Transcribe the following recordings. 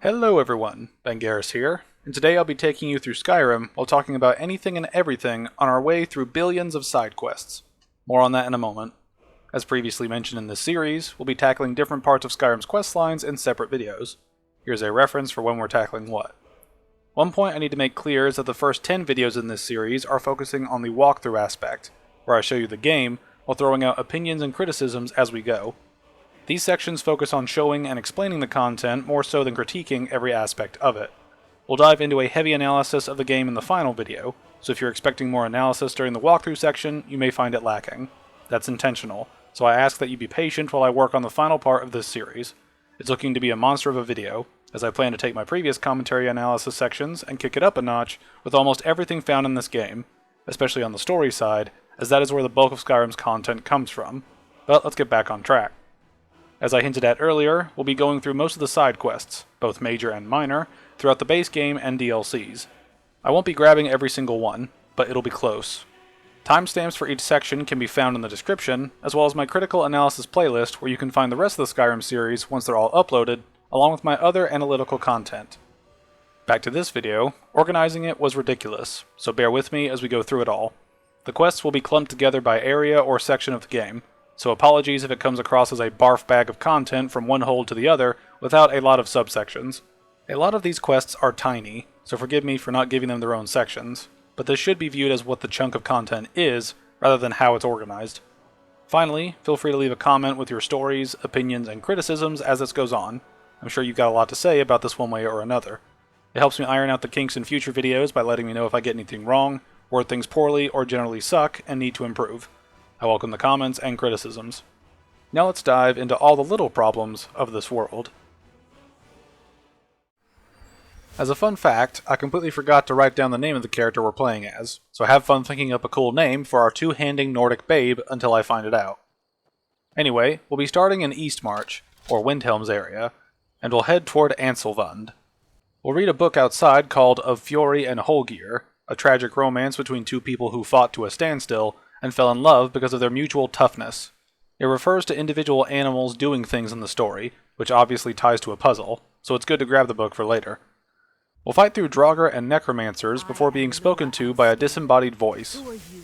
Hello everyone, Vangeris here, and today I'll be taking you through Skyrim while talking about anything and everything on our way through billions of side quests. More on that in a moment. As previously mentioned in this series, we'll be tackling different parts of Skyrim's questlines in separate videos. Here's a reference for when we're tackling what. One point I need to make clear is that the first 10 videos in this series are focusing on the walkthrough aspect, where I show you the game while throwing out opinions and criticisms as we go. These sections focus on showing and explaining the content more so than critiquing every aspect of it. We'll dive into a heavy analysis of the game in the final video, so if you're expecting more analysis during the walkthrough section, you may find it lacking. That's intentional, so I ask that you be patient while I work on the final part of this series. It's looking to be a monster of a video, as I plan to take my previous commentary analysis sections and kick it up a notch with almost everything found in this game, especially on the story side, as that is where the bulk of Skyrim's content comes from. But let's get back on track. As I hinted at earlier, we'll be going through most of the side quests, both major and minor, throughout the base game and DLCs. I won't be grabbing every single one, but it'll be close. Timestamps for each section can be found in the description, as well as my critical analysis playlist where you can find the rest of the Skyrim series once they're all uploaded, along with my other analytical content. Back to this video, organizing it was ridiculous, so bear with me as we go through it all. The quests will be clumped together by area or section of the game, so apologies if it comes across as a barf bag of content from one hold to the other without a lot of subsections. A lot of these quests are tiny, so forgive me for not giving them their own sections, but this should be viewed as what the chunk of content is, rather than how it's organized. Finally, feel free to leave a comment with your stories, opinions, and criticisms as this goes on. I'm sure you've got a lot to say about this one way or another. It helps me iron out the kinks in future videos by letting me know if I get anything wrong, word things poorly, or generally suck and need to improve. I welcome the comments and criticisms. Now let's dive into all the little problems of this world. As a fun fact, I completely forgot to write down the name of the character we're playing as, so have fun thinking up a cool name for our two-handing Nordic babe until I find it out. Anyway, we'll be starting in Eastmarch, or Windhelm's area, and we'll head toward Anselvund. We'll read a book outside called Of Fury and Holgir, a tragic romance between two people who fought to a standstill and fell in love because of their mutual toughness. It refers to individual animals doing things in the story, which obviously ties to a puzzle, so it's good to grab the book for later. We'll fight through Draugr and necromancers before being spoken to by a disembodied voice.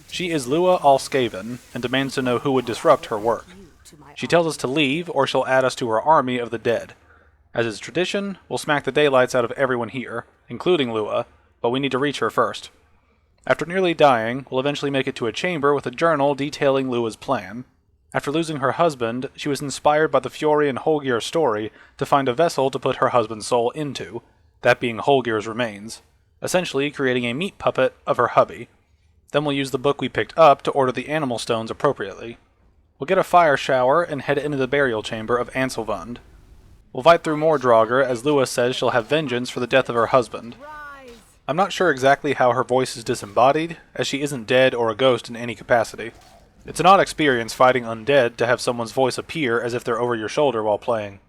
She is Lua Alskaven, and demands to know who would disrupt her work. She tells us to leave, or she'll add us to her army of the dead. As is tradition, we'll smack the daylights out of everyone here, including Lua, but we need to reach her first. After nearly dying, we'll eventually make it to a chamber with a journal detailing Lua's plan. After losing her husband, she was inspired by the Fury and Holgir story to find a vessel to put her husband's soul into, that being Holgir's remains, essentially creating a meat puppet of her hubby. Then we'll use the book we picked up to order the animal stones appropriately. We'll get a fire shower and head into the burial chamber of Anselvund. We'll fight through more Draugr as Lua says she'll have vengeance for the death of her husband. I'm not sure exactly how her voice is disembodied, as she isn't dead or a ghost in any capacity. It's an odd experience fighting undead to have someone's voice appear as if they're over your shoulder while playing.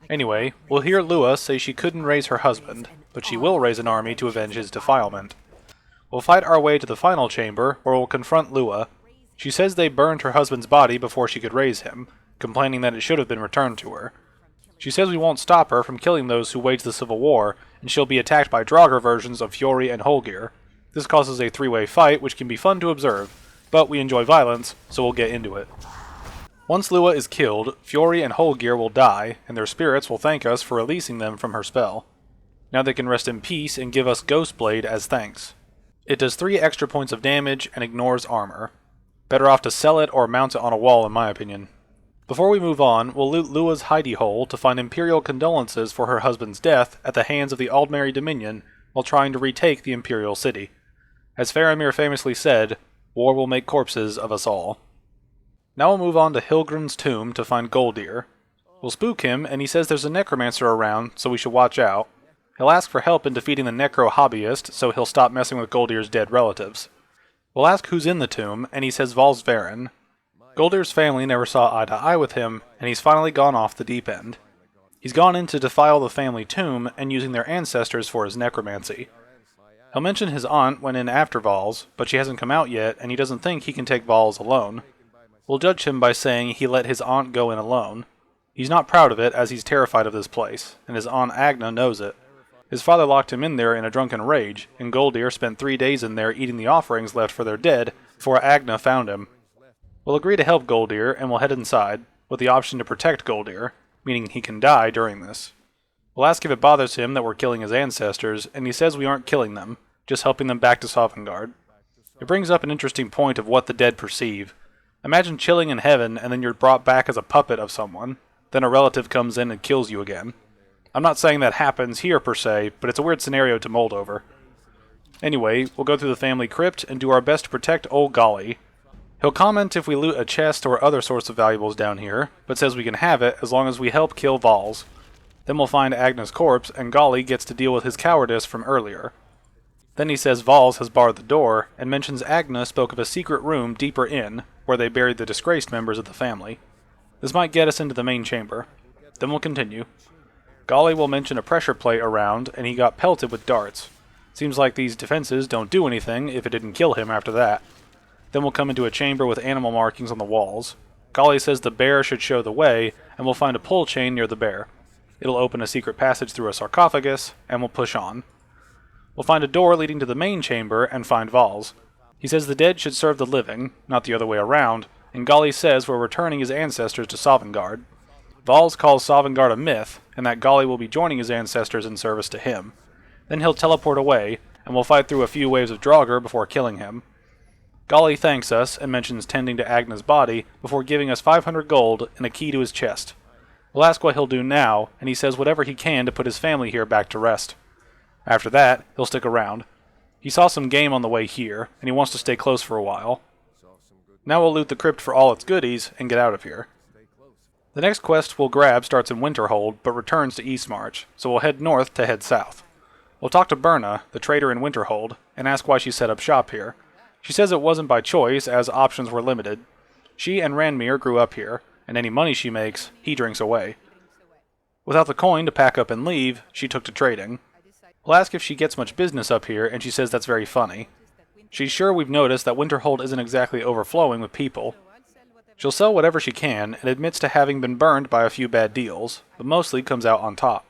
Anyway, we'll hear Lua say she couldn't raise her husband, but she will raise an army to avenge his defilement. We'll fight our way to the final chamber, where we'll confront Lua. She says they burned her husband's body before she could raise him, complaining that it should have been returned to her. She says we won't stop her from killing those who waged the Civil War, and she'll be attacked by Draugr versions of Fury and Holgir. This causes a three-way fight, which can be fun to observe, but we enjoy violence, so we'll get into it. Once Lua is killed, Fury and Holgir will die, and their spirits will thank us for releasing them from her spell. Now they can rest in peace and give us Ghostblade as thanks. It does 3 extra points of damage and ignores armor. Better off to sell it or mount it on a wall in my opinion. Before we move on, we'll loot Lua's hidey hole to find imperial condolences for her husband's death at the hands of the Aldmeri Dominion while trying to retake the imperial city. As Faramir famously said, war will make corpses of us all. Now we'll move on to Hilgrim's tomb to find Goldir. We'll spook him, and he says there's a necromancer around, so we should watch out. He'll ask for help in defeating the necro hobbyist, so he'll stop messing with Goldir's dead relatives. We'll ask who's in the tomb, and he says Valsverin. Goldir's family never saw eye to eye with him, and he's finally gone off the deep end. He's gone in to defile the family tomb and using their ancestors for his necromancy. He'll mention his aunt went in after Vals, but she hasn't come out yet, and he doesn't think he can take Vals alone. We'll judge him by saying he let his aunt go in alone. He's not proud of it, as he's terrified of this place, and his Aunt Agna knows it. His father locked him in there in a drunken rage, and Goldir spent 3 days in there eating the offerings left for their dead before Agna found him. We'll agree to help Goldir, and we'll head inside, with the option to protect Goldir, meaning he can die during this. We'll ask if it bothers him that we're killing his ancestors, and he says we aren't killing them, just helping them back to Haafingar. It brings up an interesting point of what the dead perceive. Imagine chilling in heaven, and then you're brought back as a puppet of someone. Then a relative comes in and kills you again. I'm not saying that happens here per se, but it's a weird scenario to mold over. Anyway, we'll go through the family crypt and do our best to protect old Golly. He'll comment if we loot a chest or other sorts of valuables down here, but says we can have it as long as we help kill Vals. Then we'll find Agna's corpse, and Golly gets to deal with his cowardice from earlier. Then he says Vals has barred the door, and mentions Agna spoke of a secret room deeper in, where they buried the disgraced members of the family. This might get us into the main chamber. Then we'll continue. Golly will mention a pressure plate around, and he got pelted with darts. Seems like these defenses don't do anything if it didn't kill him after that. Then we'll come into a chamber with animal markings on the walls. Golly says the bear should show the way, and we'll find a pull chain near the bear. It'll open a secret passage through a sarcophagus, and we'll push on. We'll find a door leading to the main chamber and find Vals. He says the dead should serve the living, not the other way around, and Golly says we're returning his ancestors to Sovngarde. Vals calls Sovngarde a myth, and that Golly will be joining his ancestors in service to him. Then he'll teleport away, and we'll fight through a few waves of Draugr before killing him. Golly thanks us and mentions tending to Agna's body before giving us 500 gold and a key to his chest. We'll ask what he'll do now, and he says whatever he can to put his family here back to rest. After that, he'll stick around. He saw some game on the way here, and he wants to stay close for a while. Now we'll loot the crypt for all its goodies and get out of here. The next quest we'll grab starts in Winterhold, but returns to Eastmarch, so we'll head north to head south. We'll talk to Birna, the trader in Winterhold, and ask why she set up shop here. She says it wasn't by choice, as options were limited. She and Ranmir grew up here, and any money she makes, he drinks away. Without the coin to pack up and leave, she took to trading. We'll ask if she gets much business up here, and she says that's very funny. She's sure we've noticed that Winterhold isn't exactly overflowing with people. She'll sell whatever she can, and admits to having been burned by a few bad deals, but mostly comes out on top.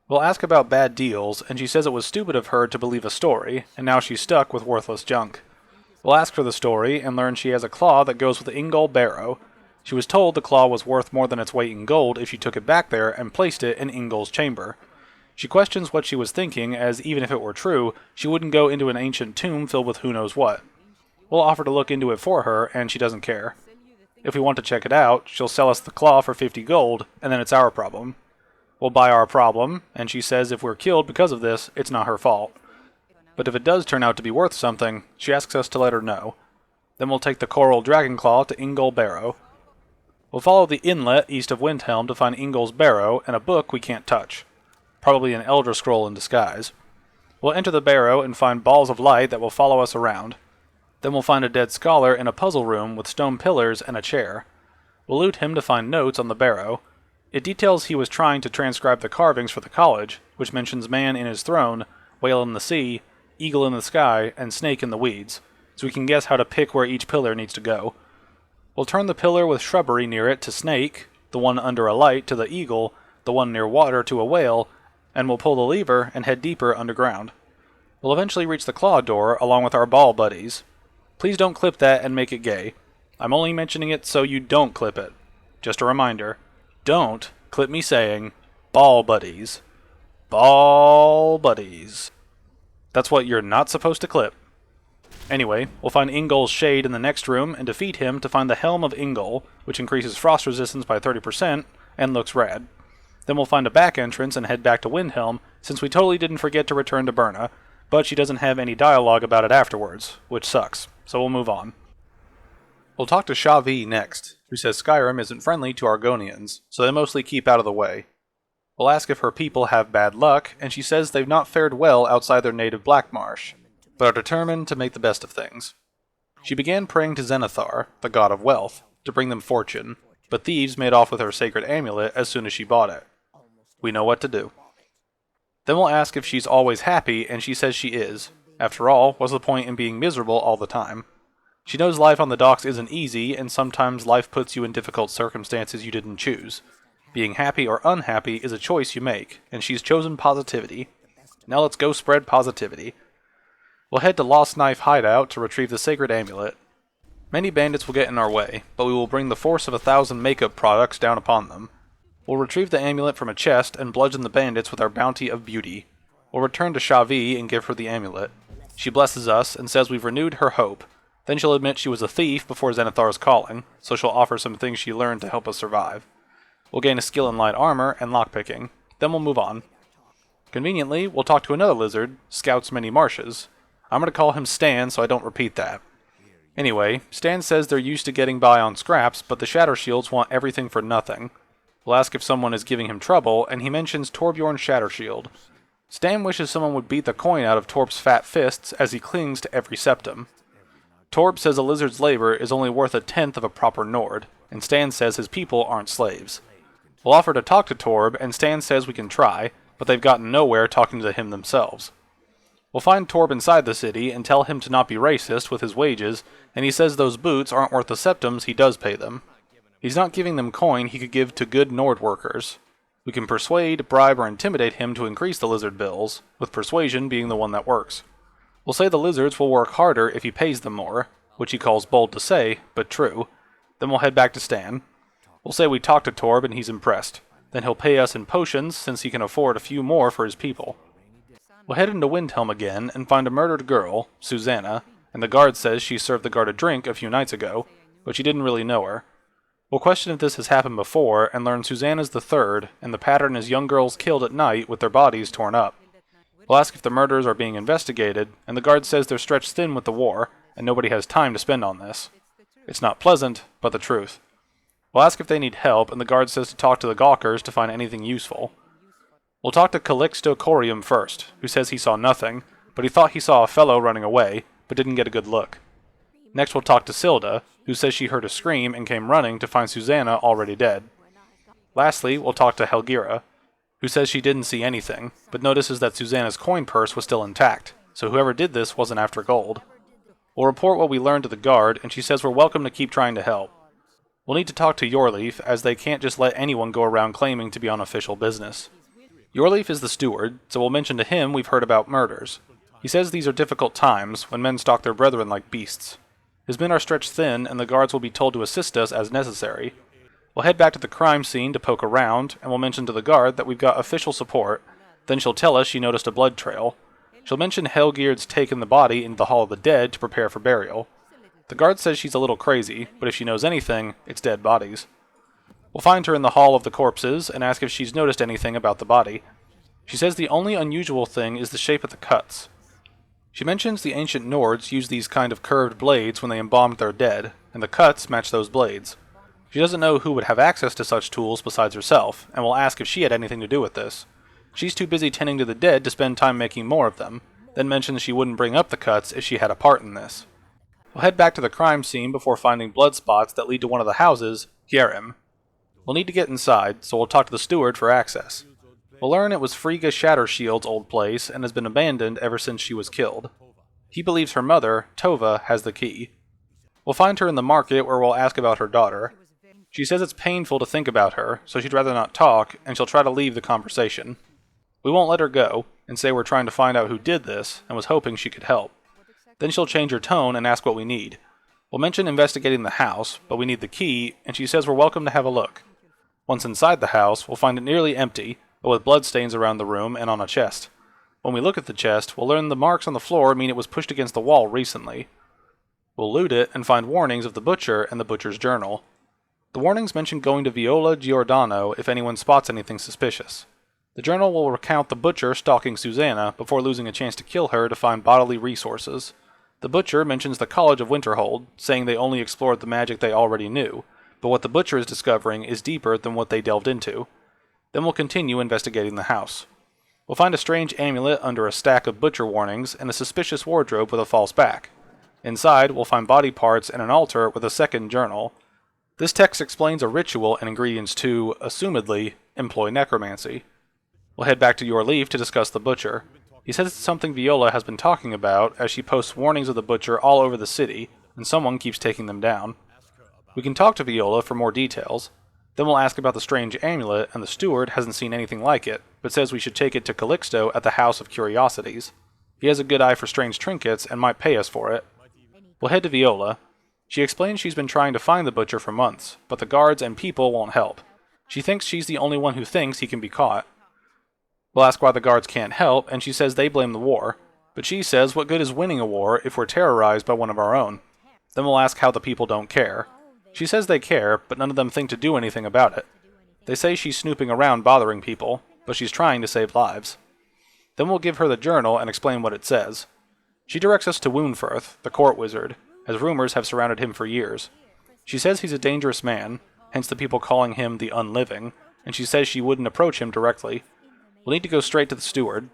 We'll ask about bad deals, and she says it was stupid of her to believe a story, and now she's stuck with worthless junk. We'll ask for the story, and learn she has a claw that goes with the Ingol barrow. She was told the claw was worth more than its weight in gold if she took it back there and placed it in Ingol's chamber. She questions what she was thinking, as even if it were true, she wouldn't go into an ancient tomb filled with who knows what. We'll offer to look into it for her, and she doesn't care. If we want to check it out, she'll sell us the claw for 50 gold, and then it's our problem. We'll buy our problem, and she says if we're killed because of this, it's not her fault. But if it does turn out to be worth something, she asks us to let her know. Then we'll take the coral dragon claw to Ingol Barrow. We'll follow the inlet east of Windhelm to find Ingol's barrow and a book we can't touch. Probably an Elder Scroll in disguise. We'll enter the barrow and find balls of light that will follow us around. Then we'll find a dead scholar in a puzzle room with stone pillars and a chair. We'll loot him to find notes on the barrow. It details he was trying to transcribe the carvings for the college, which mentions man in his throne, whale in the sea, eagle in the sky, and snake in the weeds, so we can guess how to pick where each pillar needs to go. We'll turn the pillar with shrubbery near it to snake, the one under a light to the eagle, the one near water to a whale, and we'll pull the lever and head deeper underground. We'll eventually reach the claw door along with our ball buddies. Please don't clip that and make it gay. I'm only mentioning it so you don't clip it. Just a reminder, don't clip me saying, ball buddies. Ball buddies. That's what you're not supposed to clip. Anyway, we'll find Ingol's shade in the next room and defeat him to find the Helm of Ingol, which increases frost resistance by 30% and looks rad. Then we'll find a back entrance and head back to Windhelm, since we totally didn't forget to return to Birna, but she doesn't have any dialogue about it afterwards, which sucks, so we'll move on. We'll talk to Shavi next, who says Skyrim isn't friendly to Argonians, so they mostly keep out of the way. We'll ask if her people have bad luck, and she says they've not fared well outside their native Black Marsh, but are determined to make the best of things. She began praying to Zenithar, the god of wealth, to bring them fortune, but thieves made off with her sacred amulet as soon as she bought it. We know what to do. Then we'll ask if she's always happy, and she says she is. After all, what's the point in being miserable all the time? She knows life on the docks isn't easy, and sometimes life puts you in difficult circumstances you didn't choose. Being happy or unhappy is a choice you make, and she's chosen positivity. Now let's go spread positivity. We'll head to Lost Knife Hideout to retrieve the sacred amulet. Many bandits will get in our way, but we will bring the force of 1,000 makeup products down upon them. We'll retrieve the amulet from a chest and bludgeon the bandits with our bounty of beauty. We'll return to Shavi and give her the amulet. She blesses us and says we've renewed her hope. Then she'll admit she was a thief before Xenothar's calling, so she'll offer some things she learned to help us survive. We'll gain a skill in light armor and lockpicking. Then we'll move on. Conveniently, we'll talk to another lizard, Scouts Many Marshes. I'm going to call him Stan so I don't repeat that. Anyway, Stan says they're used to getting by on scraps, but the Shatter Shields want everything for nothing. We'll ask if someone is giving him trouble, and he mentions Torbjorn's Shatter Shield. Stan wishes someone would beat the coin out of Torp's fat fists as he clings to every septum. Torb says a lizard's labor is only worth 1/10 of a proper Nord, and Stan says his people aren't slaves. We'll offer to talk to Torb, and Stan says we can try, but they've gotten nowhere talking to him themselves. We'll find Torb inside the city and tell him to not be racist with his wages, and he says those boots aren't worth the septums he does pay them. He's not giving them coin he could give to good Nord workers. We can persuade, bribe, or intimidate him to increase the lizard bills, with persuasion being the one that works. We'll say the lizards will work harder if he pays them more, which he calls bold to say, but true. Then we'll head back to Stan. We'll say we talked to Torb and he's impressed. Then he'll pay us in potions since he can afford a few more for his people. We'll head into Windhelm again and find a murdered girl, Susanna, and the guard says she served the guard a drink a few nights ago, but she didn't really know her. We'll question if this has happened before and learn Susanna's the third, and the pattern is young girls killed at night with their bodies torn up. We'll ask if the murders are being investigated, and the guard says they're stretched thin with the war, and nobody has time to spend on this. It's not pleasant, but the truth. We'll ask if they need help, and the guard says to talk to the Gawkers to find anything useful. We'll talk to Calixto Corium first, who says he saw nothing, but he thought he saw a fellow running away, but didn't get a good look. Next we'll talk to Silda, who says she heard a scream and came running to find Susanna already dead. Lastly, we'll talk to Helgira, who says she didn't see anything, but notices that Susanna's coin purse was still intact, so whoever did this wasn't after gold. We'll report what we learned to the guard, and she says we're welcome to keep trying to help. We'll need to talk to Yorleaf, as they can't just let anyone go around claiming to be on official business. Yorleaf is the steward, so we'll mention to him we've heard about murders. He says these are difficult times, when men stalk their brethren like beasts. His men are stretched thin, and the guards will be told to assist us as necessary. We'll head back to the crime scene to poke around, and we'll mention to the guard that we've got official support. Then she'll tell us she noticed a blood trail. She'll mention Helgird's taken the body into the Hall of the Dead to prepare for burial. The guard says she's a little crazy, but if she knows anything, it's dead bodies. We'll find her in the Hall of the Corpses and ask if she's noticed anything about the body. She says the only unusual thing is the shape of the cuts. She mentions the ancient Nords used these kind of curved blades when they embalmed their dead, and the cuts match those blades. She doesn't know who would have access to such tools besides herself, and will ask if she had anything to do with this. She's too busy tending to the dead to spend time making more of them, then mentions she wouldn't bring up the cuts if she had a part in this. We'll head back to the crime scene before finding blood spots that lead to one of the houses, Hierim. We'll need to get inside, so we'll talk to the steward for access. We'll learn it was Frigga Shattershield's old place and has been abandoned ever since she was killed. He believes her mother, Tova, has the key. We'll find her in the market where we'll ask about her daughter. She says it's painful to think about her, so she'd rather not talk, and she'll try to leave the conversation. We won't let her go, and say we're trying to find out who did this, and was hoping she could help. Then she'll change her tone and ask what we need. We'll mention investigating the house, but we need the key, and she says we're welcome to have a look. Once inside the house, we'll find it nearly empty, but with bloodstains around the room and on a chest. When we look at the chest, we'll learn the marks on the floor mean it was pushed against the wall recently. We'll loot it and find warnings of the butcher and the butcher's journal. The warnings mention going to Viola Giordano if anyone spots anything suspicious. The journal will recount the butcher stalking Susanna before losing a chance to kill her to find bodily resources. The butcher mentions the College of Winterhold, saying they only explored the magic they already knew, but what the butcher is discovering is deeper than what they delved into. Then we'll continue investigating the house. We'll find a strange amulet under a stack of butcher warnings and a suspicious wardrobe with a false back. Inside, we'll find body parts and an altar with a second journal. This text explains a ritual and ingredients to, assumedly, employ necromancy. We'll head back to Yorleaf to discuss the butcher. He says it's something Viola has been talking about as she posts warnings of the butcher all over the city, and someone keeps taking them down. We can talk to Viola for more details. Then we'll ask about the strange amulet, and the steward hasn't seen anything like it, but says we should take it to Calixto at the House of Curiosities. He has a good eye for strange trinkets and might pay us for it. We'll head to Viola. She explains she's been trying to find the butcher for months, but the guards and people won't help. She thinks she's the only one who thinks he can be caught. We'll ask why the guards can't help, and she says they blame the war. But she says what good is winning a war if we're terrorized by one of our own? Then we'll ask how the people don't care. She says they care, but none of them think to do anything about it. They say she's snooping around bothering people, but she's trying to save lives. Then we'll give her the journal and explain what it says. She directs us to Woundfirth, the court wizard, as rumors have surrounded him for years. She says he's a dangerous man, hence the people calling him the Unliving, and she says she wouldn't approach him directly. We'll need to go straight to the steward.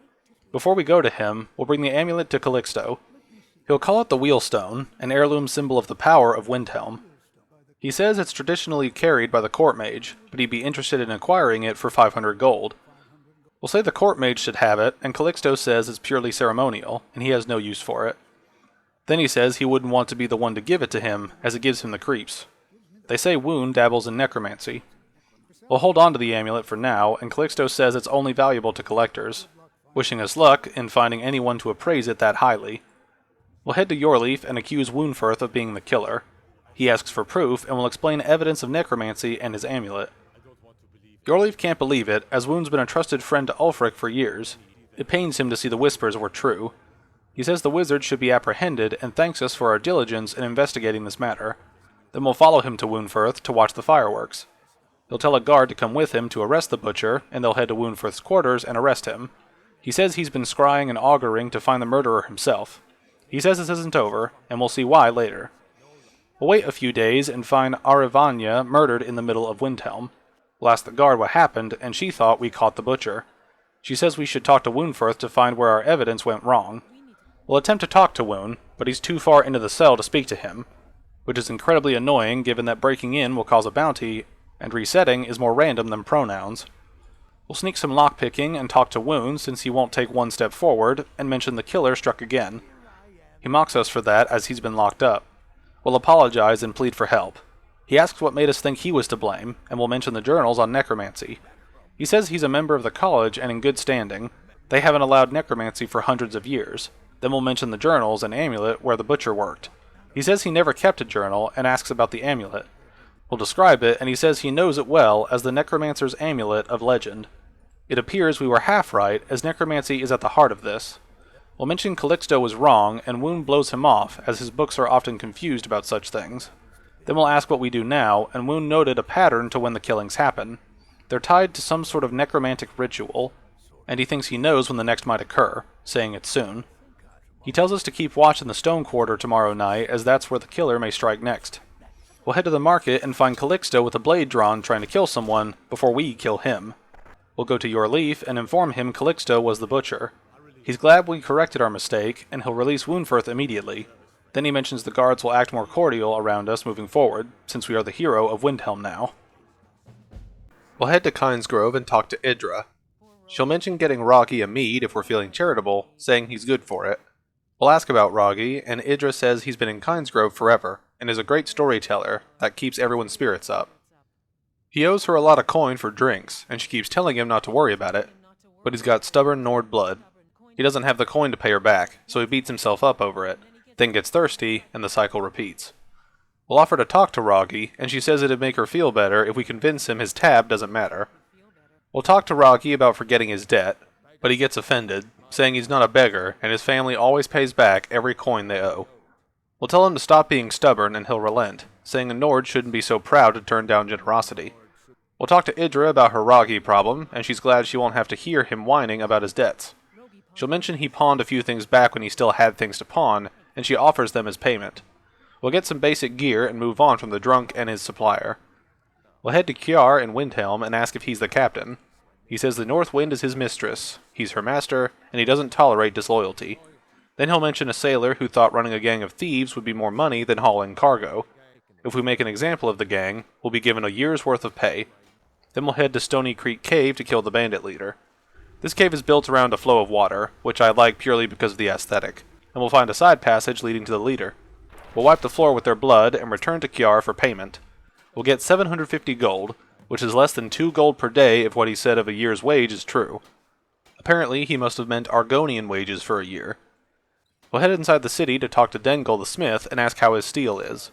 Before we go to him, we'll bring the amulet to Calixto. He'll call it the Wheelstone, an heirloom symbol of the power of Windhelm. He says it's traditionally carried by the court mage, but he'd be interested in acquiring it for 500 gold. We'll say the court mage should have it, and Calixto says it's purely ceremonial, and he has no use for it. Then he says he wouldn't want to be the one to give it to him, as it gives him the creeps. They say Wound dabbles in necromancy. We'll hold on to the amulet for now, and Calixto says it's only valuable to collectors, wishing us luck in finding anyone to appraise it that highly. We'll head to Yorleaf and accuse Woundfirth of being the killer. He asks for proof, and will explain evidence of necromancy and his amulet. Yorleaf can't believe it, as Wound's been a trusted friend to Ulfric for years. It pains him to see the whispers were true. He says the wizard should be apprehended, and thanks us for our diligence in investigating this matter. Then we'll follow him to Woundfirth to watch the fireworks. He'll tell a guard to come with him to arrest the butcher, and they'll head to Woundfirth's quarters and arrest him. He says he's been scrying and auguring to find the murderer himself. He says this isn't over, and we'll see why later. We'll wait a few days and find Arivanya murdered in the middle of Windhelm. We'll ask the guard what happened, and she thought we caught the butcher. She says we should talk to Woundfirth to find where our evidence went wrong. We'll attempt to talk to Wound, but he's too far into the cell to speak to him, which is incredibly annoying given that breaking in will cause a bounty, and resetting is more random than pronouns. We'll sneak some lockpicking and talk to Wound since he won't take one step forward, and mention the killer struck again. He mocks us for that as he's been locked up. We'll apologize and plead for help. He asks what made us think he was to blame, and will mention the journals on necromancy. He says he's a member of the college and in good standing. They haven't allowed necromancy for hundreds of years. Then we'll mention the journals and amulet where the butcher worked. He says he never kept a journal, and asks about the amulet. We'll describe it, and he says he knows it well as the necromancer's amulet of legend. It appears we were half right, as necromancy is at the heart of this. We'll mention Calixto was wrong, and Wound blows him off, as his books are often confused about such things. Then we'll ask what we do now, and Wound noted a pattern to when the killings happen. They're tied to some sort of necromantic ritual, and he thinks he knows when the next might occur, saying it's soon. He tells us to keep watch in the Stone Quarter tomorrow night, as that's where the killer may strike next. We'll head to the market and find Calixto with a blade drawn trying to kill someone, before we kill him. We'll go to Yorleaf and inform him Calixto was the butcher. He's glad we corrected our mistake, and he'll release Woundfirth immediately. Then he mentions the guards will act more cordial around us moving forward, since we are the hero of Windhelm now. We'll head to Kynesgrove and talk to Idra. She'll mention getting Roggy a mead if we're feeling charitable, saying he's good for it. We'll ask about Roggy, and Idra says he's been in Kynesgrove forever, and is a great storyteller that keeps everyone's spirits up. He owes her a lot of coin for drinks, and she keeps telling him not to worry about it, but he's got stubborn Nord blood. He doesn't have the coin to pay her back, so he beats himself up over it, then gets thirsty, and the cycle repeats. We'll offer to talk to Roggy, and she says it'd make her feel better if we convince him his tab doesn't matter. We'll talk to Roggy about forgetting his debt, but he gets offended, saying he's not a beggar, and his family always pays back every coin they owe. We'll tell him to stop being stubborn, and he'll relent, saying a Nord shouldn't be so proud to turn down generosity. We'll talk to Idra about her Roggy problem, and she's glad she won't have to hear him whining about his debts. She'll mention he pawned a few things back when he still had things to pawn, and she offers them as payment. We'll get some basic gear and move on from the drunk and his supplier. We'll head to Kjar in Windhelm and ask if he's the captain. He says the North Wind is his mistress, he's her master, and he doesn't tolerate disloyalty. Then he'll mention a sailor who thought running a gang of thieves would be more money than hauling cargo. If we make an example of the gang, we'll be given a year's worth of pay. Then we'll head to Stony Creek Cave to kill the bandit leader. This cave is built around a flow of water, which I like purely because of the aesthetic, and we'll find a side passage leading to the leader. We'll wipe the floor with their blood and return to Kjar for payment. We'll get 750 gold, which is less than 2 gold per day if what he said of a year's wage is true. Apparently, he must have meant Argonian wages for a year. We'll head inside the city to talk to Dengal the smith and ask how his steel is.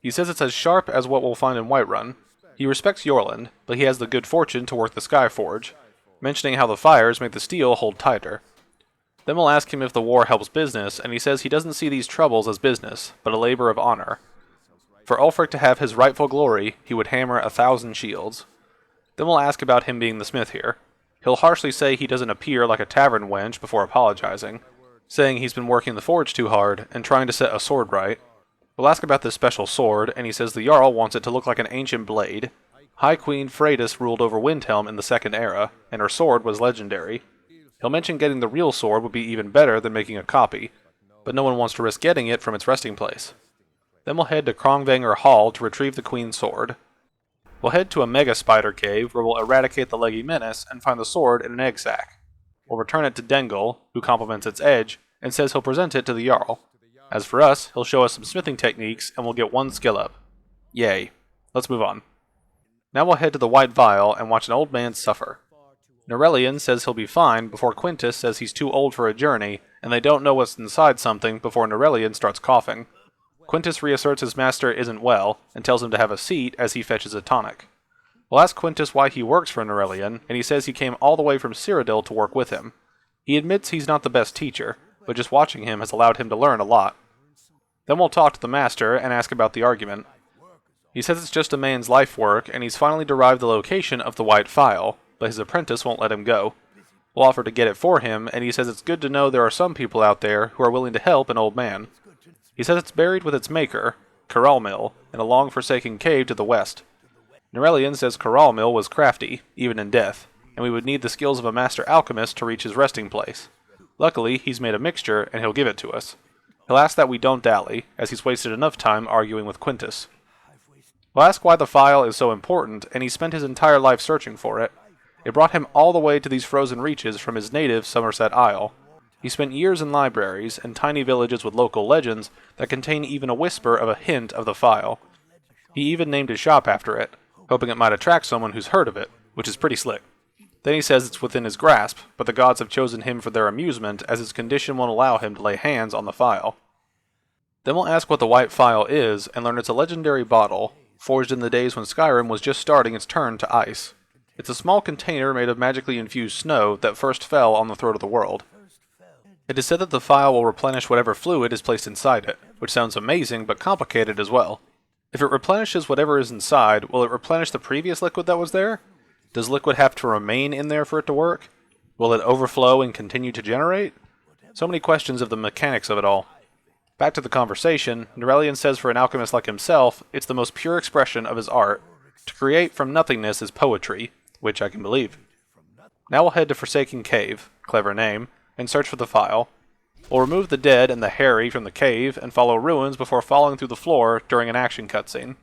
He says it's as sharp as what we'll find in Whiterun. He respects Yorland, but he has the good fortune to work the Skyforge, mentioning how the fires make the steel hold tighter. Then we'll ask him if the war helps business, and he says he doesn't see these troubles as business, but a labor of honor. For Ulfric to have his rightful glory, he would hammer 1,000 shields. Then we'll ask about him being the smith here. He'll harshly say he doesn't appear like a tavern wench before apologizing, saying he's been working the forge too hard and trying to set a sword right. We'll ask about this special sword, and he says the Jarl wants it to look like an ancient blade. High Queen Freydis ruled over Windhelm in the Second Era, and her sword was legendary. He'll mention getting the real sword would be even better than making a copy, but no one wants to risk getting it from its resting place. Then we'll head to Krongvanger Hall to retrieve the Queen's sword. We'll head to a mega spider cave where we'll eradicate the leggy menace and find the sword in an egg sack. We'll return it to Dengal, who compliments its edge, and says he'll present it to the Jarl. As for us, he'll show us some smithing techniques and we'll get 1 skill up. Yay. Let's move on. Now we'll head to the White Vial and watch an old man suffer. Norelian says he'll be fine before Quintus says he's too old for a journey, and they don't know what's inside something before Norelian starts coughing. Quintus reasserts his master isn't well, and tells him to have a seat as he fetches a tonic. We'll ask Quintus why he works for Norelian, and he says he came all the way from Cyrodiil to work with him. He admits he's not the best teacher, but just watching him has allowed him to learn a lot. Then we'll talk to the master and ask about the argument. He says it's just a man's life work, and he's finally derived the location of the White Phial, but his apprentice won't let him go. We'll offer to get it for him, and he says it's good to know there are some people out there who are willing to help an old man. He says it's buried with its maker, Coralmil, in a long-forsaken cave to the west. Norelian says Coralmil was crafty, even in death, and we would need the skills of a master alchemist to reach his resting place. Luckily, he's made a mixture, and he'll give it to us. He'll ask that we don't dally, as he's wasted enough time arguing with Quintus. We'll ask why the phial is so important, and he spent his entire life searching for it. It brought him all the way to these frozen reaches from his native Somerset Isle. He spent years in libraries and tiny villages with local legends that contain even a whisper of a hint of the phial. He even named his shop after it, hoping it might attract someone who's heard of it, which is pretty slick. Then he says it's within his grasp, but the gods have chosen him for their amusement as his condition won't allow him to lay hands on the phial. Then we'll ask what the White Phial is and learn it's a legendary bottle, forged in the days when Skyrim was just starting its turn to ice. It's a small container made of magically infused snow that first fell on the throat of the world. It is said that the phial will replenish whatever fluid is placed inside it, which sounds amazing but complicated as well. If it replenishes whatever is inside, will it replenish the previous liquid that was there? Does liquid have to remain in there for it to work? Will it overflow and continue to generate? So many questions of the mechanics of it all. Back to the conversation, Norelian says for an alchemist like himself, it's the most pure expression of his art. To create from nothingness is poetry, which I can believe. Now we'll head to Forsaken Cave, clever name, and search for the phial. We'll remove the dead and the hairy from the cave and follow ruins before falling through the floor during an action cutscene.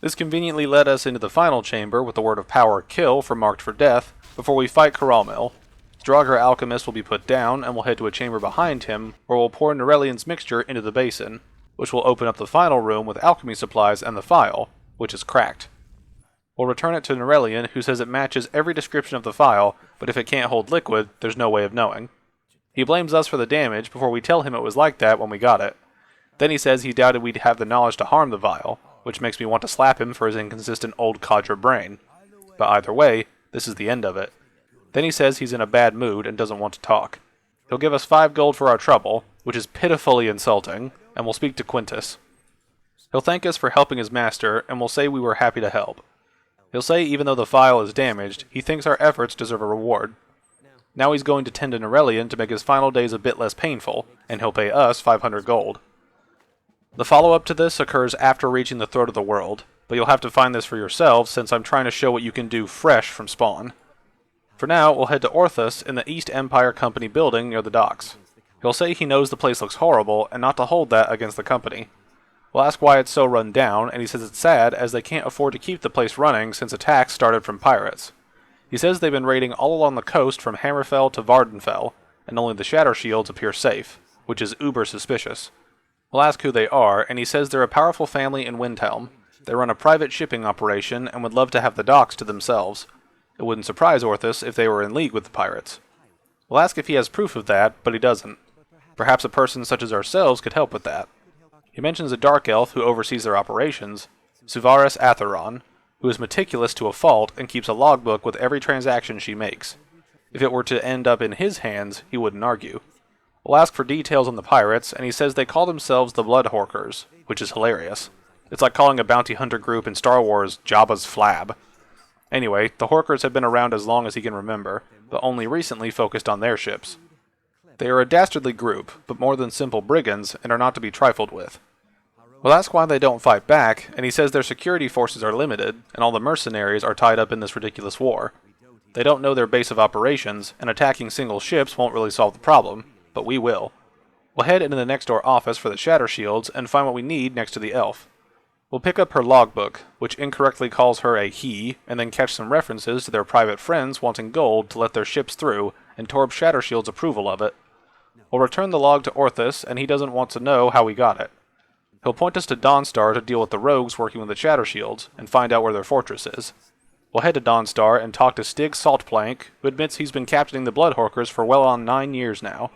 This conveniently led us into the final chamber with the word of power kill for marked for death before we fight Coralmil. Draugr Alchemist will be put down and we'll head to a chamber behind him where we'll pour Norelian's mixture into the basin, which will open up the final room with alchemy supplies and the phial, which is cracked. We'll return it to Norelian, who says it matches every description of the phial, but if it can't hold liquid, there's no way of knowing. He blames us for the damage before we tell him it was like that when we got it. Then he says he doubted we'd have the knowledge to harm the vial, which makes me want to slap him for his inconsistent old codger brain. But either way, this is the end of it. Then he says he's in a bad mood and doesn't want to talk. He'll give us 5 gold for our trouble, which is pitifully insulting, and we'll speak to Quintus. He'll thank us for helping his master, and we'll say we were happy to help. He'll say even though the phial is damaged, he thinks our efforts deserve a reward. Now he's going to tend to Norelian to make his final days a bit less painful, and he'll pay us 500 gold. The follow-up to this occurs after reaching the throat of the world, but you'll have to find this for yourselves since I'm trying to show what you can do fresh from spawn. For now, we'll head to Orthus in the East Empire Company building near the docks. He'll say he knows the place looks horrible, and not to hold that against the company. We'll ask why it's so run down, and he says it's sad as they can't afford to keep the place running since attacks started from pirates. He says they've been raiding all along the coast from Hammerfell to Vardenfell, and only the Shadow Shields appear safe, which is uber suspicious. We'll ask who they are, and he says they're a powerful family in Windhelm. They run a private shipping operation and would love to have the docks to themselves. It wouldn't surprise Orthus if they were in league with the pirates. We'll ask if he has proof of that, but he doesn't. Perhaps a person such as ourselves could help with that. He mentions a dark elf who oversees their operations, Suvaris Atheron, who is meticulous to a fault and keeps a logbook with every transaction she makes. If it were to end up in his hands, he wouldn't argue. We'll ask for details on the pirates, and he says they call themselves the Bloodhorkers, which is hilarious. It's like calling a bounty hunter group in Star Wars Jabba's Flab. Anyway, the Horkers have been around as long as he can remember, but only recently focused on their ships. They are a dastardly group, but more than simple brigands, and are not to be trifled with. We'll ask why they don't fight back, and he says their security forces are limited, and all the mercenaries are tied up in this ridiculous war. They don't know their base of operations, and attacking single ships won't really solve the problem, but we will. We'll head into the next door office for the Shatter Shields and find what we need next to the elf. We'll pick up her logbook, which incorrectly calls her a he, and then catch some references to their private friends wanting gold to let their ships through, and Torb Shattershield's approval of it. We'll return the log to Orthus, and he doesn't want to know how we got it. He'll point us to Dawnstar to deal with the rogues working with the Shattershields, and find out where their fortress is. We'll head to Dawnstar and talk to Stig Saltplank, who admits he's been captaining the Bloodhorkers for well on 9 years now.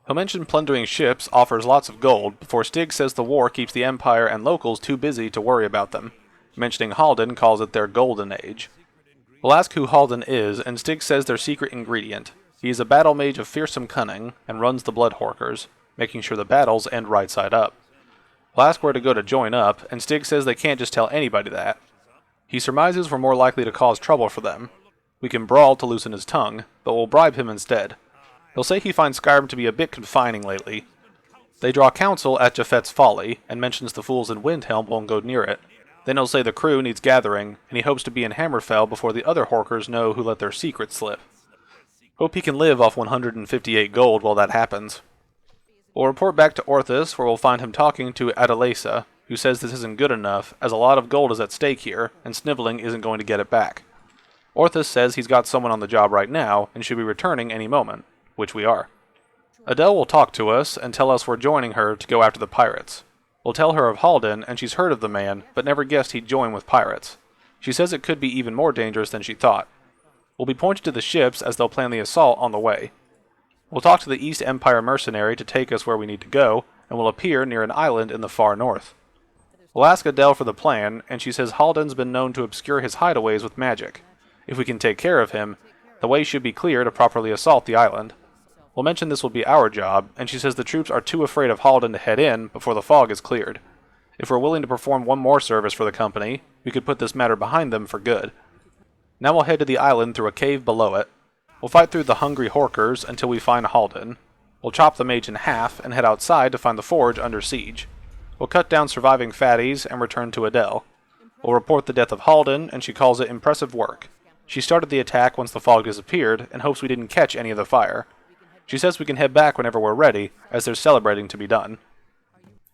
He'll mention plundering ships offers lots of gold, before Stig says the war keeps the Empire and locals too busy to worry about them. Mentioning Halden calls it their golden age. We'll ask who Halden is, and Stig says their secret ingredient. He is a battle mage of fearsome cunning, and runs the Bloodhorkers, making sure the battles end right side up. We'll ask where to go to join up, and Stig says they can't just tell anybody that. He surmises we're more likely to cause trouble for them. We can brawl to loosen his tongue, but we'll bribe him instead. He'll say he finds Skyrim to be a bit confining lately. They draw counsel at Japhet's Folly, and mentions the fools in Windhelm won't go near it. Then he'll say the crew needs gathering, and he hopes to be in Hammerfell before the other Horkers know who let their secrets slip. Hope he can live off 158 gold while that happens. We'll report back to Orthus, where we'll find him talking to Adelaisa, who says this isn't good enough, as a lot of gold is at stake here, and sniveling isn't going to get it back. Orthus says he's got someone on the job right now, and should be returning any moment, which we are. Adele will talk to us, and tell us we're joining her to go after the pirates. We'll tell her of Halden, and she's heard of the man, but never guessed he'd join with pirates. She says it could be even more dangerous than she thought. We'll be pointed to the ships as they'll plan the assault on the way. We'll talk to the East Empire mercenary to take us where we need to go, and we'll appear near an island in the far north. We'll ask Adele for the plan, and she says Halden's been known to obscure his hideaways with magic. If we can take care of him, the way should be clear to properly assault the island. We'll mention this will be our job, and she says the troops are too afraid of Halden to head in before the fog is cleared. If we're willing to perform one more service for the company, we could put this matter behind them for good. Now we'll head to the island through a cave below it. We'll fight through the hungry Horkers until we find Halden. We'll chop the mage in half and head outside to find the forge under siege. We'll cut down surviving fatties and return to Adele. We'll report the death of Halden, and she calls it impressive work. She started the attack once the fog disappeared, and hopes we didn't catch any of the fire. She says we can head back whenever we're ready, as there's celebrating to be done.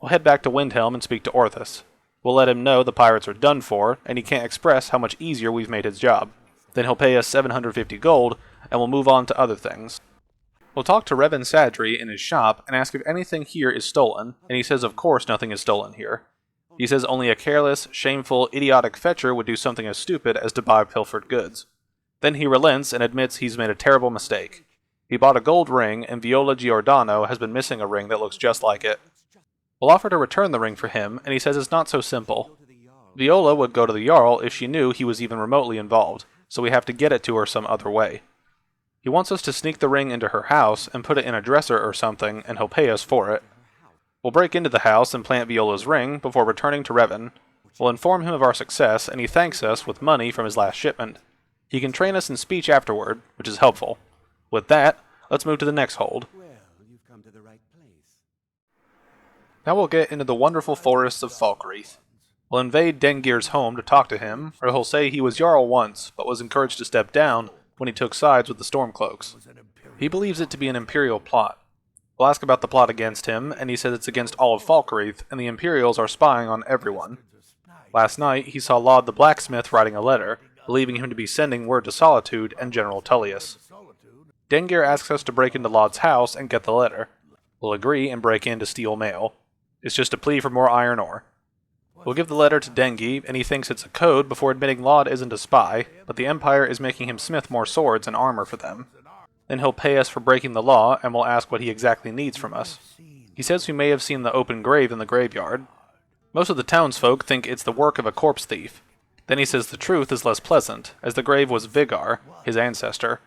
We'll head back to Windhelm and speak to Orthus. We'll let him know the pirates are done for, and he can't express how much easier we've made his job. Then he'll pay us 750 gold, and we'll move on to other things. We'll talk to Revan Sadri in his shop and ask if anything here is stolen, and he says of course nothing is stolen here. He says only a careless, shameful, idiotic fetcher would do something as stupid as to buy pilfered goods. Then he relents and admits he's made a terrible mistake. He bought a gold ring, and Viola Giordano has been missing a ring that looks just like it. We'll offer to return the ring for him, and he says it's not so simple. Viola would go to the Jarl if she knew he was even remotely involved, so we have to get it to her some other way. He wants us to sneak the ring into her house and put it in a dresser or something, and he'll pay us for it. We'll break into the house and plant Viola's ring before returning to Revan. We'll inform him of our success, and he thanks us with money from his last shipment. He can train us in speech afterward, which is helpful. With that, let's move to the next hold. Now we'll get into the wonderful forests of Falkreath. We'll invade Dengir's home to talk to him, or he'll say he was Jarl once, but was encouraged to step down when he took sides with the Stormcloaks. He believes it to be an Imperial plot. We'll ask about the plot against him, and he says it's against all of Falkreath, and the Imperials are spying on everyone. Last night, he saw Laud the Blacksmith writing a letter, believing him to be sending word to Solitude and General Tullius. Dengir asks us to break into Laud's house and get the letter. We'll agree and break in to steal mail. It's just a plea for more iron ore. We'll give the letter to Dengi, and he thinks it's a code before admitting Laud isn't a spy, but the Empire is making him smith more swords and armor for them. Then he'll pay us for breaking the law, and we'll ask what he exactly needs from us. He says we may have seen the open grave in the graveyard. Most of the townsfolk think it's the work of a corpse thief. Then he says the truth is less pleasant, as the grave was Vigar, his ancestor.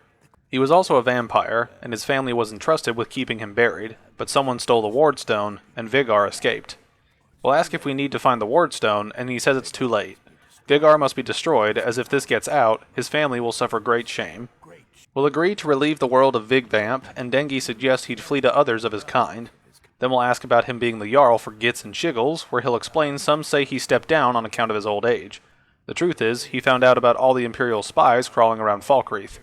He was also a vampire, and his family was entrusted with keeping him buried, but someone stole the wardstone, and Vigar escaped. We'll ask if we need to find the wardstone, and he says it's too late. Vigar must be destroyed, as if this gets out, his family will suffer great shame. We'll agree to relieve the world of Vigvamp, and Dengi suggests he'd flee to others of his kind. Then we'll ask about him being the Jarl for Gits and Shiggles, where he'll explain some say he stepped down on account of his old age. The truth is, he found out about all the Imperial spies crawling around Falkreath.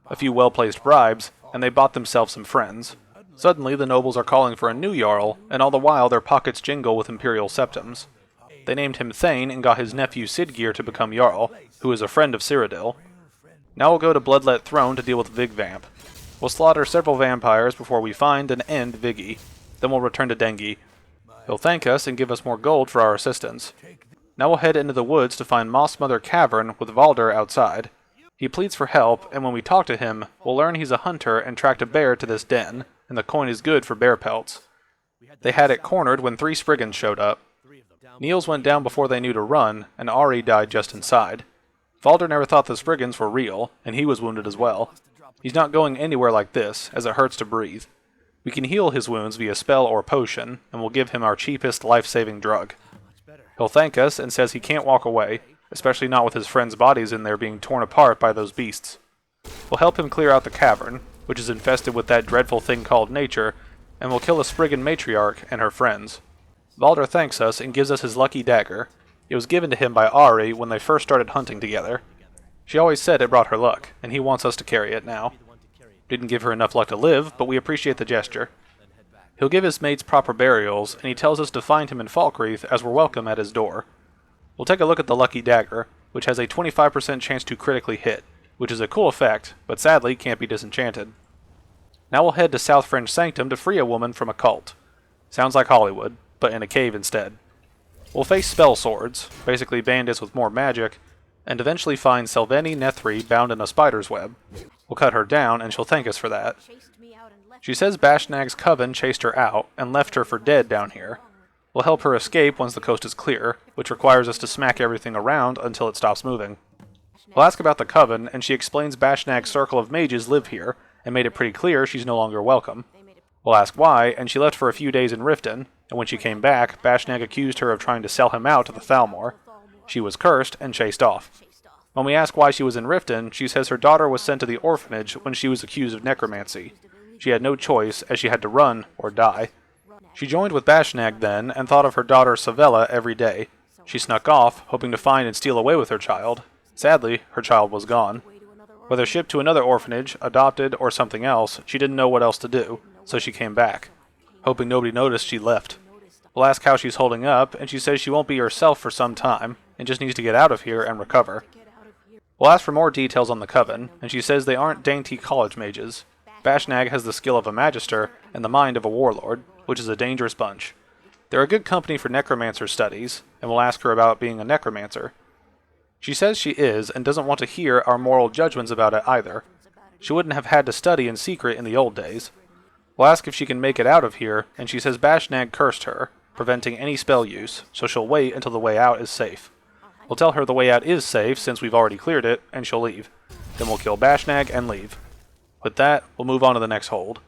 A few well-placed bribes, and they bought themselves some friends. Suddenly, the nobles are calling for a new Jarl, and all the while their pockets jingle with Imperial septums. They named him Thane and got his nephew Sidgeir to become Jarl, who is a friend of Cyrodiil. Now we'll go to Bloodlet Throne to deal with Vigvamp. We'll slaughter several vampires before we find and end Viggy. Then we'll return to Dengi. He'll thank us and give us more gold for our assistance. Now we'll head into the woods to find Moss Mother Cavern with Valder outside. He pleads for help, and when we talk to him, we'll learn he's a hunter and tracked a bear to this den, and the coin is good for bear pelts. They had it cornered when 3 Spriggans showed up. Niels went down before they knew to run, and Ari died just inside. Valder never thought the Spriggans were real, and he was wounded as well. He's not going anywhere like this, as it hurts to breathe. We can heal his wounds via spell or potion, and we'll give him our cheapest life-saving drug. He'll thank us and says he can't walk away, especially not with his friends' bodies in there being torn apart by those beasts. We'll help him clear out the cavern, which is infested with that dreadful thing called nature, and we'll kill a Spriggan matriarch and her friends. Valder thanks us and gives us his lucky dagger. It was given to him by Ari when they first started hunting together. She always said it brought her luck, and he wants us to carry it now. Didn't give her enough luck to live, but we appreciate the gesture. He'll give his mates proper burials, and he tells us to find him in Falkreath as we're welcome at his door. We'll take a look at the lucky dagger, which has a 25% chance to critically hit, which is a cool effect, but sadly can't be disenchanted. Now we'll head to South Fringe Sanctum to free a woman from a cult. Sounds like Hollywood, but in a cave instead. We'll face spell swords, basically bandits with more magic, and eventually find Selveni Nethri bound in a spider's web. We'll cut her down, and she'll thank us for that. She says Bashnag's coven chased her out, and left her for dead down here. We'll help her escape once the coast is clear, which requires us to smack everything around until it stops moving. We'll ask about the coven, and she explains Bashnag's circle of mages live here, and made it pretty clear she's no longer welcome. We'll ask why, and she left for a few days in Riften, and when she came back, Bashnag accused her of trying to sell him out to the Thalmor. She was cursed and chased off. When we ask why she was in Riften, she says her daughter was sent to the orphanage when she was accused of necromancy. She had no choice, as she had to run or die. She joined with Bashnag then, and thought of her daughter Savella every day. She snuck off, hoping to find and steal away with her child. Sadly, her child was gone. Whether shipped to another orphanage, adopted, or something else, she didn't know what else to do, so she came back. Hoping nobody noticed, she left. We'll ask how she's holding up, and she says she won't be herself for some time, and just needs to get out of here and recover. We'll ask for more details on the coven, and she says they aren't dainty college mages. Bashnag has the skill of a magister and the mind of a warlord, which is a dangerous bunch. They're a good company for necromancer studies, and we'll ask her about being a necromancer. She says she is, and doesn't want to hear our moral judgments about it either. She wouldn't have had to study in secret in the old days. We'll ask if she can make it out of here, and she says Bashnag cursed her, preventing any spell use, so she'll wait until the way out is safe. We'll tell her the way out is safe since we've already cleared it, and she'll leave. Then we'll kill Bashnag and leave. With that, we'll move on to the next hold.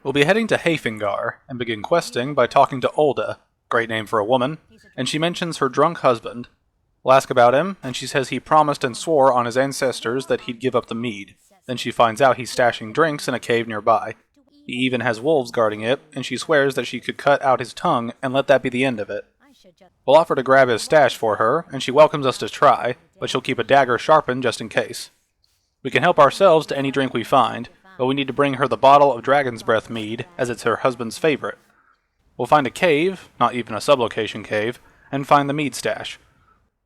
We'll be heading to Haafingar, and begin questing by talking to Olda, great name for a woman, and she mentions her drunk husband. We'll ask about him, and she says he promised and swore on his ancestors that he'd give up the mead. Then she finds out he's stashing drinks in a cave nearby. He even has wolves guarding it, and she swears that she could cut out his tongue and let that be the end of it. We'll offer to grab his stash for her, and she welcomes us to try, but she'll keep a dagger sharpened just in case. We can help ourselves to any drink we find, but we need to bring her the bottle of Dragon's Breath mead, as it's her husband's favorite. We'll find a cave, not even a sublocation cave, and find the mead stash.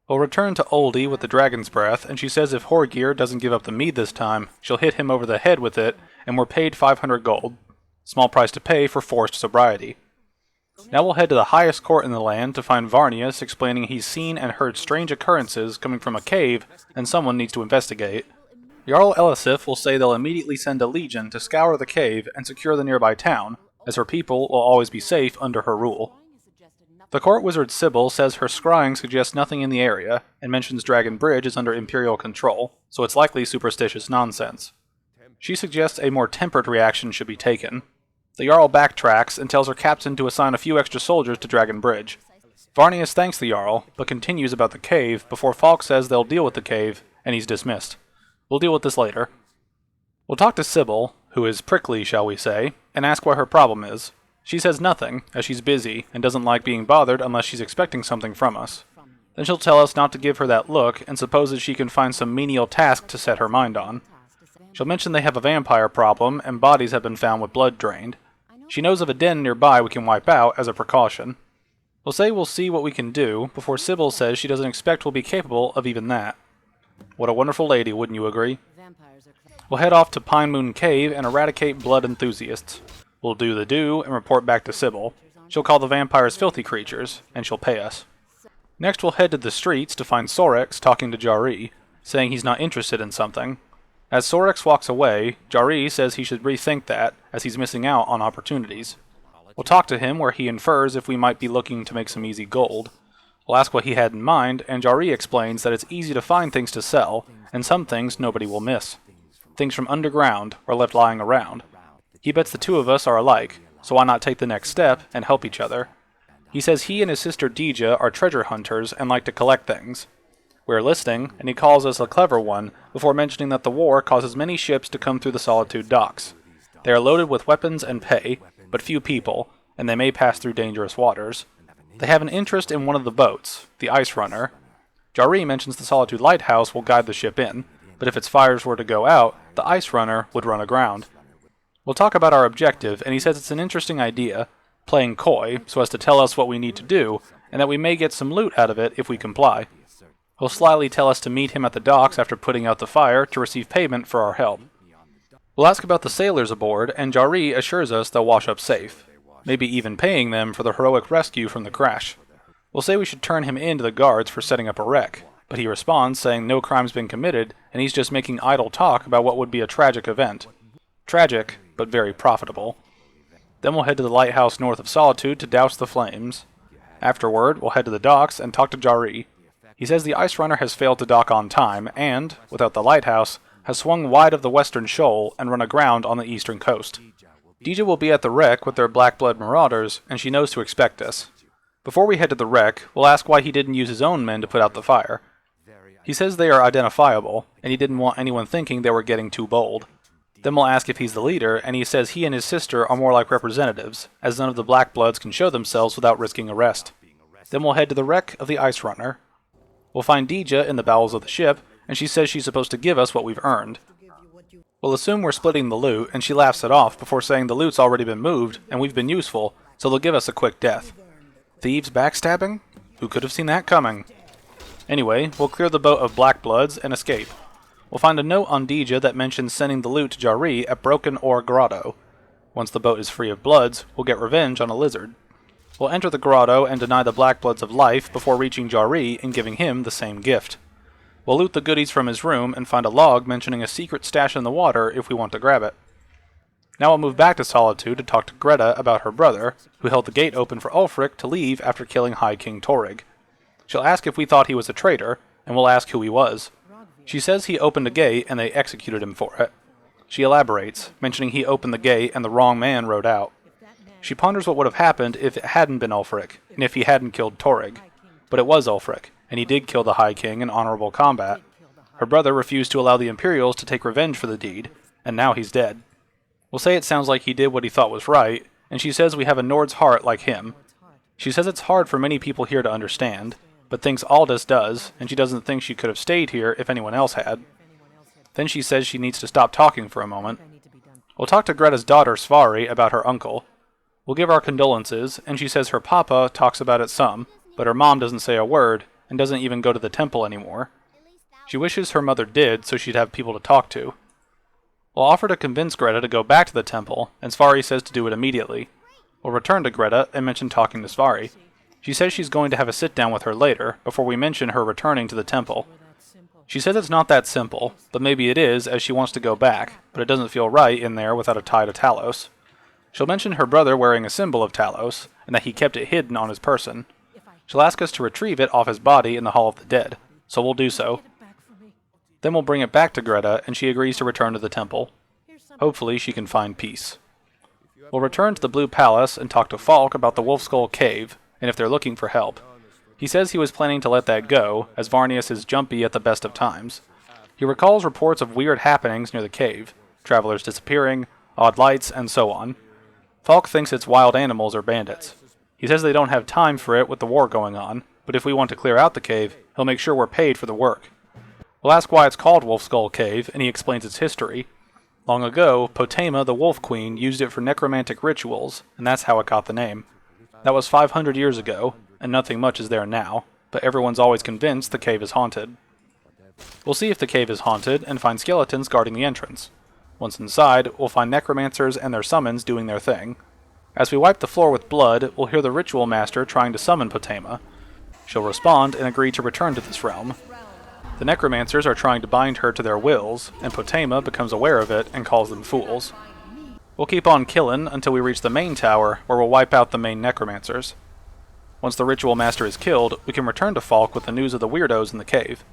We'll return to Oldie with the Dragon's Breath, and she says if Horgir doesn't give up the mead this time, she'll hit him over the head with it, and we're paid 500 gold. Small price to pay for forced sobriety. Now we'll head to the highest court in the land to find Varnius explaining he's seen and heard strange occurrences coming from a cave and someone needs to investigate. Jarl Elisif will say they'll immediately send a legion to scour the cave and secure the nearby town, as her people will always be safe under her rule. The court wizard Sybil says her scrying suggests nothing in the area, and mentions Dragon Bridge is under Imperial control, so it's likely superstitious nonsense. She suggests a more tempered reaction should be taken. The Jarl backtracks and tells her captain to assign a few extra soldiers to Dragon Bridge. Varnius thanks the Jarl, but continues about the cave before Falk says they'll deal with the cave, and he's dismissed. We'll deal with this later. We'll talk to Sybil, who is prickly, shall we say, and ask what her problem is. She says nothing, as she's busy, and doesn't like being bothered unless she's expecting something from us. Then she'll tell us not to give her that look, and supposes she can find some menial task to set her mind on. She'll mention they have a vampire problem, and bodies have been found with blood drained. She knows of a den nearby we can wipe out, as a precaution. We'll say we'll see what we can do, before Sybil says she doesn't expect we'll be capable of even that. What a wonderful lady, wouldn't you agree? We'll head off to Pine Moon Cave and eradicate blood enthusiasts. We'll do the do and report back to Sybil. She'll call the vampires filthy creatures, and she'll pay us. Next we'll head to the streets to find Sorex talking to Jari, saying he's not interested in something. As Sorex walks away, Jari says he should rethink that, as he's missing out on opportunities. We'll talk to him where he infers if we might be looking to make some easy gold. We'll ask what he had in mind, and Jari explains that it's easy to find things to sell, and some things nobody will miss. Things from underground or left lying around. He bets the two of us are alike, so why not take the next step and help each other? He says he and his sister Dija are treasure hunters and like to collect things. We're listening, and he calls us a clever one, before mentioning that the war causes many ships to come through the Solitude docks. They are loaded with weapons and pay, but few people, and they may pass through dangerous waters. They have an interest in one of the boats, the Ice Runner. Jari mentions the Solitude Lighthouse will guide the ship in, but if its fires were to go out, the Ice Runner would run aground. We'll talk about our objective, and he says it's an interesting idea, playing coy, so as to tell us what we need to do, and that we may get some loot out of it if we comply. He'll slyly tell us to meet him at the docks after putting out the fire to receive payment for our help. We'll ask about the sailors aboard, and Jari assures us they'll wash up safe, maybe even paying them for the heroic rescue from the crash. We'll say we should turn him in to the guards for setting up a wreck, but he responds saying no crime's been committed, and he's just making idle talk about what would be a tragic event. Tragic, but very profitable. Then we'll head to the lighthouse north of Solitude to douse the flames. Afterward, we'll head to the docks and talk to Jari. He says the Ice Runner has failed to dock on time and, without the lighthouse, has swung wide of the western shoal and run aground on the eastern coast. Dija will be at the wreck with their Black Blood marauders, and she knows to expect us. Before we head to the wreck, we'll ask why he didn't use his own men to put out the fire. He says they are identifiable, and he didn't want anyone thinking they were getting too bold. Then we'll ask if he's the leader, and he says he and his sister are more like representatives, as none of the Black Bloods can show themselves without risking arrest. Then we'll head to the wreck of the Ice Runner. We'll find Dija in the bowels of the ship, and she says she's supposed to give us what we've earned. We'll assume we're splitting the loot, and she laughs it off before saying the loot's already been moved, and we've been useful, so they'll give us a quick death. Thieves backstabbing? Who could have seen that coming? Anyway, we'll clear the boat of Black Bloods and escape. We'll find a note on Dija that mentions sending the loot to Jari at Broken Ore Grotto. Once the boat is free of Bloods, we'll get revenge on a lizard. We'll enter the grotto and deny the Black Bloods of life before reaching Jari and giving him the same gift. We'll loot the goodies from his room and find a log mentioning a secret stash in the water if we want to grab it. Now we'll move back to Solitude to talk to Greta about her brother, who held the gate open for Ulfric to leave after killing High King Torrig. She'll ask if we thought he was a traitor, and we'll ask who he was. She says he opened a gate and they executed him for it. She elaborates, mentioning he opened the gate and the wrong man rode out. She ponders what would have happened if it hadn't been Ulfric, and if he hadn't killed Torrig. But it was Ulfric, and he did kill the High King in honorable combat. Her brother refused to allow the Imperials to take revenge for the deed, and now he's dead. We'll say it sounds like he did what he thought was right, and she says we have a Nord's heart like him. She says it's hard for many people here to understand, but thinks Aldous does, and she doesn't think she could have stayed here if anyone else had. Then she says she needs to stop talking for a moment. We'll talk to Greta's daughter, Svari, about her uncle. We'll give our condolences, and she says her papa talks about it some, but her mom doesn't say a word, and doesn't even go to the temple anymore. She wishes her mother did, so she'd have people to talk to. We'll offer to convince Greta to go back to the temple, and Svari says to do it immediately. We'll return to Greta and mention talking to Svari. She says she's going to have a sit-down with her later, before we mention her returning to the temple. She says it's not that simple, but maybe it is, as she wants to go back, but it doesn't feel right in there without a tie to Talos. She'll mention her brother wearing a symbol of Talos, and that he kept it hidden on his person. She'll ask us to retrieve it off his body in the Hall of the Dead, so we'll do so. Then we'll bring it back to Greta, and she agrees to return to the temple. Hopefully she can find peace. We'll return to the Blue Palace and talk to Falk about the Wolf Skull Cave, and if they're looking for help. He says he was planning to let that go, as Varnius is jumpy at the best of times. He recalls reports of weird happenings near the cave, travelers disappearing, odd lights, and so on. Falk thinks it's wild animals or bandits. He says they don't have time for it with the war going on, but if we want to clear out the cave, he'll make sure we're paid for the work. We'll ask why it's called Wolf Skull Cave, and he explains its history. Long ago, Potema, the Wolf Queen, used it for necromantic rituals, and that's how it got the name. That was 500 years ago, and nothing much is there now, but everyone's always convinced the cave is haunted. We'll see if the cave is haunted, and find skeletons guarding the entrance. Once inside, we'll find necromancers and their summons doing their thing. As we wipe the floor with blood, we'll hear the ritual master trying to summon Potema. She'll respond and agree to return to this realm. The necromancers are trying to bind her to their wills, and Potema becomes aware of it and calls them fools. We'll keep on killing until we reach the main tower, where we'll wipe out the main necromancers. Once the ritual master is killed, we can return to Falk with the news of the weirdos in the cave.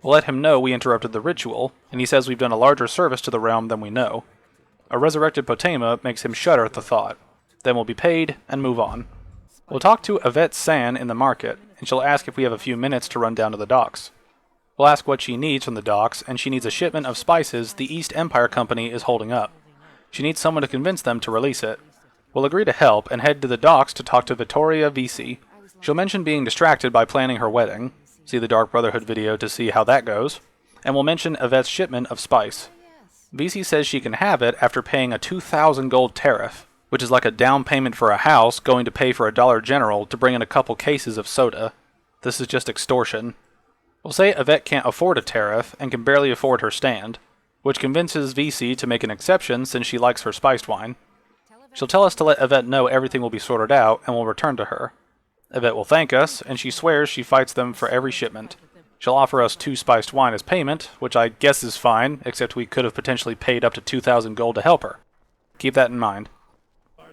We'll let him know we interrupted the ritual, and he says we've done a larger service to the realm than we know. A resurrected Potema makes him shudder at the thought. Then we'll be paid, and move on. We'll talk to Yvette San in the market, and she'll ask if we have a few minutes to run down to the docks. We'll ask what she needs from the docks, and she needs a shipment of spices the East Empire Company is holding up. She needs someone to convince them to release it. We'll agree to help, and head to the docks to talk to Vittoria Visi. She'll mention being distracted by planning her wedding. See the Dark Brotherhood video to see how that goes. And we'll mention Yvette's shipment of spice. Visi says she can have it after paying a 2,000 gold tariff, which is like a down payment for a house going to pay for a Dollar General to bring in a couple cases of soda. This is just extortion. We'll say Yvette can't afford a tariff and can barely afford her stand, which convinces Visi to make an exception since she likes her spiced wine. She'll tell us to let Yvette know everything will be sorted out and we'll return to her. Yvette will thank us, and she swears she fights them for every shipment. She'll offer us 2 spiced wine as payment, which I guess is fine, except we could have potentially paid up to 2,000 gold to help her. Keep that in mind.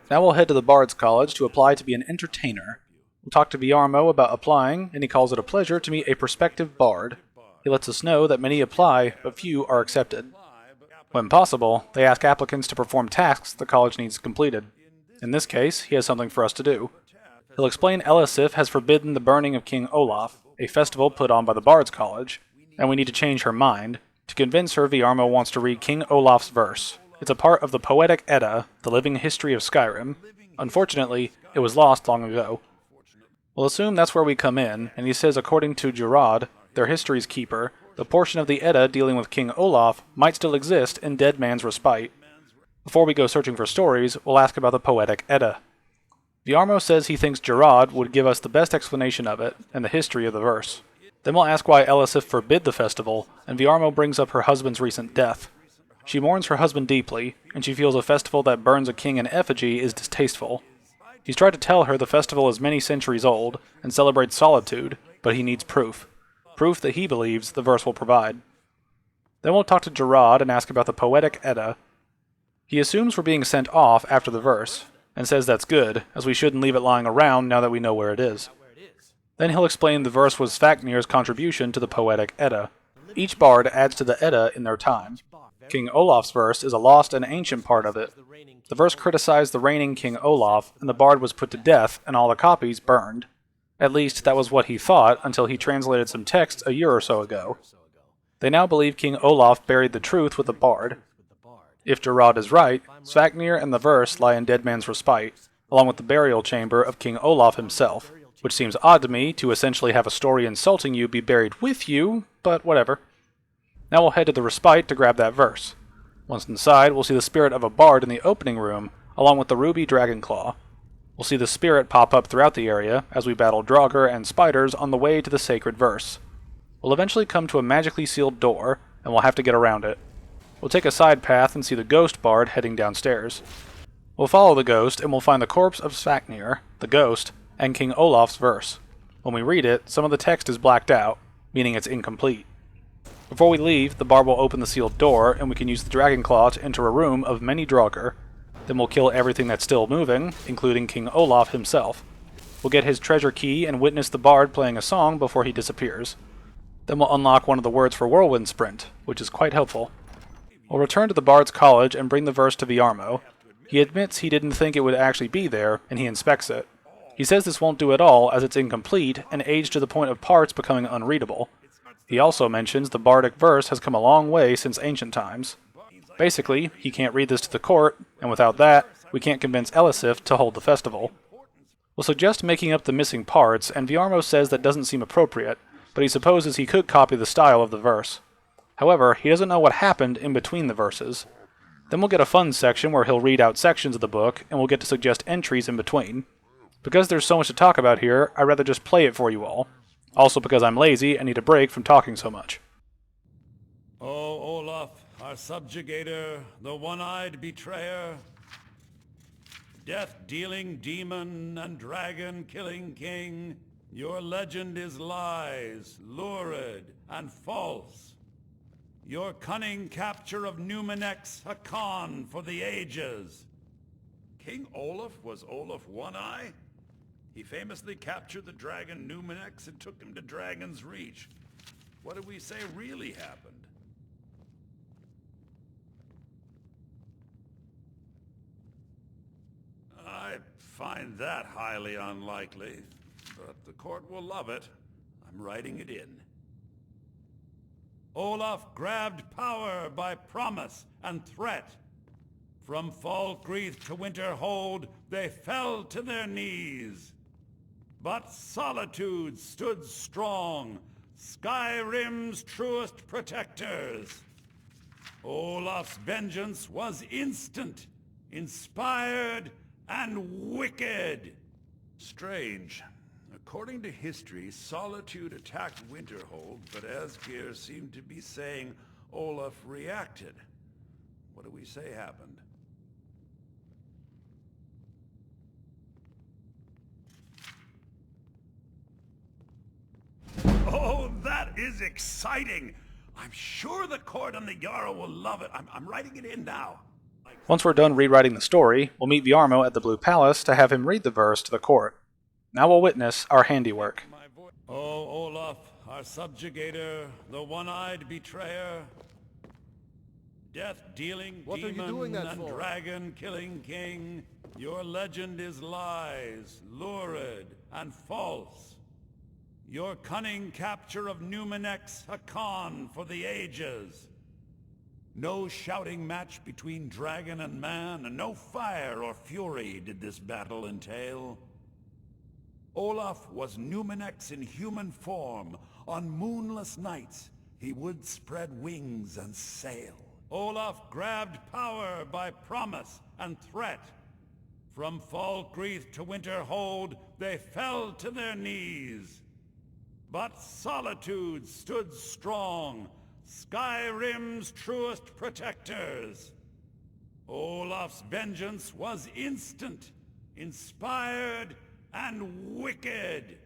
Now we'll head to the Bard's College to apply to be an entertainer. We'll talk to Viarmo about applying, and he calls it a pleasure to meet a prospective bard. He lets us know that many apply, but few are accepted. When possible, they ask applicants to perform tasks the college needs completed. In this case, he has something for us to do. He'll explain Elisif has forbidden the burning of King Olaf, a festival put on by the Bard's College, and we need to change her mind. To convince her, Viarmo wants to read King Olaf's verse. It's a part of the Poetic Edda, the living history of Skyrim. Unfortunately, it was lost long ago. We'll assume that's where we come in, and he says according to Gerard, their history's keeper, the portion of the Edda dealing with King Olaf might still exist in Dead Man's Respite. Before we go searching for stories, we'll ask about the Poetic Edda. Viarmo says he thinks Gerard would give us the best explanation of it, and the history of the verse. Then we'll ask why Elisif forbid the festival, and Viarmo brings up her husband's recent death. She mourns her husband deeply, and she feels a festival that burns a king in effigy is distasteful. He's tried to tell her the festival is many centuries old, and celebrates solitude, but he needs proof. Proof that he believes the verse will provide. Then we'll talk to Gerard and ask about the Poetic Edda. He assumes we're being sent off after the verse, and says that's good, as we shouldn't leave it lying around now that we know where it is. Then he'll explain the verse was Fafnir's contribution to the Poetic Edda. Each bard adds to the Edda in their time. King Olaf's verse is a lost and ancient part of it. The verse criticized the reigning King Olaf, and the bard was put to death and all the copies burned. At least, that was what he thought until he translated some texts a year or so ago. They now believe King Olaf buried the truth with the bard. If Gerard is right, Svafnir and the verse lie in Dead Man's Respite, along with the burial chamber of King Olaf himself, which seems odd to me to essentially have a story insulting you be buried with you, but whatever. Now we'll head to the Respite to grab that verse. Once inside, we'll see the spirit of a bard in the opening room, along with the ruby dragonclaw. We'll see the spirit pop up throughout the area as we battle Draugr and spiders on the way to the sacred verse. We'll eventually come to a magically sealed door, and we'll have to get around it. We'll take a side path and see the ghost bard heading downstairs. We'll follow the ghost, and we'll find the corpse of Svaknir, the ghost, and King Olaf's verse. When we read it, some of the text is blacked out, meaning it's incomplete. Before we leave, the bard will open the sealed door, and we can use the dragon claw to enter a room of many Draugr. Then we'll kill everything that's still moving, including King Olaf himself. We'll get his treasure key and witness the bard playing a song before he disappears. Then we'll unlock one of the words for Whirlwind Sprint, which is quite helpful. We'll return to the bard's college and bring the verse to Viarmo. He admits he didn't think it would actually be there, and he inspects it. He says this won't do at all, as it's incomplete, and aged to the point of parts becoming unreadable. He also mentions the bardic verse has come a long way since ancient times. Basically, he can't read this to the court, and without that, we can't convince Elisif to hold the festival. We'll suggest making up the missing parts, and Viarmo says that doesn't seem appropriate, but he supposes he could copy the style of the verse. However, he doesn't know what happened in between the verses. Then we'll get a fun section where he'll read out sections of the book, and we'll get to suggest entries in between. Because there's so much to talk about here, I'd rather just play it for you all. Also because I'm lazy and need a break from talking so much. O Olaf, our subjugator, the one-eyed betrayer, death-dealing demon and dragon-killing king, your legend is lies, lurid, and false. Your cunning capture of Numenex, a con for the ages. King Olaf was Olaf One-Eye? He famously captured the dragon Numenex and took him to Dragon's Reach. What did we say really happened? I find that highly unlikely, but the court will love it. I'm writing it in. Olaf grabbed power by promise and threat. From Falkreath to Winterhold, they fell to their knees. But solitude stood strong, Skyrim's truest protectors. Olaf's vengeance was instant, inspired, and wicked. Strange. According to history, Solitude attacked Winterhold, but Asgeir seemed to be saying Olaf reacted. What do we say happened? Oh, that is exciting! I'm sure the court and the Jarl will love it. I'm writing it in now. Once we're done rewriting the story, we'll meet Viarmo at the Blue Palace to have him read the verse to the court. Now we'll witness our handiwork. O Olaf, our subjugator, the one-eyed betrayer, death-dealing demon and dragon-killing king, your legend is lies, lurid, and false. Your cunning capture of Numenex, a con for the ages. No shouting match between dragon and man, and no fire or fury did this battle entail. Olaf was Numenex in human form. On moonless nights, he would spread wings and sail. Olaf grabbed power by promise and threat. From Falkreath to Winterhold, they fell to their knees. But solitude stood strong, Skyrim's truest protectors. Olaf's vengeance was instant, inspired, and wicked.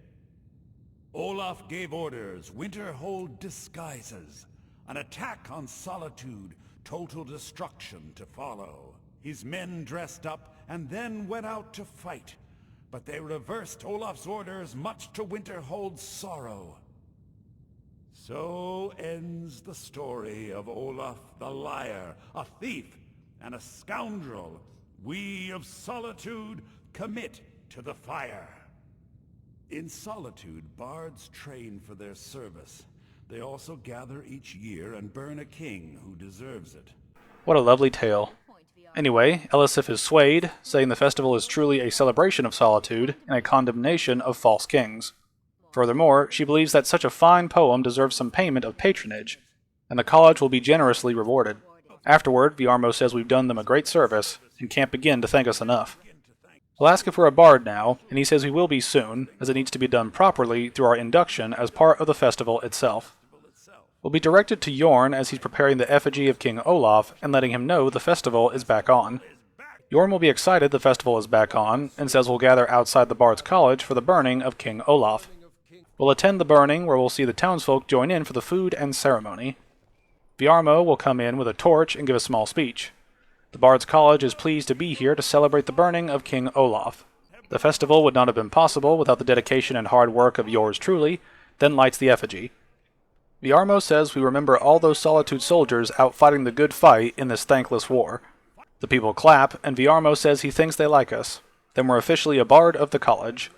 Olaf gave orders, Winterhold disguises, an attack on Solitude, total destruction to follow. His men dressed up and then went out to fight, but they reversed Olaf's orders, much to Winterhold's sorrow. So ends the story of Olaf the Liar, a thief and a scoundrel. We of Solitude commit to the fire. In Solitude, bards train for their service. They also gather each year and burn a king who deserves it. What a lovely tale. Anyway, Elisif is swayed, saying the festival is truly a celebration of solitude and a condemnation of false kings. Furthermore, she believes that such a fine poem deserves some payment of patronage, and the college will be generously rewarded. Afterward, Viarmo says we've done them a great service and can't begin to thank us enough. We'll ask if we're a bard now, and he says we will be soon, as it needs to be done properly through our induction as part of the festival itself. We'll be directed to Yorn as he's preparing the effigy of King Olaf and letting him know the festival is back on. Jorn will be excited the festival is back on, and says we'll gather outside the Bard's College for the burning of King Olaf. We'll attend the burning, where we'll see the townsfolk join in for the food and ceremony. Viarmo will come in with a torch and give a small speech. The Bard's College is pleased to be here to celebrate the burning of King Olaf. The festival would not have been possible without the dedication and hard work of yours truly, then lights the effigy. Viarmo says we remember all those Solitude soldiers out fighting the good fight in this thankless war. The people clap, and Viarmo says he thinks they like us. Then we're officially a bard of the college.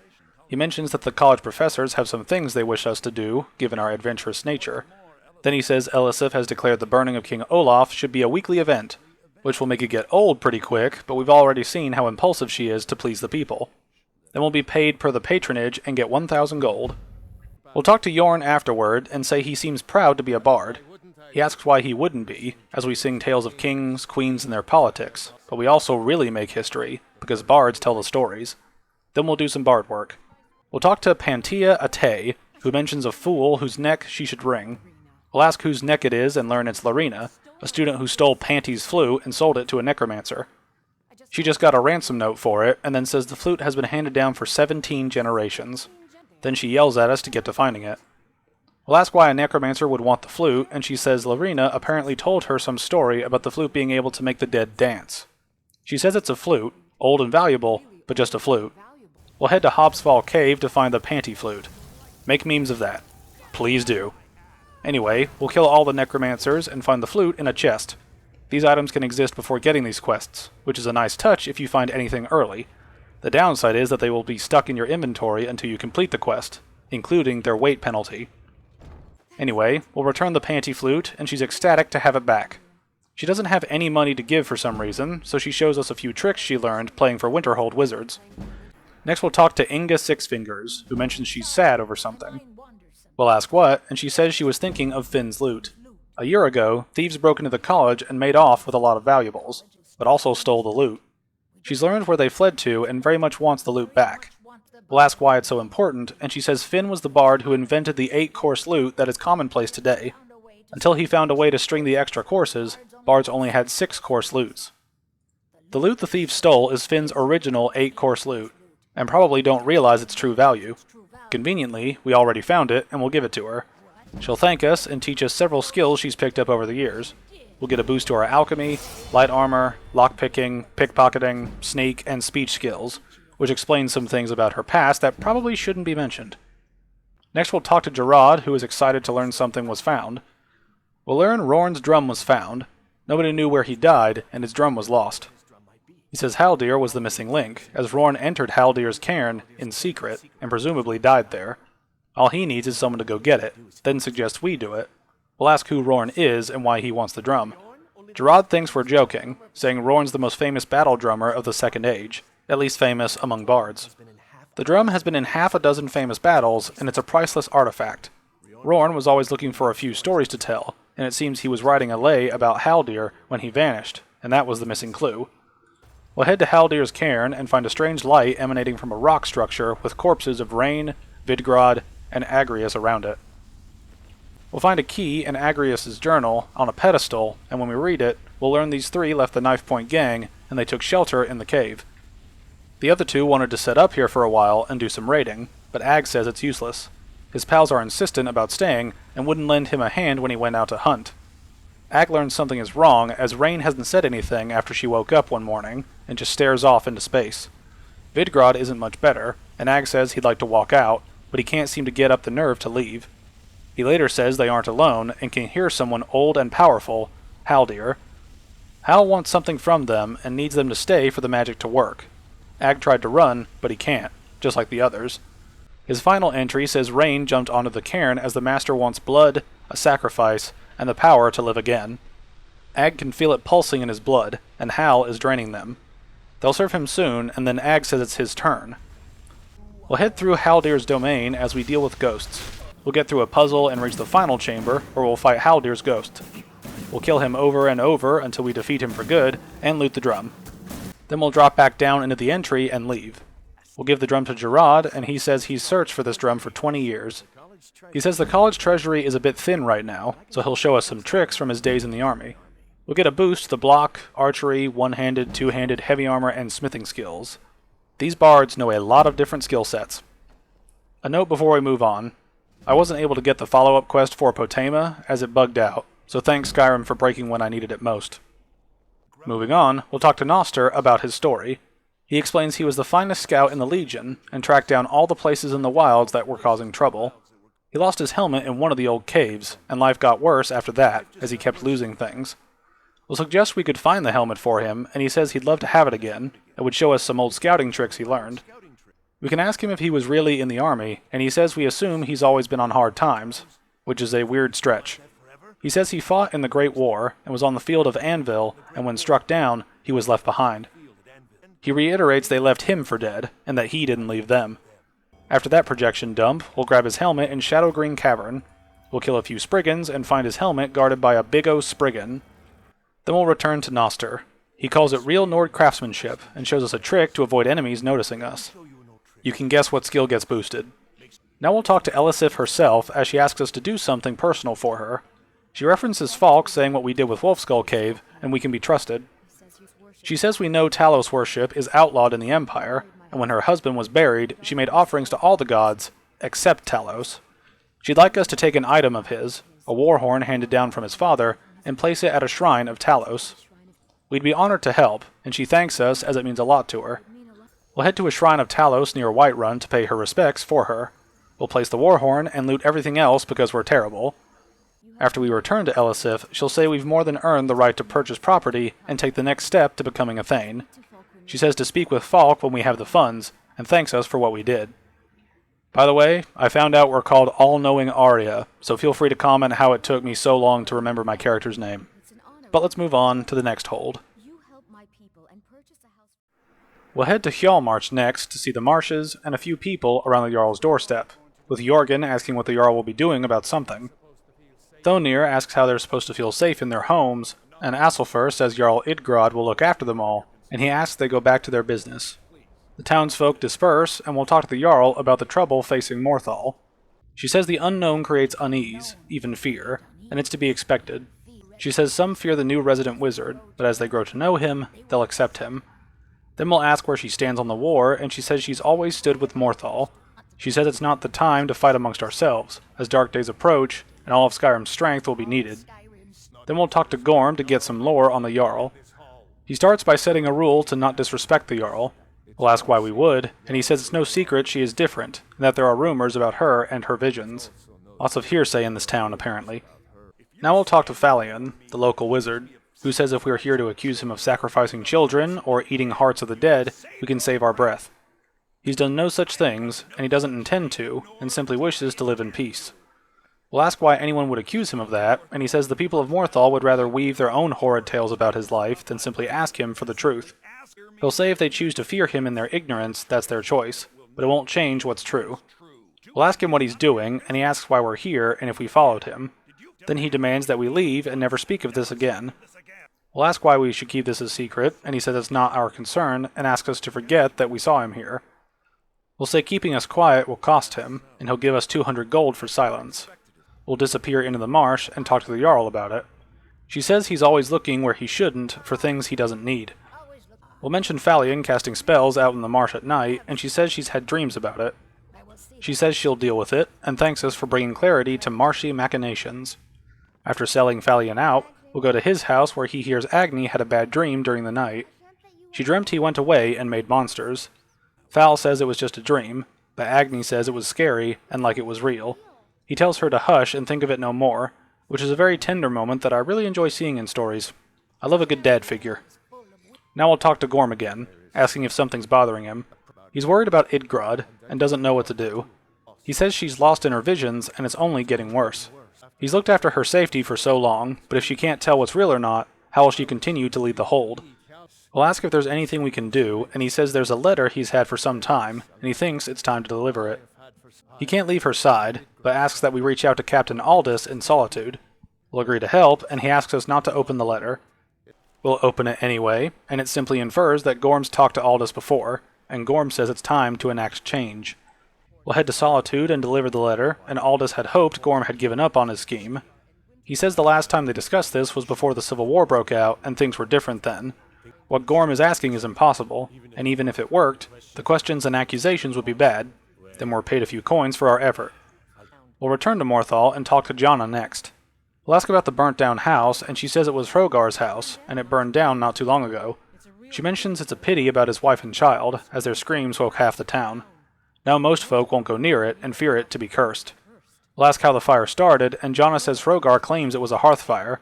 He mentions that the college professors have some things they wish us to do, given our adventurous nature. Then he says Elisif has declared the burning of King Olaf should be a weekly event, which will make it get old pretty quick, but we've already seen how impulsive she is to please the people. Then we'll be paid per the patronage and get 1,000 gold. We'll talk to Jorn afterward and say he seems proud to be a bard. He asks why he wouldn't be, as we sing tales of kings, queens, and their politics, but we also really make history, because bards tell the stories. Then we'll do some bard work. We'll talk to Pantea Ate, who mentions a fool whose neck she should wring. We'll ask whose neck it is and learn it's Larina, a student who stole Panty's flute and sold it to a necromancer. She just got a ransom note for it, and then says the flute has been handed down for 17 generations. Then she yells at us to get to finding it. We'll ask why a necromancer would want the flute, and she says Larina apparently told her some story about the flute being able to make the dead dance. She says it's a flute, old and valuable, but just a flute. We'll head to Hobsfall Cave to find the Panty flute. Make memes of that. Please do. Anyway, we'll kill all the necromancers and find the flute in a chest. These items can exist before getting these quests, which is a nice touch if you find anything early. The downside is that they will be stuck in your inventory until you complete the quest, including their weight penalty. Anyway, we'll return the Panty flute, and she's ecstatic to have it back. She doesn't have any money to give for some reason, so she shows us a few tricks she learned playing for Winterhold wizards. Next we'll talk to Inga Sixfingers, who mentions she's sad over something. We'll ask what, and she says she was thinking of Finn's loot. A year ago, thieves broke into the college and made off with a lot of valuables, but also stole the loot. She's learned where they fled to and very much wants the loot back. We'll ask why it's so important, and she says Finn was the bard who invented the 8-course loot that is commonplace today. Until he found a way to string the extra courses, bards only had 6-course loots. The loot the thieves stole is Finn's original 8-course loot, and probably don't realize its true value. Conveniently, we already found it, and we'll give it to her. She'll thank us and teach us several skills she's picked up over the years. We'll get a boost to our alchemy, light armor, lockpicking, pickpocketing, sneak, and speech skills, which explains some things about her past that probably shouldn't be mentioned. Next we'll talk to Gerard, who is excited to learn something was found. We'll learn Rorn's drum was found. Nobody knew where he died, and his drum was lost. He says Haldir was the missing link, as Rorn entered Haldir's cairn in secret, and presumably died there. All he needs is someone to go get it, then suggests we do it. We'll ask who Rorn is and why he wants the drum. Gerard thinks we're joking, saying Rorn's the most famous battle drummer of the Second Age, at least famous among bards. The drum has been in half a dozen famous battles, and it's a priceless artifact. Rorn was always looking for a few stories to tell, and it seems he was writing a lay about Haldir when he vanished, and that was the missing clue. We'll head to Haldir's cairn and find a strange light emanating from a rock structure with corpses of Rain, Vidgrod, and Agrius around it. We'll find a key in Agrius' journal on a pedestal, and when we read it, we'll learn these 3 left the Knife Point gang, and they took shelter in the cave. The other 2 wanted to set up here for a while and do some raiding, but Ag says it's useless. His pals are insistent about staying, and wouldn't lend him a hand when he went out to hunt. Ag learns something is wrong, as Rain hasn't said anything after she woke up one morning, and just stares off into space. Vidgrod isn't much better, and Ag says he'd like to walk out, but he can't seem to get up the nerve to leave. He later says they aren't alone, and can hear someone old and powerful, Haldir. Hal wants something from them, and needs them to stay for the magic to work. Ag tried to run, but he can't, just like the others. His final entry says Rain jumped onto the cairn as the master wants blood, a sacrifice, and the power to live again. Ag can feel it pulsing in his blood, and Hal is draining them. They'll serve him soon, and then Ag says it's his turn. We'll head through Haldir's domain as we deal with ghosts. We'll get through a puzzle and reach the final chamber, where we'll fight Haldir's ghost. We'll kill him over and over until we defeat him for good, and loot the drum. Then we'll drop back down into the entry and leave. We'll give the drum to Gerard, and he says he's searched for this drum for 20 years. He says the college treasury is a bit thin right now, so he'll show us some tricks from his days in the army. We'll get a boost to the block, archery, one-handed, two-handed, heavy armor, and smithing skills. These bards know a lot of different skill sets. A note before we move on. I wasn't able to get the follow-up quest for Potema, as it bugged out, so thanks Skyrim for breaking when I needed it most. Moving on, we'll talk to Noster about his story. He explains he was the finest scout in the Legion, and tracked down all the places in the wilds that were causing trouble. He lost his helmet in one of the old caves, and life got worse after that, as he kept losing things. We'll suggest we could find the helmet for him, and he says he'd love to have it again, and would show us some old scouting tricks he learned. We can ask him if he was really in the army, and he says we assume he's always been on hard times, which is a weird stretch. He says he fought in the Great War, and was on the field of Anvil, and when struck down, he was left behind. He reiterates they left him for dead, and that he didn't leave them. After that projection dump, we'll grab his helmet in Shadow Green Cavern. We'll kill a few Spriggans, and find his helmet guarded by a big O Spriggan. Then we'll return to Noster. He calls it real Nord craftsmanship, and shows us a trick to avoid enemies noticing us. You can guess what skill gets boosted. Now we'll talk to Elisif herself, as she asks us to do something personal for her. She references Falk saying what we did with Wolfskull Cave, and we can be trusted. She says we know Talos worship is outlawed in the Empire, and when her husband was buried, she made offerings to all the gods, except Talos. She'd like us to take an item of his, a war horn handed down from his father, and place it at a shrine of Talos. We'd be honored to help, and she thanks us as it means a lot to her. We'll head to a shrine of Talos near Whiterun to pay her respects for her. We'll place the war horn and loot everything else because we're terrible. After we return to Elisif, she'll say we've more than earned the right to purchase property and take the next step to becoming a Thane. She says to speak with Falk when we have the funds, and thanks us for what we did. By the way, I found out we're called All-Knowing Arya, so feel free to comment how it took me so long to remember my character's name. But let's move on to the next hold. We'll head to Hjaalmarch next to see the marshes and a few people around the Jarl's doorstep, with Jorgen asking what the Jarl will be doing about something. Thonir asks how they're supposed to feel safe in their homes, and Asilfur says Jarl Idgrod will look after them all, and he asks they go back to their business. The townsfolk disperse, and we'll talk to the Jarl about the trouble facing Morthal. She says the unknown creates unease, even fear, and it's to be expected. She says some fear the new resident wizard, but as they grow to know him, they'll accept him. Then we'll ask where she stands on the war, and she says she's always stood with Morthal. She says it's not the time to fight amongst ourselves, as dark days approach, and all of Skyrim's strength will be needed. Then we'll talk to Gorm to get some lore on the Jarl. He starts by setting a rule to not disrespect the Jarl. We'll ask why we would, and he says it's no secret she is different, and that there are rumors about her and her visions. Lots of hearsay in this town, apparently. Now we'll talk to Falion, the local wizard, who says if we're here to accuse him of sacrificing children or eating hearts of the dead, we can save our breath. He's done no such things, and he doesn't intend to, and simply wishes to live in peace. We'll ask why anyone would accuse him of that, and he says the people of Morthal would rather weave their own horrid tales about his life than simply ask him for the truth. He'll say if they choose to fear him in their ignorance, that's their choice, but it won't change what's true. We'll ask him what he's doing, and he asks why we're here and if we followed him. Then he demands that we leave and never speak of this again. We'll ask why we should keep this a secret, and he says it's not our concern, and asks us to forget that we saw him here. We'll say keeping us quiet will cost him, and he'll give us 200 gold for silence. We'll disappear into the marsh and talk to the Jarl about it. She says he's always looking where he shouldn't for things he doesn't need. We'll mention Falion casting spells out in the marsh at night, and she says she's had dreams about it. She says she'll deal with it, and thanks us for bringing clarity to marshy machinations. After selling Falion out, we'll go to his house where he hears Agni had a bad dream during the night. She dreamt he went away and made monsters. Fal says it was just a dream, but Agni says it was scary and like it was real. He tells her to hush and think of it no more, which is a very tender moment that I really enjoy seeing in stories. I love a good dad figure. Now we'll talk to Gorm again, asking if something's bothering him. He's worried about Idgrod, and doesn't know what to do. He says she's lost in her visions, and it's only getting worse. He's looked after her safety for so long, but if she can't tell what's real or not, how will she continue to lead the hold? We'll ask if there's anything we can do, and he says there's a letter he's had for some time, and he thinks it's time to deliver it. He can't leave her side, but asks that we reach out to Captain Aldous in Solitude. We'll agree to help, and he asks us not to open the letter. We'll open it anyway, and it simply infers that Gorm's talked to Aldous before, and Gorm says it's time to enact change. We'll head to Solitude and deliver the letter, and Aldous had hoped Gorm had given up on his scheme. He says the last time they discussed this was before the Civil War broke out, and things were different then. What Gorm is asking is impossible, and even if it worked, the questions and accusations would be bad. Then we're paid a few coins for our effort. We'll return to Morthal and talk to Jonna next. We'll ask about the burnt-down house, and she says it was Hrogar's house, and it burned down not too long ago. She mentions it's a pity about his wife and child, as their screams woke half the town. Now most folk won't go near it, and fear it to be cursed. We'll ask how the fire started, and Jonna says Hrogar claims it was a hearth fire,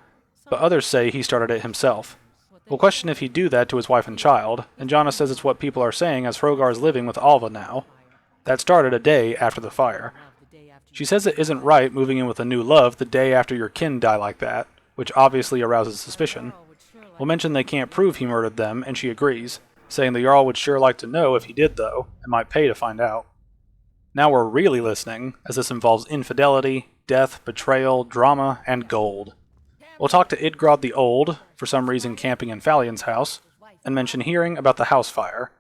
but others say he started it himself. We'll question if he'd do that to his wife and child, and Jonna says it's what people are saying as Hrogar's living with Alva now. That started a day after the fire. She says it isn't right moving in with a new love the day after your kin die like that, which obviously arouses suspicion. We'll mention they can't prove he murdered them, and she agrees, saying the Jarl would sure like to know if he did though, and might pay to find out. Now we're really listening, as this involves infidelity, death, betrayal, drama, and gold. We'll talk to Idgrod the Old, for some reason camping in Falion's house, and mention hearing about the house fire.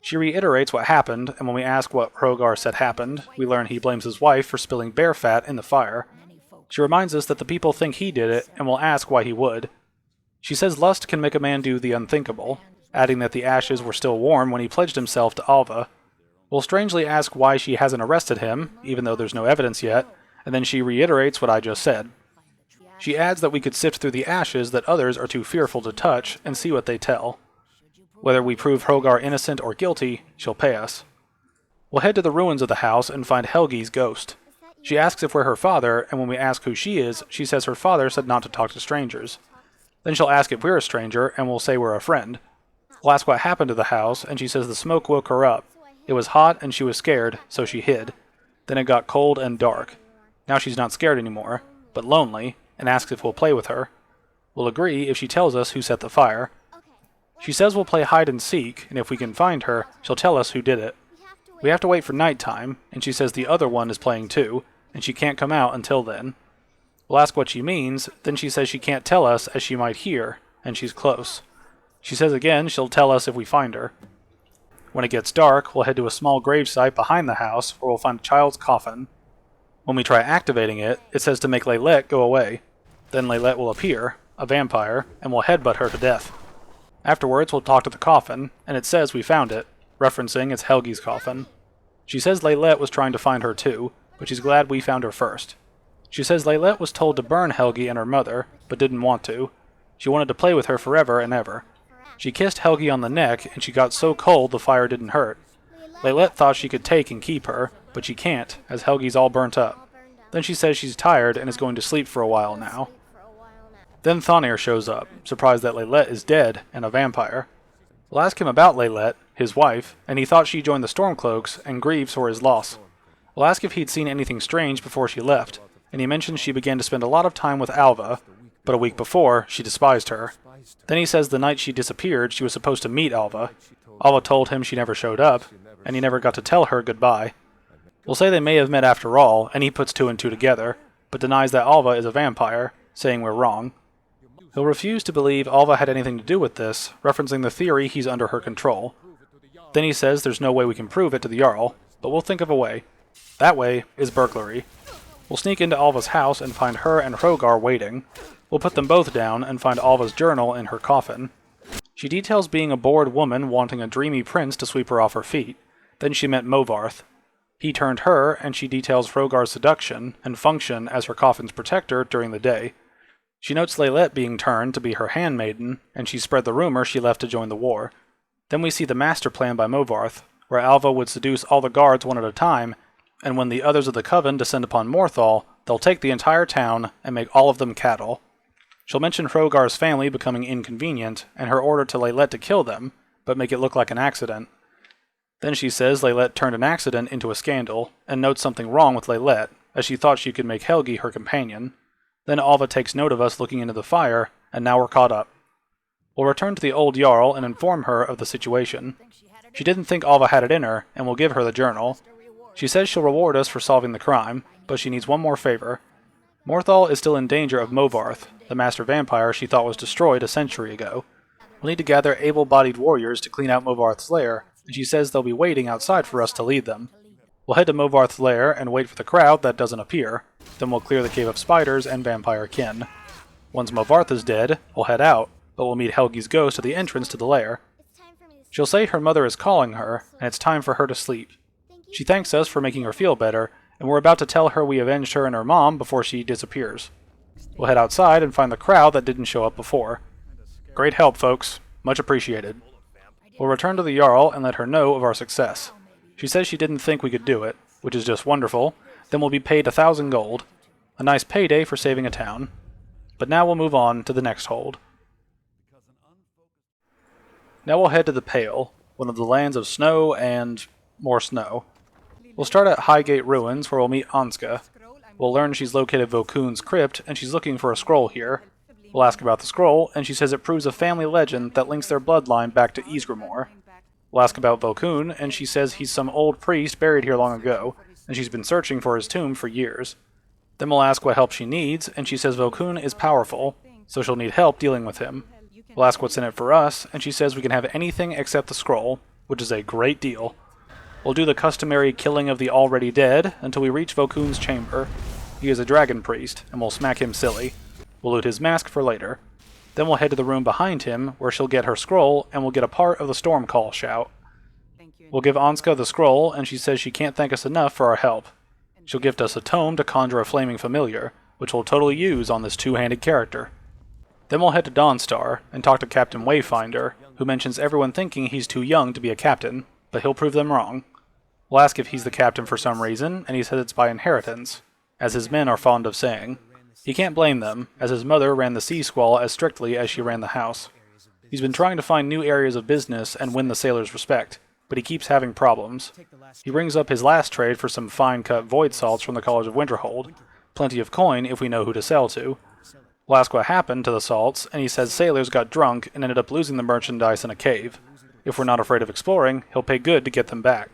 She reiterates what happened, and when we ask what Hrogar said happened, we learn he blames his wife for spilling bear fat in the fire. She reminds us that the people think he did it, and will ask why he would. She says lust can make a man do the unthinkable, adding that the ashes were still warm when he pledged himself to Alva. We'll strangely ask why she hasn't arrested him, even though there's no evidence yet, and then she reiterates what I just said. She adds that we could sift through the ashes that others are too fearful to touch, and see what they tell. Whether we prove Hrogar innocent or guilty, she'll pay us. We'll head to the ruins of the house and find Helgi's ghost. She asks if we're her father, and when we ask who she is, she says her father said not to talk to strangers. Then she'll ask if we're a stranger, and we'll say we're a friend. We'll ask what happened to the house, and she says the smoke woke her up. It was hot, and she was scared, so she hid. Then it got cold and dark. Now she's not scared anymore, but lonely, and asks if we'll play with her. We'll agree if she tells us who set the fire. She says we'll play hide and seek, and if we can find her, she'll tell us who did it. We have to wait for nighttime, and she says the other one is playing too, and she can't come out until then. We'll ask what she means, then she says she can't tell us as she might hear, and she's close. She says again she'll tell us if we find her. When it gets dark, we'll head to a small gravesite behind the house where we'll find a child's coffin. When we try activating it, it says to make Leylette go away. Then Leylette will appear, a vampire, and will headbutt her to death. Afterwards, we'll talk to the coffin, and it says we found it, referencing it's Helgi's coffin. She says Leylette was trying to find her too, but she's glad we found her first. She says Leylette was told to burn Helgi and her mother, but didn't want to. She wanted to play with her forever and ever. She kissed Helgi on the neck, and she got so cold the fire didn't hurt. Leylette thought she could take and keep her, but she can't, as Helgi's all burnt up. Then she says she's tired and is going to sleep for a while now. Then Thane shows up, surprised that Leylette is dead and a vampire. We'll ask him about Leylette, his wife, and he thought she joined the Stormcloaks and grieves for his loss. We'll ask if he'd seen anything strange before she left, and he mentions she began to spend a lot of time with Alva, but a week before, she despised her. Then he says the night she disappeared, she was supposed to meet Alva. Alva told him she never showed up, and he never got to tell her goodbye. We'll say they may have met after all, and he puts two and two together, but denies that Alva is a vampire, saying we're wrong. He'll refuse to believe Alva had anything to do with this, referencing the theory he's under her control. Then he says there's no way we can prove it to the Jarl, but we'll think of a way. That way is burglary. We'll sneak into Alva's house and find her and Hrogar waiting. We'll put them both down and find Alva's journal in her coffin. She details being a bored woman wanting a dreamy prince to sweep her off her feet. Then she met Movarth. He turned her, and she details Hrogar's seduction and function as her coffin's protector during the day. She notes Leylette being turned to be her handmaiden, and she spread the rumor she left to join the war. Then we see the master plan by Movarth, where Alva would seduce all the guards one at a time, and when the others of the coven descend upon Morthal, they'll take the entire town and make all of them cattle. She'll mention Hrogar's family becoming inconvenient, and her order to Leylette to kill them, but make it look like an accident. Then she says Leylette turned an accident into a scandal, and notes something wrong with Leylette, as she thought she could make Helgi her companion. Then Alva takes note of us looking into the fire, and now we're caught up. We'll return to the old Jarl and inform her of the situation. She didn't think Alva had it in her, and we'll give her the journal. She says she'll reward us for solving the crime, but she needs one more favor. Morthal is still in danger of Movarth, the master vampire she thought was destroyed a century ago. We'll need to gather able-bodied warriors to clean out Movarth's lair, and she says they'll be waiting outside for us to lead them. We'll head to Movarth's lair and wait for the crowd that doesn't appear. Then we'll clear the Cave of Spiders and Vampire Kin. Once Movartha's dead, we'll head out, but we'll meet Helgi's ghost at the entrance to the lair. She'll say her mother is calling her, and it's time for her to sleep. She thanks us for making her feel better, and we're about to tell her we avenged her and her mom before she disappears. We'll head outside and find the crowd that didn't show up before. Great help, folks. Much appreciated. We'll return to the Jarl and let her know of our success. She says she didn't think we could do it, which is just wonderful. Then we'll be paid 1,000 gold. A nice payday for saving a town. But now we'll move on to the next hold. Now we'll head to the Pale, one of the lands of snow and more snow. We'll start at Highgate Ruins, where we'll meet Anska. We'll learn she's located Vokun's crypt, and she's looking for a scroll here. We'll ask about the scroll, and she says it proves a family legend that links their bloodline back to Ysgramor. We'll ask about Vokun, and she says he's some old priest buried here long ago, and she's been searching for his tomb for years. Then we'll ask what help she needs, and she says Vokun is powerful, so she'll need help dealing with him. We'll ask what's in it for us, and she says we can have anything except the scroll, which is a great deal. We'll do the customary killing of the already dead until we reach Vokun's chamber. He is a dragon priest, and we'll smack him silly. We'll loot his mask for later. Then we'll head to the room behind him, where she'll get her scroll, and we'll get a part of the storm call shout. We'll give Anska the scroll, and she says she can't thank us enough for our help. She'll gift us a tome to conjure a flaming familiar, which we'll totally use on this two-handed character. Then we'll head to Dawnstar and talk to Captain Wayfinder, who mentions everyone thinking he's too young to be a captain, but he'll prove them wrong. We'll ask if he's the captain for some reason, and he says it's by inheritance, as his men are fond of saying. He can't blame them, as his mother ran the Sea Squall as strictly as she ran the house. He's been trying to find new areas of business and win the sailors' respect, but he keeps having problems. He brings up his last trade for some fine-cut void salts from the College of Winterhold, plenty of coin if we know who to sell to. We'll ask what happened to the salts, and he says sailors got drunk and ended up losing the merchandise in a cave. If we're not afraid of exploring, he'll pay good to get them back.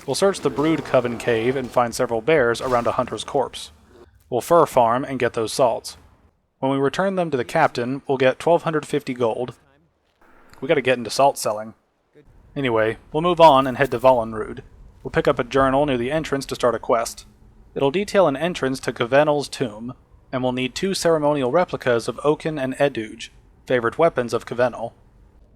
We'll search the Brood Coven cave and find several bears around a hunter's corpse. We'll fur farm and get those salts. When we return them to the captain, we'll get 1,250 gold. We gotta get into salt selling. Anyway, we'll move on and head to Vollenrud. We'll pick up a journal near the entrance to start a quest. It'll detail an entrance to Kvenel's tomb, and we'll need 2 ceremonial replicas of Oaken and Eduge, favorite weapons of Kvenel.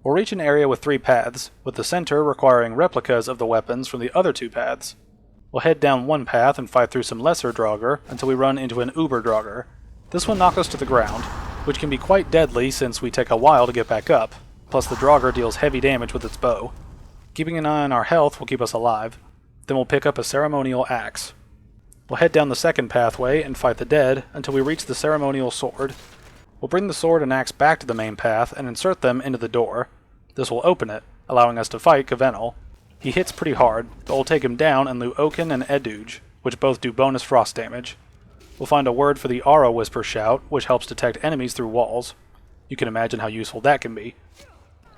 We'll reach an area with 3 paths, with the center requiring replicas of the weapons from the other 2 paths. We'll head down one path and fight through some lesser Draugr until we run into an Uber Draugr. This one knocks us to the ground, which can be quite deadly since we take a while to get back up, plus the Draugr deals heavy damage with its bow. Keeping an eye on our health will keep us alive. Then we'll pick up a ceremonial axe. We'll head down the second pathway and fight the dead until we reach the ceremonial sword. We'll bring the sword and axe back to the main path and insert them into the door. This will open it, allowing us to fight Kvenel. He hits pretty hard, but we'll take him down and loot Oaken and Eduge, which both do bonus frost damage. We'll find a word for the Aura Whisper shout, which helps detect enemies through walls. You can imagine how useful that can be.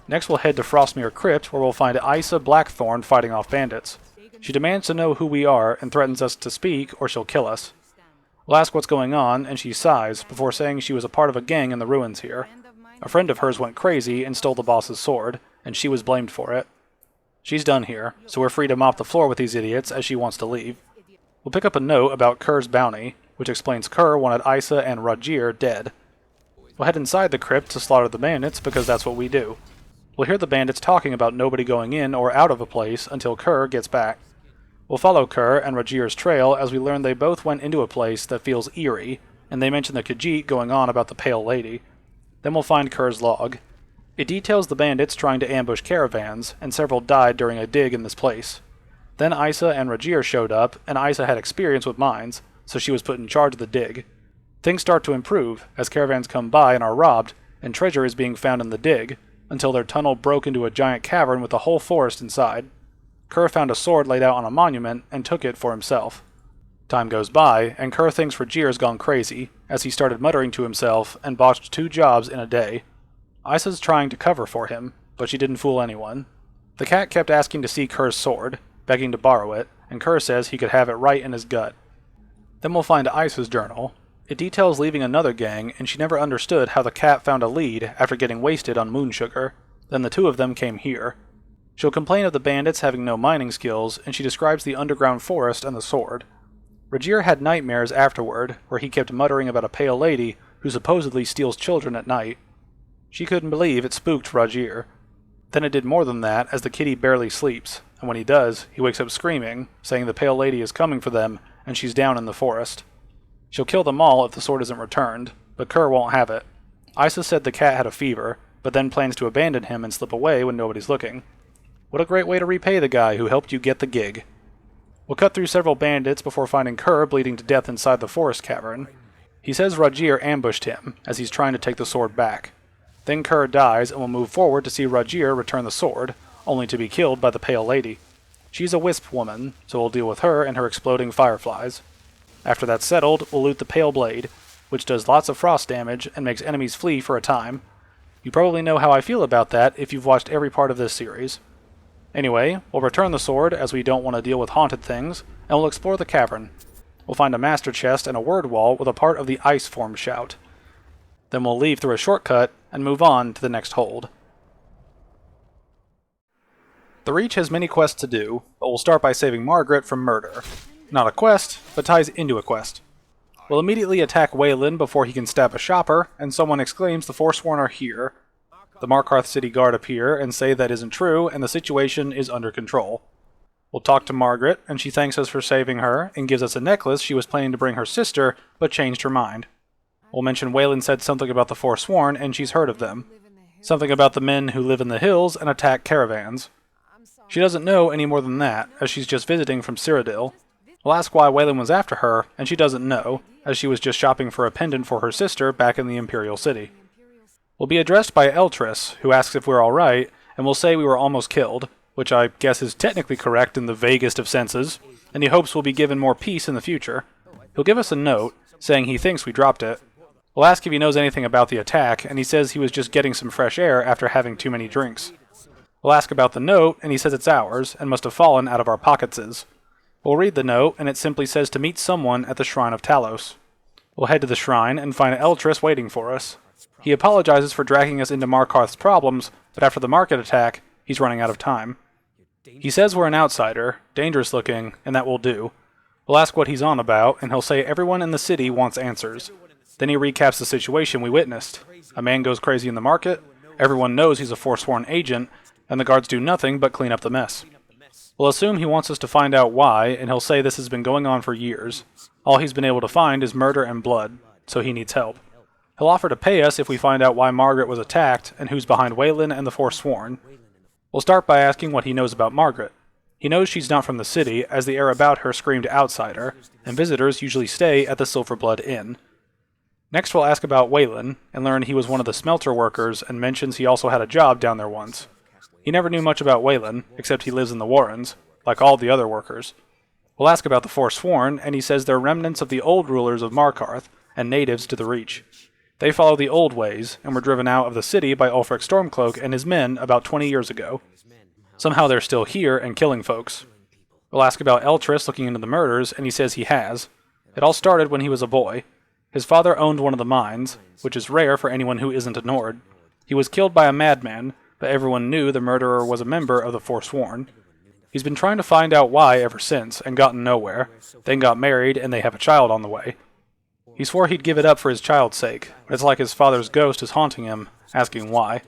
Next we'll head to Frostmere Crypt, where we'll find Isa Blackthorn fighting off bandits. She demands to know who we are and threatens us to speak or she'll kill us. We'll ask what's going on, and she sighs before saying she was a part of a gang in the ruins here. A friend of hers went crazy and stole the boss's sword, and she was blamed for it. She's done here, so we're free to mop the floor with these idiots as she wants to leave. We'll pick up a note about Kerr's bounty, which explains Kerr wanted Isa and Rajir dead. We'll head inside the crypt to slaughter the bandits because that's what we do. We'll hear the bandits talking about nobody going in or out of a place until Kerr gets back. We'll follow Kerr and Rajir's trail as we learn they both went into a place that feels eerie, and they mention the Khajiit going on about the Pale Lady. Then we'll find Kerr's log. It details the bandits trying to ambush caravans, and several died during a dig in this place. Then Isa and Rajir showed up, and Isa had experience with mines, so she was put in charge of the dig. Things start to improve as caravans come by and are robbed, and treasure is being found in the dig, until their tunnel broke into a giant cavern with a whole forest inside. Kerr found a sword laid out on a monument and took it for himself. Time goes by, and Kerr thinks Rajir's gone crazy, as he started muttering to himself and botched 2 jobs in a day. Isa's trying to cover for him, but she didn't fool anyone. The cat kept asking to see Kerr's sword, begging to borrow it, and Kerr says he could have it right in his gut. Then we'll find Isa's journal. It details leaving another gang, and she never understood how the cat found a lead after getting wasted on moon sugar. Then the 2 of them came here. She'll complain of the bandits having no mining skills, and she describes the underground forest and the sword. Rogier had nightmares afterward, where he kept muttering about a pale lady who supposedly steals children at night. She couldn't believe it spooked Rogier. Then it did more than that, as the kitty barely sleeps, and when he does, he wakes up screaming, saying the pale lady is coming for them, and she's down in the forest. She'll kill them all if the sword isn't returned, but Kerr won't have it. Isa said the cat had a fever, but then plans to abandon him and slip away when nobody's looking. What a great way to repay the guy who helped you get the gig. We'll cut through several bandits before finding Kerr bleeding to death inside the forest cavern. He says Rogier ambushed him, as he's trying to take the sword back. Then Kerr dies, and we'll move forward to see Rogier return the sword, only to be killed by the pale lady. She's a wisp woman, so we'll deal with her and her exploding fireflies. After that's settled, we'll loot the pale blade, which does lots of frost damage and makes enemies flee for a time. You probably know how I feel about that if you've watched every part of this series. Anyway, we'll return the sword, as we don't want to deal with haunted things, and we'll explore the cavern. We'll find a master chest and a word wall with a part of the ice form shout. Then we'll leave through a shortcut and move on to the next hold. The Reach has many quests to do, but we'll start by saving Margaret from murder. Not a quest, but ties into a quest. We'll immediately attack Waylon before he can stab a shopper, and someone exclaims the Forsworn are here. The Markarth City Guard appear and say that isn't true, and the situation is under control. We'll talk to Margaret, and she thanks us for saving her, and gives us a necklace she was planning to bring her sister, but changed her mind. We'll mention Waylon said something about the Forsworn, and she's heard of them. Something about the men who live in the hills and attack caravans. She doesn't know any more than that, as she's just visiting from Cyrodiil. We'll ask why Waylon was after her, and she doesn't know, as she was just shopping for a pendant for her sister back in the Imperial City. We'll be addressed by Eltrys, who asks if we're alright, and we'll say we were almost killed, which I guess is technically correct in the vaguest of senses, and he hopes we'll be given more peace in the future. He'll give us a note, saying he thinks we dropped it. We'll ask if he knows anything about the attack, and he says he was just getting some fresh air after having too many drinks. We'll ask about the note, and he says it's ours, and must have fallen out of our pocketses. We'll read the note, and it simply says to meet someone at the Shrine of Talos. We'll head to the shrine and find Eltrys waiting for us. He apologizes for dragging us into Markarth's problems, but after the market attack, he's running out of time. He says we're an outsider, dangerous looking, and that will do. We'll ask what he's on about, and he'll say everyone in the city wants answers. Then he recaps the situation we witnessed. A man goes crazy in the market, everyone knows he's a Forsworn agent, and the guards do nothing but clean up the mess. We'll assume he wants us to find out why, and he'll say this has been going on for years. All he's been able to find is murder and blood, so he needs help. He'll offer to pay us if we find out why Margaret was attacked and who's behind Waylon and the Forsworn. We'll start by asking what he knows about Margaret. He knows she's not from the city, as the air about her screamed outsider, and visitors usually stay at the Silverblood Inn. Next we'll ask about Waylon, and learn he was one of the smelter workers and mentions he also had a job down there once. He never knew much about Waylon, except he lives in the Warrens, like all the other workers. We'll ask about the Forsworn, and he says they're remnants of the old rulers of Markarth, and natives to the Reach. They follow the old ways, and were driven out of the city by Ulfric Stormcloak and his men about 20 years ago. Somehow they're still here and killing folks. We'll ask about Eltrys looking into the murders, and he says he has. It all started when he was a boy. His father owned one of the mines, which is rare for anyone who isn't a Nord. He was killed by a madman, but everyone knew the murderer was a member of the Forsworn. He's been trying to find out why ever since, and gotten nowhere, then got married, and they have a child on the way. He swore he'd give it up for his child's sake, but it's like his father's ghost is haunting him, asking why.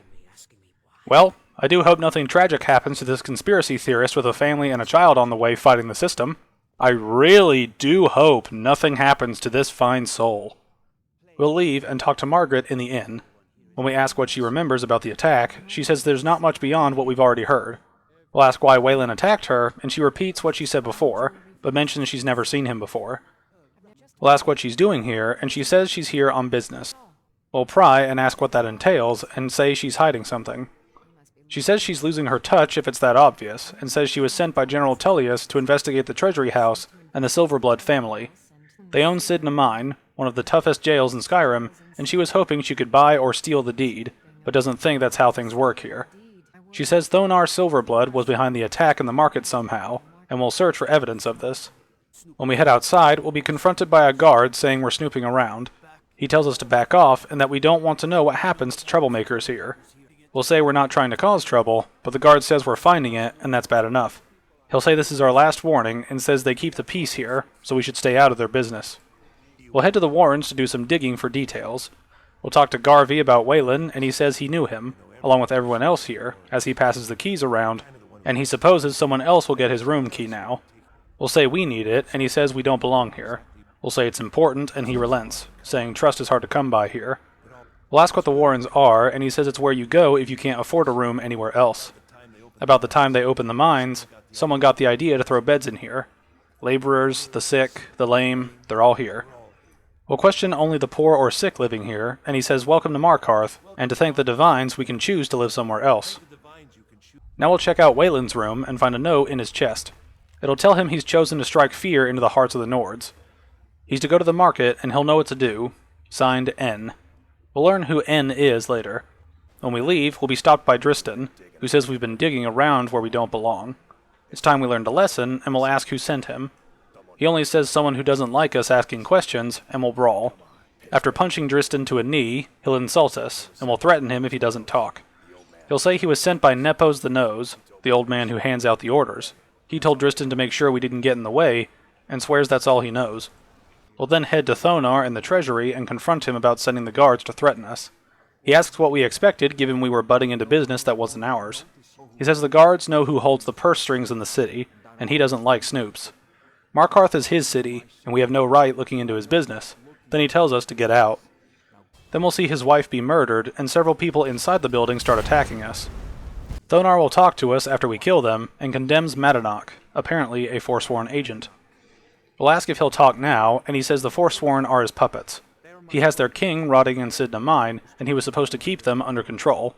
Well, I do hope nothing tragic happens to this conspiracy theorist with a family and a child on the way fighting the system. I really do hope nothing happens to this fine soul. We'll leave and talk to Margaret in the inn. When we ask what she remembers about the attack, she says there's not much beyond what we've already heard. We'll ask why Waylon attacked her, and she repeats what she said before, but mentions she's never seen him before. We'll ask what she's doing here, and she says she's here on business. We'll pry and ask what that entails, and say she's hiding something. She says she's losing her touch if it's that obvious, and says she was sent by General Tullius to investigate the Treasury House and the Silverblood family. They own Sidna Mine, one of the toughest jails in Skyrim, and she was hoping she could buy or steal the deed, but doesn't think that's how things work here. She says Thonar Silverblood was behind the attack in the market somehow, and will search for evidence of this. When we head outside, we'll be confronted by a guard saying we're snooping around. He tells us to back off and that we don't want to know what happens to troublemakers here. We'll say we're not trying to cause trouble, but the guard says we're finding it, and that's bad enough. He'll say this is our last warning and says they keep the peace here, so we should stay out of their business. We'll head to the Warrens to do some digging for details. We'll talk to Garvey about Waylon, and he says he knew him, along with everyone else here, as he passes the keys around, and he supposes someone else will get his room key now. We'll say we need it, and he says we don't belong here. We'll say it's important, and he relents, saying trust is hard to come by here. We'll ask what the Warrens are, and he says it's where you go if you can't afford a room anywhere else. About the time they opened the mines, someone got the idea to throw beds in here. Laborers, the sick, the lame, they're all here. We'll question only the poor or sick living here, and he says welcome to Markarth, and to thank the Divines we can choose to live somewhere else. Now we'll check out Waylon's room and find a note in his chest. It'll tell him he's chosen to strike fear into the hearts of the Nords. He's to go to the market, and he'll know what to do. Signed, N. We'll learn who N is later. When we leave, we'll be stopped by Dristan, who says we've been digging around where we don't belong. It's time we learned a lesson, and we'll ask who sent him. He only says someone who doesn't like us asking questions, and we'll brawl. After punching Dristan to a knee, he'll insult us, and we'll threaten him if he doesn't talk. He'll say he was sent by Nepos the Nose, the old man who hands out the orders. He told Dristan to make sure we didn't get in the way, and swears that's all he knows. We'll then head to Thonar in the treasury and confront him about sending the guards to threaten us. He asks what we expected, given we were butting into business that wasn't ours. He says the guards know who holds the purse strings in the city, and he doesn't like snoops. Markarth is his city, and we have no right looking into his business. Then he tells us to get out. Then we'll see his wife be murdered, and several people inside the building start attacking us. Thonar will talk to us after we kill them, and condemns Madanach, apparently a Forsworn agent. We'll ask if he'll talk now, and he says the Forsworn are his puppets. He has their king rotting in Sidna Mine, and he was supposed to keep them under control.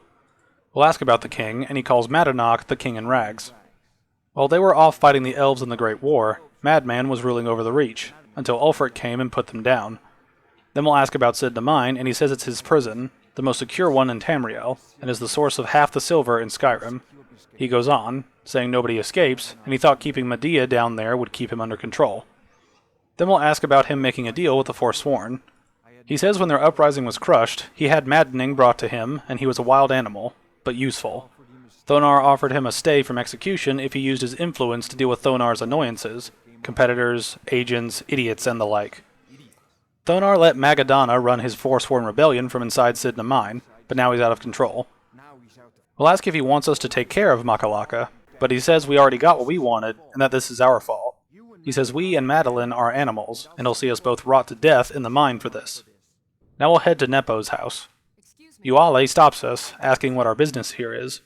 We'll ask about the king, and he calls Madanach the king in rags. While they were off fighting the elves in the Great War, Madman was ruling over the Reach, until Ulfric came and put them down. Then we'll ask about Sidna Mine, and he says it's his prison, the most secure one in Tamriel, and is the source of half the silver in Skyrim. He goes on, saying nobody escapes, and he thought keeping Medea down there would keep him under control. Then we'll ask about him making a deal with the Forsworn. He says when their uprising was crushed, he had maddening brought to him, and he was a wild animal, but useful. Thonar offered him a stay from execution if he used his influence to deal with Thonar's annoyances, competitors, agents, idiots, and the like. Thonar let Magadana run his Forsworn rebellion from inside Sidna Mine, but now he's out of control. We'll ask if he wants us to take care of Makalaka, but he says we already got what we wanted, and that this is our fault. He says we and Madeline are animals, and he'll see us both rot to death in the mine for this. Now we'll head to Nepo's house. Uale stops us, asking what our business here is.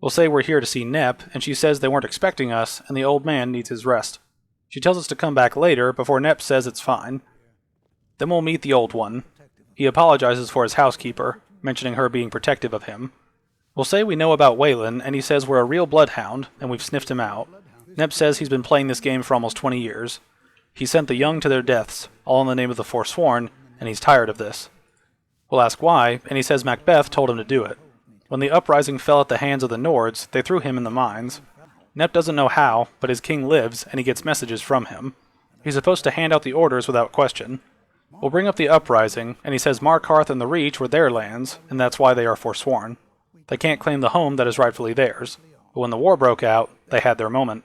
We'll say we're here to see Nep, and she says they weren't expecting us, and the old man needs his rest. She tells us to come back later, before Nep says it's fine. Then we'll meet the Old One. He apologizes for his housekeeper, mentioning her being protective of him. We'll say we know about Waylon, and he says we're a real bloodhound, and we've sniffed him out. Nep says he's been playing this game for almost 20 years. He sent the young to their deaths, all in the name of the Forsworn, and he's tired of this. We'll ask why, and he says Macbeth told him to do it. When the uprising fell at the hands of the Nords, they threw him in the mines. Nep doesn't know how, but his king lives, and he gets messages from him. He's supposed to hand out the orders without question. We'll bring up the uprising, and he says Markarth and the Reach were their lands, and that's why they are Forsworn. They can't claim the home that is rightfully theirs, but when the war broke out, they had their moment.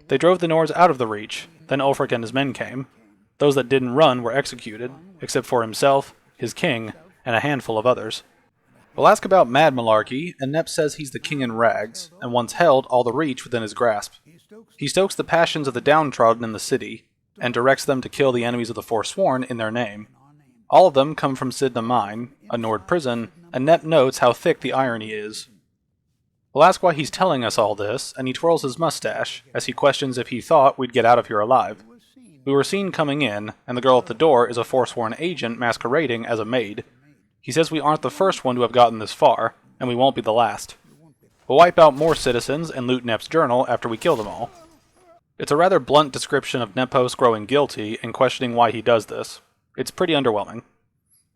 They drove the Nords out of the Reach, then Ulfric and his men came. Those that didn't run were executed, except for himself, his king, and a handful of others. We'll ask about Mad Malarkey, and Nep says he's the king in rags, and once held all the Reach within his grasp. He stokes the passions of the downtrodden in the city, and directs them to kill the enemies of the Forsworn in their name. All of them come from Sidna Mine, a Nord prison, and Nep notes how thick the irony is. We'll ask why he's telling us all this, and he twirls his mustache, as he questions if he thought we'd get out of here alive. We were seen coming in, and the girl at the door is a Forsworn agent masquerading as a maid. He says we aren't the first one to have gotten this far, and we won't be the last. We'll wipe out more citizens and loot Nep's journal after we kill them all. It's a rather blunt description of Nepos growing guilty and questioning why he does this. It's pretty underwhelming.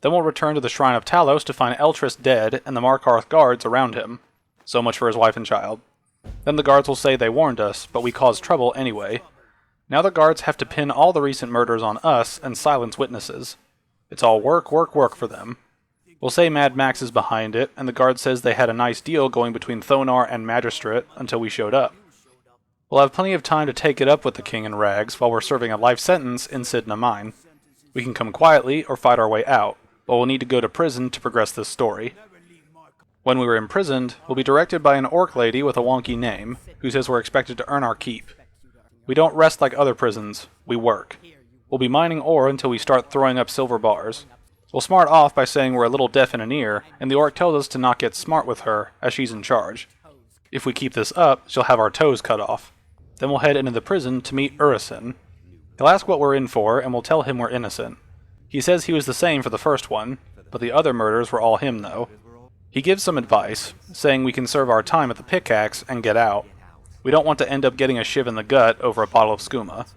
Then we'll return to the Shrine of Talos to find Eltrys dead and the Markarth guards around him. So much for his wife and child. Then the guards will say they warned us, but we caused trouble anyway. Now the guards have to pin all the recent murders on us and silence witnesses. It's all work, work, work for them. We'll say Mad Max is behind it, and the guard says they had a nice deal going between Thonar and Magistrate until we showed up. We'll have plenty of time to take it up with the king in rags while we're serving a life sentence in Sidna Mine. We can come quietly or fight our way out, but we'll need to go to prison to progress this story. When we were imprisoned, we'll be directed by an orc lady with a wonky name, who says we're expected to earn our keep. We don't rest like other prisons, we work. We'll be mining ore until we start throwing up silver bars. We'll smart off by saying we're a little deaf in an ear, and the orc tells us to not get smart with her, as she's in charge. If we keep this up, she'll have our toes cut off. Then we'll head into the prison to meet Urisin. He'll ask what we're in for, and we'll tell him we're innocent. He says he was the same for the first one, but the other murders were all him though. He gives some advice, saying we can serve our time at the pickaxe and get out. We don't want to end up getting a shiv in the gut over a bottle of skooma.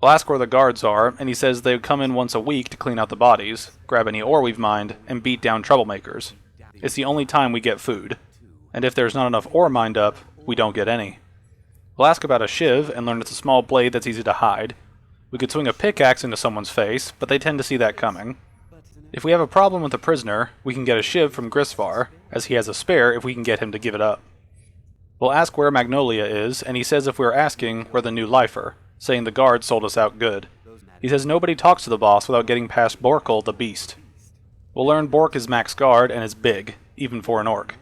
We'll ask where the guards are, and he says they would come in once a week to clean out the bodies, grab any ore we've mined, and beat down troublemakers. It's the only time we get food. And if there's not enough ore mined up, we don't get any. We'll ask about a shiv and learn it's a small blade that's easy to hide. We could swing a pickaxe into someone's face, but they tend to see that coming. If we have a problem with a prisoner, we can get a shiv from Grisvar, as he has a spare if we can get him to give it up. We'll ask where Magnolia is, and he says if we're asking, we're the new lifer, saying the guard sold us out good. He says nobody talks to the boss without getting past Borkul the Beast. We'll learn Bork is max guard and is big, even for an orc.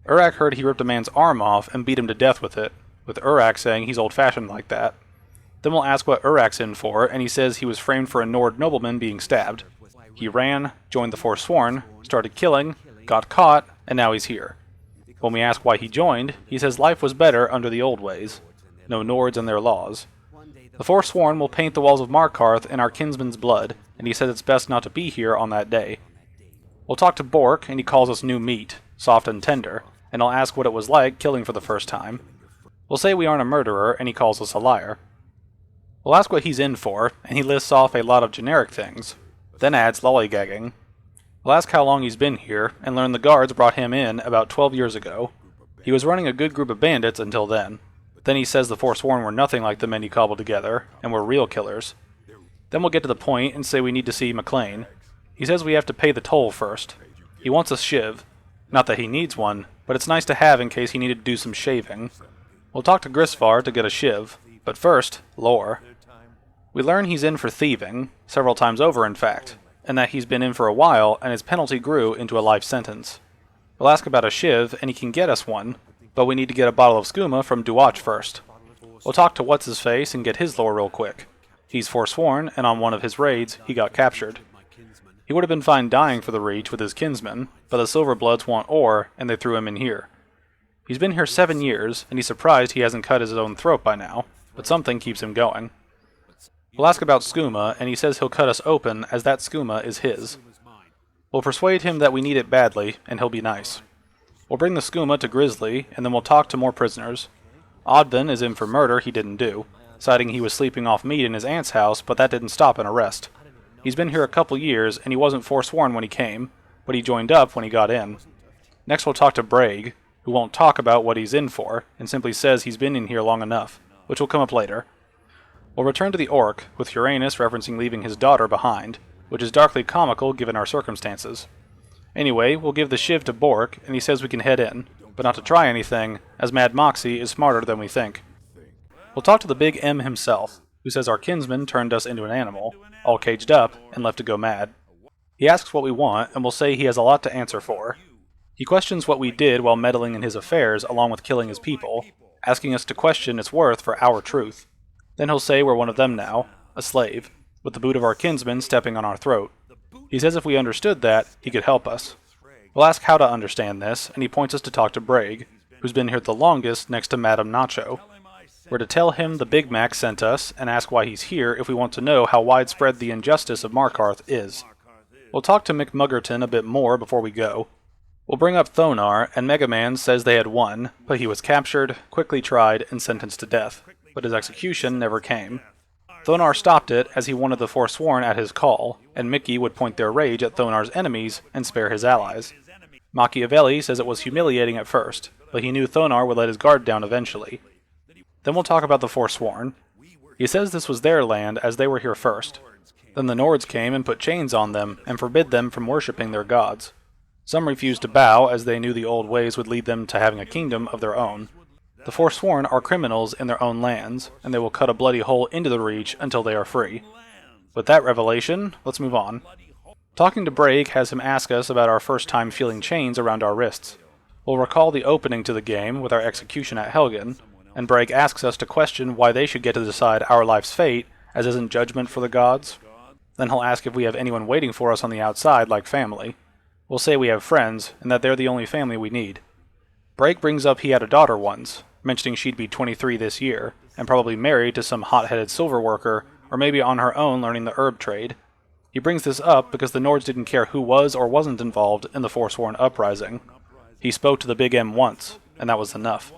Urak heard he ripped a man's arm off and beat him to death with it, with Urak saying he's old-fashioned like that. Then we'll ask what Urak's in for, and he says he was framed for a Nord nobleman being stabbed. He ran, joined the Forsworn, started killing, got caught, and now he's here. When we ask why he joined, he says life was better under the old ways. No Nords and their laws. The Forsworn will paint the walls of Markarth in our kinsman's blood, and he says it's best not to be here on that day. We'll talk to Bork, and he calls us new meat, soft and tender, and I'll ask what it was like killing for the first time. We'll say we aren't a murderer, and he calls us a liar. We'll ask what he's in for, and he lists off a lot of generic things, then adds lollygagging. We'll ask how long he's been here, and learn the guards brought him in about 12 years ago. He was running a good group of bandits until then. Then he says the Forsworn were nothing like the men he cobbled together, and were real killers. Then we'll get to the point and say we need to see McLean. He says we have to pay the toll first. He wants a shiv. Not that he needs one, but it's nice to have in case he needed to do some shaving. We'll talk to Grisvar to get a shiv, but first, lore. We learn he's in for thieving, several times over in fact, and that he's been in for a while and his penalty grew into a life sentence. We'll ask about a shiv and he can get us one, but we need to get a bottle of skooma from Duach first. We'll talk to What's-His-Face and get his lore real quick. He's forsworn, and on one of his raids, he got captured. He would have been fine dying for the Reach with his kinsmen, but the Silverbloods want ore, and they threw him in here. He's been here 7 years, and he's surprised he hasn't cut his own throat by now, but something keeps him going. We'll ask about skooma, and he says he'll cut us open as that skooma is his. We'll persuade him that we need it badly, and he'll be nice. We'll bring the skooma to Grizzly, and then we'll talk to more prisoners. Odvin is in for murder he didn't do, citing he was sleeping off meat in his aunt's house, but that didn't stop an arrest. He's been here a couple years, and he wasn't forsworn when he came, but he joined up when he got in. Next we'll talk to Braig, who won't talk about what he's in for, and simply says he's been in here long enough, which will come up later. We'll return to the Orc, with Uranus referencing leaving his daughter behind, which is darkly comical given our circumstances. Anyway, we'll give the shiv to Bork, and he says we can head in, but not to try anything, as Mad Moxie is smarter than we think. We'll talk to the Big M himself, who says our kinsman turned us into an animal, all caged up, and left to go mad. He asks what we want, and we'll say he has a lot to answer for. He questions what we did while meddling in his affairs along with killing his people, asking us to question its worth for our truth. Then he'll say we're one of them now, a slave, with the boot of our kinsman stepping on our throat. He says if we understood that, he could help us. We'll ask how to understand this, and he points us to talk to Braig, who's been here the longest next to Madame Nacho. We're to tell him the Big Mac sent us, and ask why he's here if we want to know how widespread the injustice of Markarth is. We'll talk to McMuggerton a bit more before we go. We'll bring up Thonar, and Megaman says they had won, but he was captured, quickly tried, and sentenced to death, but his execution never came. Thonar stopped it as he wanted the Forsworn at his call, and Mickey would point their rage at Thonar's enemies and spare his allies. Machiavelli says it was humiliating at first, but he knew Thonar would let his guard down eventually. Then we'll talk about the Forsworn. He says this was their land as they were here first. Then the Nords came and put chains on them and forbid them from worshipping their gods. Some refused to bow as they knew the old ways would lead them to having a kingdom of their own. The Forsworn are criminals in their own lands, and they will cut a bloody hole into the Reach until they are free. With that revelation, let's move on. Talking to Brake has him ask us about our first time feeling chains around our wrists. We'll recall the opening to the game with our execution at Helgen, and Brake asks us to question why they should get to decide our life's fate, as isn't judgment for the gods. Then he'll ask if we have anyone waiting for us on the outside like family. We'll say we have friends, and that they're the only family we need. Brake brings up he had a daughter once, mentioning she'd be 23 this year, and probably married to some hot-headed silver worker, or maybe on her own learning the herb trade. He brings this up because the Nords didn't care who was or wasn't involved in the Forsworn uprising. He spoke to the Big M once, and that was enough.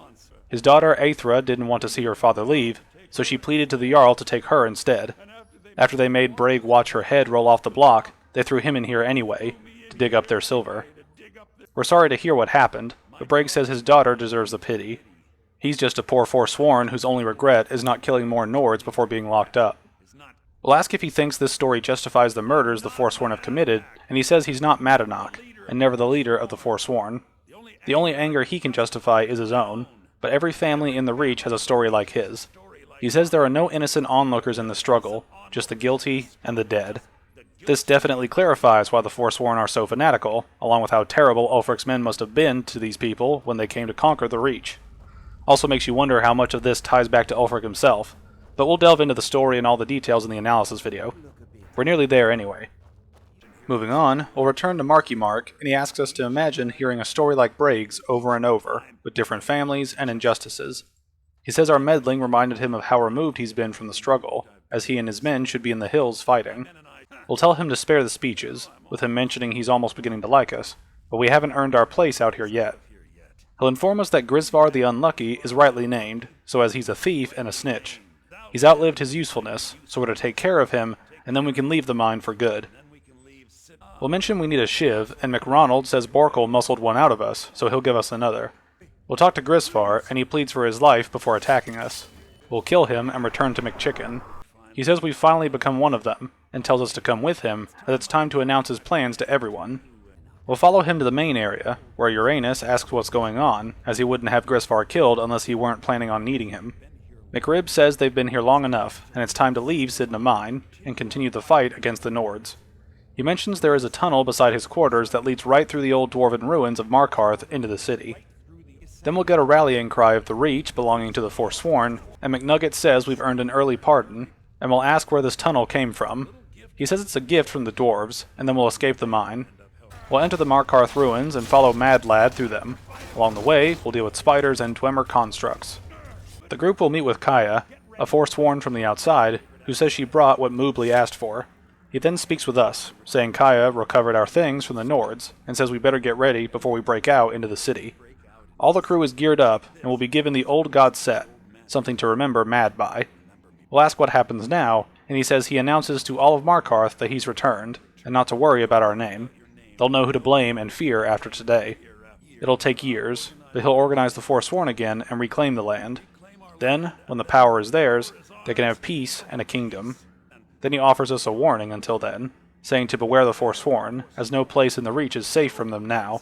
His daughter Aethra didn't want to see her father leave, so she pleaded to the Jarl to take her instead. After they made Brage watch her head roll off the block, they threw him in here anyway, to dig up their silver. We're sorry to hear what happened, but Brage says his daughter deserves the pity. He's just a poor Forsworn whose only regret is not killing more Nords before being locked up. We'll ask if he thinks this story justifies the murders the Forsworn have committed, and he says he's not Madanach, and never the leader of the Forsworn. The only anger he can justify is his own, but every family in the Reach has a story like his. He says there are no innocent onlookers in the struggle, just the guilty and the dead. This definitely clarifies why the Forsworn are so fanatical, along with how terrible Ulfric's men must have been to these people when they came to conquer the Reach. Also makes you wonder how much of this ties back to Ulfric himself, but we'll delve into the story and all the details in the analysis video. We're nearly there anyway. Moving on, we'll return to Marky Mark, and he asks us to imagine hearing a story like Brage's over and over, with different families and injustices. He says our meddling reminded him of how removed he's been from the struggle, as he and his men should be in the hills fighting. We'll tell him to spare the speeches, with him mentioning he's almost beginning to like us, but we haven't earned our place out here yet. He'll inform us that Grisvar the Unlucky is rightly named, so as he's a thief and a snitch. He's outlived his usefulness, so we're to take care of him, and then we can leave the mine for good. We'll mention we need a shiv, and McRonald says Borkel muscled one out of us, so he'll give us another. We'll talk to Grisvar, and he pleads for his life before attacking us. We'll kill him and return to McChicken. He says we've finally become one of them, and tells us to come with him, as it's time to announce his plans to everyone. We'll follow him to the main area, where Uranus asks what's going on, as he wouldn't have Grisvar killed unless he weren't planning on needing him. McRib says they've been here long enough, and it's time to leave Sidna Mine, and continue the fight against the Nords. He mentions there is a tunnel beside his quarters that leads right through the old dwarven ruins of Markarth into the city. Then we'll get a rallying cry of the Reach belonging to the Forsworn, and McNugget says we've earned an early pardon, and we'll ask where this tunnel came from. He says it's a gift from the dwarves, and then we'll escape the mine. We'll enter the Markarth ruins and follow Mad Lad through them. Along the way, we'll deal with spiders and Dwemer constructs. The group will meet with Kaya, a Forsworn from the outside, who says she brought what Moobly asked for. He then speaks with us, saying Kaya recovered our things from the Nords, and says we better get ready before we break out into the city. All the crew is geared up, and will be given the Old God set, something to remember Mad by. We'll ask what happens now, and he says he announces to all of Markarth that he's returned, and not to worry about our name. They'll know who to blame and fear after today. It'll take years, but he'll organize the Forsworn again and reclaim the land. Then, when the power is theirs, they can have peace and a kingdom. Then he offers us a warning until then, saying to beware the Forsworn, as no place in the Reach is safe from them now.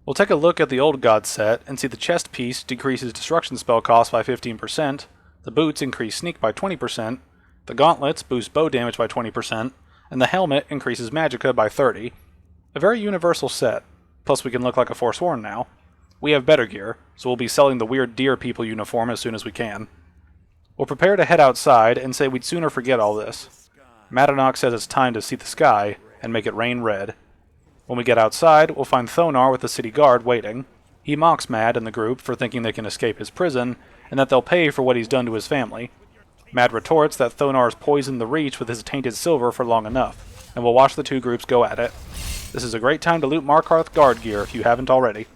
We'll take a look at the Old God set and see the chest piece decreases destruction spell cost by 15%, the boots increase sneak by 20%, the gauntlets boost bow damage by 20%, and the helmet increases magicka by 30%. A very universal set, plus we can look like a Forsworn now. We have better gear, so we'll be selling the weird deer people uniform as soon as we can. We'll prepare to head outside and say we'd sooner forget all this. Madanach says it's time to see the sky and make it rain red. When we get outside, we'll find Thonar with the city guard waiting. He mocks Mad and the group for thinking they can escape his prison, and that they'll pay for what he's done to his family. Mad retorts that Thonar's poisoned the Reach with his tainted silver for long enough, and we'll watch the two groups go at it. This is a great time to loot Markarth guard gear if you haven't already.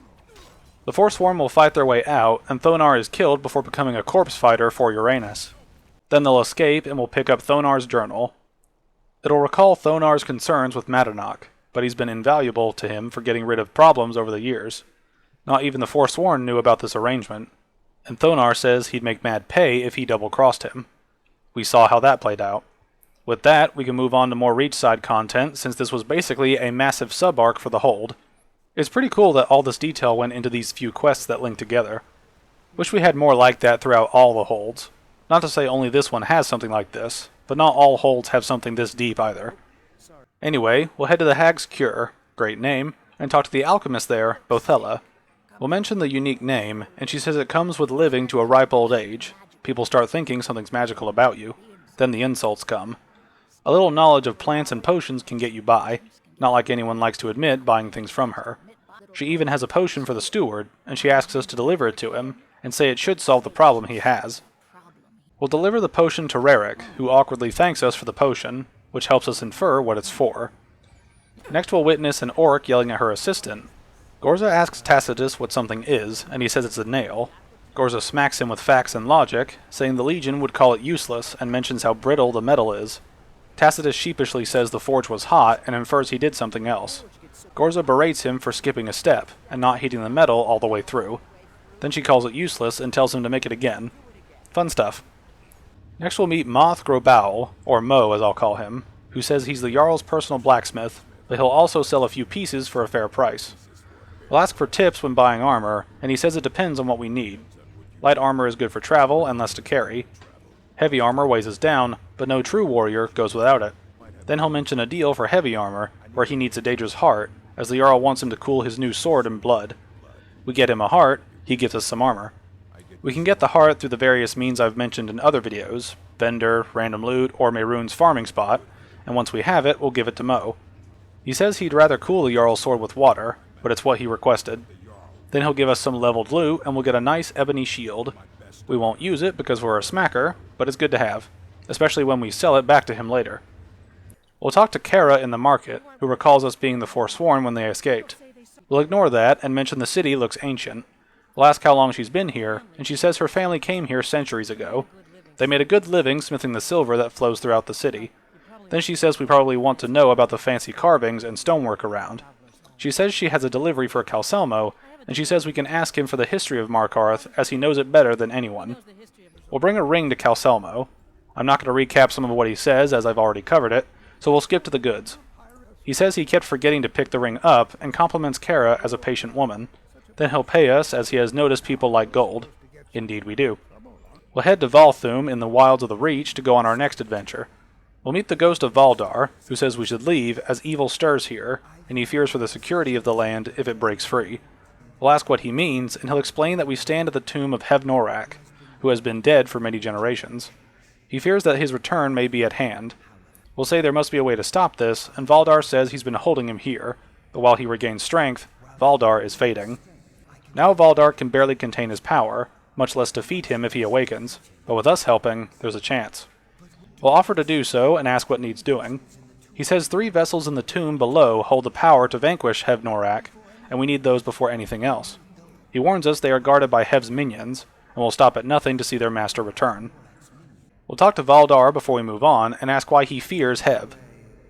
The Forsworn will fight their way out, and Thonar is killed before becoming a corpse fighter for Uranus. Then they'll escape, and we'll pick up Thonar's journal. It'll recall Thonar's concerns with Madanach, but he's been invaluable to him for getting rid of problems over the years. Not even the Forsworn knew about this arrangement, and Thonar says he'd make Mad pay if he double-crossed him. We saw how that played out. With that, we can move on to more Reach side content, since this was basically a massive sub-arc for the Hold. It's pretty cool that all this detail went into these few quests that link together. Wish we had more like that throughout all the holds. Not to say only this one has something like this, but not all holds have something this deep either. Anyway, we'll head to the Hag's Cure, great name, and talk to the alchemist there, Bothella. We'll mention the unique name, and she says it comes with living to a ripe old age. People start thinking something's magical about you. Then the insults come. A little knowledge of plants and potions can get you by, not like anyone likes to admit buying things from her. She even has a potion for the steward, and she asks us to deliver it to him, and say it should solve the problem he has. We'll deliver the potion to Rarik, who awkwardly thanks us for the potion, which helps us infer what it's for. Next we'll witness an orc yelling at her assistant. Gorza asks Tacitus what something is, and he says it's a nail. Gorza smacks him with facts and logic, saying the Legion would call it useless, and mentions how brittle the metal is. Tacitus sheepishly says the forge was hot, and infers he did something else. Gorza berates him for skipping a step, and not heating the metal all the way through. Then she calls it useless, and tells him to make it again. Fun stuff. Next we'll meet Moth Grobowel, or Mo as I'll call him, who says he's the Jarl's personal blacksmith, but he'll also sell a few pieces for a fair price. We'll ask for tips when buying armor, and he says it depends on what we need. Light armor is good for travel and less to carry. Heavy armor weighs us down, but no true warrior goes without it. Then he'll mention a deal for heavy armor, where he needs a Daedra's heart, as the Jarl wants him to cool his new sword in blood. We get him a heart, he gives us some armor. We can get the heart through the various means I've mentioned in other videos, vendor, random loot, or Mehrunes' farming spot, and once we have it, we'll give it to Mo. He says he'd rather cool the Jarl's sword with water, but it's what he requested. Then he'll give us some leveled loot, and we'll get a nice ebony shield. We won't use it because we're a smacker, but it's good to have, especially when we sell it back to him later. We'll talk to Kara in the market, who recalls us being the Forsworn when they escaped. We'll ignore that and mention the city looks ancient. We'll ask how long she's been here, and she says her family came here centuries ago. They made a good living smithing the silver that flows throughout the city. Then she says we probably want to know about the fancy carvings and stonework around. She says she has a delivery for Calcelmo, and she says we can ask him for the history of Markarth, as he knows it better than anyone. We'll bring a ring to Calcelmo. I'm not going to recap some of what he says, as I've already covered it, so we'll skip to the goods. He says he kept forgetting to pick the ring up, and compliments Kara as a patient woman. Then he'll pay us, as he has noticed people like gold. Indeed we do. We'll head to Volthum in the wilds of the Reach to go on our next adventure. We'll meet the ghost of Valdar, who says we should leave, as evil stirs here, and he fears for the security of the land if it breaks free. We'll ask what he means, and he'll explain that we stand at the tomb of Hevnorak, who has been dead for many generations. He fears that his return may be at hand. We'll say there must be a way to stop this, and Valdar says he's been holding him here, but while he regains strength, Valdar is fading. Now Valdar can barely contain his power, much less defeat him if he awakens, but with us helping, there's a chance. We'll offer to do so and ask what needs doing. He says 3 vessels in the tomb below hold the power to vanquish Hevnorak, and we need those before anything else. He warns us they are guarded by Hev's minions, and will stop at nothing to see their master return. We'll talk to Valdar before we move on, and ask why he fears Hev.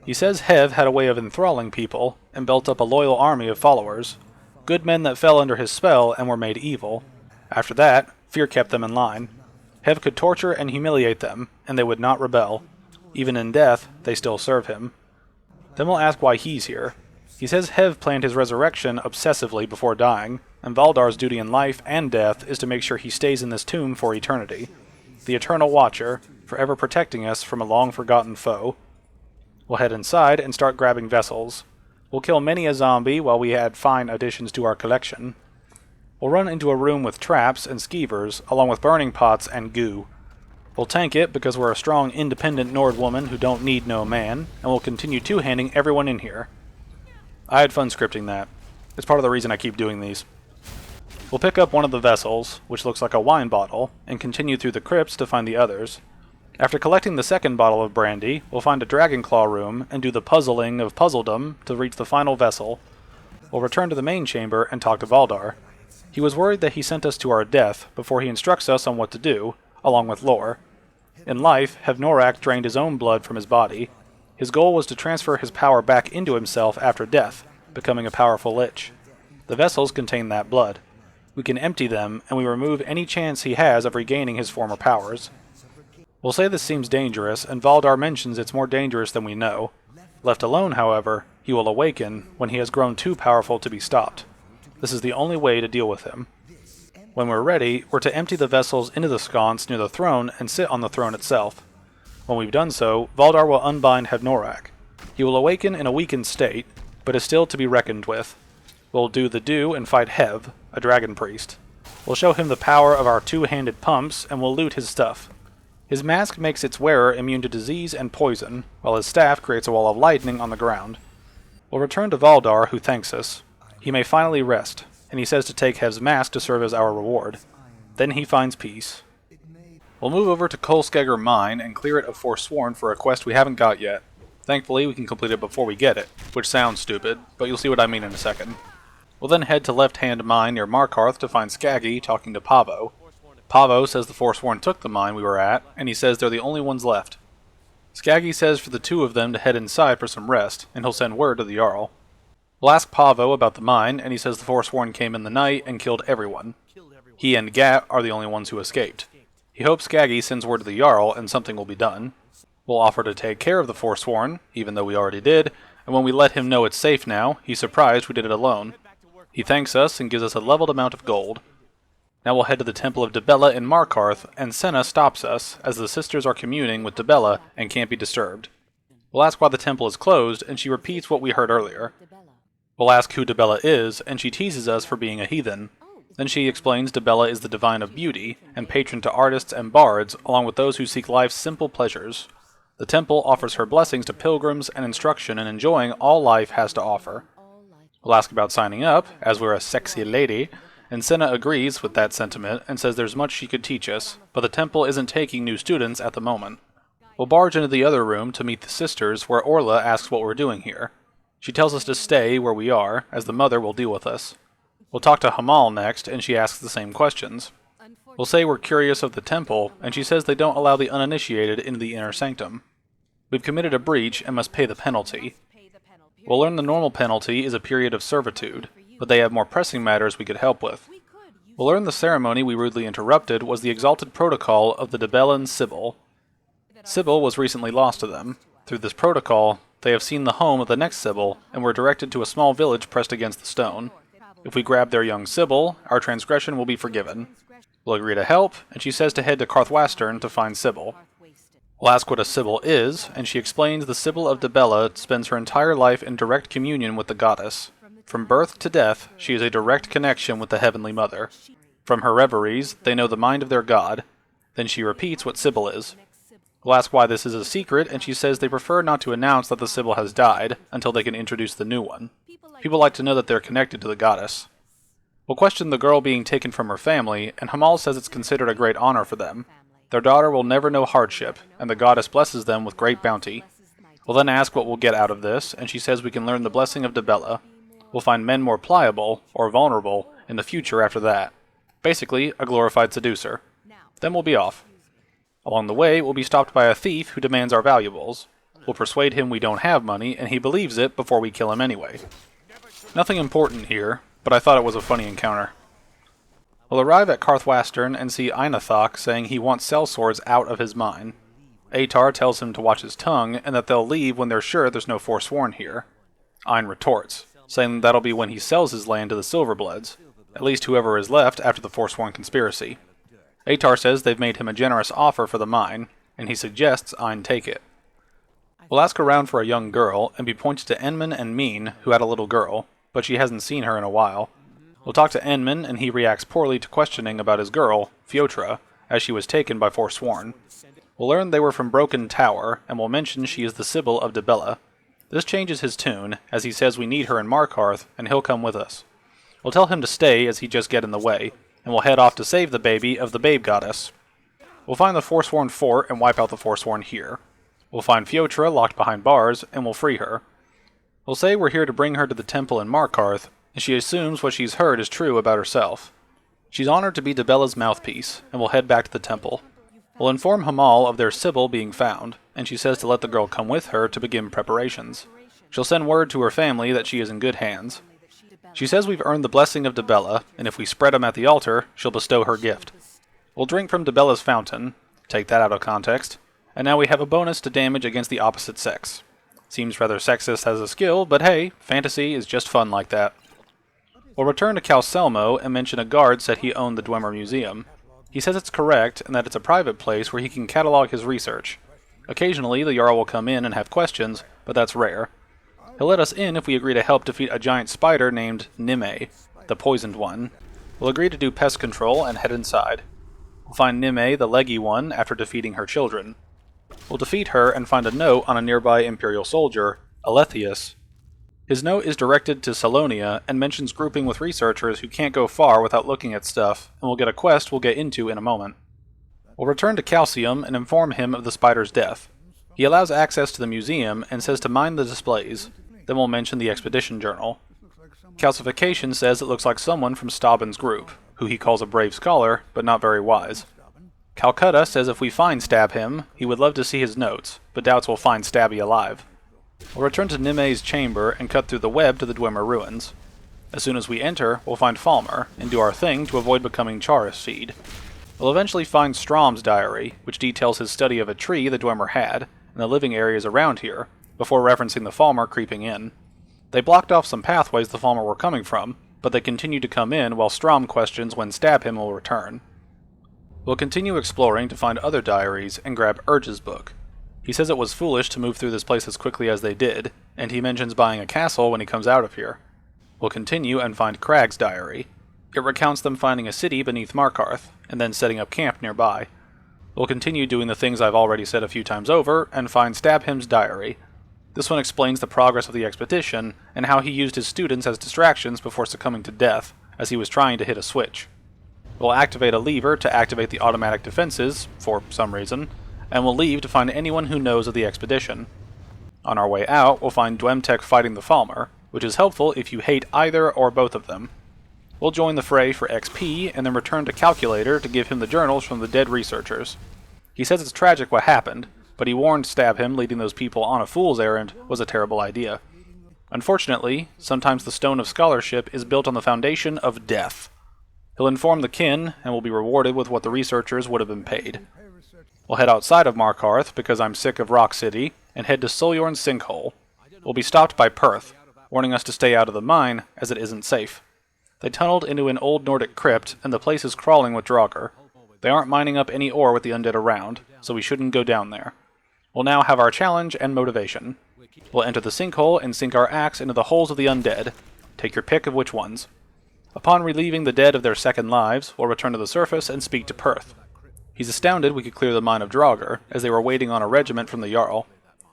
He says Hev had a way of enthralling people, and built up a loyal army of followers. Good men that fell under his spell and were made evil. After that, fear kept them in line. Hev could torture and humiliate them, and they would not rebel. Even in death, they still serve him. Then we'll ask why he's here. He says Hev planned his resurrection obsessively before dying, and Valdar's duty in life and death is to make sure he stays in this tomb for eternity. The Eternal Watcher, forever protecting us from a long-forgotten foe. We'll head inside and start grabbing vessels. We'll kill many a zombie while we add fine additions to our collection. We'll run into a room with traps and skeevers, along with burning pots and goo. We'll tank it because we're a strong, independent Nord woman who don't need no man, and we'll continue two-handing everyone in here. I had fun scripting that. It's part of the reason I keep doing these. We'll pick up one of the vessels, which looks like a wine bottle, and continue through the crypts to find the others. After collecting the second bottle of brandy, we'll find a Dragonclaw room and do the puzzling of puzzledom to reach the final vessel. We'll return to the main chamber and talk to Valdar. He was worried that he sent us to our death before he instructs us on what to do, along with lore. In life, Hevnorak drained his own blood from his body. His goal was to transfer his power back into himself after death, becoming a powerful lich. The vessels contain that blood. We can empty them, and we remove any chance he has of regaining his former powers. We'll say this seems dangerous, and Valdar mentions it's more dangerous than we know. Left alone, however, he will awaken when he has grown too powerful to be stopped. This is the only way to deal with him. When we're ready, we're to empty the vessels into the sconce near the throne and sit on the throne itself. When we've done so, Valdar will unbind Havnorak. He will awaken in a weakened state, but is still to be reckoned with. We'll do the do and fight Hev, a dragon priest. We'll show him the power of our two-handed pumps, and we'll loot his stuff. His mask makes its wearer immune to disease and poison, while his staff creates a wall of lightning on the ground. We'll return to Valdar, who thanks us. He may finally rest, and he says to take Hev's mask to serve as our reward. Then he finds peace. We'll move over to Kolskegger Mine and clear it of Forsworn for a quest we haven't got yet. Thankfully, we can complete it before we get it, which sounds stupid, but you'll see what I mean in a second. We'll then head to Left Hand Mine near Markarth to find Skaggy talking to Pavo. Pavo says the Forsworn took the mine we were at, and he says they're the only ones left. Skaggy says for the two of them to head inside for some rest, and he'll send word to the Jarl. We'll ask Pavo about the mine, and he says the Forsworn came in the night and killed everyone. He and Gat are the only ones who escaped. He hopes Skaggy sends word to the Jarl and something will be done. We'll offer to take care of the Forsworn, even though we already did, and when we let him know it's safe now, he's surprised we did it alone. He thanks us and gives us a leveled amount of gold. Now we'll head to the Temple of Dibella in Markarth, and Senna stops us, as the sisters are communing with Dibella and can't be disturbed. We'll ask why the temple is closed, and she repeats what we heard earlier. We'll ask who Dibella is, and she teases us for being a heathen. Then she explains Dibella is the divine of beauty, and patron to artists and bards, along with those who seek life's simple pleasures. The temple offers her blessings to pilgrims and instruction in enjoying all life has to offer. We'll ask about signing up, as we're a sexy lady, and Senna agrees with that sentiment and says there's much she could teach us, but the temple isn't taking new students at the moment. We'll barge into the other room to meet the sisters, where Orla asks what we're doing here. She tells us to stay where we are, as the mother will deal with us. We'll talk to Hamal next, and she asks the same questions. We'll say we're curious of the temple, and she says they don't allow the uninitiated into the inner sanctum. We've committed a breach and must pay the penalty. We'll learn the normal penalty is a period of servitude, but they have more pressing matters we could help with. We'll learn the ceremony we rudely interrupted was the exalted protocol of the Dibellan Sibyl. Sibyl was recently lost to them. Through this protocol, they have seen the home of the next Sibyl, and were directed to a small village pressed against the stone. If we grab their young Sibyl, our transgression will be forgiven. We'll agree to help, and she says to head to Karthwastern to find Sibyl. We'll ask what a Sibyl is, and she explains the Sibyl of Dibella spends her entire life in direct communion with the goddess. From birth to death, she is a direct connection with the Heavenly Mother. From her reveries, they know the mind of their god. Then she repeats what Sibyl is. We'll ask why this is a secret, and she says they prefer not to announce that the Sibyl has died until they can introduce the new one. People like to know that they're connected to the goddess. We'll question the girl being taken from her family, and Hamal says it's considered a great honor for them. Their daughter will never know hardship, and the goddess blesses them with great bounty. We'll then ask what we'll get out of this, and she says we can learn the blessing of Dibella. We'll find men more pliable, or vulnerable, in the future after that. Basically, a glorified seducer. Then we'll be off. Along the way, we'll be stopped by a thief who demands our valuables. We'll persuade him we don't have money, and he believes it before we kill him anyway. Nothing important here, but I thought it was a funny encounter. We'll arrive at Karthwastern and see Einathok saying he wants sellswords out of his mine. Atar tells him to watch his tongue, and that they'll leave when they're sure there's no Forsworn here. Ein retorts, saying that'll be when he sells his land to the Silverbloods, at least whoever is left after the Forsworn conspiracy. Atar says they've made him a generous offer for the mine, and he suggests Ein take it. We'll ask around for a young girl, and be pointed to Enman and Meen, who had a little girl, but she hasn't seen her in a while. We'll talk to Enman, and he reacts poorly to questioning about his girl, Fjotra, as she was taken by Forsworn. We'll learn they were from Broken Tower, and we'll mention she is the Sibyl of Dibella. This changes his tune, as he says we need her in Markarth, and he'll come with us. We'll tell him to stay as he just get in the way, and we'll head off to save the baby of the Babe Goddess. We'll find the Forsworn fort and wipe out the Forsworn here. We'll find Fjotra locked behind bars, and we'll free her. We'll say we're here to bring her to the temple in Markarth, and she assumes what she's heard is true about herself. She's honored to be Dibella's mouthpiece, and we'll head back to the temple. We'll inform Hamal of their Sibyl being found, and she says to let the girl come with her to begin preparations. She'll send word to her family that she is in good hands. She says we've earned the blessing of Dibella, and if we spread them at the altar, she'll bestow her gift. We'll drink from Dibella's fountain, take that out of context, and now we have a bonus to damage against the opposite sex. Seems rather sexist as a skill, but hey, fantasy is just fun like that. We'll return to Calselmo and mention a guard said he owned the Dwemer Museum. He says it's correct and that it's a private place where he can catalog his research. Occasionally, the Jarl will come in and have questions, but that's rare. He'll let us in if we agree to help defeat a giant spider named Nime, the poisoned one. We'll agree to do pest control and head inside. We'll find Nime, the leggy one, after defeating her children. We'll defeat her and find a note on a nearby Imperial soldier, Alethius. His note is directed to Salonia and mentions grouping with researchers who can't go far without looking at stuff, and we'll get a quest we'll get into in a moment. We'll return to Calcium and inform him of the spider's death. He allows access to the museum and says to mind the displays. Then we'll mention the expedition journal. Calcification says it looks like someone from Staben's group, who he calls a brave scholar, but not very wise. Calcutta says if we find Stab him, he would love to see his notes, but doubts we'll find Stabby alive. We'll return to Nime's chamber and cut through the web to the Dwemer ruins. As soon as we enter, we'll find Falmer, and do our thing to avoid becoming Charis feed. We'll eventually find Strom's diary, which details his study of a tree the Dwemer had, and the living areas around here, before referencing the Falmer creeping in. They blocked off some pathways the Falmer were coming from, but they continue to come in while Strom questions when Stab him will return. We'll continue exploring to find other diaries and grab Urge's book. He says it was foolish to move through this place as quickly as they did, and he mentions buying a castle when he comes out of here. We'll continue and find Crag's diary. It recounts them finding a city beneath Markarth, and then setting up camp nearby. We'll continue doing the things I've already said a few times over, and find Stabhim's diary. This one explains the progress of the expedition, and how he used his students as distractions before succumbing to death, as he was trying to hit a switch. We'll activate a lever to activate the automatic defenses, for some reason, and we'll leave to find anyone who knows of the expedition. On our way out, we'll find Dwemtek fighting the Falmer, which is helpful if you hate either or both of them. We'll join the fray for XP, and then return to Calculator to give him the journals from the dead researchers. He says it's tragic what happened, but he warned Stabhim leading those people on a fool's errand was a terrible idea. Unfortunately, sometimes the stone of scholarship is built on the foundation of death. He'll inform the kin, and will be rewarded with what the researchers would have been paid. We'll head outside of Markarth, because I'm sick of Rock City, and head to Solyorn's Sinkhole. We'll be stopped by Perth, warning us to stay out of the mine, as it isn't safe. They tunneled into an old Nordic crypt, and the place is crawling with Draugr. They aren't mining up any ore with the undead around, so we shouldn't go down there. We'll now have our challenge and motivation. We'll enter the sinkhole and sink our axe into the holes of the undead. Take your pick of which ones. Upon relieving the dead of their second lives, we'll return to the surface and speak to Perth. He's astounded we could clear the mine of Draugr, as they were waiting on a regiment from the Jarl.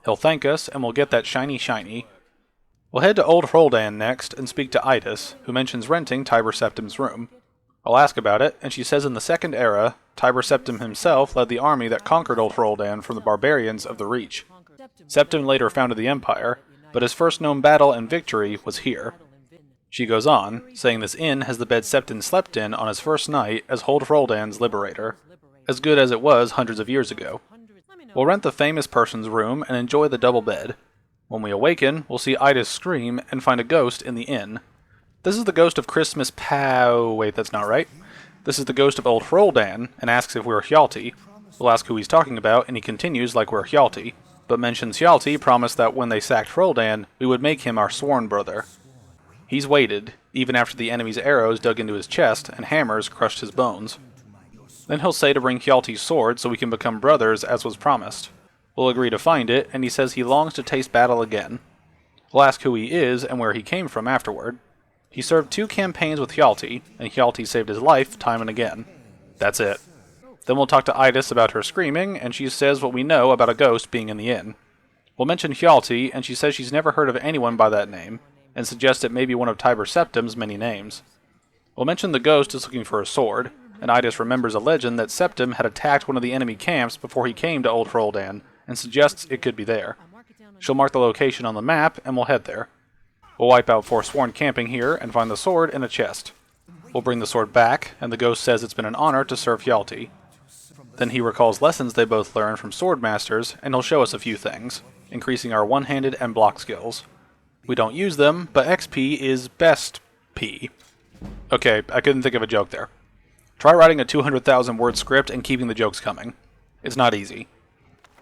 He'll thank us, and we'll get that shiny. We'll head to Old Hroldan next and speak to Idis, who mentions renting Tiber Septim's room. I'll ask about it, and she says in the Second Era, Tiber Septim himself led the army that conquered Old Hroldan from the barbarians of the Reach. Septim later founded the Empire, but his first known battle and victory was here. She goes on, saying this inn has the bed Septim slept in on his first night as Old Hroldan's liberator, as good as it was hundreds of years ago. We'll rent the famous person's room and enjoy the double bed. When we awaken, we'll see Idis scream and find a ghost in the inn. This is the ghost of Christmas wait, that's not right. This is the ghost of Old Hroldan, and asks if we're Hjalti. We'll ask who he's talking about, and he continues like we're Hjalti, but mentions Hjalti promised that when they sacked Hroldan, we would make him our sworn brother. He's waited, even after the enemy's arrows dug into his chest and hammers crushed his bones. Then he'll say to bring Hjalti's sword so we can become brothers as was promised. We'll agree to find it, and he says he longs to taste battle again. We'll ask who he is and where he came from afterward. He served 2 campaigns with Hjalti, and Hjalti saved his life time and again. That's it. Then we'll talk to Idis about her screaming, and she says what we know about a ghost being in the inn. We'll mention Hjalti, and she says she's never heard of anyone by that name, and suggests it may be one of Tiber Septim's many names. We'll mention the ghost is looking for a sword, and Idis remembers a legend that Septim had attacked one of the enemy camps before he came to Old Hroldan, and suggests it could be there. She'll mark the location on the map, and we'll head there. We'll wipe out Forsworn camping here, and find the sword in a chest. We'll bring the sword back, and the ghost says it's been an honor to serve Hjalti. Then he recalls lessons they both learned from sword masters, and he'll show us a few things, increasing our one-handed and block skills. We don't use them, but XP is best P. Okay, I couldn't think of a joke there. Try writing a 200,000 word script and keeping the jokes coming. It's not easy.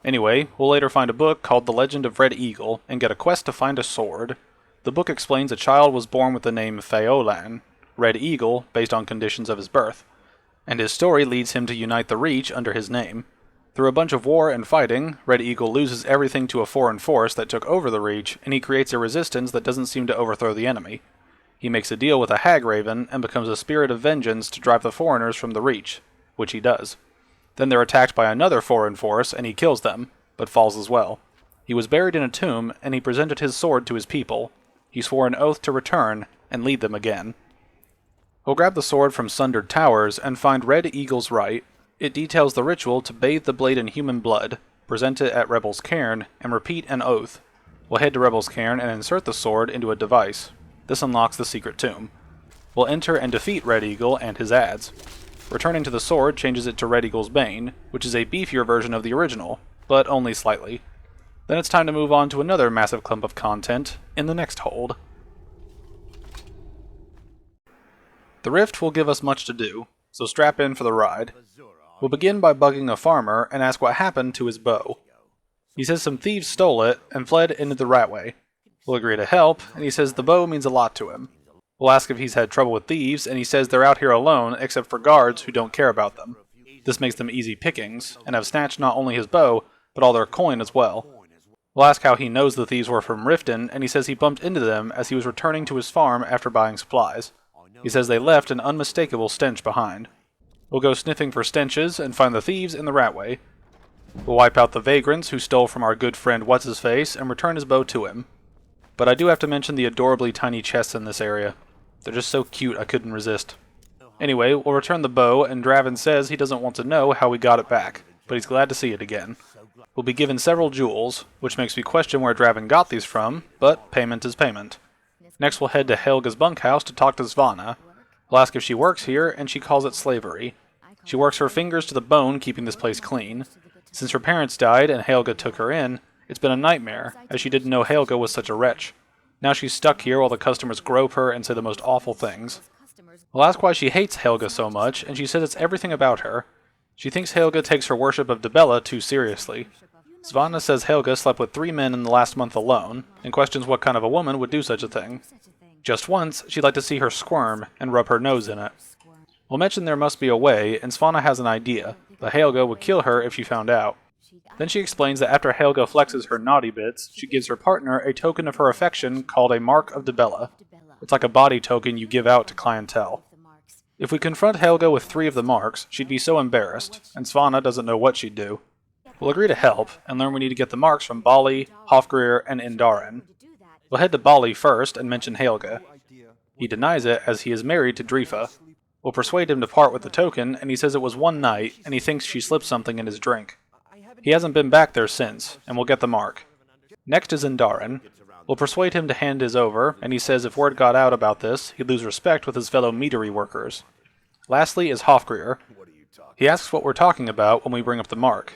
Anyway, we'll later find a book called The Legend of Red Eagle, and get a quest to find a sword. The book explains a child was born with the name Feolan, Red Eagle, based on conditions of his birth. And his story leads him to unite the Reach under his name. Through a bunch of war and fighting, Red Eagle loses everything to a foreign force that took over the Reach, and he creates a resistance that doesn't seem to overthrow the enemy. He makes a deal with a hag raven and becomes a spirit of vengeance to drive the foreigners from the Reach, which he does. Then they're attacked by another foreign force, and he kills them, but falls as well. He was buried in a tomb, and he presented his sword to his people. He swore an oath to return and lead them again. We'll grab the sword from Sundered Towers and find Red Eagle's Rite. It details the ritual to bathe the blade in human blood, present it at Rebel's Cairn, and repeat an oath. We'll head to Rebel's Cairn and insert the sword into a device. This unlocks the secret tomb. We'll enter and defeat Red Eagle and his adds. Returning to the sword changes it to Red Eagle's Bane, which is a beefier version of the original, but only slightly. Then it's time to move on to another massive clump of content in the next hold. The Rift will give us much to do, so strap in for the ride. We'll begin by bugging a farmer and ask what happened to his bow. He says some thieves stole it and fled into the Ratway. We'll agree to help, and he says the bow means a lot to him. We'll ask if he's had trouble with thieves, and he says they're out here alone except for guards who don't care about them. This makes them easy pickings, and have snatched not only his bow, but all their coin as well. We'll ask how he knows the thieves were from Riften, and he says he bumped into them as he was returning to his farm after buying supplies. He says they left an unmistakable stench behind. We'll go sniffing for stenches and find the thieves in the Ratway. We'll wipe out the vagrants who stole from our good friend What's-His-Face and return his bow to him. But I do have to mention the adorably tiny chests in this area. They're just so cute I couldn't resist. Anyway, we'll return the bow, and Draven says he doesn't want to know how we got it back, but he's glad to see it again. We'll be given several jewels, which makes me question where Draven got these from, but payment is payment. Next we'll head to Helga's bunkhouse to talk to Svanna. We'll ask if she works here, and she calls it slavery. She works her fingers to the bone keeping this place clean. Since her parents died and Helga took her in, it's been a nightmare, as she didn't know Helga was such a wretch. Now she's stuck here while the customers grope her and say the most awful things. We'll ask why she hates Helga so much, and she says it's everything about her. She thinks Helga takes her worship of Dibella too seriously. Svanna says Helga slept with 3 men in the last month alone, and questions what kind of a woman would do such a thing. Just once, she'd like to see her squirm and rub her nose in it. We'll mention there must be a way, and Svanna has an idea, but Helga would kill her if she found out. Then she explains that after Helga flexes her naughty bits, she gives her partner a token of her affection called a Mark of Dibella. It's like a body token you give out to clientele. If we confront Helga with 3 of the marks, she'd be so embarrassed, and Svanna doesn't know what she'd do. We'll agree to help, and learn we need to get the marks from Bali, Hofgrir, and Indaren. We'll head to Bali first and mention Helga. He denies it as he is married to Drifa. We'll persuade him to part with the token, and he says it was one night, and he thinks she slipped something in his drink. He hasn't been back there since, and we'll get the mark. Next is Indaren. We'll persuade him to hand his over, and he says if word got out about this, he'd lose respect with his fellow meadery workers. Lastly is Hofgrir. He asks what we're talking about when we bring up the mark.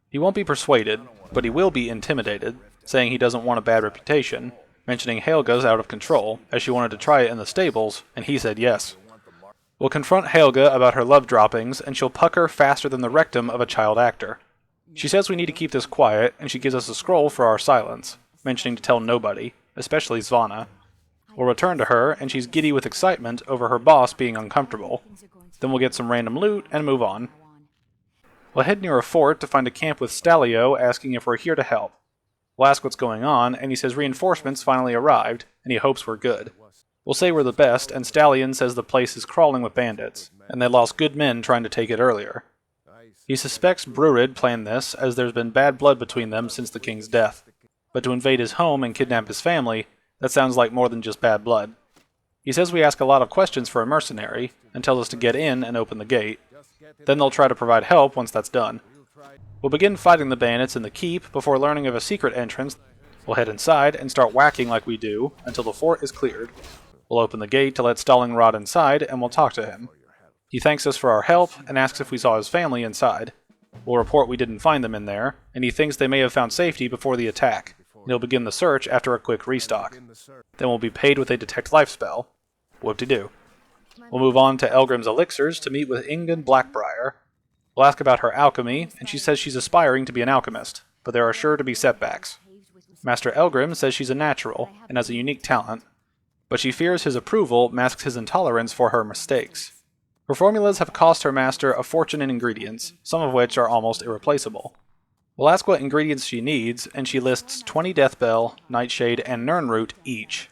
He won't be persuaded, but he will be intimidated, saying he doesn't want a bad reputation, mentioning Helga's out of control, as she wanted to try it in the stables, and he said yes. We'll confront Helga about her love droppings, and she'll pucker faster than the rectum of a child actor. She says we need to keep this quiet, and she gives us a scroll for our silence, mentioning to tell nobody, especially Svanna. We'll return to her, and she's giddy with excitement over her boss being uncomfortable. Then we'll get some random loot and move on. We'll head near a fort to find a camp with Stalio asking if we're here to help. We'll ask what's going on, and he says reinforcements finally arrived, and he hopes we're good. We'll say we're the best, and Stallion says the place is crawling with bandits, and they lost good men trying to take it earlier. He suspects Brurid planned this, as there's been bad blood between them since the king's death. But to invade his home and kidnap his family, that sounds like more than just bad blood. He says we ask a lot of questions for a mercenary, and tells us to get in and open the gate. Then they'll try to provide help once that's done. We'll begin fighting the bandits in the keep before learning of a secret entrance. We'll head inside and start whacking like we do until the fort is cleared. We'll open the gate to let Stalingrad inside, and we'll talk to him. He thanks us for our help and asks if we saw his family inside. We'll report we didn't find them in there, and he thinks they may have found safety before the attack. He'll begin the search after a quick restock. Then we'll be paid with a Detect Life spell. Whoop-de-doo. We'll move on to Elgrim's Elixirs to meet with Ingun Blackbriar. We'll ask about her alchemy, and she says she's aspiring to be an alchemist, but there are sure to be setbacks. Master Elgrim says she's a natural, and has a unique talent. but she fears his approval masks his intolerance for her mistakes. Her formulas have cost her master a fortune in ingredients, some of which are almost irreplaceable. We'll ask what ingredients she needs, and she lists 20 Deathbell, Nightshade, and Nirnroot each.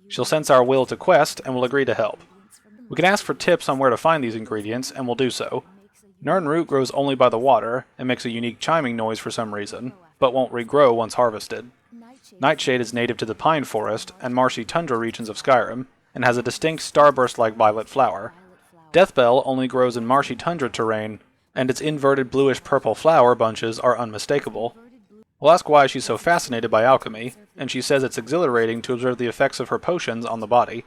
She'll sense our will to quest, and will agree to help. We can ask for tips on where to find these ingredients, and we'll do so. Nirnroot grows only by the water, and makes a unique chiming noise for some reason, but won't regrow once harvested. Nightshade is native to the pine forest and marshy tundra regions of Skyrim, and has a distinct starburst-like violet flower. Deathbell only grows in marshy tundra terrain, and its inverted bluish-purple flower bunches are unmistakable. We'll ask why she's so fascinated by alchemy, and she says it's exhilarating to observe the effects of her potions on the body.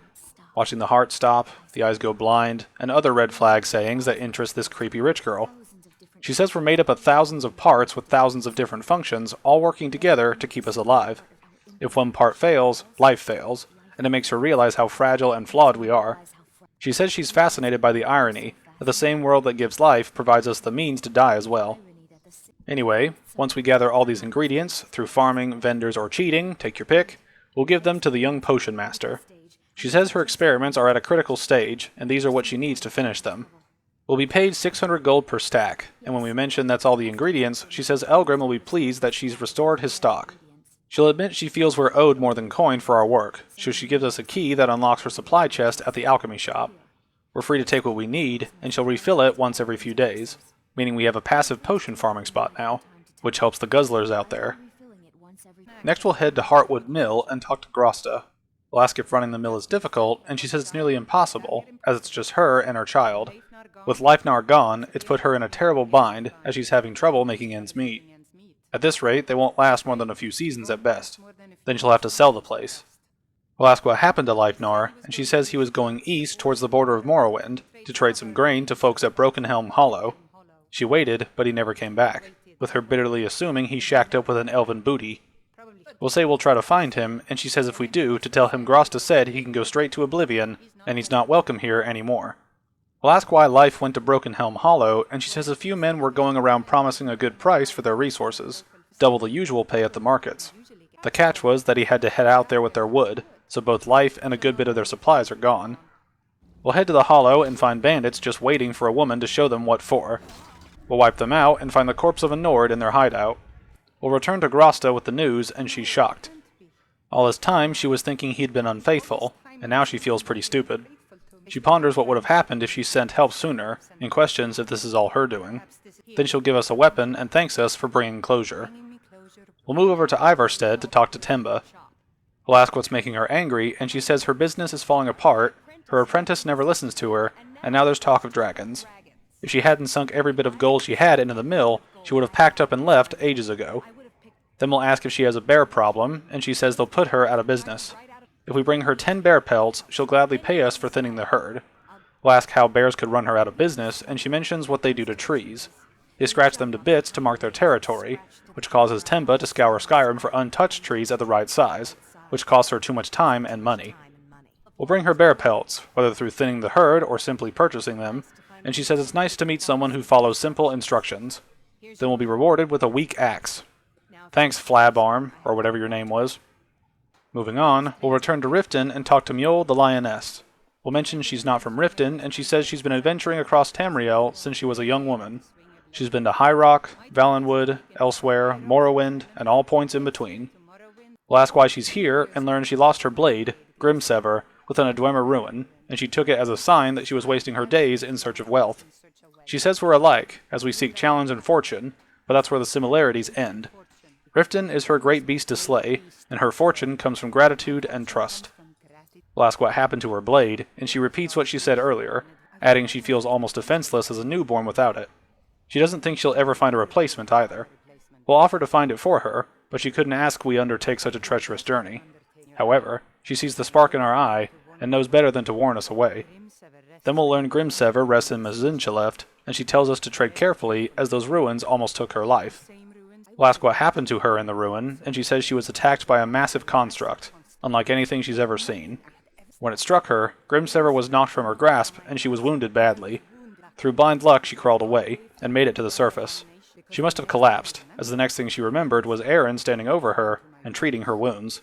Watching the heart stop, the eyes go blind, and other red flag sayings that interest this creepy rich girl. She says we're made up of thousands of parts with thousands of different functions, all working together to keep us alive. If one part fails, life fails, and it makes her realize how fragile and flawed we are. She says she's fascinated by the irony that the same world that gives life provides us the means to die as well. Anyway, once we gather all these ingredients, through farming, vendors, or cheating, take your pick, we'll give them to the young potion master. She says her experiments are at a critical stage, and these are what she needs to finish them. We'll be paid 600 gold per stack, and when we mention that's all the ingredients, she says Elgrim will be pleased that she's restored his stock. She'll admit she feels we're owed more than coin for our work, so she gives us a key that unlocks her supply chest at the alchemy shop. We're free to take what we need, and she'll refill it once every few days, meaning we have a passive potion farming spot now, which helps the guzzlers out there. Next we'll head to Heartwood Mill and talk to Grosta. We'll ask if running the mill is difficult, and she says it's nearly impossible, as it's just her and her child. With Leifnar gone, it's put her in a terrible bind, as she's having trouble making ends meet. At this rate, they won't last more than a few seasons at best. Then she'll have to sell the place. We'll ask what happened to Leifnar, and she says he was going east towards the border of Morrowind to trade some grain to folks at Brokenhelm Hollow. She waited, but he never came back, with her bitterly assuming he shacked up with an elven booty. We'll say we'll try to find him, and she says if we do, to tell him Grosta said he can go straight to Oblivion, and he's not welcome here anymore. We'll ask why Leif went to Brokenhelm Hollow, and she says a few men were going around promising a good price for their resources, double the usual pay at the markets. The catch was that he had to head out there with their wood, so both Leif and a good bit of their supplies are gone. We'll head to the Hollow and find bandits just waiting for a woman to show them what for. We'll wipe them out and find the corpse of a Nord in their hideout. We'll return to Grosta with the news, and she's shocked. All this time she was thinking he'd been unfaithful, and now she feels pretty stupid. She ponders what would have happened if she sent help sooner, and questions if this is all her doing. Then she'll give us a weapon and thanks us for bringing closure. We'll move over to Ivarstead to talk to Temba. We'll ask what's making her angry, and she says her business is falling apart, her apprentice never listens to her, and now there's talk of dragons. If she hadn't sunk every bit of gold she had into the mill, she would have packed up and left ages ago. Then we'll ask if she has a bear problem, and she says they'll put her out of business. If we bring her 10 bear pelts, she'll gladly pay us for thinning the herd. We'll ask how bears could run her out of business, and she mentions what they do to trees. They scratch them to bits to mark their territory, which causes Temba to scour Skyrim for untouched trees at the right size, which costs her too much time and money. We'll bring her bear pelts, whether through thinning the herd or simply purchasing them, and she says it's nice to meet someone who follows simple instructions. Then we'll be rewarded with a weak axe. Thanks, Flabarm, or whatever your name was. Moving on, we'll return to Riften and talk to Mjol the Lioness. We'll mention she's not from Riften, and she says she's been adventuring across Tamriel since she was a young woman. She's been to High Rock, Valenwood, elsewhere, Morrowind, and all points in between. We'll ask why she's here, and learn she lost her blade, Grimsever, within a Dwemer ruin, and she took it as a sign that she was wasting her days in search of wealth. She says we're alike, as we seek challenge and fortune, but that's where the similarities end. Riften is her great beast to slay, and her fortune comes from gratitude and trust. We'll ask what happened to her blade, and she repeats what she said earlier, adding she feels almost defenseless as a newborn without it. She doesn't think she'll ever find a replacement either. We'll offer to find it for her, but she couldn't ask we undertake such a treacherous journey. However, she sees the spark in our eye, and knows better than to warn us away. Then we'll learn Grimsever rests in Mazinchileft, and she tells us to tread carefully, as those ruins almost took her life. We'll ask what happened to her in the ruin, and she says she was attacked by a massive construct, unlike anything she's ever seen. When it struck her, Grimsever was knocked from her grasp, and she was wounded badly. Through blind luck she crawled away, and made it to the surface. She must have collapsed, as the next thing she remembered was Aaron standing over her, and treating her wounds.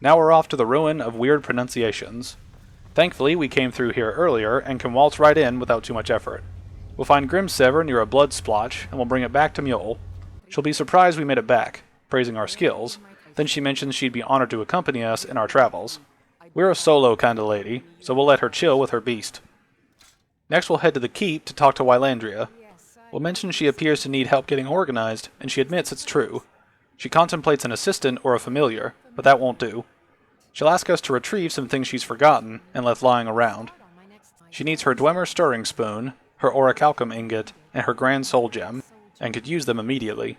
Now we're off to the ruin of weird pronunciations. Thankfully, we came through here earlier and can waltz right in without too much effort. We'll find Grimsever near a blood splotch, and we'll bring it back to Mjol. She'll be surprised we made it back, praising our skills. Then she mentions she'd be honored to accompany us in our travels. We're a solo kind of lady, so we'll let her chill with her beast. Next we'll head to the keep to talk to Wylandria. We'll mention she appears to need help getting organized, and she admits it's true. She contemplates an assistant or a familiar, but that won't do. She'll ask us to retrieve some things she's forgotten and left lying around. She needs her Dwemer stirring spoon, her orichalcum ingot, and her grand soul gem, and could use them immediately.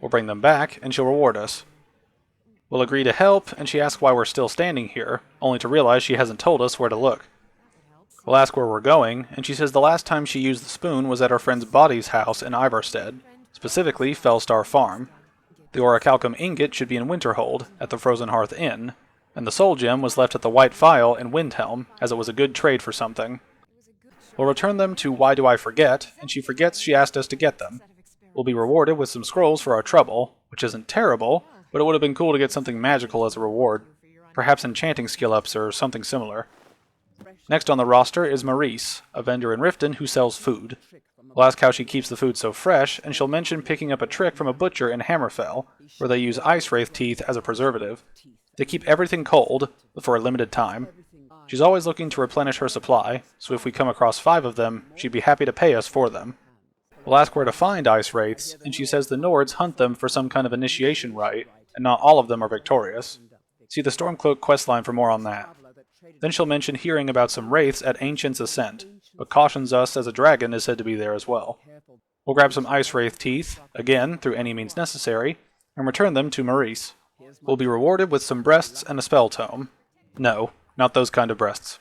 We'll bring them back, and she'll reward us. We'll agree to help, and she asks why we're still standing here, only to realize she hasn't told us where to look. We'll ask where we're going, and she says the last time she used the spoon was at our friend's Body's house in Ivarstead, specifically Fellstar Farm. The orichalcum ingot should be in Winterhold, at the Frozen Hearth Inn, and the soul gem was left at the White Phial in Windhelm, as it was a good trade for something. We'll return them to Why Do I Forget, and she forgets she asked us to get them. We'll be rewarded with some scrolls for our trouble, which isn't terrible, but it would have been cool to get something magical as a reward. Perhaps enchanting skill-ups or something similar. Next on the roster is Maurice, a vendor in Riften who sells food. We'll ask how she keeps the food so fresh, and she'll mention picking up a trick from a butcher in Hammerfell, where they use ice wraith teeth as a preservative. They keep everything cold, but for a limited time. She's always looking to replenish her supply, so if we come across 5 of them, she'd be happy to pay us for them. We'll ask where to find ice wraiths, and she says the Nords hunt them for some kind of initiation rite, and not all of them are victorious. See the Stormcloak questline for more on that. Then she'll mention hearing about some wraiths at Ancient's Ascent, but cautions us as a dragon is said to be there as well. We'll grab some ice wraith teeth, again, through any means necessary, and return them to Maurice. We'll be rewarded with some breasts and a spell tome. No, not those kind of breasts.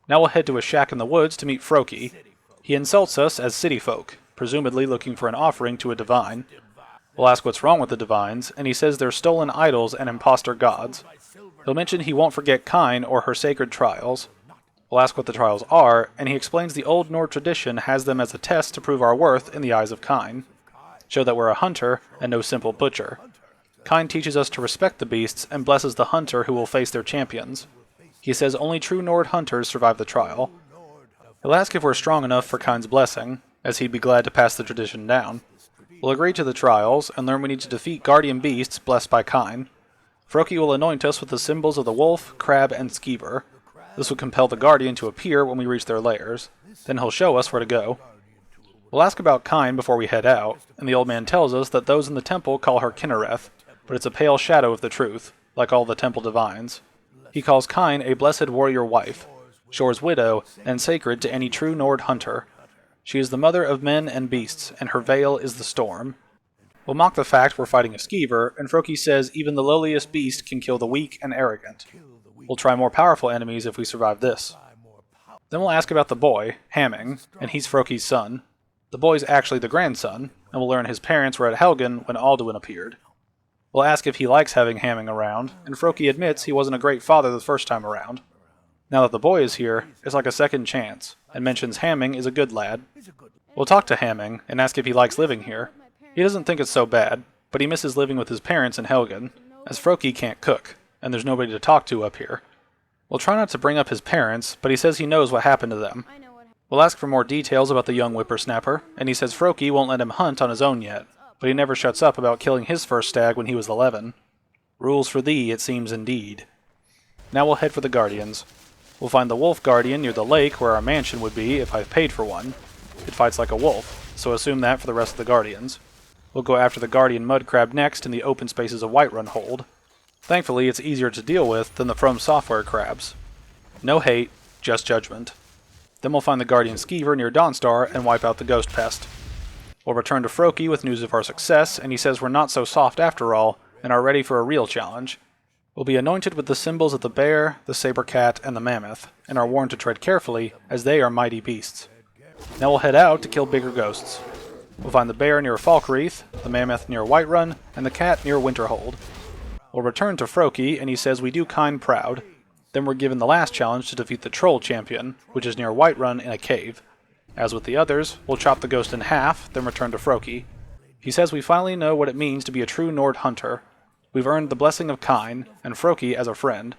Now we'll head to a shack in the woods to meet Froki. He insults us as city folk, presumably looking for an offering to a divine. We'll ask what's wrong with the divines, and he says they're stolen idols and imposter gods. He'll mention he won't forget Kine or her sacred trials. We'll ask what the trials are, and he explains the old Nord tradition has them as a test to prove our worth in the eyes of Kine. Show that we're a hunter and no simple butcher. Kine teaches us to respect the beasts and blesses the hunter who will face their champions. He says only true Nord hunters survive the trial. He'll ask if we're strong enough for Kine's blessing, as he'd be glad to pass the tradition down. We'll agree to the trials, and learn we need to defeat guardian beasts blessed by Kine. Froki will anoint us with the symbols of the wolf, crab, and skeever. This will compel the guardian to appear when we reach their lairs. Then he'll show us where to go. We'll ask about Kine before we head out, and the old man tells us that those in the temple call her Kinnereth, but it's a pale shadow of the truth, like all the temple divines. He calls Kine a blessed warrior wife, Shor's widow, and sacred to any true Nord hunter. She is the mother of men and beasts, and her veil is the storm. We'll mock the fact we're fighting a skeever, and Froki says even the lowliest beast can kill the weak and arrogant. We'll try more powerful enemies if we survive this. Then we'll ask about the boy, Hamming, and he's Froki's son. The boy's actually the grandson, and we'll learn his parents were at Helgen when Alduin appeared. We'll ask if he likes having Hamming around, and Froki admits he wasn't a great father the first time around. Now that the boy is here, it's like a second chance, and mentions Hamming is a good lad. We'll talk to Hamming, and ask if he likes living here. He doesn't think it's so bad, but he misses living with his parents in Helgen, as Froki can't cook, and there's nobody to talk to up here. We'll try not to bring up his parents, but he says he knows what happened to them. We'll ask for more details about the young whippersnapper, and he says Froki won't let him hunt on his own yet, but he never shuts up about killing his first stag when he was 11. Rules for thee, it seems indeed. Now we'll head for the Guardians. We'll find the Wolf Guardian near the lake where our mansion would be if I've paid for one. It fights like a wolf, so assume that for the rest of the Guardians. We'll go after the Guardian Mudcrab next in the open spaces of Whiterun Hold. Thankfully, it's easier to deal with than the From Software crabs. No hate, just judgment. Then we'll find the Guardian Skeever near Dawnstar and wipe out the Ghost Pest. We'll return to Froki with news of our success, and he says we're not so soft after all, and are ready for a real challenge. We'll be anointed with the symbols of the bear, the saber cat, and the mammoth, and are warned to tread carefully, as they are mighty beasts. Now we'll head out to kill bigger ghosts. We'll find the bear near Falkreath, the mammoth near Whiterun, and the cat near Winterhold. We'll return to Froki, and he says we do Kine proud. Then we're given the last challenge to defeat the Troll Champion, which is near Whiterun in a cave. As with the others, we'll chop the ghost in half, then return to Froki. He says we finally know what it means to be a true Nord hunter. We've earned the blessing of Kine, and Froki as a friend.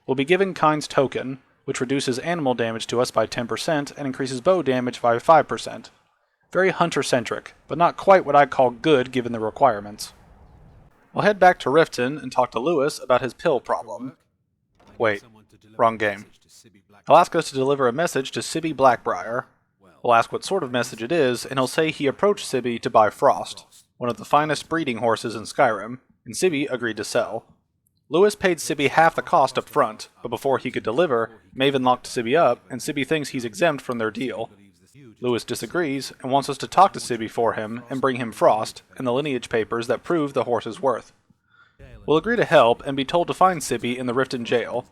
We'll be given Kine's token, which reduces animal damage to us by 10% and increases bow damage by 5%. Very hunter-centric, but not quite what I'd call good given the requirements. We'll head back to Riften and talk to Lewis about his pill problem. Wait, wrong game. He'll ask us to deliver a message to Sibby Blackbriar. We'll ask what sort of message it is, and he'll say he approached Sibby to buy Frost, one of the finest breeding horses in Skyrim, and Sibby agreed to sell. Lewis paid Sibby half the cost up front, but before he could deliver, Maven locked Sibby up, and Sibby thinks he's exempt from their deal. Lewis disagrees, and wants us to talk to Sibby for him, and bring him Frost, and the lineage papers that prove the horse's worth. We'll agree to help, and be told to find Sibby in the Riften jail.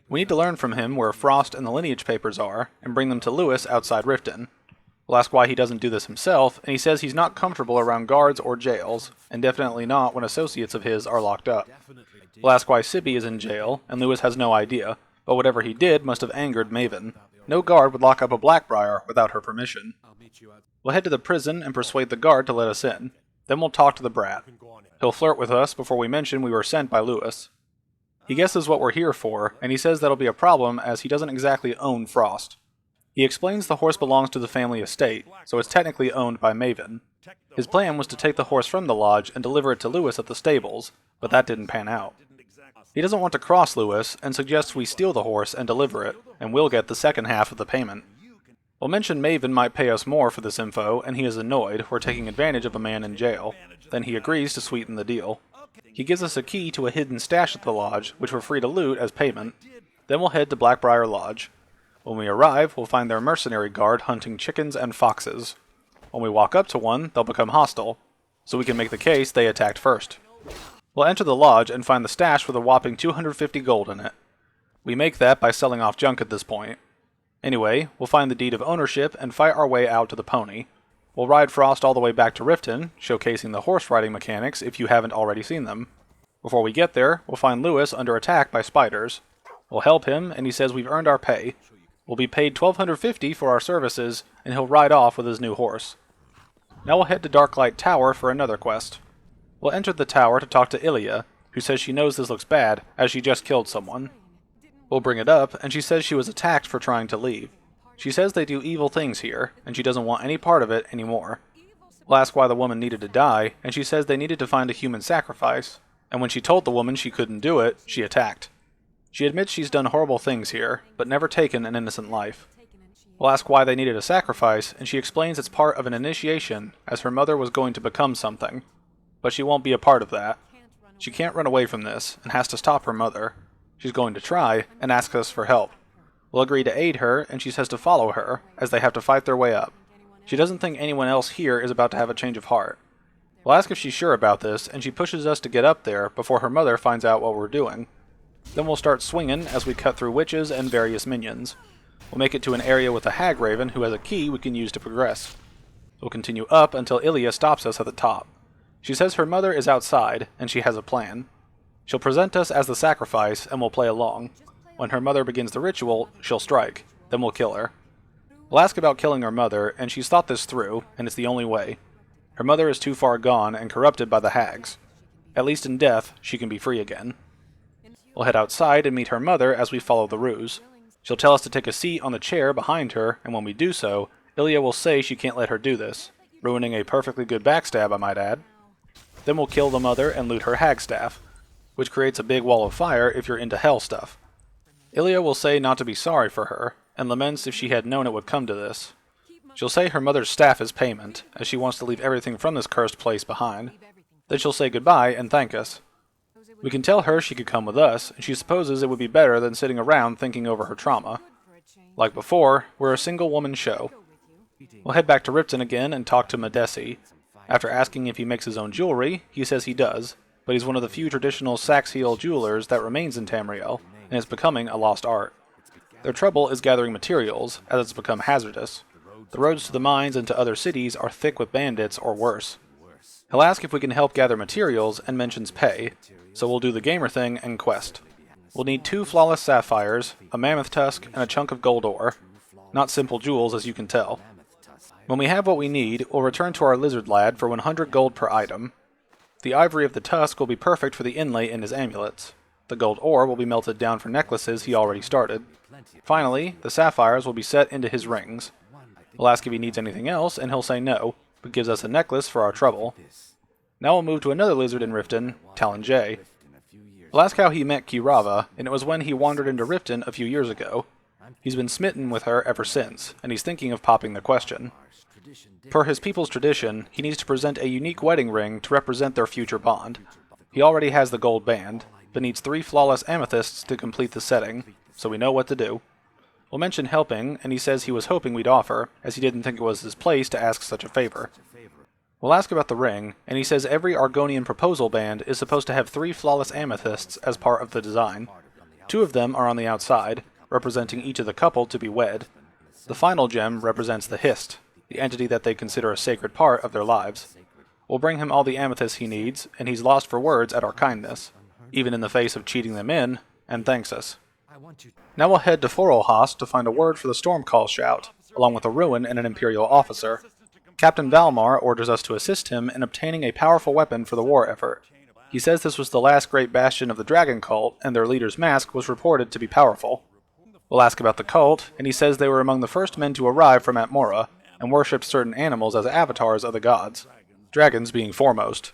We need to learn from him where Frost and the lineage papers are, and bring them to Lewis outside Riften. We'll ask why he doesn't do this himself, and he says he's not comfortable around guards or jails, and definitely not when associates of his are locked up. We'll ask why Sibby is in jail, and Lewis has no idea, but whatever he did must have angered Maven. No guard would lock up a Blackbriar without her permission. We'll head to the prison and persuade the guard to let us in. Then we'll talk to the brat. He'll flirt with us before we mention we were sent by Lewis. He guesses what we're here for, and he says that'll be a problem as he doesn't exactly own Frost. He explains the horse belongs to the family estate, so it's technically owned by Maven. His plan was to take the horse from the lodge and deliver it to Lewis at the stables, but that didn't pan out. He doesn't want to cross Lewis, and suggests we steal the horse and deliver it, and we'll get the second half of the payment. We'll mention Maven might pay us more for this info, and he is annoyed we're taking advantage of a man in jail. Then he agrees to sweeten the deal. He gives us a key to a hidden stash at the lodge, which we're free to loot as payment. Then we'll head to Blackbriar Lodge. When we arrive, we'll find their mercenary guard hunting chickens and foxes. When we walk up to one, they'll become hostile, so we can make the case they attacked first. We'll enter the lodge and find the stash with a whopping 250 gold in it. We make that by selling off junk at this point. Anyway, we'll find the deed of ownership and fight our way out to the pony. We'll ride Frost all the way back to Riften, showcasing the horse riding mechanics if you haven't already seen them. Before we get there, we'll find Lewis under attack by spiders. We'll help him, and he says we've earned our pay. We'll be paid 1,250 for our services, and he'll ride off with his new horse. Now we'll head to Darklight Tower for another quest. We'll enter the tower to talk to Ilya, who says she knows this looks bad, as she just killed someone. We'll bring it up, and she says she was attacked for trying to leave. She says they do evil things here, and she doesn't want any part of it anymore. We'll ask why the woman needed to die, and she says they needed to find a human sacrifice, and when she told the woman she couldn't do it, she attacked. She admits she's done horrible things here, but never taken an innocent life. We'll ask why they needed a sacrifice, and she explains it's part of an initiation, as her mother was going to become something. But she won't be a part of that. She can't run away from this, and has to stop her mother. She's going to try, and asks us for help. We'll agree to aid her, and she says to follow her, as they have to fight their way up. She doesn't think anyone else here is about to have a change of heart. We'll ask if she's sure about this, and she pushes us to get up there before her mother finds out what we're doing. Then we'll start swinging as we cut through witches and various minions. We'll make it to an area with a hag raven who has a key we can use to progress. We'll continue up until Ilya stops us at the top. She says her mother is outside, and she has a plan. She'll present us as the sacrifice, and we'll play along. When her mother begins the ritual, she'll strike. Then we'll kill her. We'll ask about killing her mother, and she's thought this through, and it's the only way. Her mother is too far gone and corrupted by the hags. At least in death, she can be free again. We'll head outside and meet her mother as we follow the ruse. She'll tell us to take a seat on the chair behind her, and when we do so, Ilya will say she can't let her do this, ruining a perfectly good backstab, I might add. Then we'll kill the mother and loot her hag staff, which creates a big wall of fire if you're into hell stuff. Ilya will say not to be sorry for her, and laments if she had known it would come to this. She'll say her mother's staff is payment, as she wants to leave everything from this cursed place behind. Then she'll say goodbye and thank us. We can tell her she could come with us, and she supposes it would be better than sitting around thinking over her trauma. Like before, we're a single-woman show. We'll head back to Riften again and talk to Madesi. After asking if he makes his own jewelry, he says he does, but he's one of the few traditional Saxhiel jewelers that remains in Tamriel, and is becoming a lost art. Their trouble is gathering materials, as it's become hazardous. The roads to the mines and to other cities are thick with bandits or worse. He'll ask if we can help gather materials and mentions pay, so we'll do the gamer thing and quest. We'll need 2 flawless sapphires, a mammoth tusk, and a chunk of gold ore. Not simple jewels, as you can tell. When we have what we need, we'll return to our lizard lad for 100 gold per item. The ivory of the tusk will be perfect for the inlay in his amulets. The gold ore will be melted down for necklaces he already started. Finally, the sapphires will be set into his rings. We'll ask if he needs anything else, and he'll say no, but gives us a necklace for our trouble. Now we'll move to another lizard in Riften, Talon J. We'll ask how he met Kirava, and it was when he wandered into Riften a few years ago. He's been smitten with her ever since, and he's thinking of popping the question. Per his people's tradition, he needs to present a unique wedding ring to represent their future bond. He already has the gold band, but needs 3 flawless amethysts to complete the setting, so we know what to do. We'll mention helping, and he says he was hoping we'd offer, as he didn't think it was his place to ask such a favor. We'll ask about the ring, and he says every Argonian proposal band is supposed to have 3 flawless amethysts as part of the design. 2 of them are on the outside, representing each of the couple to be wed. The final gem represents the Hist, the entity that they consider a sacred part of their lives. We'll bring him all the amethysts he needs, and he's lost for words at our kindness, even in the face of cheating them in, and thanks us. Now we'll head to Forelhast to find a word for the Stormcall shout, along with a ruin and an Imperial officer. Captain Valmar orders us to assist him in obtaining a powerful weapon for the war effort. He says this was the last great bastion of the Dragon Cult, and their leader's mask was reported to be powerful. We'll ask about the cult, and he says they were among the first men to arrive from Atmora, and worshipped certain animals as avatars of the gods, dragons being foremost.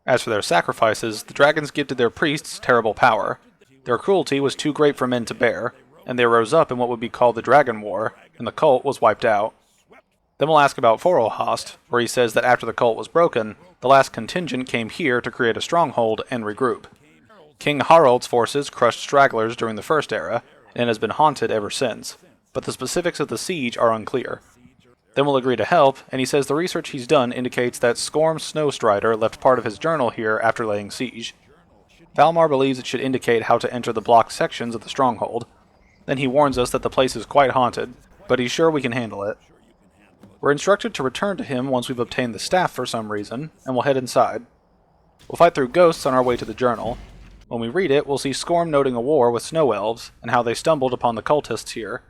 As for their sacrifices, the dragons gifted their priests terrible power. Their cruelty was too great for men to bear, and they rose up in what would be called the Dragon War, and the cult was wiped out. Then we'll ask about Forelhast, where he says that after the cult was broken, the last contingent came here to create a stronghold and regroup. King Harald's forces crushed stragglers during the First Era, and has been haunted ever since, but the specifics of the siege are unclear. Then we'll agree to help, and he says the research he's done indicates that Skorm Snowstrider left part of his journal here after laying siege. Valmar believes it should indicate how to enter the blocked sections of the stronghold. Then he warns us that the place is quite haunted, but he's sure we can handle it. We're instructed to return to him once we've obtained the staff for some reason, and we'll head inside. We'll fight through ghosts on our way to the journal. When we read it, we'll see Skorm noting a war with snow elves, and how they stumbled upon the cultists here.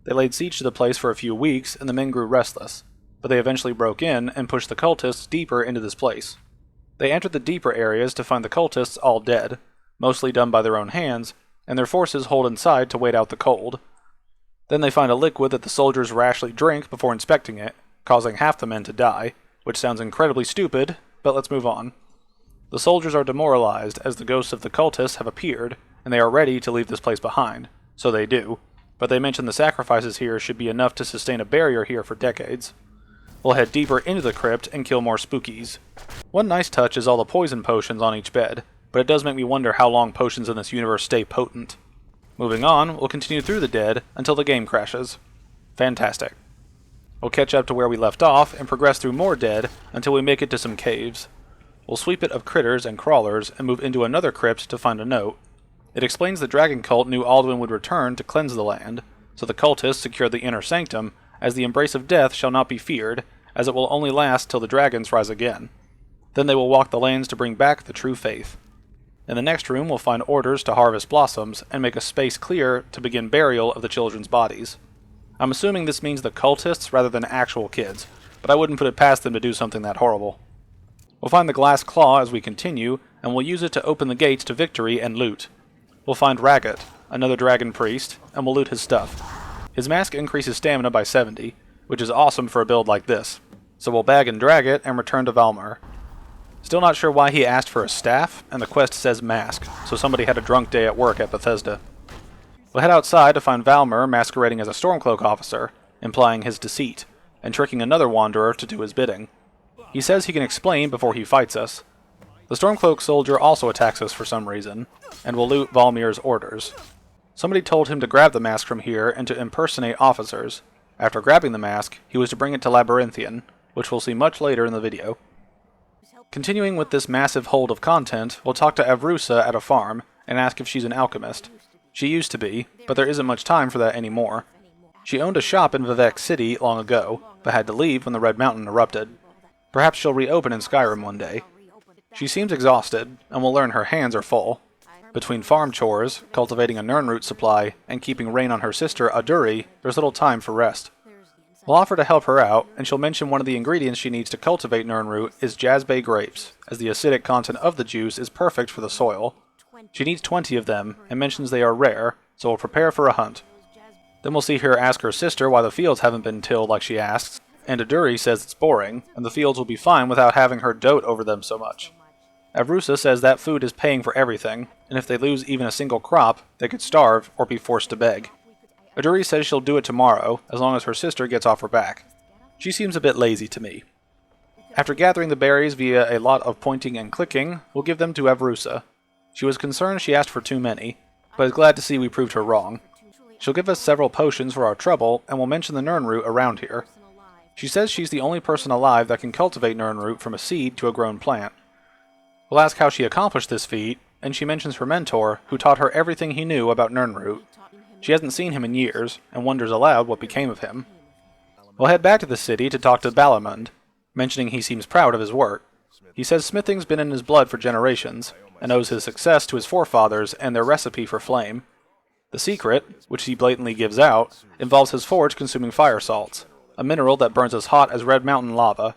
They laid siege to the place for a few weeks, and the men grew restless, but they eventually broke in and pushed the cultists deeper into this place. They entered the deeper areas to find the cultists all dead, mostly done by their own hands, and their forces hold inside to wait out the cold. Then they find a liquid that the soldiers rashly drink before inspecting it, causing half the men to die, which sounds incredibly stupid, but let's move on. The soldiers are demoralized as the ghosts of the cultists have appeared, and they are ready to leave this place behind. So they do, but they mention the sacrifices here should be enough to sustain a barrier here for decades. We'll head deeper into the crypt and kill more spookies. One nice touch is all the poison potions on each bed, but it does make me wonder how long potions in this universe stay potent. Moving on, we'll continue through the dead until the game crashes. Fantastic. We'll catch up to where we left off and progress through more dead until we make it to some caves. We'll sweep it of critters and crawlers and move into another crypt to find a note. It explains the Dragon Cult knew Alduin would return to cleanse the land, so the cultists secured the inner sanctum, as the embrace of death shall not be feared, as it will only last till the dragons rise again. Then they will walk the lands to bring back the true faith. In the next room we'll find orders to harvest blossoms and make a space clear to begin burial of the children's bodies. I'm assuming this means the cultists rather than actual kids, but I wouldn't put it past them to do something that horrible. We'll find the glass claw as we continue, and we'll use it to open the gates to victory and loot. We'll find Raggett, another dragon priest, and we'll loot his stuff. His mask increases stamina by 70, which is awesome for a build like this, so we'll bag and drag it and return to Valmar. Still not sure why he asked for a staff, and the quest says mask, so somebody had a drunk day at work at Bethesda. We'll head outside to find Valmar masquerading as a Stormcloak officer, implying his deceit, and tricking another wanderer to do his bidding. He says he can explain before he fights us. The Stormcloak soldier also attacks us for some reason, and will loot Valmir's orders. Somebody told him to grab the mask from here and to impersonate officers. After grabbing the mask, he was to bring it to Labyrinthian, which we'll see much later in the video. Continuing with this massive hold of content, we'll talk to Avrusa at a farm and ask if she's an alchemist. She used to be, but there isn't much time for that anymore. She owned a shop in Vivec City long ago, but had to leave when the Red Mountain erupted. Perhaps she'll reopen in Skyrim one day. She seems exhausted, and will learn her hands are full. Between farm chores, cultivating a nirnroot supply, and keeping rain on her sister Aduri, there's little time for rest. We'll offer to help her out, and she'll mention one of the ingredients she needs to cultivate Nirnroot is Jazzbay grapes, as the acidic content of the juice is perfect for the soil. She needs 20 of them, and mentions they are rare, so we'll prepare for a hunt. Then we'll see her ask her sister why the fields haven't been tilled like she asks, and Aduri says it's boring, and the fields will be fine without having her dote over them so much. Avrusa says that food is paying for everything, and if they lose even a single crop, they could starve or be forced to beg. Aduri says she'll do it tomorrow, as long as her sister gets off her back. She seems a bit lazy to me. After gathering the berries via a lot of pointing and clicking, we'll give them to Avrusa. She was concerned she asked for too many, but is glad to see we proved her wrong. She'll give us several potions for our trouble, and will mention the Nirnroot around here. She says she's the only person alive that can cultivate Nirnroot from a seed to a grown plant. We'll ask how she accomplished this feat, and she mentions her mentor, who taught her everything he knew about Nirnroot. She hasn't seen him in years, and wonders aloud what became of him. We'll head back to the city to talk to Balamund, mentioning he seems proud of his work. He says smithing's been in his blood for generations, and owes his success to his forefathers and their recipe for flame. The secret, which he blatantly gives out, involves his forge consuming fire salts, a mineral that burns as hot as Red Mountain lava.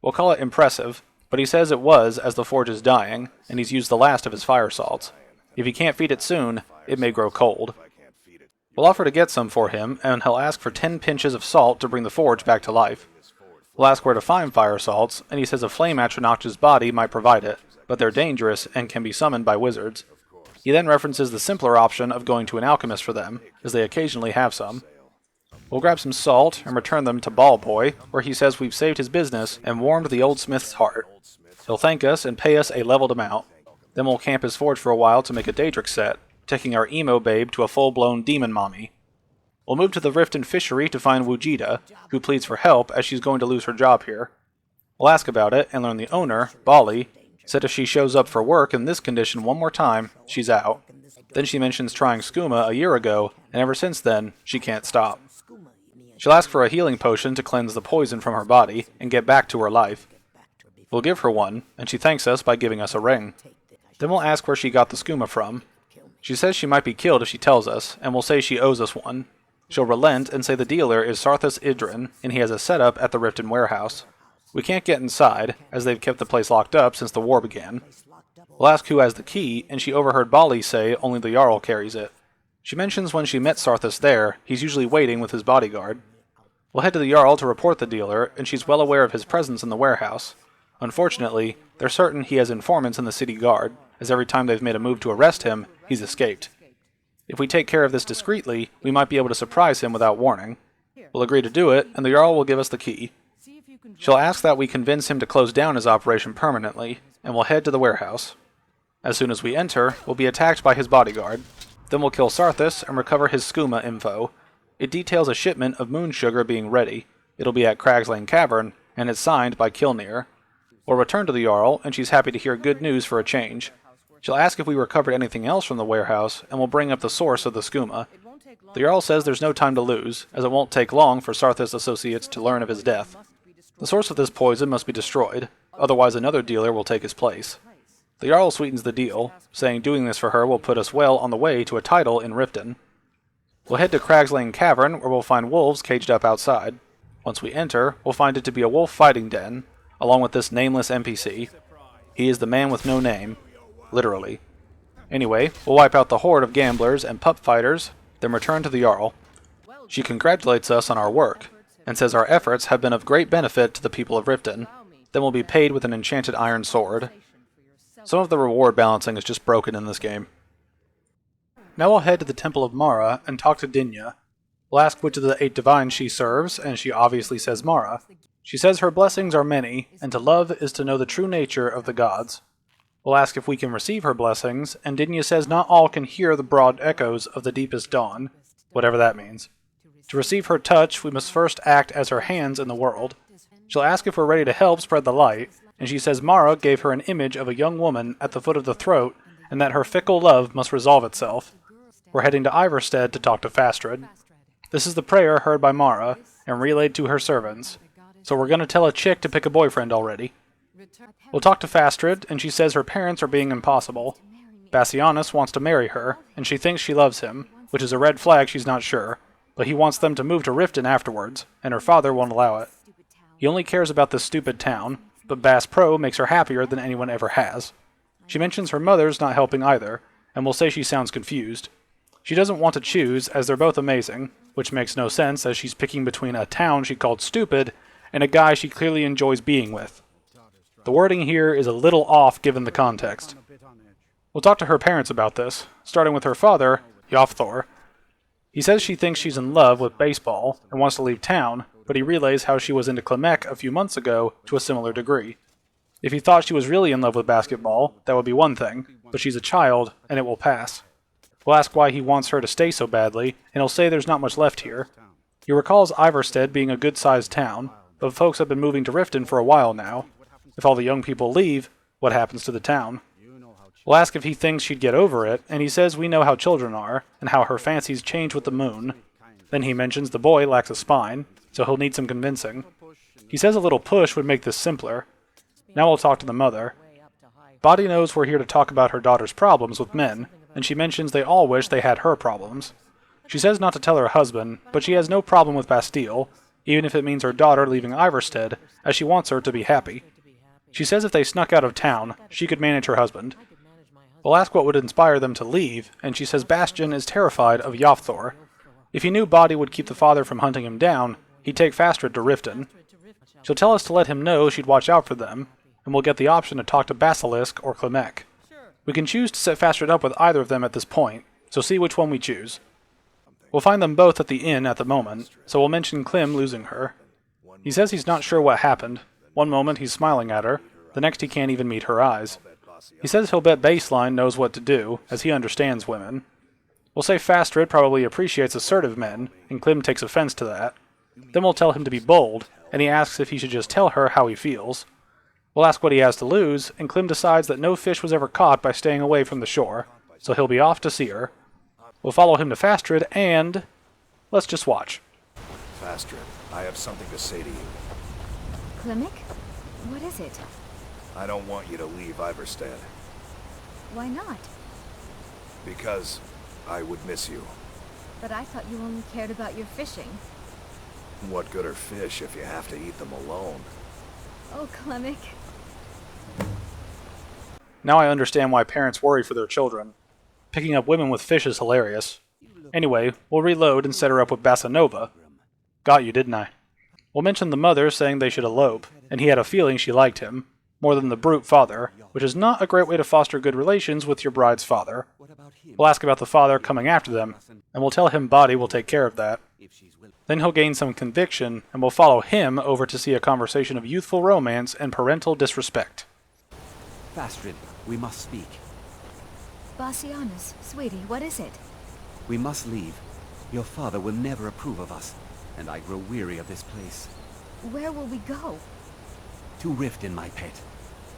We'll call it impressive, but he says it was as the forge is dying, and he's used the last of his fire salts. If he can't feed it soon, it may grow cold. We'll offer to get some for him, and he'll ask for 10 pinches of salt to bring the forge back to life. We'll ask where to find fire salts, and he says a flame Atronach's body might provide it, but they're dangerous and can be summoned by wizards. He then references the simpler option of going to an alchemist for them, as they occasionally have some. We'll grab some salt and return them to Ballboy, where he says we've saved his business and warmed the old smith's heart. He'll thank us and pay us a leveled amount. Then we'll camp his forge for a while to make a Daedric set, taking our emo babe to a full-blown demon mommy. We'll move to the Riften fishery to find Wujida, who pleads for help as she's going to lose her job here. We'll ask about it and learn the owner, Bali, said if she shows up for work in this condition one more time, she's out. Then she mentions trying skooma a year ago, and ever since then, she can't stop. She'll ask for a healing potion to cleanse the poison from her body and get back to her life. We'll give her one, and she thanks us by giving us a ring. Then we'll ask where she got the skooma from. She says she might be killed if she tells us, and we'll say she owes us one. She'll relent and say the dealer is Sarthas Idrin, and he has a setup at the Riften warehouse. We can't get inside, as they've kept the place locked up since the war began. We'll ask who has the key, and she overheard Bali say only the Jarl carries it. She mentions when she met Sarthas there, he's usually waiting with his bodyguard. We'll head to the Jarl to report the dealer, and she's well aware of his presence in the warehouse. Unfortunately, they're certain he has informants in the city guard, as every time they've made a move to arrest him, he's escaped. If we take care of this discreetly, we might be able to surprise him without warning. We'll agree to do it, and the Jarl will give us the key. She'll ask that we convince him to close down his operation permanently, and we'll head to the warehouse. As soon as we enter, we'll be attacked by his bodyguard. Then we'll kill Sarthas and recover his skooma info. It details a shipment of moon sugar being ready. It'll be at Cragslane Cavern, and it's signed by Kilnir. We'll return to the Jarl, and she's happy to hear good news for a change. She'll ask if we recovered anything else from the warehouse, and we'll bring up the source of the skooma. The Jarl says there's no time to lose, as it won't take long for Sarthas' associates to learn of his death. The source of this poison must be destroyed, otherwise another dealer will take his place. The Jarl sweetens the deal, saying doing this for her will put us well on the way to a title in Riften. We'll head to Cragslane Cavern, where we'll find wolves caged up outside. Once we enter, we'll find it to be a wolf fighting den, along with this nameless NPC. He is the man with no name. Literally. Anyway, we'll wipe out the horde of gamblers and pup fighters, then return to the Jarl. She congratulates us on our work, and says our efforts have been of great benefit to the people of Riften. Then we'll be paid with an enchanted iron sword. Some of the reward balancing is just broken in this game. Now we'll head to the Temple of Mara and talk to Dinya. We'll ask which of the 8 divines she serves, and she obviously says Mara. She says her blessings are many, and to love is to know the true nature of the gods. We'll ask if we can receive her blessings, and Dinya says not all can hear the broad echoes of the deepest dawn, whatever that means. To receive her touch, we must first act as her hands in the world. She'll ask if we're ready to help spread the light, and she says Mara gave her an image of a young woman at the foot of the throat, and that her fickle love must resolve itself. We're heading to Ivarstead to talk to Fastred. This is the prayer heard by Mara, and relayed to her servants. So we're gonna tell a chick to pick a boyfriend already. We'll talk to Fastred, and she says her parents are being impossible. Bassianus wants to marry her, and she thinks she loves him, which is a red flag she's not sure. but he wants them to move to Riften afterwards, and her father won't allow it. He only cares about this stupid town, but Bass Pro makes her happier than anyone ever has. She mentions her mother's not helping either, and will say she sounds confused. She doesn't want to choose, as they're both amazing, which makes no sense as she's picking between a town she called stupid and a guy she clearly enjoys being with. The wording here is a little off given the context. We'll talk to her parents about this, starting with her father, Hjaalmarch. He says she thinks she's in love with baseball and wants to leave town, but he relays how she was into Klimek a few months ago to a similar degree. If he thought she was really in love with basketball, that would be one thing, but she's a child, and it will pass. We'll ask why he wants her to stay so badly, and he'll say there's not much left here. He recalls Ivarstead being a good-sized town, but folks have been moving to Riften for a while now. If all the young people leave, what happens to the town? We'll ask if he thinks she'd get over it, and he says we know how children are, and how her fancies change with the moon. Then he mentions the boy lacks a spine, so he'll need some convincing. He says a little push would make this simpler. Now we'll talk to the mother. Body knows we're here to talk about her daughter's problems with men, and she mentions they all wish they had her problems. She says not to tell her husband, but she has no problem with Bastille, even if it means her daughter leaving Ivarstead, as she wants her to be happy. She says if they snuck out of town, she could manage her husband. We'll ask what would inspire them to leave, and she says Bastian is terrified of Hjaalmarch. If he knew Body would keep the father from hunting him down, he'd take Fastred to Riften. She'll tell us to let him know she'd watch out for them, and we'll get the option to talk to Basilisk or Klimek. We can choose to set Fastred up with either of them at this point, so see which one we choose. We'll find them both at the inn at the moment, so we'll mention Klim losing her. He says he's not sure what happened. One moment he's smiling at her, the next he can't even meet her eyes. He says he'll bet Baseline knows what to do, as he understands women. We'll say Fastred probably appreciates assertive men, and Klim takes offense to that. Then we'll tell him to be bold, and he asks if he should just tell her how he feels. We'll ask what he has to lose, and Klim decides that no fish was ever caught by staying away from the shore, so he'll be off to see her. We'll follow him to Fastred, and let's just watch. Fastred, I have something to say to you. Klimek? What is it? I don't want you to leave Ivarstead. Why not? Because I would miss you. But I thought you only cared about your fishing. What good are fish if you have to eat them alone? Oh, Klimek. Now I understand why parents worry for their children. Picking up women with fish is hilarious. Anyway, we'll reload and set her up with Basanova. Got you, didn't I? We'll mention the mother saying they should elope, and he had a feeling she liked him, more than the brute father, which is not a great way to foster good relations with your bride's father. We'll ask about the father coming after them, and we'll tell him Body will take care of that. Then he'll gain some conviction, and we'll follow him over to see a conversation of youthful romance and parental disrespect. Fastred, we must speak. Bassianus, sweetie, what is it? We must leave. Your father will never approve of us, and I grow weary of this place. Where will we go? To Riften, my pet.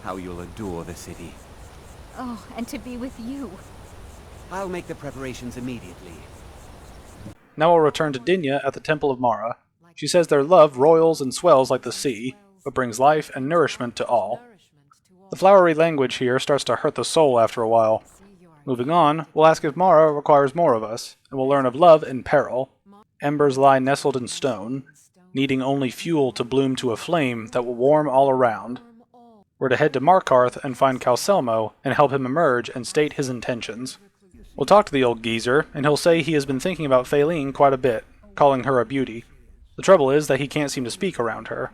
How you'll adore the city. Oh, and to be with you. I'll make the preparations immediately. Now we'll return to Dinya at the Temple of Mara. She says their love roils and swells like the sea, but brings life and nourishment to all. The flowery language here starts to hurt the soul after a while. Moving on, we'll ask if Mara requires more of us, and we'll learn of love in peril. Embers lie nestled in stone, needing only fuel to bloom to a flame that will warm all around. We're to head to Markarth and find Calcelmo and help him emerge and state his intentions. We'll talk to the old geezer, and he'll say he has been thinking about Faline quite a bit, calling her a beauty. The trouble is that he can't seem to speak around her.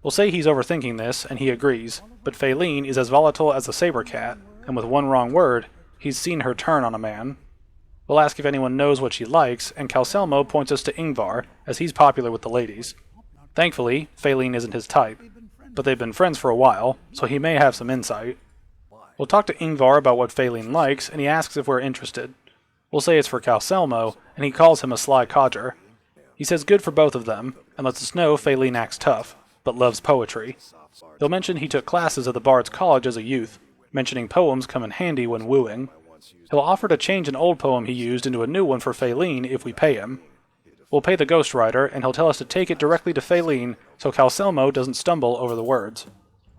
We'll say he's overthinking this, and he agrees, but Faline is as volatile as a saber cat, and with one wrong word, he's seen her turn on a man. We'll ask if anyone knows what she likes, and Calcelmo points us to Ingvar, as he's popular with the ladies. Thankfully, Faline isn't his type, but they've been friends for a while, so he may have some insight. We'll talk to Ingvar about what Faline likes, and he asks if we're interested. We'll say it's for Calcelmo, and he calls him a sly codger. He says good for both of them, and lets us know Faline acts tough, but loves poetry. He'll mention he took classes at the Bard's College as a youth, mentioning poems come in handy when wooing. He'll offer to change an old poem he used into a new one for Faline if we pay him. We'll pay the ghostwriter, and he'll tell us to take it directly to Faline so Calcelmo doesn't stumble over the words.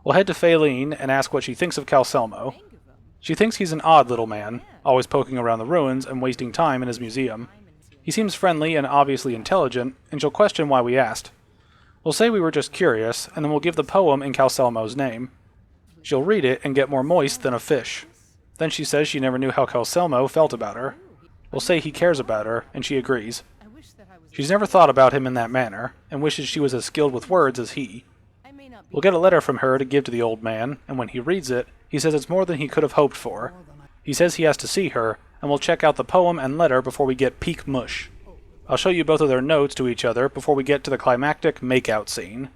We'll head to Faline and ask what she thinks of Calcelmo. She thinks he's an odd little man, always poking around the ruins and wasting time in his museum. He seems friendly and obviously intelligent, and she'll question why we asked. We'll say we were just curious, and then we'll give the poem in Calcelmo's name. She'll read it and get more moist than a fish. Then she says she never knew how Calcelmo felt about her. We'll say he cares about her, and she agrees. She's never thought about him in that manner, and wishes she was as skilled with words as he. We'll get a letter from her to give to the old man, and when he reads it, he says it's more than he could have hoped for. He says he has to see her, and we'll check out the poem and letter before we get peak mush. I'll show you both of their notes to each other before we get to the climactic makeout scene.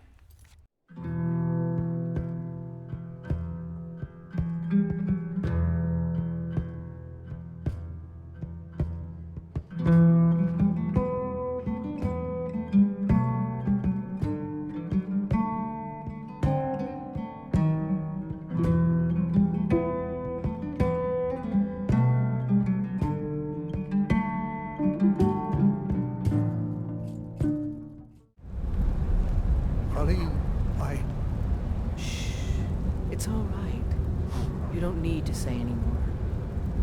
It's all right. You don't need to say anymore.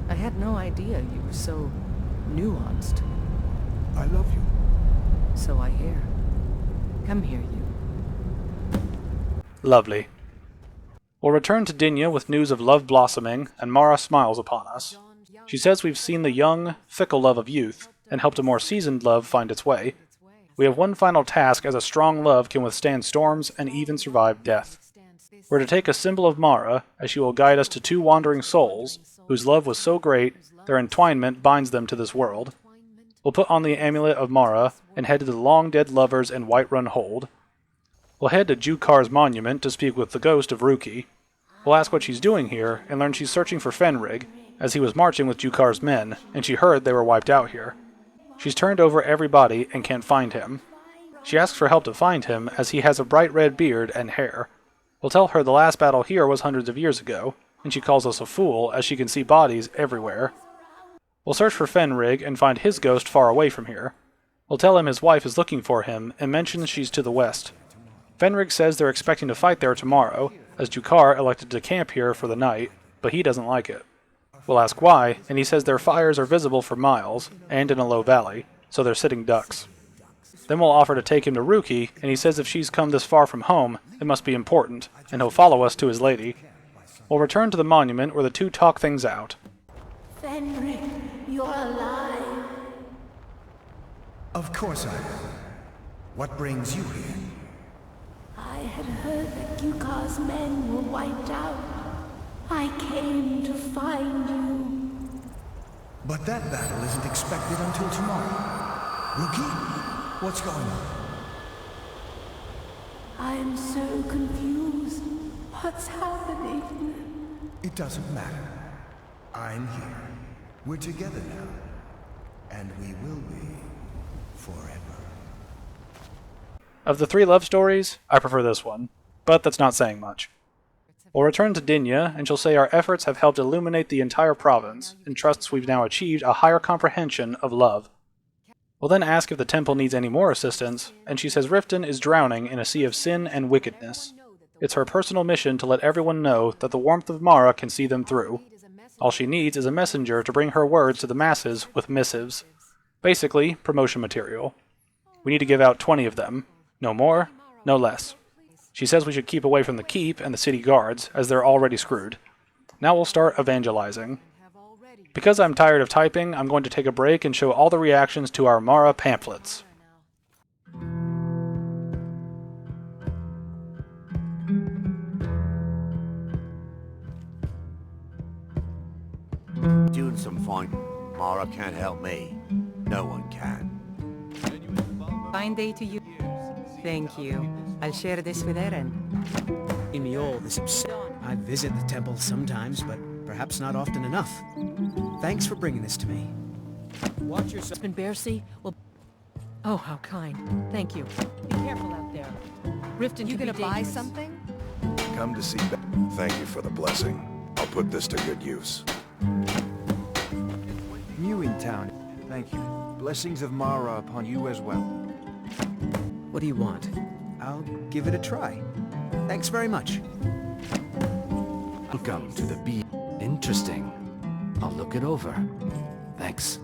I had no idea you were so nuanced. I love you. So I hear. Come here, you. Lovely. We'll return to Dinya with news of love blossoming, and Mara smiles upon us. She says we've seen the young, fickle love of youth, and helped a more seasoned love find its way. We have one final task, as a strong love can withstand storms and even survive death. We're to take a symbol of Mara, as she will guide us to two wandering souls, whose love was so great, their entwinement binds them to this world. We'll put on the amulet of Mara, and head to the long-dead lovers in Whiterun Hold. We'll head to Jukar's monument to speak with the ghost of Ruki. We'll ask what she's doing here, and learn she's searching for Fenrig, as he was marching with Jukar's men, and she heard they were wiped out here. She's turned over every body and can't find him. She asks for help to find him, as he has a bright red beard and hair. We'll tell her the last battle here was hundreds of years ago, and she calls us a fool, as she can see bodies everywhere. We'll search for Fenrig and find his ghost far away from here. We'll tell him his wife is looking for him, and mention she's to the west. Fenrig says they're expecting to fight there tomorrow, as Jukar elected to camp here for the night, but he doesn't like it. We'll ask why, and he says their fires are visible for miles, and in a low valley, so they're sitting ducks. Then we'll offer to take him to Ruki, and he says if she's come this far from home, it must be important, and he'll follow us to his lady. We'll return to the monument where the two talk things out. Fenrig, you're alive. Of course I am. What brings you here? I had heard that Jukar's men were wiped out. I came to find you. But that battle isn't expected until tomorrow. Ruki? What's going on? I'm so confused. What's happening? It doesn't matter. I'm here. We're together now. And we will be forever. Of the three love stories, I prefer this one, but that's not saying much. We'll return to Dinya, and she'll say our efforts have helped illuminate the entire province, and trusts we've now achieved a higher comprehension of love. We'll then ask if the temple needs any more assistance, and she says Riften is drowning in a sea of sin and wickedness. It's her personal mission to let everyone know that the warmth of Mara can see them through. All she needs is a messenger to bring her words to the masses with missives. Basically, promotion material. We need to give out 20 of them. No more, no less. She says we should keep away from the keep and the city guards, as they're already screwed. Now we'll start evangelizing. Because I'm tired of typing, I'm going to take a break and show all the reactions to our Mara pamphlets. Doing some fine. Mara can't help me. No one can. Fine day to you. Thank you. I'll share this with Eren. In me all this I visit the temple sometimes, but perhaps not often enough. Thanks for bringing this to me. Watch yourself. Husband Bercy will... Oh, how kind. Thank you. Be careful out there. Riften You can gonna be buy dangerous. something? Come to see Thank you for the blessing. I'll put this to good use. New in town. Thank you. Blessings of Mara upon you as well. What do you want? I'll give it a try. Thanks very much. Welcome to the bee. Interesting. I'll look it over. Thanks.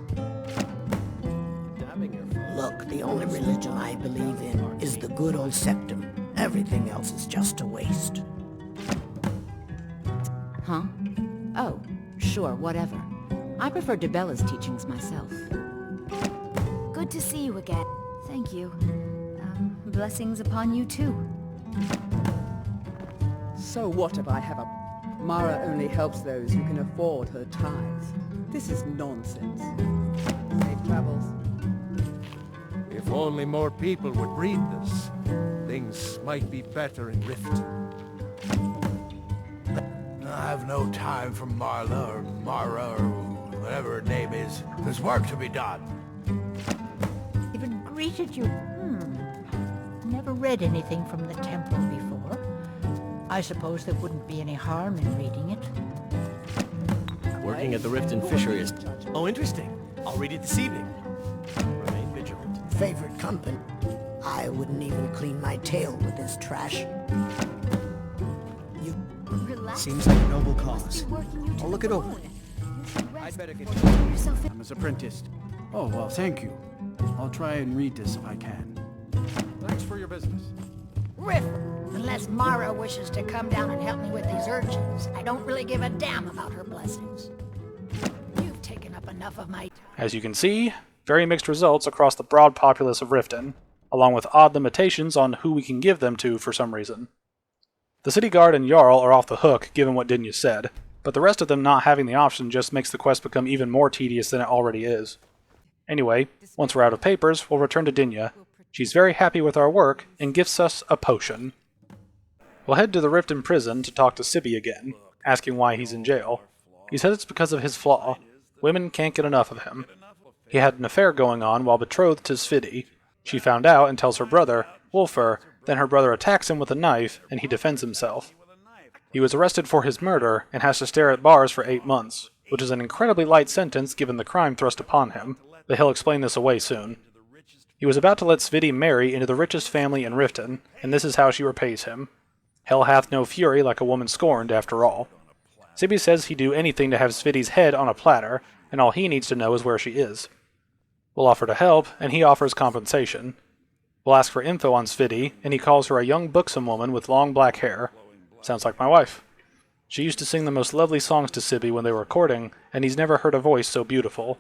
Look, the only religion I believe in is the good old septum. Everything else is just a waste. Huh? Oh, sure, whatever. I prefer Debella's teachings myself. Good to see you again. Thank you. Blessings upon you too. So what if I have a... Mara only helps those who can afford her tithes. This is nonsense. Safe travels. If only more people would read this, things might be better in Riften. I have no time for Marla or Mara or whatever her name is. There's work to be done. Even greeted you. Never read anything from the temple before. I suppose there wouldn't be any harm in reading it. Working at the Riften fishery is... Oh, interesting. I'll read it this evening. Remain vigilant. Favorite company. I wouldn't even clean my tail with this trash. Seems like a noble cause. I'll look it over. I'd better get I'm his apprentice. Oh, well, thank you. I'll try and read this if I can. Thanks for your business. Riff, unless Mara wishes to come down and help me with these urchins, I don't really give a damn about her blessings. You've taken up enough of my time. As you can see, very mixed results across the broad populace of Riften, along with odd limitations on who we can give them to for some reason. The city guard and Jarl are off the hook given what Dinja said, but the rest of them not having the option just makes the quest become even more tedious than it already is. Anyway, once we're out of papers, we'll return to Dinja. She's very happy with our work and gifts us a potion. We'll head to the Riften prison to talk to Sibby again, asking why he's in jail. He says it's because of his flaw. Women can't get enough of him. He had an affair going on while betrothed to Svidi. She found out and tells her brother, Wolfr, then her brother attacks him with a knife, and he defends himself. He was arrested for his murder, and has to stare at bars for 8 months, which is an incredibly light sentence given the crime thrust upon him, but he'll explain this away soon. He was about to let Svidi marry into the richest family in Riften, and this is how she repays him. Hell hath no fury like a woman scorned, after all. Sibby says he'd do anything to have Svidi's head on a platter, and all he needs to know is where she is. We'll offer to help, and he offers compensation. We'll ask for info on Svidi, and he calls her a young buxom woman with long black hair. Sounds like my wife. She used to sing the most lovely songs to Sibby when they were courting, and he's never heard a voice so beautiful.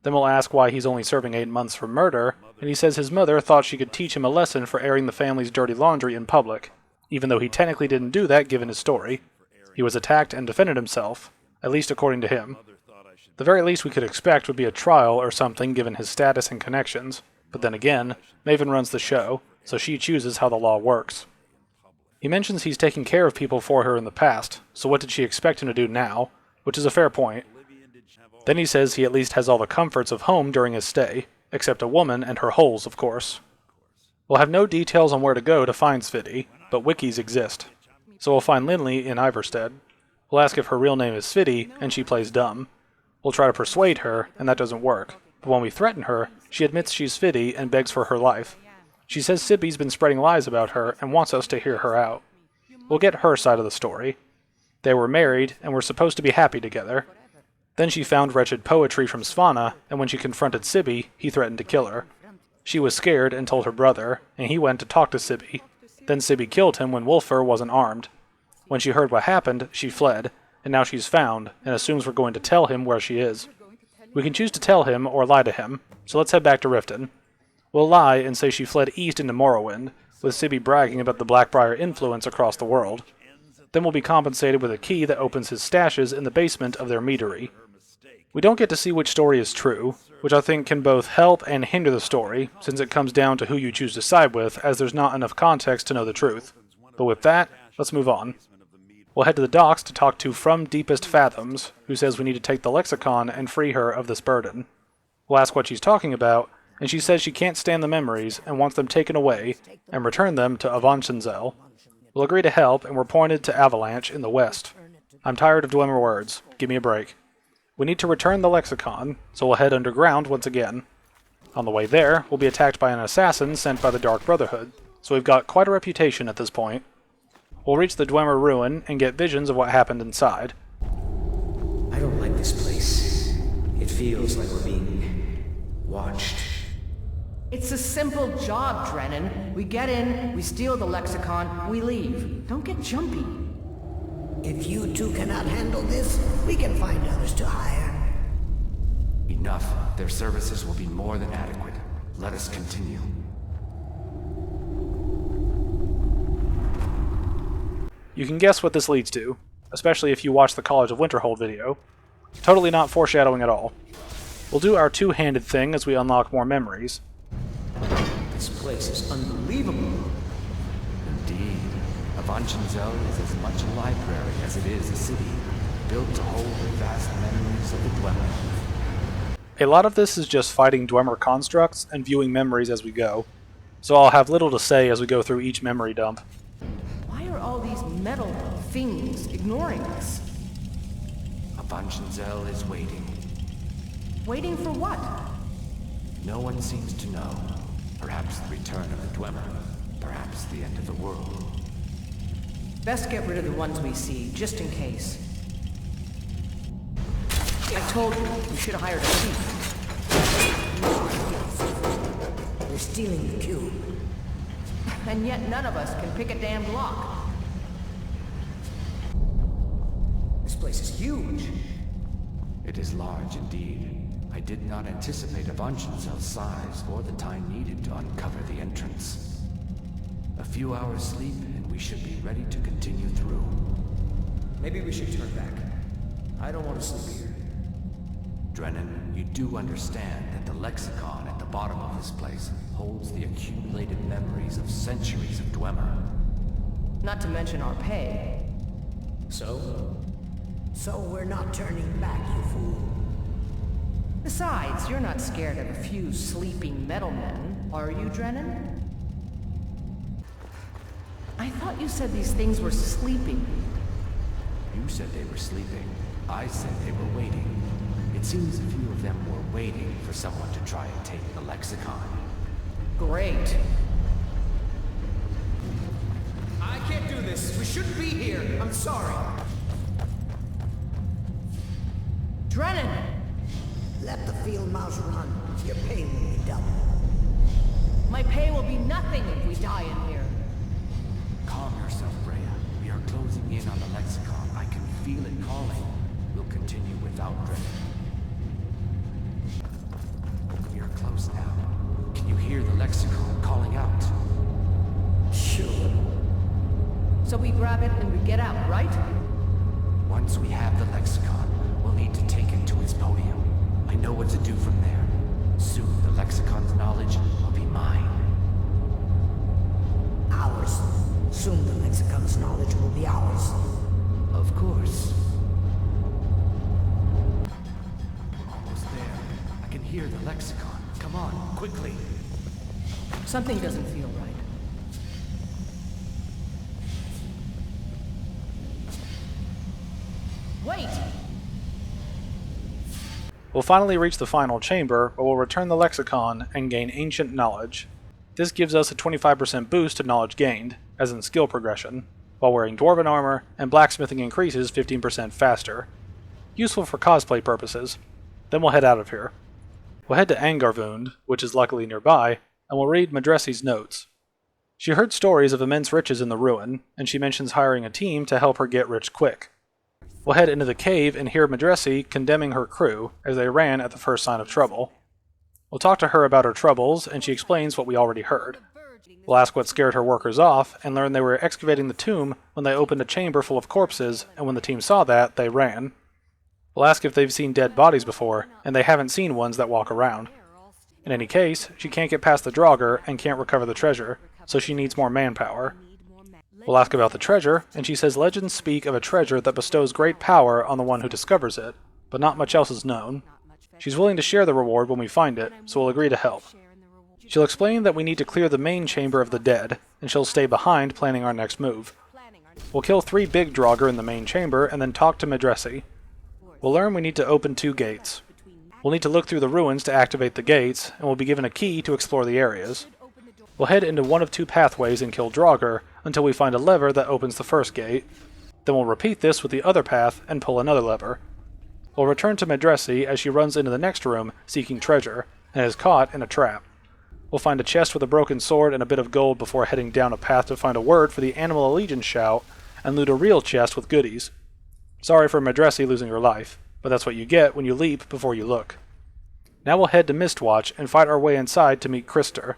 Then we'll ask why he's only serving 8 months for murder, and he says his mother thought she could teach him a lesson for airing the family's dirty laundry in public, even though he technically didn't do that given his story. He was attacked and defended himself, at least according to him. The very least we could expect would be a trial or something given his status and connections, but then again, Maven runs the show, so she chooses how the law works. He mentions he's taken care of people for her in the past, so what did she expect him to do now? Which is a fair point. Then he says he at least has all the comforts of home during his stay, except a woman and her holes, of course. We'll have no details on where to go to find Svidi, but wikis exist. So we'll find Linley in Iverstead. We'll ask if her real name is Svidi, and she plays dumb. We'll try to persuade her, and that doesn't work. But when we threaten her, she admits she's Svidi and begs for her life. She says Sibby's been spreading lies about her and wants us to hear her out. We'll get her side of the story. They were married and were supposed to be happy together. Then she found wretched poetry from Svana, and when she confronted Sibby, he threatened to kill her. She was scared and told her brother, and he went to talk to Sibby. Then Sibby killed him when Wolfr wasn't armed. When she heard what happened, she fled, and now she's found, and assumes we're going to tell him where she is. We can choose to tell him or lie to him, so let's head back to Riften. We'll lie and say she fled east into Morrowind, with Sibby bragging about the Blackbriar influence across the world. Then we'll be compensated with a key that opens his stashes in the basement of their meadery. We don't get to see which story is true, which I think can both help and hinder the story, since it comes down to who you choose to side with, as there's not enough context to know the truth. But with that, let's move on. We'll head to the docks to talk to From Deepest Fathoms, who says we need to take the lexicon and free her of this burden. We'll ask what she's talking about, and she says she can't stand the memories and wants them taken away and return them to Avancenzel. We'll agree to help, and we're pointed to Avalanche in the west. I'm tired of Dwemer words. Give me a break. We need to return the lexicon, so we'll head underground once again. On the way there, we'll be attacked by an assassin sent by the Dark Brotherhood, so we've got quite a reputation at this point. We'll reach the Dwemer ruin and get visions of what happened inside. I don't like this place. It feels like we're being watched. It's a simple job, Drennan. We get in, we steal the lexicon, we leave. Don't get jumpy. If you two cannot handle this, we can find others to hire. Enough. Their services will be more than adequate. Let us continue. You can guess what this leads to, especially if you watch the College of Winterhold video. Totally not foreshadowing at all. We'll do our two-handed thing as we unlock more memories. This place is unbelievable. Indeed. Avanchenzell is as much a library as it is a city, built to hold the vast memories of the Dwemer. A lot of this is just fighting Dwemer constructs and viewing memories as we go, so I'll have little to say as we go through each memory dump. Why are all these metal things ignoring us? Avanchenzell is waiting. Waiting for what? No one seems to know. Perhaps the return of the Dwemer. Perhaps the end of the world. Best get rid of the ones we see, just in case. I told you, we should have hired a thief. They're stealing the cube. And yet none of us can pick a damn lock. This place is huge. It is large indeed. I did not anticipate Avanchenzell's size or the time needed to uncover the entrance. A few hours sleep and we should be ready to continue through. Maybe we should turn back. I don't want to sleep here. Drennan, you do understand that the lexicon at the bottom of this place holds the accumulated memories of centuries of Dwemer. Not to mention our pay. So? So we're not turning back, you fool. Besides, you're not scared of a few sleeping metal men, are you, Drennan? I thought you said these things were sleeping. You said they were sleeping. I said they were waiting. It seems a few of them were waiting for someone to try and take the lexicon. Great. I can't do this. We shouldn't be here. I'm sorry. Drennan! Let the field mouse run. Your pay will be double. My pay will be nothing if we die in here. Calm yourself, Freya. We are closing in on the lexicon. I can feel it calling. We'll continue without Drennan. We are close now. Can you hear the lexicon calling out? Sure. So we grab it and we get out, right? Once we have the lexicon, we'll need to take it to its podium. I know what to do from there. Soon the lexicon's knowledge will be mine. Ours. Soon the lexicon's knowledge will be ours. Of course. Almost there. I can hear the lexicon. Come on, quickly. Something doesn't feel right. Wait! We'll finally reach the final chamber, where we'll return the lexicon and gain ancient knowledge. This gives us a 25% boost to knowledge gained, as in skill progression, while wearing dwarven armor, and blacksmithing increases 15% faster. Useful for cosplay purposes. Then we'll head out of here. We'll head to Angarvund, which is luckily nearby, and we'll read Madressi's notes. She heard stories of immense riches in the ruin, and she mentions hiring a team to help her get rich quick. We'll head into the cave and hear Madressi condemning her crew, as they ran at the first sign of trouble. We'll talk to her about her troubles, and she explains what we already heard. We'll ask what scared her workers off, and learn they were excavating the tomb when they opened a chamber full of corpses, and when the team saw that, they ran. We'll ask if they've seen dead bodies before, and they haven't seen ones that walk around. In any case, she can't get past the Draugr and can't recover the treasure, so she needs more manpower. We'll ask about the treasure, and she says legends speak of a treasure that bestows great power on the one who discovers it, but not much else is known. She's willing to share the reward when we find it, so we'll agree to help. She'll explain that we need to clear the main chamber of the dead, and she'll stay behind planning our next move. We'll kill 3 big Draugr in the main chamber, and then talk to Madressi. We'll learn we need to open 2 gates. We'll need to look through the ruins to activate the gates, and we'll be given a key to explore the areas. We'll head into one of 2 pathways and kill Draugr until we find a lever that opens the first gate. Then we'll repeat this with the other path and pull another lever. We'll return to Madressi as she runs into the next room seeking treasure, and is caught in a trap. We'll find a chest with a broken sword and a bit of gold before heading down a path to find a word for the Animal Allegiance shout and loot a real chest with goodies. Sorry for Madresi losing her life, but that's what you get when you leap before you look. Now we'll head to Mistwatch and fight our way inside to meet Krister.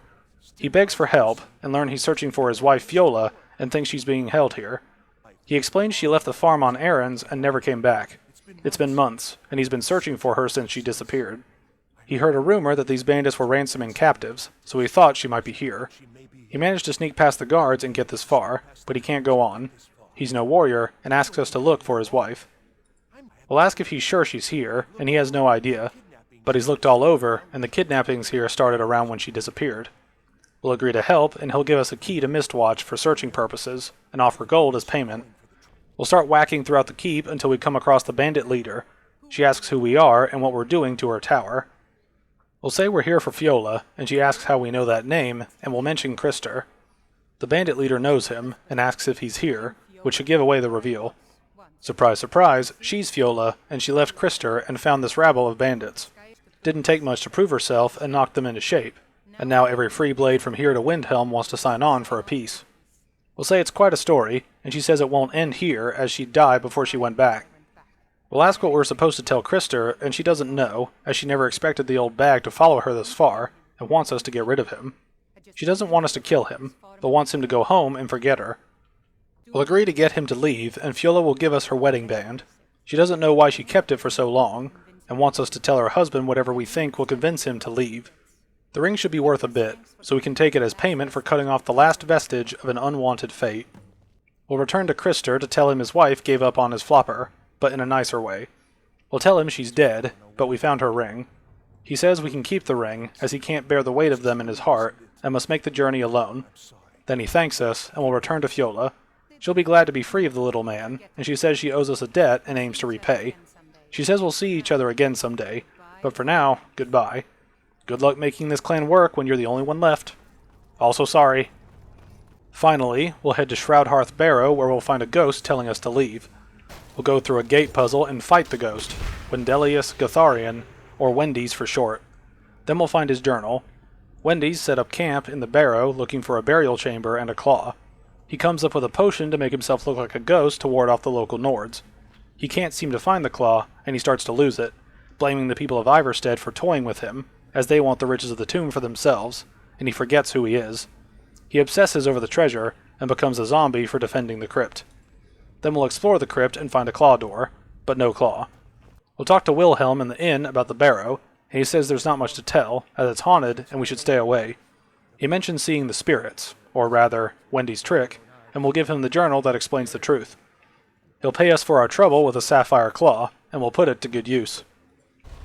He begs for help and learn he's searching for his wife Fiola and thinks she's being held here. He explains she left the farm on errands and never came back. It's been months, and he's been searching for her since she disappeared. He heard a rumor that these bandits were ransoming captives, so he thought she might be here. He managed to sneak past the guards and get this far, but he can't go on. He's no warrior, and asks us to look for his wife. We'll ask if he's sure she's here, and he has no idea, but he's looked all over, and the kidnappings here started around when she disappeared. We'll agree to help, and he'll give us a key to Mistwatch for searching purposes, and offer gold as payment. We'll start whacking throughout the keep until we come across the bandit leader. She asks who we are and what we're doing to her tower. We'll say we're here for Fiola, and she asks how we know that name, and we'll mention Krister. The bandit leader knows him, and asks if he's here, which should give away the reveal. Surprise, surprise, she's Fiola, and she left Krister and found this rabble of bandits. Didn't take much to prove herself and knocked them into shape, and now every free blade from here to Windhelm wants to sign on for a piece. We'll say it's quite a story, and she says it won't end here, as she'd die before she went back. We'll ask what we're supposed to tell Krister, and she doesn't know, as she never expected the old bag to follow her this far, and wants us to get rid of him. She doesn't want us to kill him, but wants him to go home and forget her. We'll agree to get him to leave, and Fiola will give us her wedding band. She doesn't know why she kept it for so long, and wants us to tell her husband whatever we think will convince him to leave. The ring should be worth a bit, so we can take it as payment for cutting off the last vestige of an unwanted fate. We'll return to Krister to tell him his wife gave up on his flopper, but in a nicer way. We'll tell him she's dead, but we found her ring. He says we can keep the ring, as he can't bear the weight of them in his heart, and must make the journey alone. Then he thanks us, and we'll return to Fiola. She'll be glad to be free of the little man, and she says she owes us a debt and aims to repay. She says we'll see each other again someday, but for now, goodbye. Good luck making this clan work when you're the only one left. Also sorry. Finally, we'll head to Shroudhearth Barrow, where we'll find a ghost telling us to leave. We'll go through a gate puzzle and fight the ghost, Wendelius Gotharian, or Wendy's for short. Then we'll find his journal. Wendy's set up camp in the barrow looking for a burial chamber and a claw. He comes up with a potion to make himself look like a ghost to ward off the local Nords. He can't seem to find the claw, and he starts to lose it, blaming the people of Iverstead for toying with him, as they want the riches of the tomb for themselves, and he forgets who he is. He obsesses over the treasure, and becomes a zombie for defending the crypt. Then we'll explore the crypt and find a claw door, but no claw. We'll talk to Wilhelm in the inn about the barrow, and he says there's not much to tell, as it's haunted and we should stay away. He mentions seeing the spirits, or rather, Wendy's trick, and we'll give him the journal that explains the truth. He'll pay us for our trouble with a sapphire claw, and we'll put it to good use.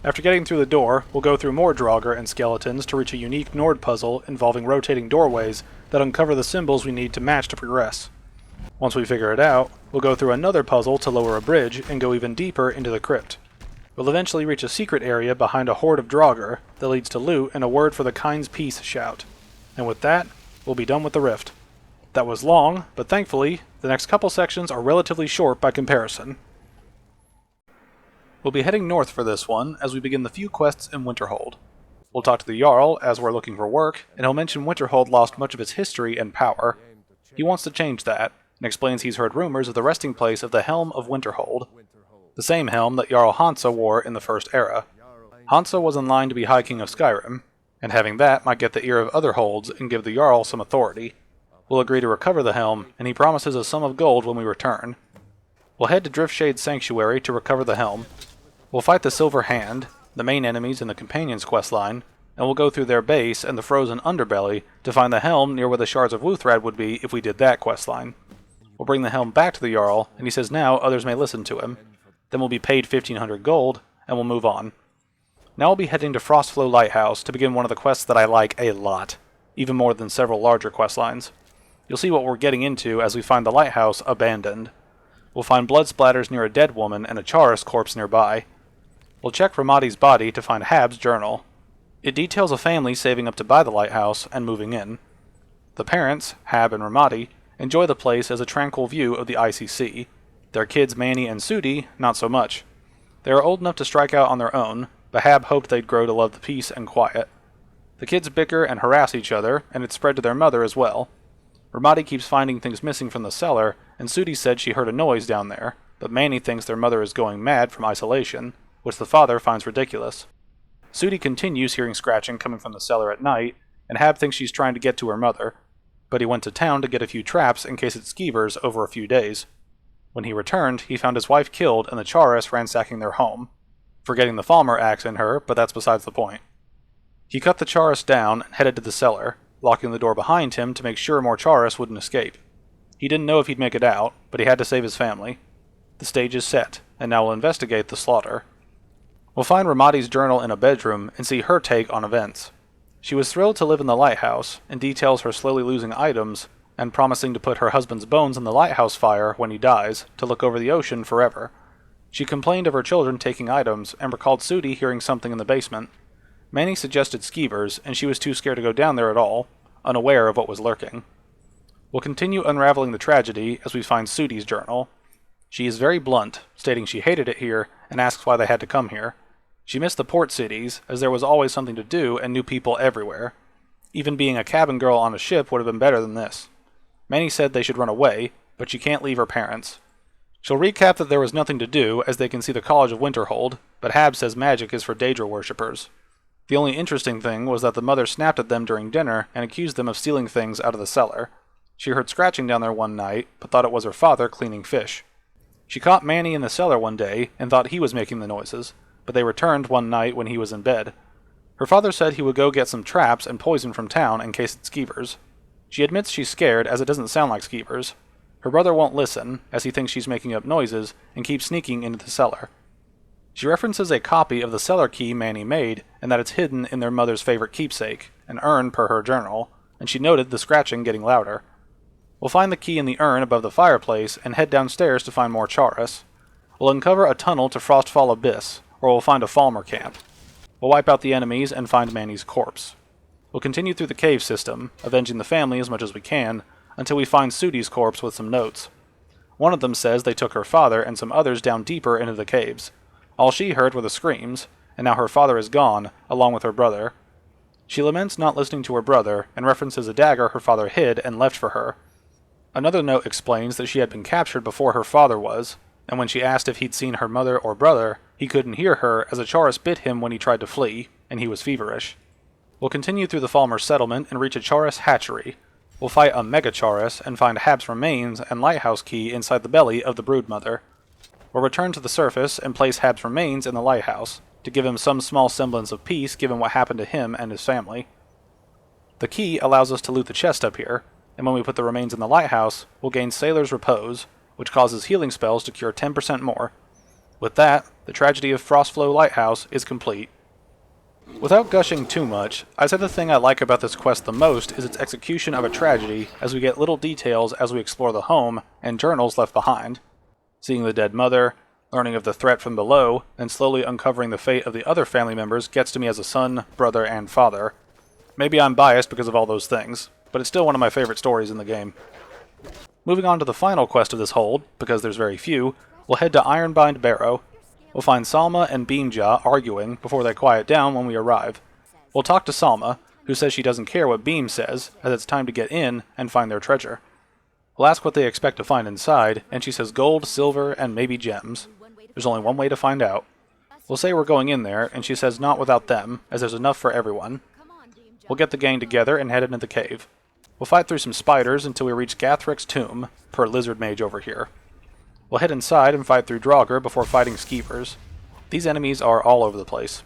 After getting through the door, we'll go through more Draugr and skeletons to reach a unique Nord puzzle involving rotating doorways that uncover the symbols we need to match to progress. Once we figure it out, we'll go through another puzzle to lower a bridge and go even deeper into the crypt. We'll eventually reach a secret area behind a horde of Draugr that leads to loot and a word for the Kind's Peace shout. And with that, we'll be done with the rift. That was long, but thankfully, the next couple sections are relatively short by comparison. We'll be heading north for this one as we begin the few quests in Winterhold. We'll talk to the Jarl as we're looking for work, and he'll mention Winterhold lost much of its history and power. He wants to change that, and explains he's heard rumors of the resting place of the Helm of Winterhold, the same helm that Jarl Hansa wore in the First Era. Hansa was in line to be High King of Skyrim, and having that might get the ear of other holds and give the Jarl some authority. We'll agree to recover the helm, and he promises a sum of gold when we return. We'll head to Driftshade Sanctuary to recover the helm. We'll fight the Silver Hand, the main enemies in the Companions questline, and we'll go through their base and the Frozen Underbelly to find the helm near where the Shards of Wuthrad would be if we did that questline. We'll bring the helm back to the Jarl, and he says now others may listen to him. Then we'll be paid 1,500 gold, and we'll move on. Now we'll be heading to Frostflow Lighthouse to begin one of the quests that I like a lot, even more than several larger questlines. You'll see what we're getting into as we find the lighthouse abandoned. We'll find blood splatters near a dead woman and a Chaurus corpse nearby. We'll check Ramadi's body to find Hab's journal. It details a family saving up to buy the lighthouse and moving in. The parents, Hab and Ramadi, enjoy the place as a tranquil view of the icy sea. Their kids Manny and Sudi, not so much. They are old enough to strike out on their own, but Hab hoped they'd grow to love the peace and quiet. The kids bicker and harass each other, and it's spread to their mother as well. Ramadi keeps finding things missing from the cellar, and Sudi said she heard a noise down there, but Manny thinks their mother is going mad from isolation, which the father finds ridiculous. Sudi continues hearing scratching coming from the cellar at night, and Hab thinks she's trying to get to her mother, but he went to town to get a few traps in case it skeevers over a few days. When he returned, he found his wife killed and the Charis ransacking their home, forgetting the Falmer axe in her, but that's besides the point. He cut the Charis down and headed to the cellar, locking the door behind him to make sure more Charis wouldn't escape. He didn't know if he'd make it out, but he had to save his family. The stage is set, and now we'll investigate the slaughter. We'll find Ramadi's journal in a bedroom and see her take on events. She was thrilled to live in the lighthouse, and details her slowly losing items, and promising to put her husband's bones in the lighthouse fire when he dies, to look over the ocean forever. She complained of her children taking items, and recalled Sudi hearing something in the basement. Manny suggested skeevers, and she was too scared to go down there at all, unaware of what was lurking. We'll continue unraveling the tragedy as we find Sudi's journal. She is very blunt, stating she hated it here, and asks why they had to come here. She missed the port cities, as there was always something to do and new people everywhere. Even being a cabin girl on a ship would have been better than this. Manny said they should run away, but she can't leave her parents. She'll recap that there was nothing to do, as they can see the College of Winterhold, but Hab says magic is for Daedra worshippers. The only interesting thing was that the mother snapped at them during dinner and accused them of stealing things out of the cellar. She heard scratching down there one night, but thought it was her father cleaning fish. She caught Manny in the cellar one day and thought he was making the noises, but they returned one night when he was in bed. Her father said he would go get some traps and poison from town in case it's skeevers. She admits she's scared, as it doesn't sound like skeevers. Her brother won't listen, as he thinks she's making up noises, and keeps sneaking into the cellar. She references a copy of the cellar key Manny made, and that it's hidden in their mother's favorite keepsake, an urn per her journal, and she noted the scratching getting louder. We'll find the key in the urn above the fireplace, and head downstairs to find more Charis. We'll uncover a tunnel to Frostfall Abyss, where we'll find a Falmer camp. We'll wipe out the enemies and find Manny's corpse. We'll continue through the cave system, avenging the family as much as we can, until we find Sudi's corpse with some notes. One of them says they took her father and some others down deeper into the caves. All she heard were the screams, and now her father is gone, along with her brother. She laments not listening to her brother, and references a dagger her father hid and left for her. Another note explains that she had been captured before her father was, and when she asked if he'd seen her mother or brother, he couldn't hear her as a Charis bit him when he tried to flee, and he was feverish. We'll continue through the Falmer settlement and reach a Charis hatchery. We'll fight a Mega Charis and find Hab's remains and lighthouse key inside the belly of the Broodmother. We'll return to the surface and place Hab's remains in the lighthouse, to give him some small semblance of peace given what happened to him and his family. The key allows us to loot the chest up here, and when we put the remains in the lighthouse, we'll gain Sailor's Repose, which causes healing spells to cure 10% more. With that, the tragedy of Frostflow Lighthouse is complete. Without gushing too much, I'd say the thing I like about this quest the most is its execution of a tragedy, as we get little details as we explore the home and journals left behind. Seeing the dead mother, learning of the threat from below, and slowly uncovering the fate of the other family members gets to me as a son, brother, and father. Maybe I'm biased because of all those things, but it's still one of my favorite stories in the game. Moving on to the final quest of this hold, because there's very few, we'll head to Ironbind Barrow. We'll find Salma and Beamjaw arguing before they quiet down when we arrive. We'll talk to Salma, who says she doesn't care what Beam says, as it's time to get in and find their treasure. We'll ask what they expect to find inside, and she says gold, silver, and maybe gems. There's only one way to find out. We'll say we're going in there, and she says not without them, as there's enough for everyone. We'll get the gang together and head into the cave. We'll fight through some spiders until we reach Gathric's tomb, per Lizard Mage over here. We'll head inside and fight through Draugr before fighting Skeevers. These enemies are all over the place.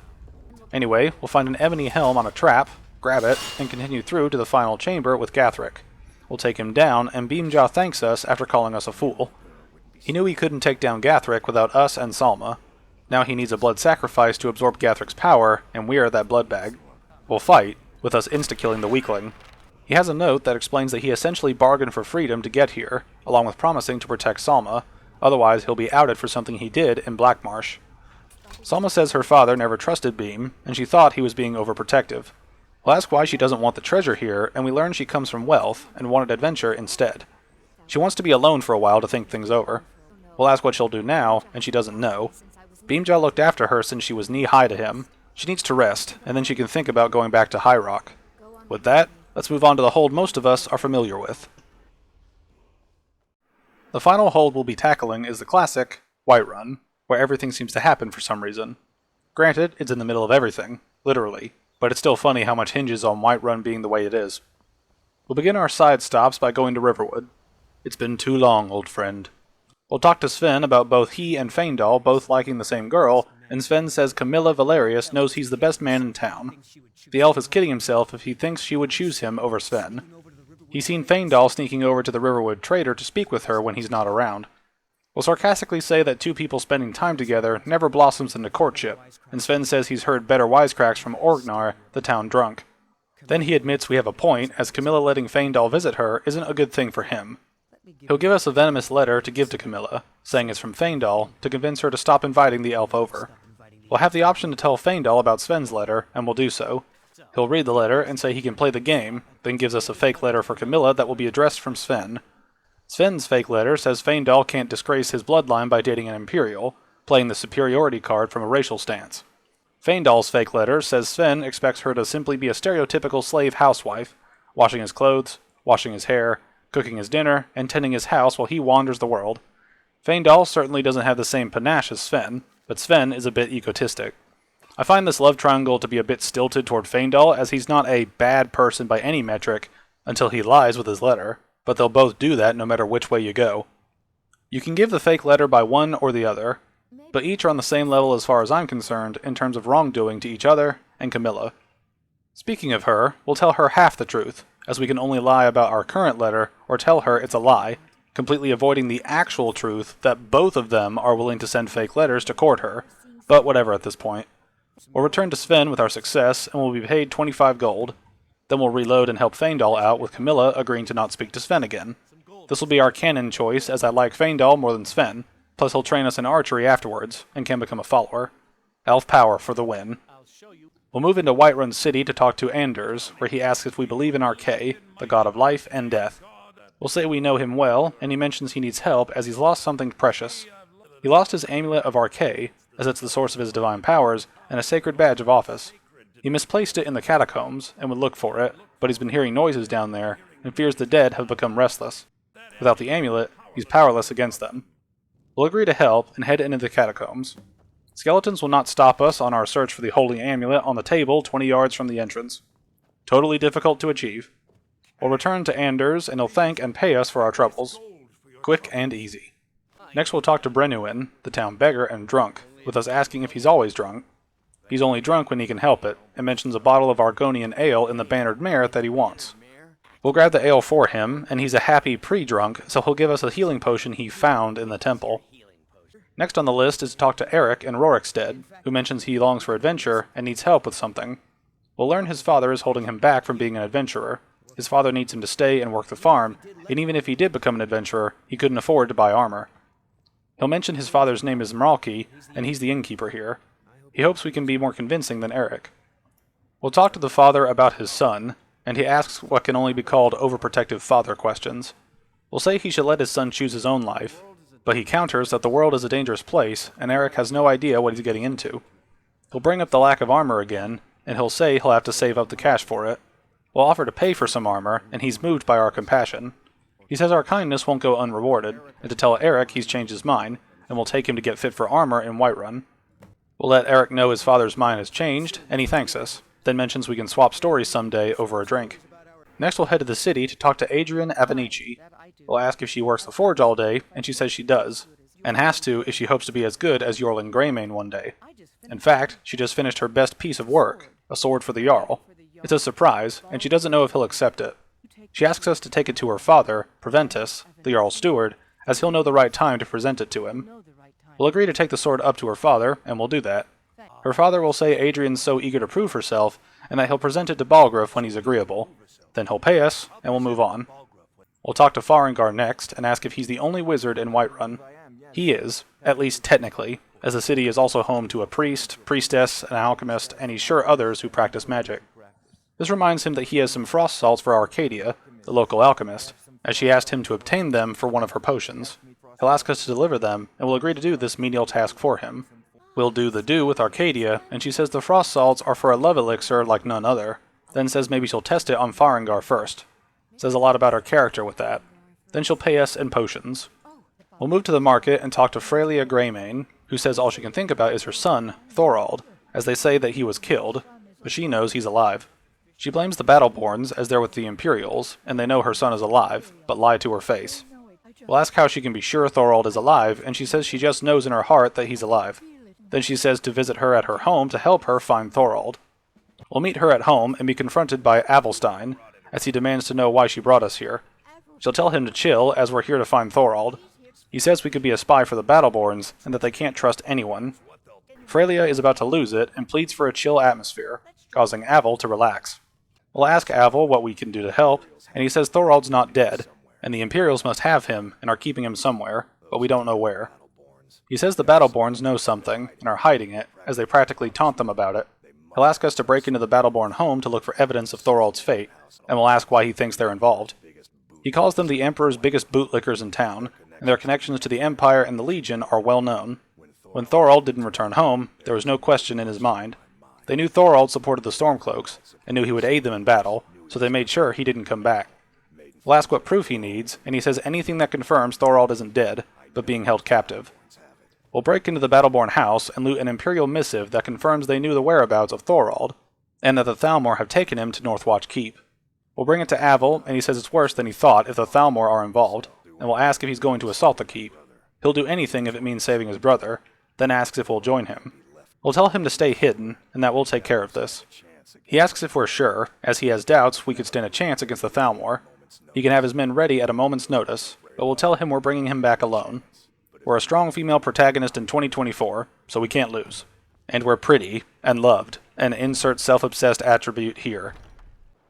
Anyway, we'll find an ebony helm on a trap, grab it, and continue through to the final chamber with Gathric. We'll take him down, and Beamjaw thanks us after calling us a fool. He knew he couldn't take down Gathric without us and Salma. Now he needs a blood sacrifice to absorb Gathric's power, and we're that blood bag. We'll fight, with us insta-killing the weakling. He has a note that explains that he essentially bargained for freedom to get here, along with promising to protect Salma, otherwise he'll be outed for something he did in Blackmarsh. Salma says her father never trusted Beam, and she thought he was being overprotective. We'll ask why she doesn't want the treasure here, and we learn she comes from wealth, and wanted adventure instead. She wants to be alone for a while to think things over. We'll ask what she'll do now, and she doesn't know. Beamjaw looked after her since she was knee-high to him. She needs to rest, and then she can think about going back to High Rock. With that, let's move on to the hold most of us are familiar with. The final hold we'll be tackling is the classic Whiterun, where everything seems to happen for some reason. Granted, it's in the middle of everything, literally, but it's still funny how much hinges on Whiterun being the way it is. We'll begin our side stops by going to Riverwood. It's been too long, old friend. We'll talk to Sven about both he and Faendal both liking the same girl, and Sven says Camilla Valerius knows he's the best man in town. The elf is kidding himself if he thinks she would choose him over Sven. He's seen Faendal sneaking over to the Riverwood trader to speak with her when he's not around. We'll sarcastically say that two people spending time together never blossoms into courtship, and Sven says he's heard better wisecracks from Orgnar, the town drunk. Then he admits we have a point, as Camilla letting Faendal visit her isn't a good thing for him. He'll give us a venomous letter to give to Camilla, saying it's from Faendal, to convince her to stop inviting the elf over. We'll have the option to tell Faendal about Sven's letter, and we'll do so. He'll read the letter and say he can play the game, then gives us a fake letter for Camilla that will be addressed from Sven. Sven's fake letter says Faendal can't disgrace his bloodline by dating an Imperial, playing the superiority card from a racial stance. Faendal's fake letter says Sven expects her to simply be a stereotypical slave housewife, washing his clothes, washing his hair, cooking his dinner, and tending his house while he wanders the world. Faendal certainly doesn't have the same panache as Sven, but Sven is a bit egotistic. I find this love triangle to be a bit stilted toward Faendal, as he's not a bad person by any metric until he lies with his letter, but they'll both do that no matter which way you go. You can give the fake letter by one or the other, but each are on the same level as far as I'm concerned in terms of wrongdoing to each other and Camilla. Speaking of her, we'll tell her half the truth, as we can only lie about our current letter or tell her it's a lie, completely avoiding the actual truth that both of them are willing to send fake letters to court her, but whatever at this point. We'll return to Sven with our success, and we'll be paid 25 gold. Then we'll reload and help Faendal out, with Camilla agreeing to not speak to Sven again. This will be our canon choice, as I like Faendal more than Sven, plus he'll train us in archery afterwards, and can become a follower. Elf power for the win. We'll move into Whiterun City to talk to Anders, where he asks if we believe in Arkay, the god of life and death. We'll say we know him well, and he mentions he needs help as he's lost something precious. He lost his amulet of Arkay, as it's the source of his divine powers, and a sacred badge of office. He misplaced it in the catacombs, and would look for it, but he's been hearing noises down there, and fears the dead have become restless. Without the amulet, he's powerless against them. We'll agree to help, and head into the catacombs. Skeletons will not stop us on our search for the holy amulet on the table 20 yards from the entrance. Totally difficult to achieve. We'll return to Anders, and he'll thank and pay us for our troubles. Quick and easy. Next we'll talk to Brenuin, the town beggar and drunk, with us asking if he's always drunk. He's only drunk when he can help it, and mentions a bottle of Argonian ale in the Bannered Mare that he wants. We'll grab the ale for him, and he's a happy pre-drunk, so he'll give us a healing potion he found in the temple. Next on the list is to talk to Eric in Rorikstead, who mentions he longs for adventure and needs help with something. We'll learn his father is holding him back from being an adventurer. His father needs him to stay and work the farm, and even if he did become an adventurer, he couldn't afford to buy armor. He'll mention his father's name is Maralki, and he's the innkeeper here. He hopes we can be more convincing than Eric. We'll talk to the father about his son, and he asks what can only be called overprotective father questions. We'll say he should let his son choose his own life, but he counters that the world is a dangerous place, and Eric has no idea what he's getting into. He'll bring up the lack of armor again, and he'll say he'll have to save up the cash for it. We'll offer to pay for some armor, and he's moved by our compassion. He says our kindness won't go unrewarded, and to tell Eric he's changed his mind, and we'll take him to get fit for armor in Whiterun. We'll let Eric know his father's mind has changed, and he thanks us, then mentions we can swap stories someday over a drink. Next we'll head to the city to talk to Adrian Avenici. We'll ask if she works the forge all day, and she says she does, and has to if she hopes to be as good as Jorling Greymane one day. In fact, she just finished her best piece of work, a sword for the Jarl. It's a surprise, and she doesn't know if he'll accept it. She asks us to take it to her father, Preventus, the Jarl's steward, as he'll know the right time to present it to him. We'll agree to take the sword up to her father, and we'll do that. Her father will say Adrian's so eager to prove herself, and that he'll present it to Balgruuf when he's agreeable. Then he'll pay us, and we'll move on. We'll talk to Falkreath next, and ask if he's the only wizard in Whiterun. He is, at least technically, as the city is also home to a priest, priestess, an alchemist, and he's sure others who practice magic. This reminds him that he has some frost salts for Arcadia, the local alchemist, as she asked him to obtain them for one of her potions. He'll ask us to deliver them, and we'll agree to do this menial task for him. We'll do with Arcadia, and she says the frost salts are for a love elixir like none other. Then says maybe she'll test it on Haafingar first. Says a lot about her character with that. Then she'll pay us in potions. We'll move to the market and talk to Freya Greymane, who says all she can think about is her son, Thorald, as they say that he was killed, but she knows he's alive. She blames the Battleborns as they're with the Imperials, and they know her son is alive, but lie to her face. We'll ask how she can be sure Thorald is alive, and she says she just knows in her heart that he's alive. Then she says to visit her at her home to help her find Thorald. We'll meet her at home and be confronted by Avelstein, as he demands to know why she brought us here. She'll tell him to chill, as we're here to find Thorald. He says we could be a spy for the Battleborns, and that they can't trust anyone. Freya is about to lose it, and pleads for a chill atmosphere, causing Avel to relax. We'll ask Avel what we can do to help, and he says Thorald's not dead, and the Imperials must have him and are keeping him somewhere, but we don't know where. He says the Battleborns know something, and are hiding it, as they practically taunt them about it. He'll ask us to break into the Battleborn home to look for evidence of Thorald's fate, and we'll ask why he thinks they're involved. He calls them the Emperor's biggest bootlickers in town, and their connections to the Empire and the Legion are well known. When Thorald didn't return home, there was no question in his mind. They knew Thorald supported the Stormcloaks, and knew he would aid them in battle, so they made sure he didn't come back. We'll ask what proof he needs, and he says anything that confirms Thorald isn't dead, but being held captive. We'll break into the Battleborn house and loot an Imperial missive that confirms they knew the whereabouts of Thorald, and that the Thalmor have taken him to Northwatch Keep. We'll bring it to Avel, and he says it's worse than he thought if the Thalmor are involved, and we'll ask if he's going to assault the keep. He'll do anything if it means saving his brother, then asks if we'll join him. We'll tell him to stay hidden, and that we'll take care of this. He asks if we're sure, as he has doubts we could stand a chance against the Thalmor. He can have his men ready at a moment's notice, but we'll tell him we're bringing him back alone. We're a strong female protagonist in 2024, so we can't lose. And we're pretty, and loved, and insert self-obsessed attribute here.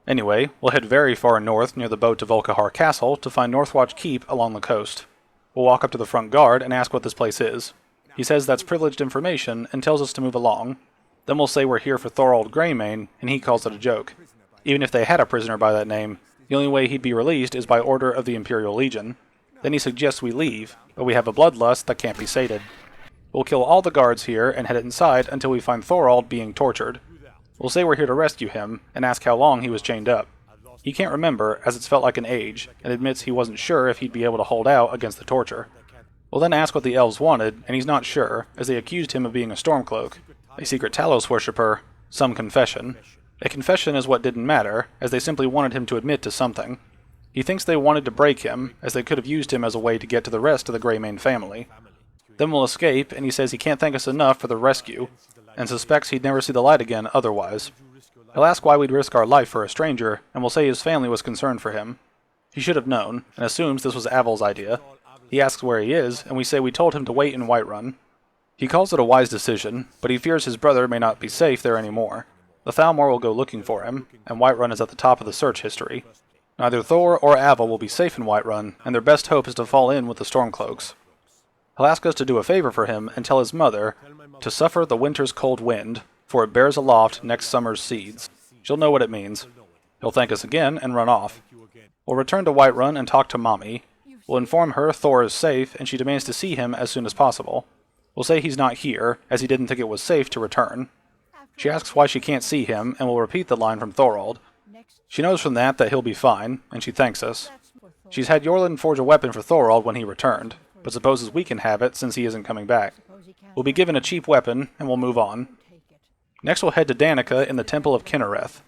Anyway, we'll head very far north near the boat to Volkihar Castle to find Northwatch Keep along the coast. We'll walk up to the front guard and ask what this place is. He says that's privileged information and tells us to move along. Then we'll say we're here for Thorald Greymane, and he calls it a joke. Even if they had a prisoner by that name, the only way he'd be released is by order of the Imperial Legion. Then he suggests we leave, but we have a bloodlust that can't be sated. We'll kill all the guards here and head inside until we find Thorald being tortured. We'll say we're here to rescue him, and ask how long he was chained up. He can't remember, as it's felt like an age, and admits he wasn't sure if he'd be able to hold out against the torture. We'll then ask what the elves wanted, and he's not sure, as they accused him of being a Stormcloak, a secret Talos worshipper, some confession. A confession is what didn't matter, as they simply wanted him to admit to something. He thinks they wanted to break him, as they could have used him as a way to get to the rest of the Greymane family. Then we'll escape, and he says he can't thank us enough for the rescue, and suspects he'd never see the light again otherwise. He'll ask why we'd risk our life for a stranger, and we'll say his family was concerned for him. He should have known, and assumes this was Avel's idea. He asks where he is, and we say we told him to wait in Whiterun. He calls it a wise decision, but he fears his brother may not be safe there anymore. The Thalmor will go looking for him, and Whiterun is at the top of the search history. Neither Thor or Avel will be safe in Whiterun, and their best hope is to fall in with the Stormcloaks. He'll ask us to do a favor for him and tell his mother to suffer the winter's cold wind, for it bears aloft next summer's seeds. She'll know what it means. He'll thank us again and run off. We'll return to Whiterun and talk to Mommy. We'll inform her Thor is safe, and she demands to see him as soon as possible. We'll say he's not here, as he didn't think it was safe to return. She asks why she can't see him, and we'll repeat the line from Thorald. She knows from that he'll be fine, and she thanks us. She's had Jorlin forge a weapon for Thorald when he returned, but supposes we can have it since he isn't coming back. We'll be given a cheap weapon, and we'll move on. Next we'll head to Danica in the Temple of Kinnereth.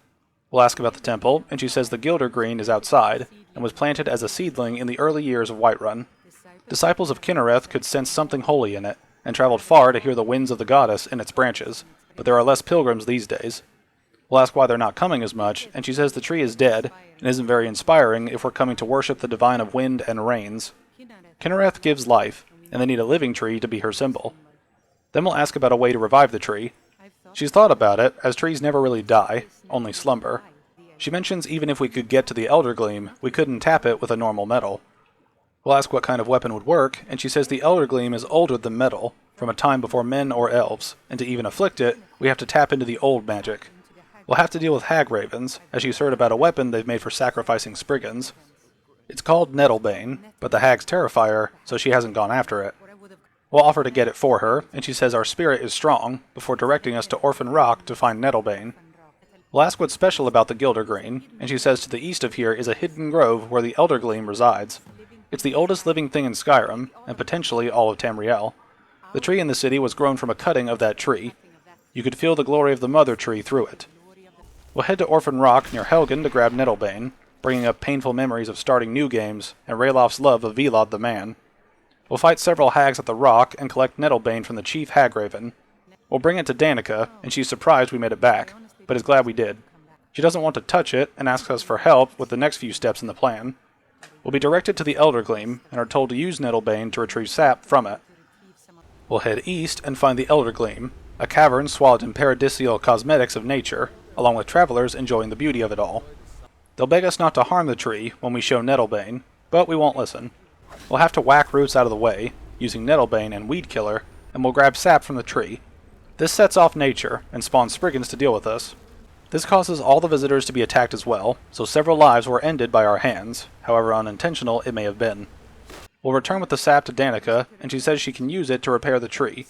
We'll ask about the temple, and she says the Gilder Green is outside, and was planted as a seedling in the early years of Whiterun. Disciples of Kinnereth could sense something holy in it, and traveled far to hear the winds of the goddess in its branches, but there are less pilgrims these days. We'll ask why they're not coming as much, and she says the tree is dead, and isn't very inspiring if we're coming to worship the divine of wind and rains. Kinnereth gives life, and they need a living tree to be her symbol. Then we'll ask about a way to revive the tree. She's thought about it, as trees never really die, only slumber. She mentions even if we could get to the Elder Gleam, we couldn't tap it with a normal metal. We'll ask what kind of weapon would work, and she says the Elder Gleam is older than metal, from a time before men or elves, and to even afflict it, we have to tap into the old magic. We'll have to deal with hag ravens, as she's heard about a weapon they've made for sacrificing Spriggans. It's called Nettlebane, but the hags terrify her, so she hasn't gone after it. We'll offer to get it for her, and she says our spirit is strong, before directing us to Orphan Rock to find Nettlebane. We'll ask what's special about the Gildergreen, and she says to the east of here is a hidden grove where the Eldergleam resides. It's the oldest living thing in Skyrim, and potentially all of Tamriel. The tree in the city was grown from a cutting of that tree. You could feel the glory of the mother tree through it. We'll head to Orphan Rock near Helgen to grab Nettlebane, bringing up painful memories of starting new games and Raylof's love of Velod the man. We'll fight several hags at the rock and collect Nettlebane from the chief Hagraven. We'll bring it to Danica, and she's surprised we made it back, but is glad we did. She doesn't want to touch it and asks us for help with the next few steps in the plan. We'll be directed to the Eldergleam and are told to use Nettlebane to retrieve sap from it. We'll head east and find the Eldergleam, a cavern swallowed in paradisial cosmetics of nature, along with travelers enjoying the beauty of it all. They'll beg us not to harm the tree when we show Nettlebane, but we won't listen. We'll have to whack roots out of the way, using Nettlebane and Weed Killer, and we'll grab sap from the tree. This sets off nature, and spawns Spriggans to deal with us. This causes all the visitors to be attacked as well, so several lives were ended by our hands, however unintentional it may have been. We'll return with the sap to Danica, and she says she can use it to repair the tree.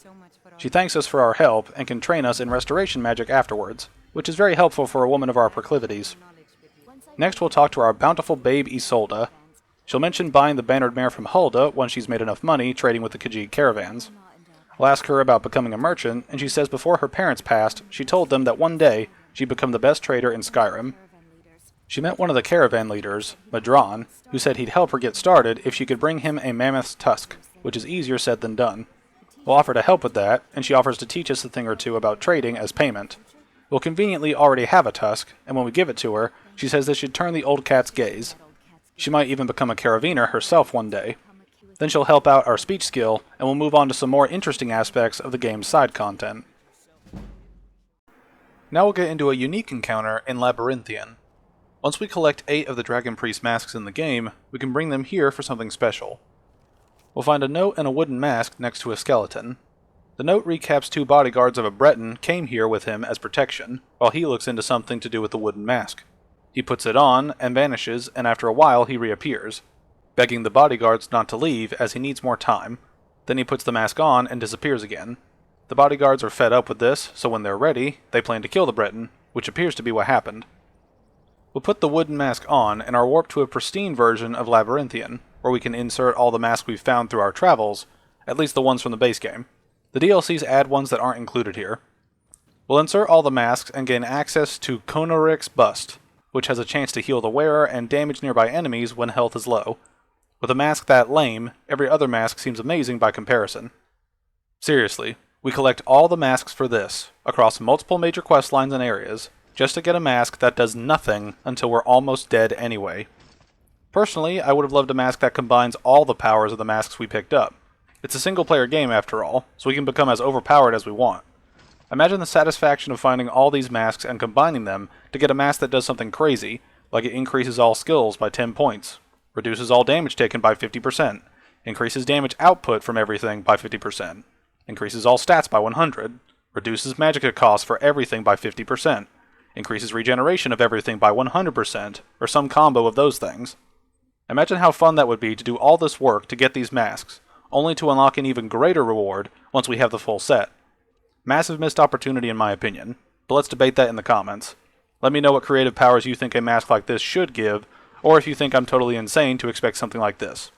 She thanks us for our help, and can train us in restoration magic afterwards, which is very helpful for a woman of our proclivities. Next we'll talk to our bountiful babe Isolde. She'll mention buying the bannered mare from Hulda once she's made enough money trading with the Khajiit caravans. We'll ask her about becoming a merchant, and she says before her parents passed, she told them that one day she'd become the best trader in Skyrim. She met one of the caravan leaders, Madron, who said he'd help her get started if she could bring him a mammoth's tusk, which is easier said than done. We'll offer to help with that, and she offers to teach us a thing or two about trading as payment. We'll conveniently already have a tusk, and when we give it to her, she says this should turn the old cat's gaze. She might even become a Caraviner herself one day. Then she'll help out our speech skill, and we'll move on to some more interesting aspects of the game's side content. Now we'll get into a unique encounter in Labyrinthian. Once we collect 8 of the Dragon Priest masks in the game, we can bring them here for something special. We'll find a note and a wooden mask next to a skeleton. The note recaps 2 bodyguards of a Breton came here with him as protection, while he looks into something to do with the wooden mask. He puts it on and vanishes, and after a while he reappears, begging the bodyguards not to leave as he needs more time. Then he puts the mask on and disappears again. The bodyguards are fed up with this, so when they're ready, they plan to kill the Breton, which appears to be what happened. We'll put the wooden mask on and are warped to a pristine version of Labyrinthian, where we can insert all the masks we've found through our travels, at least the ones from the base game. The DLCs add ones that aren't included here. We'll insert all the masks and gain access to Konarik's Bust, which has a chance to heal the wearer and damage nearby enemies when health is low. With a mask that lame, every other mask seems amazing by comparison. Seriously, we collect all the masks for this, across multiple major quest lines and areas, just to get a mask that does nothing until we're almost dead anyway. Personally, I would have loved a mask that combines all the powers of the masks we picked up. It's a single-player game after all, so we can become as overpowered as we want. Imagine the satisfaction of finding all these masks and combining them to get a mask that does something crazy, like it increases all skills by 10 points, reduces all damage taken by 50%, increases damage output from everything by 50%, increases all stats by 100, reduces magicka costs for everything by 50%, increases regeneration of everything by 100%, or some combo of those things. Imagine how fun that would be to do all this work to get these masks, only to unlock an even greater reward once we have the full set. Massive missed opportunity in my opinion, but let's debate that in the comments. Let me know what creative powers you think a mask like this should give, or if you think I'm totally insane to expect something like this.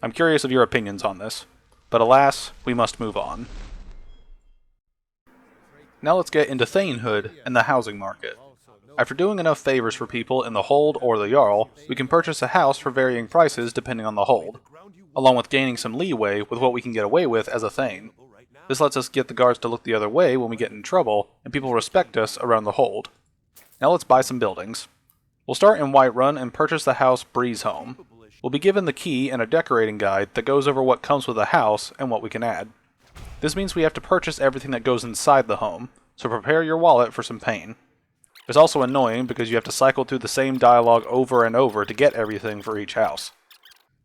I'm curious of your opinions on this, but alas, we must move on. Now let's get into Thanehood and the housing market. After doing enough favors for people in the Hold or the Jarl, we can purchase a house for varying prices depending on the hold, along with gaining some leeway with what we can get away with as a Thane. This lets us get the guards to look the other way when we get in trouble, and people respect us around the hold. Now let's buy some buildings. We'll start in Whiterun and purchase the house Breezehome. We'll be given the key and a decorating guide that goes over what comes with the house and what we can add. This means we have to purchase everything that goes inside the home, so prepare your wallet for some pain. It's also annoying because you have to cycle through the same dialogue over and over to get everything for each house.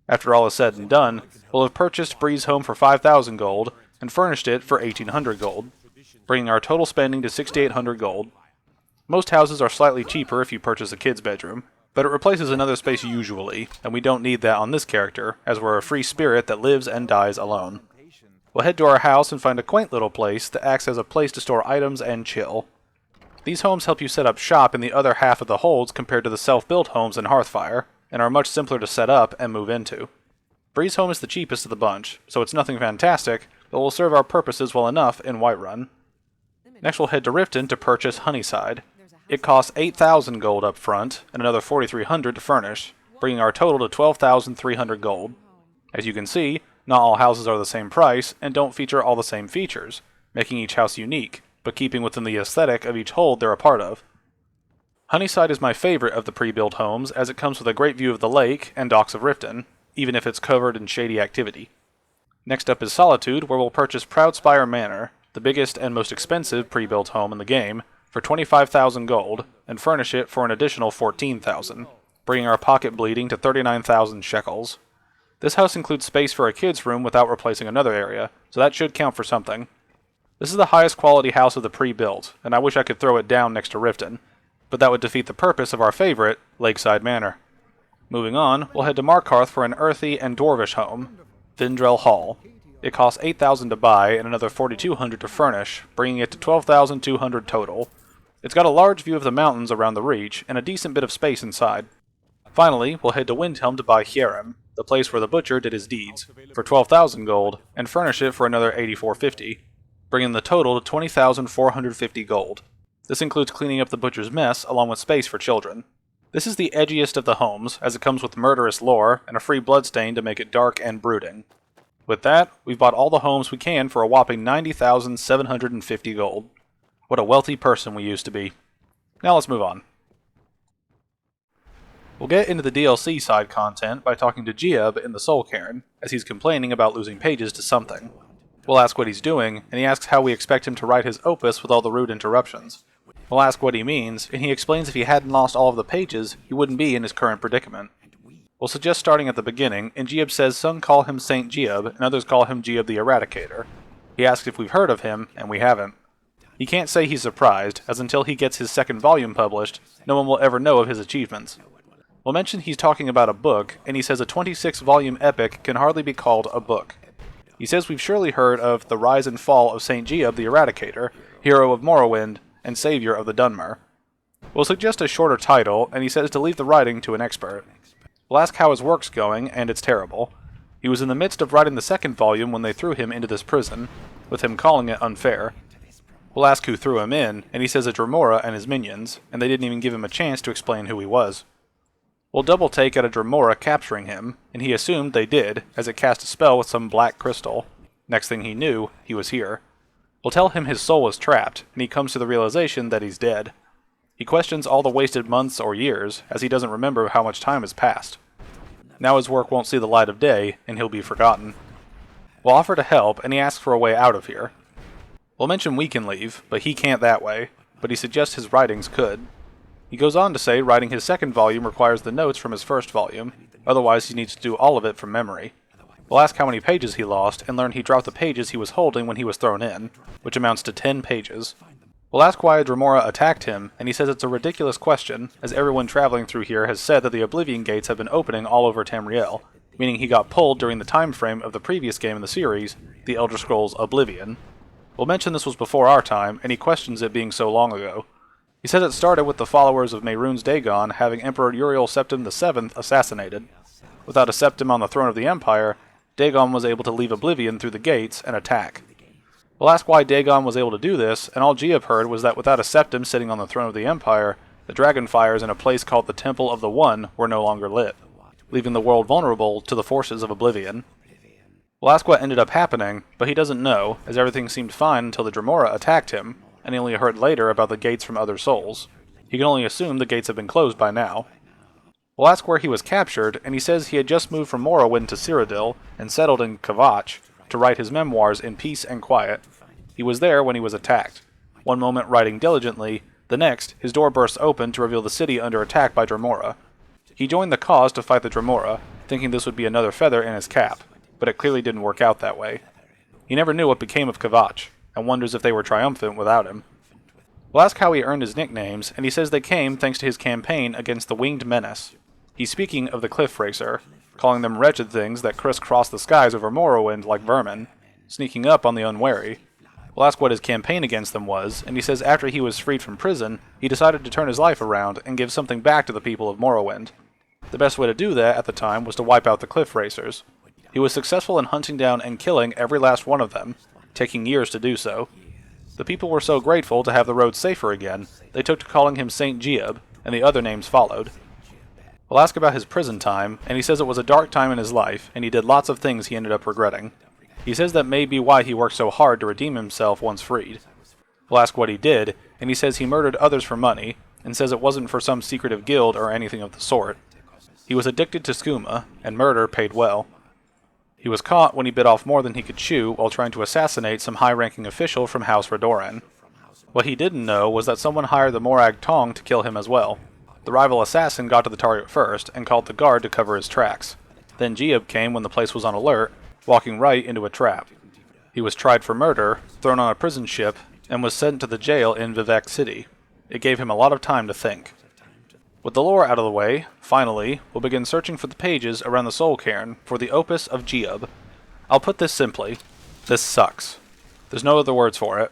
After all is said and done, we'll have purchased Breezehome for 5,000 gold and furnished it for 1,800 gold, bringing our total spending to 6,800 gold. Most houses are slightly cheaper if you purchase a kid's bedroom, but it replaces another space usually, and we don't need that on this character, as we're a free spirit that lives and dies alone. We'll head to our house and find a quaint little place that acts as a place to store items and chill. These homes help you set up shop in the other half of the holds compared to the self-built homes in Hearthfire, and are much simpler to set up and move into. Breeze Home is the cheapest of the bunch, so it's nothing fantastic, but will serve our purposes well enough in Whiterun. Next we'll head to Riften to purchase Honeyside. It costs 8,000 gold up front, and another 4,300 to furnish, bringing our total to 12,300 gold. As you can see, not all houses are the same price, and don't feature all the same features, making each house unique, but keeping within the aesthetic of each hold they're a part of. Honeyside is my favorite of the pre-built homes, as it comes with a great view of the lake and docks of Riften, even if it's covered in shady activity. Next up is Solitude, where we'll purchase Proudspire Manor, the biggest and most expensive pre-built home in the game, for 25,000 gold, and furnish it for an additional 14,000, bringing our pocket bleeding to 39,000 shekels. This house includes space for a kid's room without replacing another area, so that should count for something. This is the highest quality house of the pre-built, and I wish I could throw it down next to Riften, but that would defeat the purpose of our favorite, Lakeside Manor. Moving on, we'll head to Markarth for an earthy and dwarvish home, Vindrel Hall. It costs 8,000 to buy and another 4,200 to furnish, bringing it to 12,200 total. It's got a large view of the mountains around the Reach, and a decent bit of space inside. Finally, we'll head to Windhelm to buy Hjaalmarch, the place where the butcher did his deeds, for 12,000 gold, and furnish it for another 8,450, bringing the total to 20,450 gold. This includes cleaning up the butcher's mess, along with space for children. This is the edgiest of the homes, as it comes with murderous lore, and a free bloodstain to make it dark and brooding. With that, we've bought all the homes we can for a whopping 90,750 gold. What a wealthy person we used to be. Now let's move on. We'll get into the DLC side content by talking to Giab in the Soul Cairn, as he's complaining about losing pages to something. We'll ask what he's doing, and he asks how we expect him to write his opus with all the rude interruptions. We'll ask what he means, and he explains if he hadn't lost all of the pages, he wouldn't be in his current predicament. We'll suggest starting at the beginning, and Giab says some call him Saint Giab, and others call him Giab the Eradicator. He asks if we've heard of him, and we haven't. He can't say he's surprised, as until he gets his second volume published, no one will ever know of his achievements. We'll mention he's talking about a book, and he says a 26-volume epic can hardly be called a book. He says we've surely heard of the rise and fall of Saint Giab the Eradicator, hero of Morrowind, and savior of the Dunmer. We'll suggest a shorter title, and he says to leave the writing to an expert. We'll ask how his work's going, and it's terrible. He was in the midst of writing the second volume when they threw him into this prison, with him calling it unfair. We'll ask who threw him in, and he says a Dremora and his minions, and they didn't even give him a chance to explain who he was. We'll double take at a Dremora capturing him, and he assumed they did, as it cast a spell with some black crystal. Next thing he knew, he was here. We'll tell him his soul is trapped, and he comes to the realization that he's dead. He questions all the wasted months or years, as he doesn't remember how much time has passed. Now his work won't see the light of day, and he'll be forgotten. We'll offer to help, and he asks for a way out of here. We'll mention we can leave, but he can't that way, but he suggests his writings could. He goes on to say writing his second volume requires the notes from his first volume, otherwise he needs to do all of it from memory. We'll ask how many pages he lost, and learn he dropped the pages he was holding when he was thrown in, which amounts to 10 pages. We'll ask why a Dremora attacked him, and he says it's a ridiculous question, as everyone traveling through here has said that the Oblivion Gates have been opening all over Tamriel, meaning he got pulled during the time frame of the previous game in the series, The Elder Scrolls Oblivion. We'll mention this was before our time, and he questions it being so long ago. He says it started with the followers of Mehrunes Dagon having Emperor Uriel Septim VII assassinated. Without a Septim on the throne of the Empire, Dagon was able to leave Oblivion through the gates and attack. We'll ask why Dagon was able to do this, and all Giab heard was that without a Septim sitting on the throne of the Empire, the dragon fires in a place called the Temple of the One were no longer lit, leaving the world vulnerable to the forces of Oblivion. We'll ask what ended up happening, but he doesn't know, as everything seemed fine until the Dremora attacked him, and he only heard later about the gates from other souls. He can only assume the gates have been closed by now. We'll ask where he was captured, and he says he had just moved from Morrowind to Cyrodiil and settled in Kvatch to write his memoirs in peace and quiet. He was there when he was attacked. One moment writing diligently, the next, his door bursts open to reveal the city under attack by Dremora. He joined the cause to fight the Dremora, thinking this would be another feather in his cap, but it clearly didn't work out that way. He never knew what became of Kvatch, and wonders if they were triumphant without him. We'll ask how he earned his nicknames, and he says they came thanks to his campaign against the Winged Menace. He's speaking of the Cliff Racer, calling them wretched things that crisscross the skies over Morrowind like vermin, sneaking up on the unwary. We'll ask what his campaign against them was, and he says after he was freed from prison, he decided to turn his life around and give something back to the people of Morrowind. The best way to do that at the time was to wipe out the Cliff Racers. He was successful in hunting down and killing every last one of them, taking years to do so. The people were so grateful to have the road safer again, they took to calling him Saint Giab, and the other names followed. We'll ask about his prison time, and he says it was a dark time in his life, and he did lots of things he ended up regretting. He says that may be why he worked so hard to redeem himself once freed. We'll ask what he did, and he says he murdered others for money, and says it wasn't for some secretive guild or anything of the sort. He was addicted to skooma, and murder paid well. He was caught when he bit off more than he could chew while trying to assassinate some high-ranking official from House Redoran. What he didn't know was that someone hired the Morag Tong to kill him as well. The rival assassin got to the target first and called the guard to cover his tracks. Then Giab came when the place was on alert, walking right into a trap. He was tried for murder, thrown on a prison ship, and was sent to the jail in Vivec City. It gave him a lot of time to think. With the lore out of the way, finally, we'll begin searching for the pages around the Soul Cairn for the Opus of Giab. I'll put this simply. This sucks. There's no other words for it.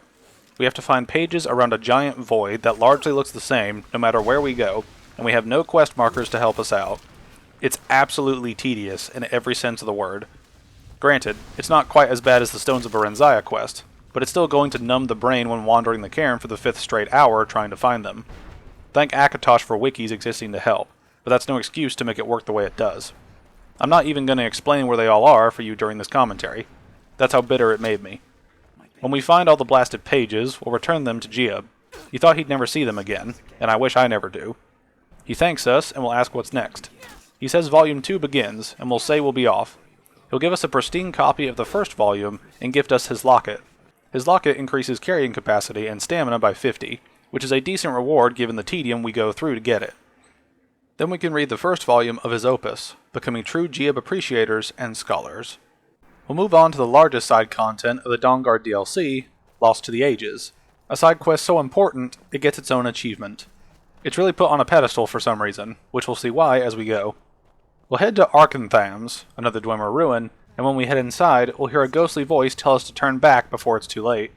We have to find pages around a giant void that largely looks the same no matter where we go, and we have no quest markers to help us out. It's absolutely tedious in every sense of the word. Granted, it's not quite as bad as the Stones of Barenziah quest, but it's still going to numb the brain when wandering the cairn for the 5th straight hour trying to find them. Thank Akatosh for wikis existing to help, but that's no excuse to make it work the way it does. I'm not even going to explain where they all are for you during this commentary. That's how bitter it made me. When we find all the blasted pages, we'll return them to Giab. He thought he'd never see them again, and I wish I never do. He thanks us, and we'll ask what's next. He says Volume 2 begins, and we'll say we'll be off. He'll give us a pristine copy of the first volume, and gift us his locket. His locket increases carrying capacity and stamina by 50, which is a decent reward given the tedium we go through to get it. Then we can read the first volume of his opus, becoming true Giab appreciators and scholars. We'll move on to the largest side content of the Dawnguard DLC, Lost to the Ages, a side quest so important it gets its own achievement. It's really put on a pedestal for some reason, which we'll see why as we go. We'll head to Arkenthams, another Dwemer ruin, and when we head inside, we'll hear a ghostly voice tell us to turn back before it's too late.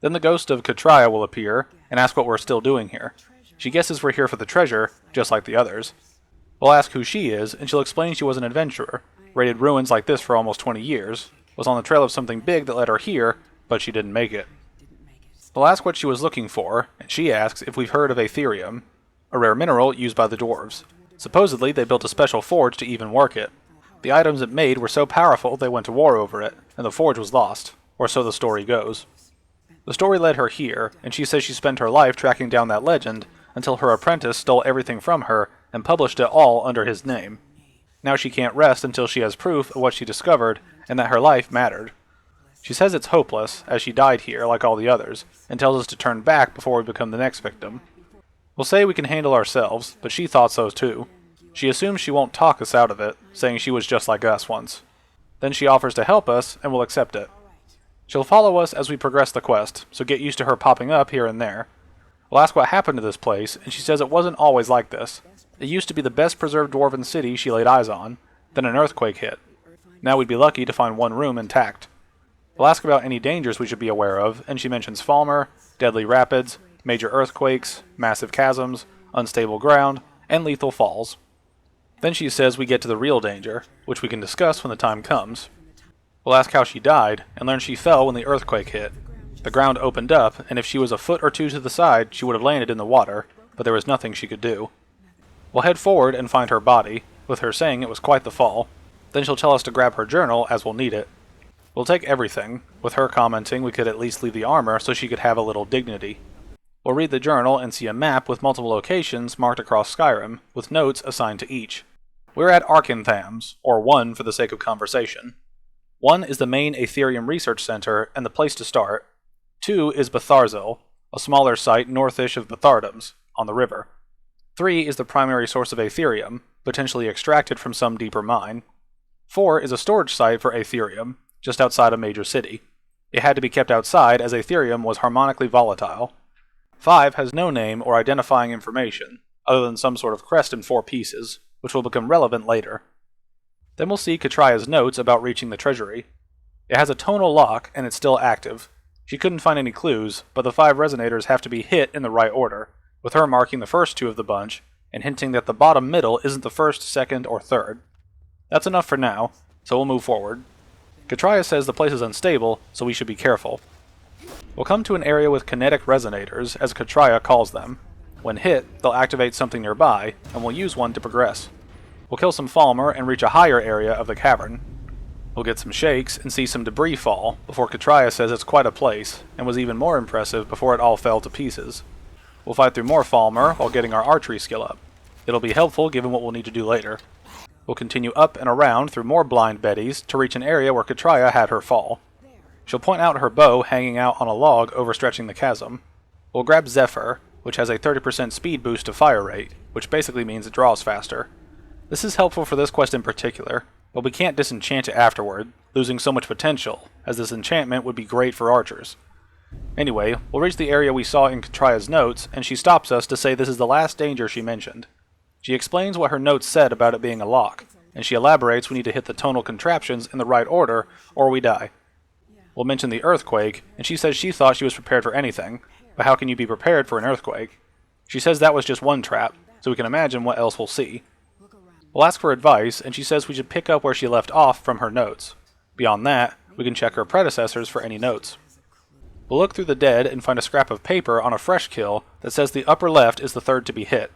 Then the ghost of Katraya will appear and ask what we're still doing here. She guesses we're here for the treasure, just like the others. We'll ask who she is, and she'll explain she was an adventurer, raided ruins like this for almost 20 years, was on the trail of something big that led her here, but she didn't make it. We'll ask what she was looking for, and she asks if we've heard of Aetherium, a rare mineral used by the dwarves. Supposedly, they built a special forge to even work it. The items it made were so powerful they went to war over it, and the forge was lost, or so the story goes. The story led her here, and she says she spent her life tracking down that legend until her apprentice stole everything from her and published it all under his name. Now she can't rest until she has proof of what she discovered and that her life mattered. She says it's hopeless, as she died here like all the others, and tells us to turn back before we become the next victim. We'll say we can handle ourselves, but she thought so too. She assumes she won't talk us out of it, saying she was just like us once. Then she offers to help us, and we'll accept it. She'll follow us as we progress the quest, so get used to her popping up here and there. We'll ask what happened to this place, and she says it wasn't always like this. It used to be the best preserved dwarven city she laid eyes on, then an earthquake hit. Now we'd be lucky to find one room intact. We'll ask about any dangers we should be aware of, and she mentions Falmer, deadly rapids, major earthquakes, massive chasms, unstable ground, and lethal falls. Then she says we get to the real danger, which we can discuss when the time comes. We'll ask how she died, and learn she fell when the earthquake hit. The ground opened up, and if she was a foot or two to the side, she would have landed in the water, but there was nothing she could do. We'll head forward and find her body, with her saying it was quite the fall. Then she'll tell us to grab her journal, as we'll need it. We'll take everything, with her commenting we could at least leave the armor so she could have a little dignity. We'll read the journal and see a map with multiple locations marked across Skyrim, with notes assigned to each. We're at Arkenthams, or 1 for the sake of conversation. 1 is the main Aetherium research center and the place to start. 2 is Betharzil, a smaller site northish of Bethardums, on the river. 3 is the primary source of Aetherium, potentially extracted from some deeper mine. 4 is a storage site for Aetherium, just outside a major city. It had to be kept outside as Aetherium was harmonically volatile. 5 has no name or identifying information, other than some sort of crest in 4 pieces, which will become relevant later. Then we'll see Katraya's notes about reaching the treasury. It has a tonal lock, and it's still active. She couldn't find any clues, but the 5 resonators have to be hit in the right order, with her marking the first 2 of the bunch, and hinting that the bottom middle isn't the first, second, or third. That's enough for now, so we'll move forward. Katraya says the place is unstable, so we should be careful. We'll come to an area with kinetic resonators, as Katraya calls them. When hit, they'll activate something nearby, and we'll use one to progress. We'll kill some Falmer and reach a higher area of the cavern. We'll get some shakes and see some debris fall, before Katraya says it's quite a place, and was even more impressive before it all fell to pieces. We'll fight through more Falmer while getting our archery skill up. It'll be helpful given what we'll need to do later. We'll continue up and around through more blind Bettys to reach an area where Katraya had her fall. She'll point out her bow hanging out on a log overstretching the chasm. We'll grab Zephyr, which has a 30% speed boost to fire rate, which basically means it draws faster. This is helpful for this quest in particular, but we can't disenchant it afterward, losing so much potential, as this enchantment would be great for archers. Anyway, we'll reach the area we saw in Katraya's notes, and she stops us to say this is the last danger she mentioned. She explains what her notes said about it being a lock, and she elaborates we need to hit the tonal contraptions in the right order, or we die. We'll mention the earthquake, and she says she thought she was prepared for anything, but how can you be prepared for an earthquake? She says that was just one trap, so we can imagine what else we'll see. We'll ask for advice, and she says we should pick up where she left off from her notes. Beyond that, we can check her predecessors for any notes. We'll look through the dead and find a scrap of paper on a fresh kill that says the upper left is the third to be hit.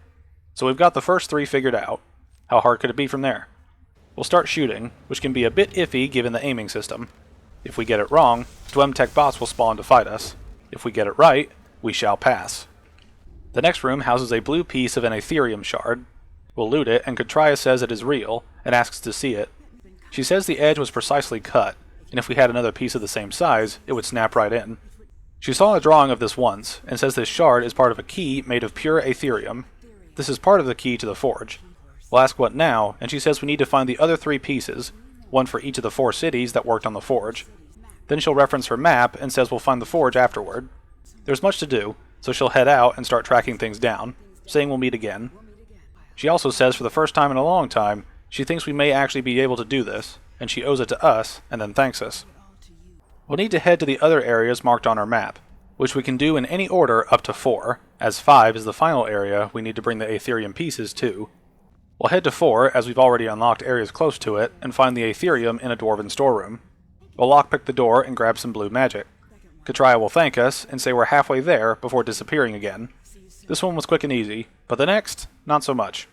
So we've got the first 3 figured out. How hard could it be from there? We'll start shooting, which can be a bit iffy given the aiming system. If we get it wrong, Dwemetech bots will spawn to fight us. If we get it right, we shall pass. The next room houses a blue piece of an Aetherium shard. We'll loot it, and Katraya says it is real, and asks to see it. She says the edge was precisely cut, and if we had another piece of the same size, it would snap right in. She saw a drawing of this once, and says this shard is part of a key made of pure Aetherium. This is part of the key to the forge. We'll ask what now, and she says we need to find the other 3 pieces, one for each of the 4 cities that worked on the forge. Then she'll reference her map, and says we'll find the forge afterward. There's much to do, so she'll head out and start tracking things down, saying we'll meet again. She also says for the first time in a long time, she thinks we may actually be able to do this, and she owes it to us, and then thanks us. We'll need to head to the other areas marked on our map, which we can do in any order up to 4, as 5 is the final area we need to bring the Aetherium pieces to. We'll head to 4, as we've already unlocked areas close to it, and find the Aetherium in a dwarven storeroom. We'll lockpick the door and grab some blue magic. Katraya will thank us, and say we're halfway there before disappearing again. This one was quick and easy, but the next, not so much.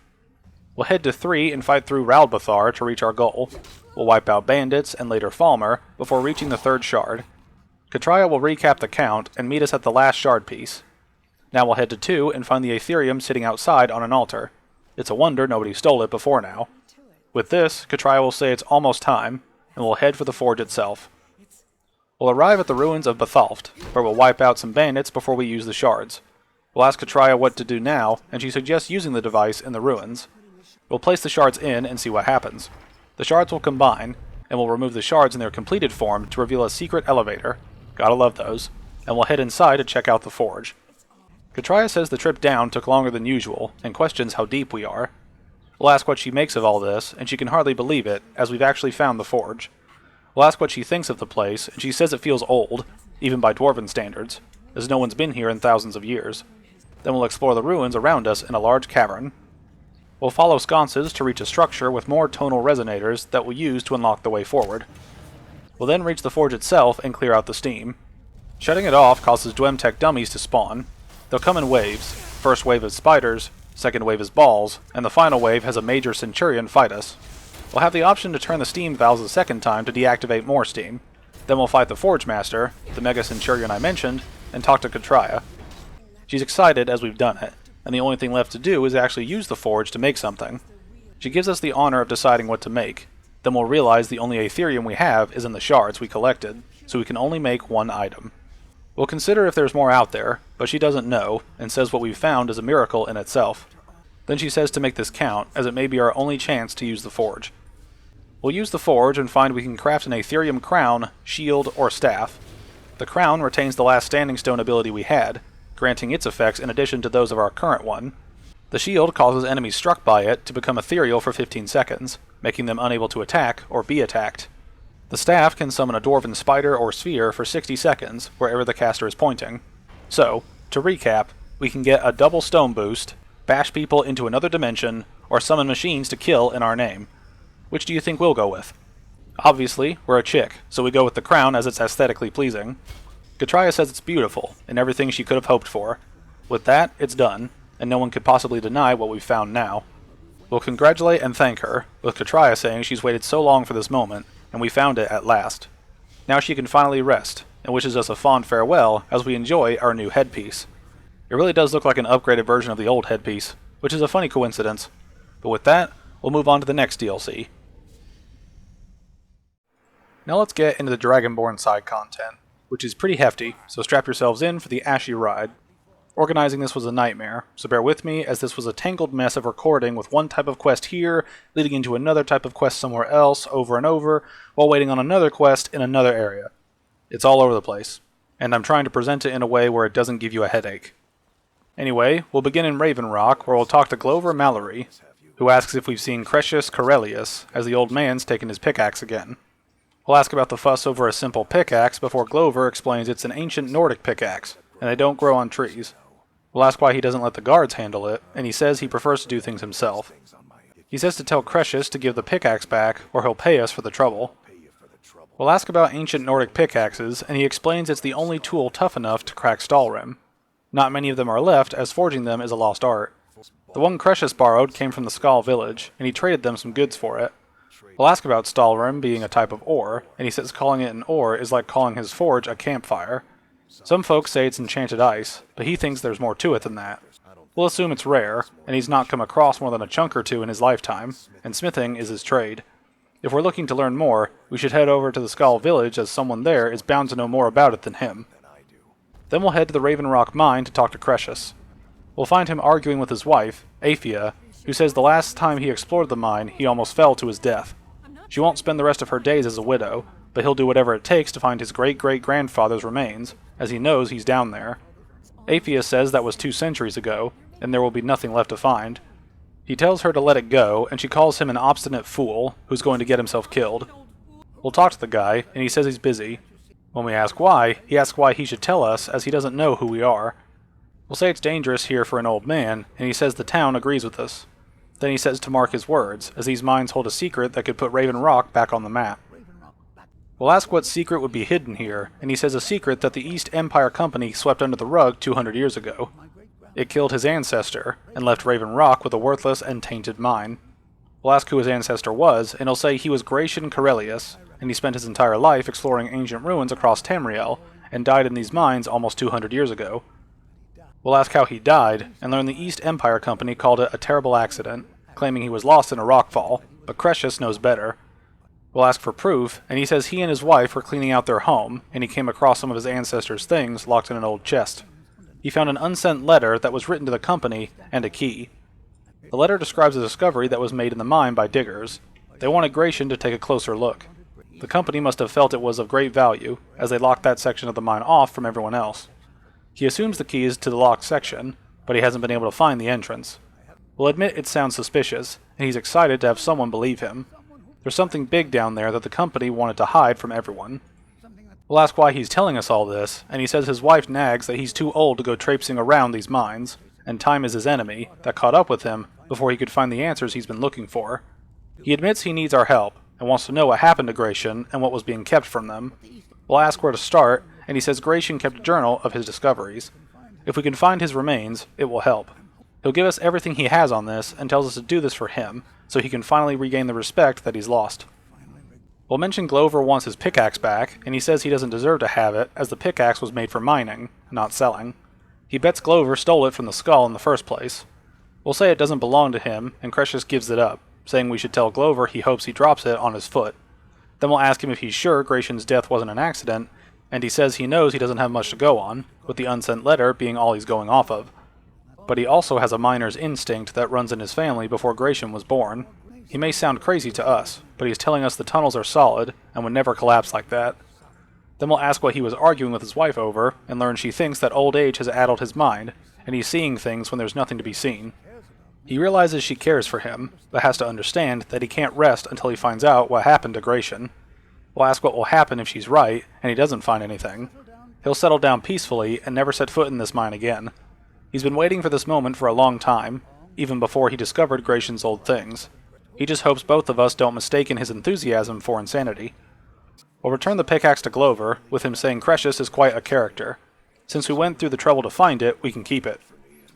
We'll head to 3 and fight through Raldbathar to reach our goal. We'll wipe out bandits and later Falmer before reaching the 3rd shard. Katraya will recap the count and meet us at the last shard piece. Now we'll head to 2 and find the Aetherium sitting outside on an altar. It's a wonder nobody stole it before now. With this, Katraya will say it's almost time, and we'll head for the forge itself. We'll arrive at the ruins of Bethalft, where we'll wipe out some bandits before we use the shards. We'll ask Katraya what to do now, and she suggests using the device in the ruins. We'll place the shards in and see what happens. The shards will combine, and we'll remove the shards in their completed form to reveal a secret elevator. Gotta love those. And we'll head inside to check out the forge. Katraya says the trip down took longer than usual, and questions how deep we are. We'll ask what she makes of all this, and she can hardly believe it, as we've actually found the forge. We'll ask what she thinks of the place, and she says it feels old, even by dwarven standards, as no one's been here in thousands of years. Then we'll explore the ruins around us in a large cavern. We'll follow sconces to reach a structure with more tonal resonators that we'll use to unlock the way forward. We'll then reach the forge itself and clear out the steam. Shutting it off causes Dwemetech dummies to spawn. They'll come in waves. First wave is spiders, second wave is balls, and the final wave has a major centurion fight us. We'll have the option to turn the steam valves a second time to deactivate more steam. Then we'll fight the Forge Master, the Mega Centurion I mentioned, and talk to Katraya. She's excited as we've done it, and the only thing left to do is actually use the forge to make something. She gives us the honor of deciding what to make. Then we'll realize the only Aetherium we have is in the shards we collected, so we can only make one item. We'll consider if there's more out there, but she doesn't know, and says what we've found is a miracle in itself. Then she says to make this count, as it may be our only chance to use the forge. We'll use the forge and find we can craft an Aetherium crown, shield, or staff. The crown retains the last standing stone ability we had, granting its effects in addition to those of our current one. The shield causes enemies struck by it to become ethereal for 15 seconds, making them unable to attack or be attacked. The staff can summon a dwarven spider or sphere for 60 seconds wherever the caster is pointing. So, to recap, we can get a double stone boost, bash people into another dimension, or summon machines to kill in our name. Which do you think we'll go with? Obviously, we're a chick, so we go with the crown as it's aesthetically pleasing. Katria says it's beautiful, and everything she could have hoped for. With that, it's done, and no one could possibly deny what we've found now. We'll congratulate and thank her, with Katria saying she's waited so long for this moment, and we found it at last. Now she can finally rest, and wishes us a fond farewell as we enjoy our new headpiece. It really does look like an upgraded version of the old headpiece, which is a funny coincidence. But with that, we'll move on to the next DLC. Now let's get into the Dragonborn side content, which is pretty hefty, so strap yourselves in for the ashy ride. Organizing this was a nightmare, so bear with me as this was a tangled mess of recording with one type of quest here, leading into another type of quest somewhere else, over and over, while waiting on another quest in another area. It's all over the place, and I'm trying to present it in a way where it doesn't give you a headache. Anyway, we'll begin in Raven Rock, where we'll talk to Glover Mallory, who asks if we've seen Crescius Corellius, as the old man's taken his pickaxe again. We'll ask about the fuss over a simple pickaxe before Glover explains it's an ancient Nordic pickaxe, and they don't grow on trees. We'll ask why he doesn't let the guards handle it, and he says he prefers to do things himself. He says to tell Crescius to give the pickaxe back, or he'll pay us for the trouble. We'll ask about ancient Nordic pickaxes, and he explains it's the only tool tough enough to crack Stalrim. Not many of them are left, as forging them is a lost art. The one Crescius borrowed came from the Skal village, and he traded them some goods for it. We'll ask about Stalrim being a type of ore, and he says calling it an ore is like calling his forge a campfire. Some folks say it's enchanted ice, but he thinks there's more to it than that. We'll assume it's rare, and he's not come across more than a chunk or two in his lifetime, and smithing is his trade. If we're looking to learn more, we should head over to the Skal village as someone there is bound to know more about it than him. Then we'll head to the Raven Rock mine to talk to Crescius. We'll find him arguing with his wife, Aphia, who says the last time he explored the mine, he almost fell to his death. She won't spend the rest of her days as a widow, but he'll do whatever it takes to find his great-great-grandfather's remains, as he knows he's down there. Aphia says that was 2 centuries ago, and there will be nothing left to find. He tells her to let it go, and she calls him an obstinate fool, who's going to get himself killed. We'll talk to the guy, and he says he's busy. When we ask why, he asks why he should tell us, as he doesn't know who we are. We'll say it's dangerous here for an old man, and he says the town agrees with us. Then he says to mark his words, as these mines hold a secret that could put Raven Rock back on the map. We'll ask what secret would be hidden here, and he says a secret that the East Empire Company swept under the rug 200 years ago. It killed his ancestor, and left Raven Rock with a worthless and tainted mine. We'll ask who his ancestor was, and he'll say he was Gratian Corellius, and he spent his entire life exploring ancient ruins across Tamriel, and died in these mines almost 200 years ago. We'll ask how he died, and learn the East Empire Company called it a terrible accident, claiming he was lost in a rockfall, but Crescius knows better. We'll ask for proof, and he says he and his wife were cleaning out their home, and he came across some of his ancestors' things locked in an old chest. He found an unsent letter that was written to the company, and a key. The letter describes a discovery that was made in the mine by diggers. They wanted Gratian to take a closer look. The company must have felt it was of great value, as they locked that section of the mine off from everyone else. He assumes the key is to the locked section, but he hasn't been able to find the entrance. We'll admit it sounds suspicious, and he's excited to have someone believe him. There's something big down there that the company wanted to hide from everyone. We'll ask why he's telling us all this, and he says his wife nags that he's too old to go traipsing around these mines, and time is his enemy, that caught up with him before he could find the answers he's been looking for. He admits he needs our help, and wants to know what happened to Gratian and what was being kept from them. We'll ask where to start, and he says Gratian kept a journal of his discoveries. If we can find his remains, it will help. He'll give us everything he has on this, and tells us to do this for him, so he can finally regain the respect that he's lost. We'll mention Glover wants his pickaxe back, and he says he doesn't deserve to have it, as the pickaxe was made for mining, not selling. He bets Glover stole it from the skull in the first place. We'll say it doesn't belong to him, and Crescius gives it up, saying we should tell Glover he hopes he drops it on his foot. Then we'll ask him if he's sure Gratian's death wasn't an accident, and he says he knows he doesn't have much to go on, with the unsent letter being all he's going off of. But he also has a miner's instinct that runs in his family before Gratian was born. He may sound crazy to us, but he's telling us the tunnels are solid and would never collapse like that. Then we'll ask what he was arguing with his wife over, and learn she thinks that old age has addled his mind, and he's seeing things when there's nothing to be seen. He realizes she cares for him, but has to understand that he can't rest until he finds out what happened to Gratian. We'll ask what will happen if she's right, and he doesn't find anything. He'll settle down peacefully and never set foot in this mine again. He's been waiting for this moment for a long time, even before he discovered Gratian's old things. He just hopes both of us don't mistake his enthusiasm for insanity. We'll return the pickaxe to Glover, with him saying Cretius is quite a character. Since we went through the trouble to find it, we can keep it.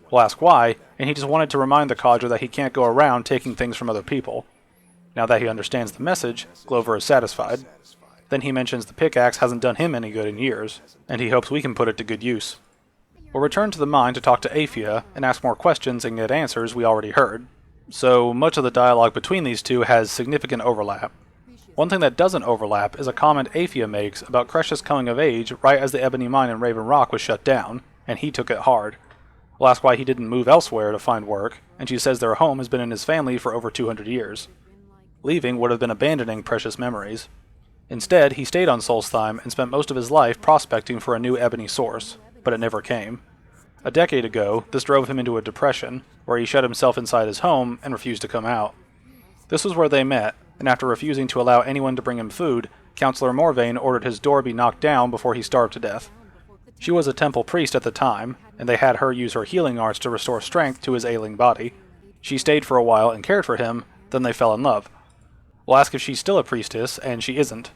We'll ask why, and he just wanted to remind the codger that he can't go around taking things from other people. Now that he understands the message, Glover is satisfied. Then he mentions the pickaxe hasn't done him any good in years, and he hopes we can put it to good use. We'll return to the mine to talk to Aphia and ask more questions and get answers we already heard. So much of the dialogue between these two has significant overlap. One thing that doesn't overlap is a comment Aphia makes about Cretius coming of age right as the ebony mine in Raven Rock was shut down, and he took it hard. We'll ask why he didn't move elsewhere to find work, and she says their home has been in his family for over 200 years. Leaving would have been abandoning precious memories. Instead, he stayed on Solstheim and spent most of his life prospecting for a new ebony source, but it never came. A decade ago, this drove him into a depression, where he shut himself inside his home and refused to come out. This was where they met, and after refusing to allow anyone to bring him food, Councillor Morvain ordered his door be knocked down before he starved to death. She was a temple priest at the time, and they had her use her healing arts to restore strength to his ailing body. She stayed for a while and cared for him, then they fell in love. We'll ask if she's still a priestess, and she isn't.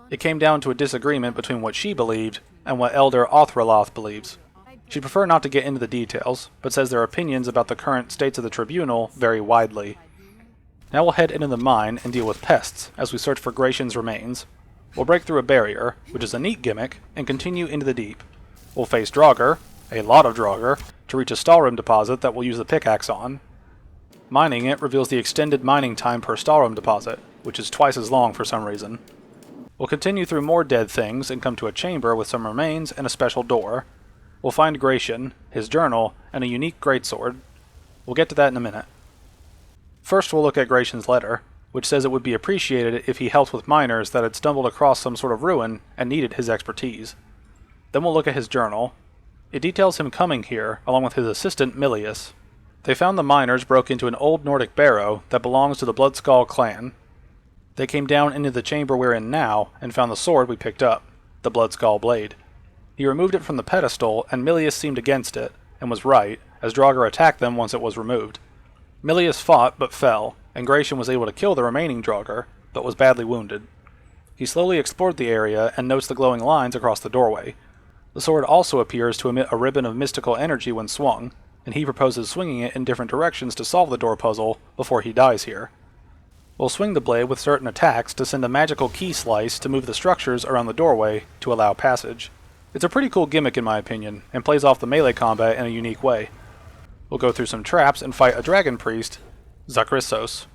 It came down to a disagreement between what she believed and what Elder Othraloth believes. She'd prefer not to get into the details, but says their opinions about the current states of the tribunal vary widely. Now we'll head into the mine and deal with pests as we search for Gratian's remains. We'll break through a barrier, which is a neat gimmick, and continue into the deep. We'll face Draugr, a lot of Draugr, to reach a Stalrim deposit that we'll use the pickaxe on. Mining it reveals the extended mining time per Stalrim deposit, which is twice as long for some reason. We'll continue through more dead things and come to a chamber with some remains and a special door. We'll find Gratian, his journal, and a unique greatsword. We'll get to that in a minute. First we'll look at Gratian's letter, which says it would be appreciated if he helped with miners that had stumbled across some sort of ruin and needed his expertise. Then we'll look at his journal. It details him coming here, along with his assistant Milius. They found the miners broke into an old Nordic barrow that belongs to the Bloodskull clan. They came down into the chamber we're in now and found the sword we picked up, the Bloodskull blade. He removed it from the pedestal, and Milius seemed against it, and was right, as Draugr attacked them once it was removed. Milius fought, but fell, and Gratian was able to kill the remaining Draugr, but was badly wounded. He slowly explored the area and notes the glowing lines across the doorway. The sword also appears to emit a ribbon of mystical energy when swung, and he proposes swinging it in different directions to solve the door puzzle before he dies here. We'll swing the blade with certain attacks to send a magical key slice to move the structures around the doorway to allow passage. It's a pretty cool gimmick in my opinion, and plays off the melee combat in a unique way. We'll go through some traps and fight a dragon priest, Zakrissos.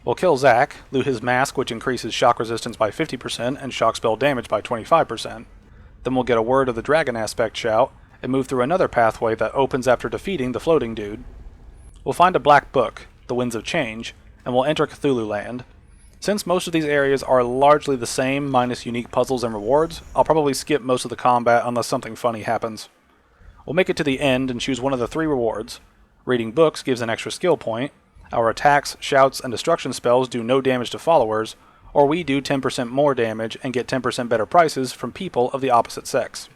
We'll kill Zack, loot his mask which increases shock resistance by 50% and shock spell damage by 25%. Then we'll get a word of the dragon aspect shout, and move through another pathway that opens after defeating the floating dude. We'll find a black book, the Winds of Change, and we'll enter Cthulhu Land. Since most of these areas are largely the same minus unique puzzles and rewards, I'll probably skip most of the combat unless something funny happens. We'll make it to the end and choose one of the 3 rewards. Reading books gives an extra skill point, our attacks, shouts, and destruction spells do no damage to followers, or we do 10% more damage and get 10% better prices from people of the opposite sex.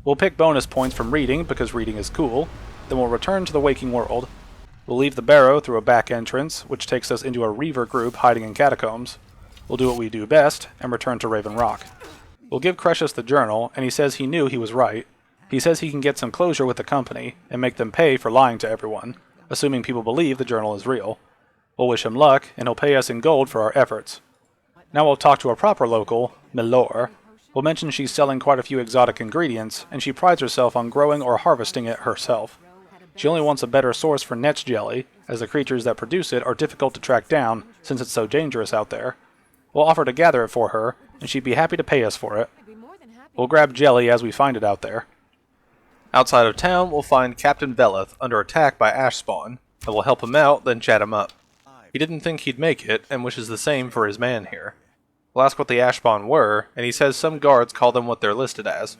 We'll pick bonus points from reading because reading is cool, then we'll return to the waking world. We'll leave the barrow through a back entrance, which takes us into a Reaver group hiding in catacombs. We'll do what we do best, and return to Raven Rock. We'll give Cretius the journal, and he says he knew he was right. He says he can get some closure with the company, and make them pay for lying to everyone, assuming people believe the journal is real. We'll wish him luck, and he'll pay us in gold for our efforts. Now we'll talk to a proper local, Milor. We'll mention she's selling quite a few exotic ingredients, and she prides herself on growing or harvesting it herself. She only wants a better source for Netch jelly, as the creatures that produce it are difficult to track down since it's so dangerous out there. We'll offer to gather it for her, and she'd be happy to pay us for it. We'll grab jelly as we find it out there. Outside of town, we'll find Captain Veleth under attack by Ashspawn, and we'll help him out, then chat him up. He didn't think he'd make it, and wishes the same for his man here. We'll ask what the Ashspawn were, and he says some guards call them what they're listed as.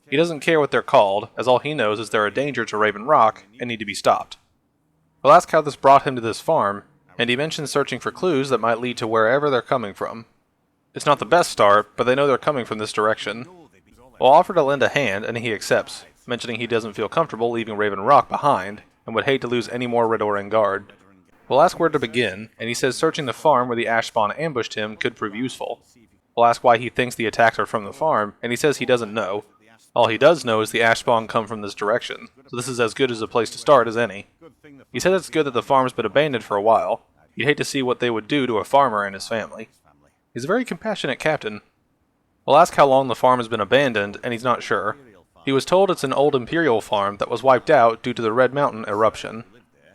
He doesn't care what they're called, as all he knows is they're a danger to Raven Rock and need to be stopped. We'll ask how this brought him to this farm, and he mentions searching for clues that might lead to wherever they're coming from. It's not the best start, but they know they're coming from this direction. We'll offer to lend a hand, and he accepts, mentioning he doesn't feel comfortable leaving Raven Rock behind, and would hate to lose any more Redoran guard. We'll ask where to begin, and he says searching the farm where the ash spawn ambushed him could prove useful. We'll ask why he thinks the attacks are from the farm, and he says he doesn't know. All he does know is the ash spawn come from this direction, so this is as good as a place to start as any. He says it's good that the farm's been abandoned for a while. He'd hate to see what they would do to a farmer and his family. He's a very compassionate captain. We'll ask how long the farm has been abandoned, and he's not sure. He was told it's an old imperial farm that was wiped out due to the Red Mountain eruption.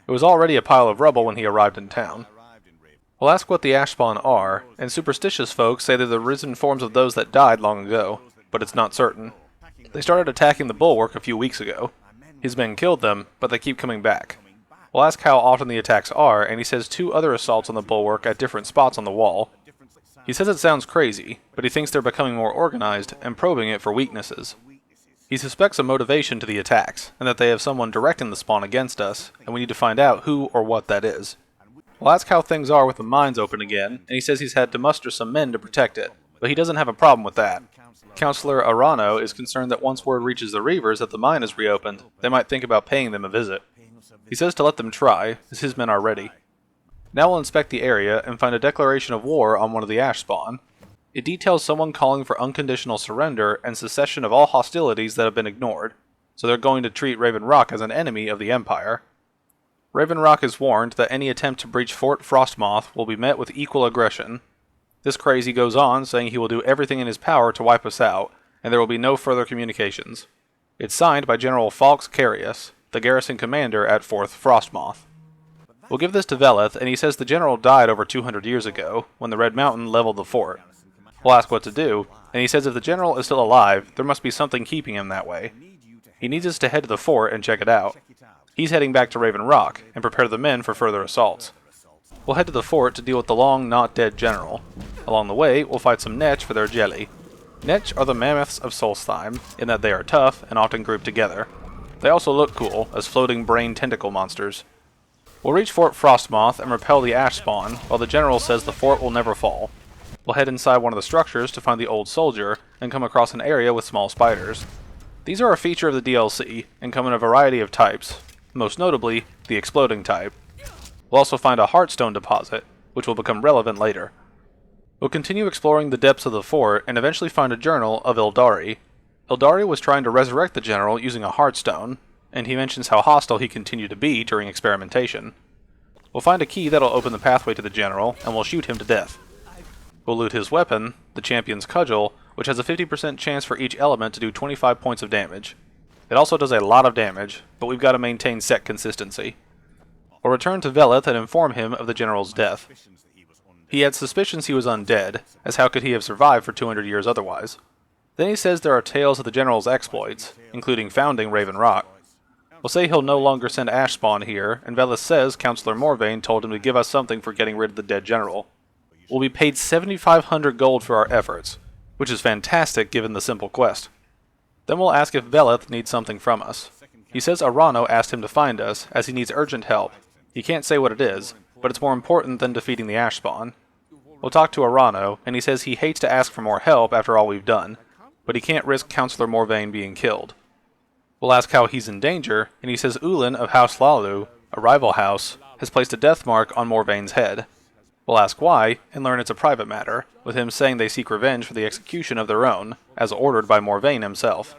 It was already a pile of rubble when he arrived in town. We'll ask what the ash spawn are, and superstitious folks say they're the risen forms of those that died long ago, but it's not certain. They started attacking the bulwark a few weeks ago. His men killed them, but they keep coming back. We'll ask how often the attacks are, and he says 2 other assaults on the bulwark at different spots on the wall. He says it sounds crazy, but he thinks they're becoming more organized and probing it for weaknesses. He suspects a motivation to the attacks, and that they have someone directing the spawn against us, and we need to find out who or what that is. We'll ask how things are with the mines open again, and he says he's had to muster some men to protect it, but he doesn't have a problem with that. Counselor Arano is concerned that once word reaches the Reavers that the mine is reopened, they might think about paying them a visit. He says to let them try, as his men are ready. Now we'll inspect the area and find a declaration of war on one of the ash spawn. It details someone calling for unconditional surrender and cessation of all hostilities that have been ignored, so they're going to treat Raven Rock as an enemy of the Empire. Raven Rock is warned that any attempt to breach Fort Frostmoth will be met with equal aggression. This crazy goes on, saying he will do everything in his power to wipe us out, and there will be no further communications. It's signed by General Falkreath, the garrison commander at Fort Frostmoth. We'll give this to Veleth, and he says the general died over 200 years ago, when the Red Mountain leveled the fort. We'll ask what to do, and he says if the general is still alive, there must be something keeping him that way. He needs us to head to the fort and check it out. He's heading back to Raven Rock, and prepare the men for further assaults. We'll head to the fort to deal with the long, not dead general. Along the way, we'll fight some Netch for their jelly. Netch are the mammoths of Solstheim, in that they are tough and often grouped together. They also look cool, as floating brain tentacle monsters. We'll reach Fort Frostmoth and repel the ash spawn, while the general says the fort will never fall. We'll head inside one of the structures to find the old soldier, and come across an area with small spiders. These are a feature of the DLC, and come in a variety of types, most notably, the exploding type. We'll also find a heartstone deposit, which will become relevant later. We'll continue exploring the depths of the fort, and eventually find a journal of Ildari. Ildari was trying to resurrect the general using a heartstone, and he mentions how hostile he continued to be during experimentation. We'll find a key that'll open the pathway to the general, and we'll shoot him to death. We'll loot his weapon, the champion's cudgel, which has a 50% chance for each element to do 25 points of damage. It also does a lot of damage, but we've got to maintain set consistency. We'll return to Veleth and inform him of the general's death. He had suspicions he was undead, as how could he have survived for 200 years otherwise? Then he says there are tales of the general's exploits, including founding Raven Rock. We'll say he'll no longer send ash spawn here, and Veleth says Counselor Morvain told him to give us something for getting rid of the dead general. We'll be paid 7,500 gold for our efforts, which is fantastic given the simple quest. Then we'll ask if Veleth needs something from us. He says Arano asked him to find us, as he needs urgent help. He can't say what it is, but it's more important than defeating the ash spawn. We'll talk to Arano, and he says he hates to ask for more help after all we've done, but he can't risk Counselor Morvain being killed. We'll ask how he's in danger, and he says Ulin of House Lalu, a rival house, has placed a death mark on Morvain's head. We'll ask why, and learn it's a private matter, with him saying they seek revenge for the execution of their own, as ordered by Morvain himself.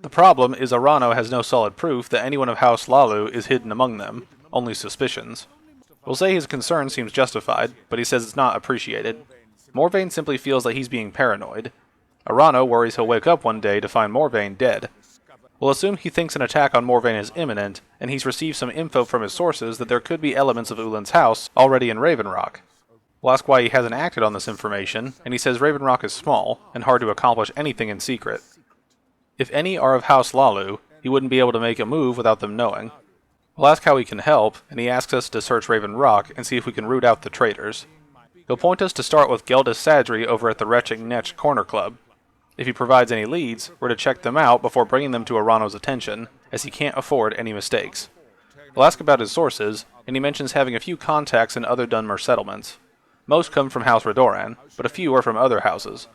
The problem is Arano has no solid proof that anyone of House Lalu is hidden among them, only suspicions. We'll say his concern seems justified, but he says it's not appreciated. Morvain simply feels that he's being paranoid. Arano worries he'll wake up one day to find Morvain dead. We'll assume he thinks an attack on Morvain is imminent, and he's received some info from his sources that there could be elements of Ulin's house already in Raven Rock. We'll ask why he hasn't acted on this information, and he says Raven Rock is small, and hard to accomplish anything in secret. If any are of House Lalu, he wouldn't be able to make a move without them knowing. We'll ask how he can help, and he asks us to search Raven Rock and see if we can root out the traitors. He'll point us to start with Geldis Sadri over at the Retching Netch Corner Club. If he provides any leads, we're to check them out before bringing them to Arano's attention, as he can't afford any mistakes. We'll ask about his sources, and he mentions having a few contacts in other Dunmer settlements. Most come from House Redoran, but a few are from other houses.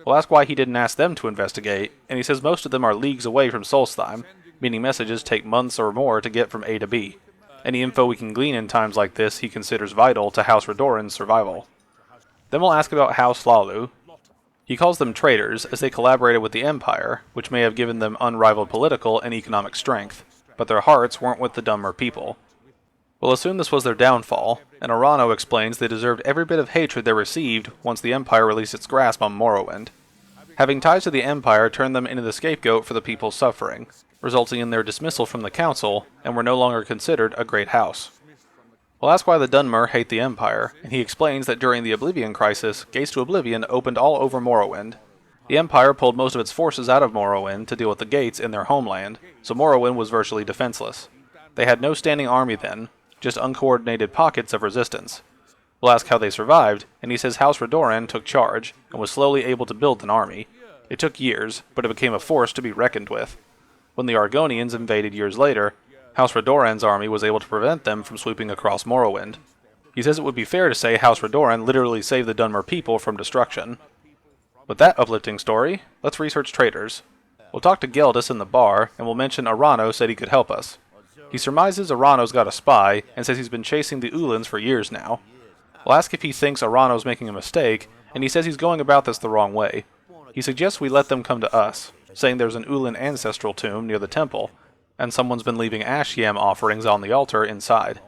We'll ask why he didn't ask them to investigate, and he says most of them are leagues away from Solstheim, meaning messages take months or more to get from A to B. Any info we can glean in times like this he considers vital to House Redoran's survival. Then we'll ask about House Hlaalu. He calls them traitors, as they collaborated with the Empire, which may have given them unrivaled political and economic strength, but their hearts weren't with the Dunmer people. We'll assume this was their downfall, and Arano explains they deserved every bit of hatred they received once the Empire released its grasp on Morrowind. Having ties to the Empire turned them into the scapegoat for the people's suffering, resulting in their dismissal from the Council, and were no longer considered a great house. We'll ask why the Dunmer hate the Empire, and he explains that during the Oblivion Crisis, Gates to Oblivion opened all over Morrowind. The Empire pulled most of its forces out of Morrowind to deal with the Gates in their homeland, so Morrowind was virtually defenseless. They had no standing army then, just uncoordinated pockets of resistance. We'll ask how they survived, and he says House Redoran took charge, and was slowly able to build an army. It took years, but it became a force to be reckoned with. When the Argonians invaded years later, House Redoran's army was able to prevent them from sweeping across Morrowind. He says it would be fair to say House Redoran literally saved the Dunmer people from destruction. With that uplifting story, let's research traitors. We'll talk to Geldis in the bar, and we'll mention Arano said he could help us. He surmises Arano's got a spy, and says he's been chasing the Ulans for years now. We'll ask if he thinks Arano's making a mistake, and he says he's going about this the wrong way. He suggests we let them come to us, saying there's an Ulan ancestral tomb near the temple, and someone's been leaving ash yam offerings on the altar inside.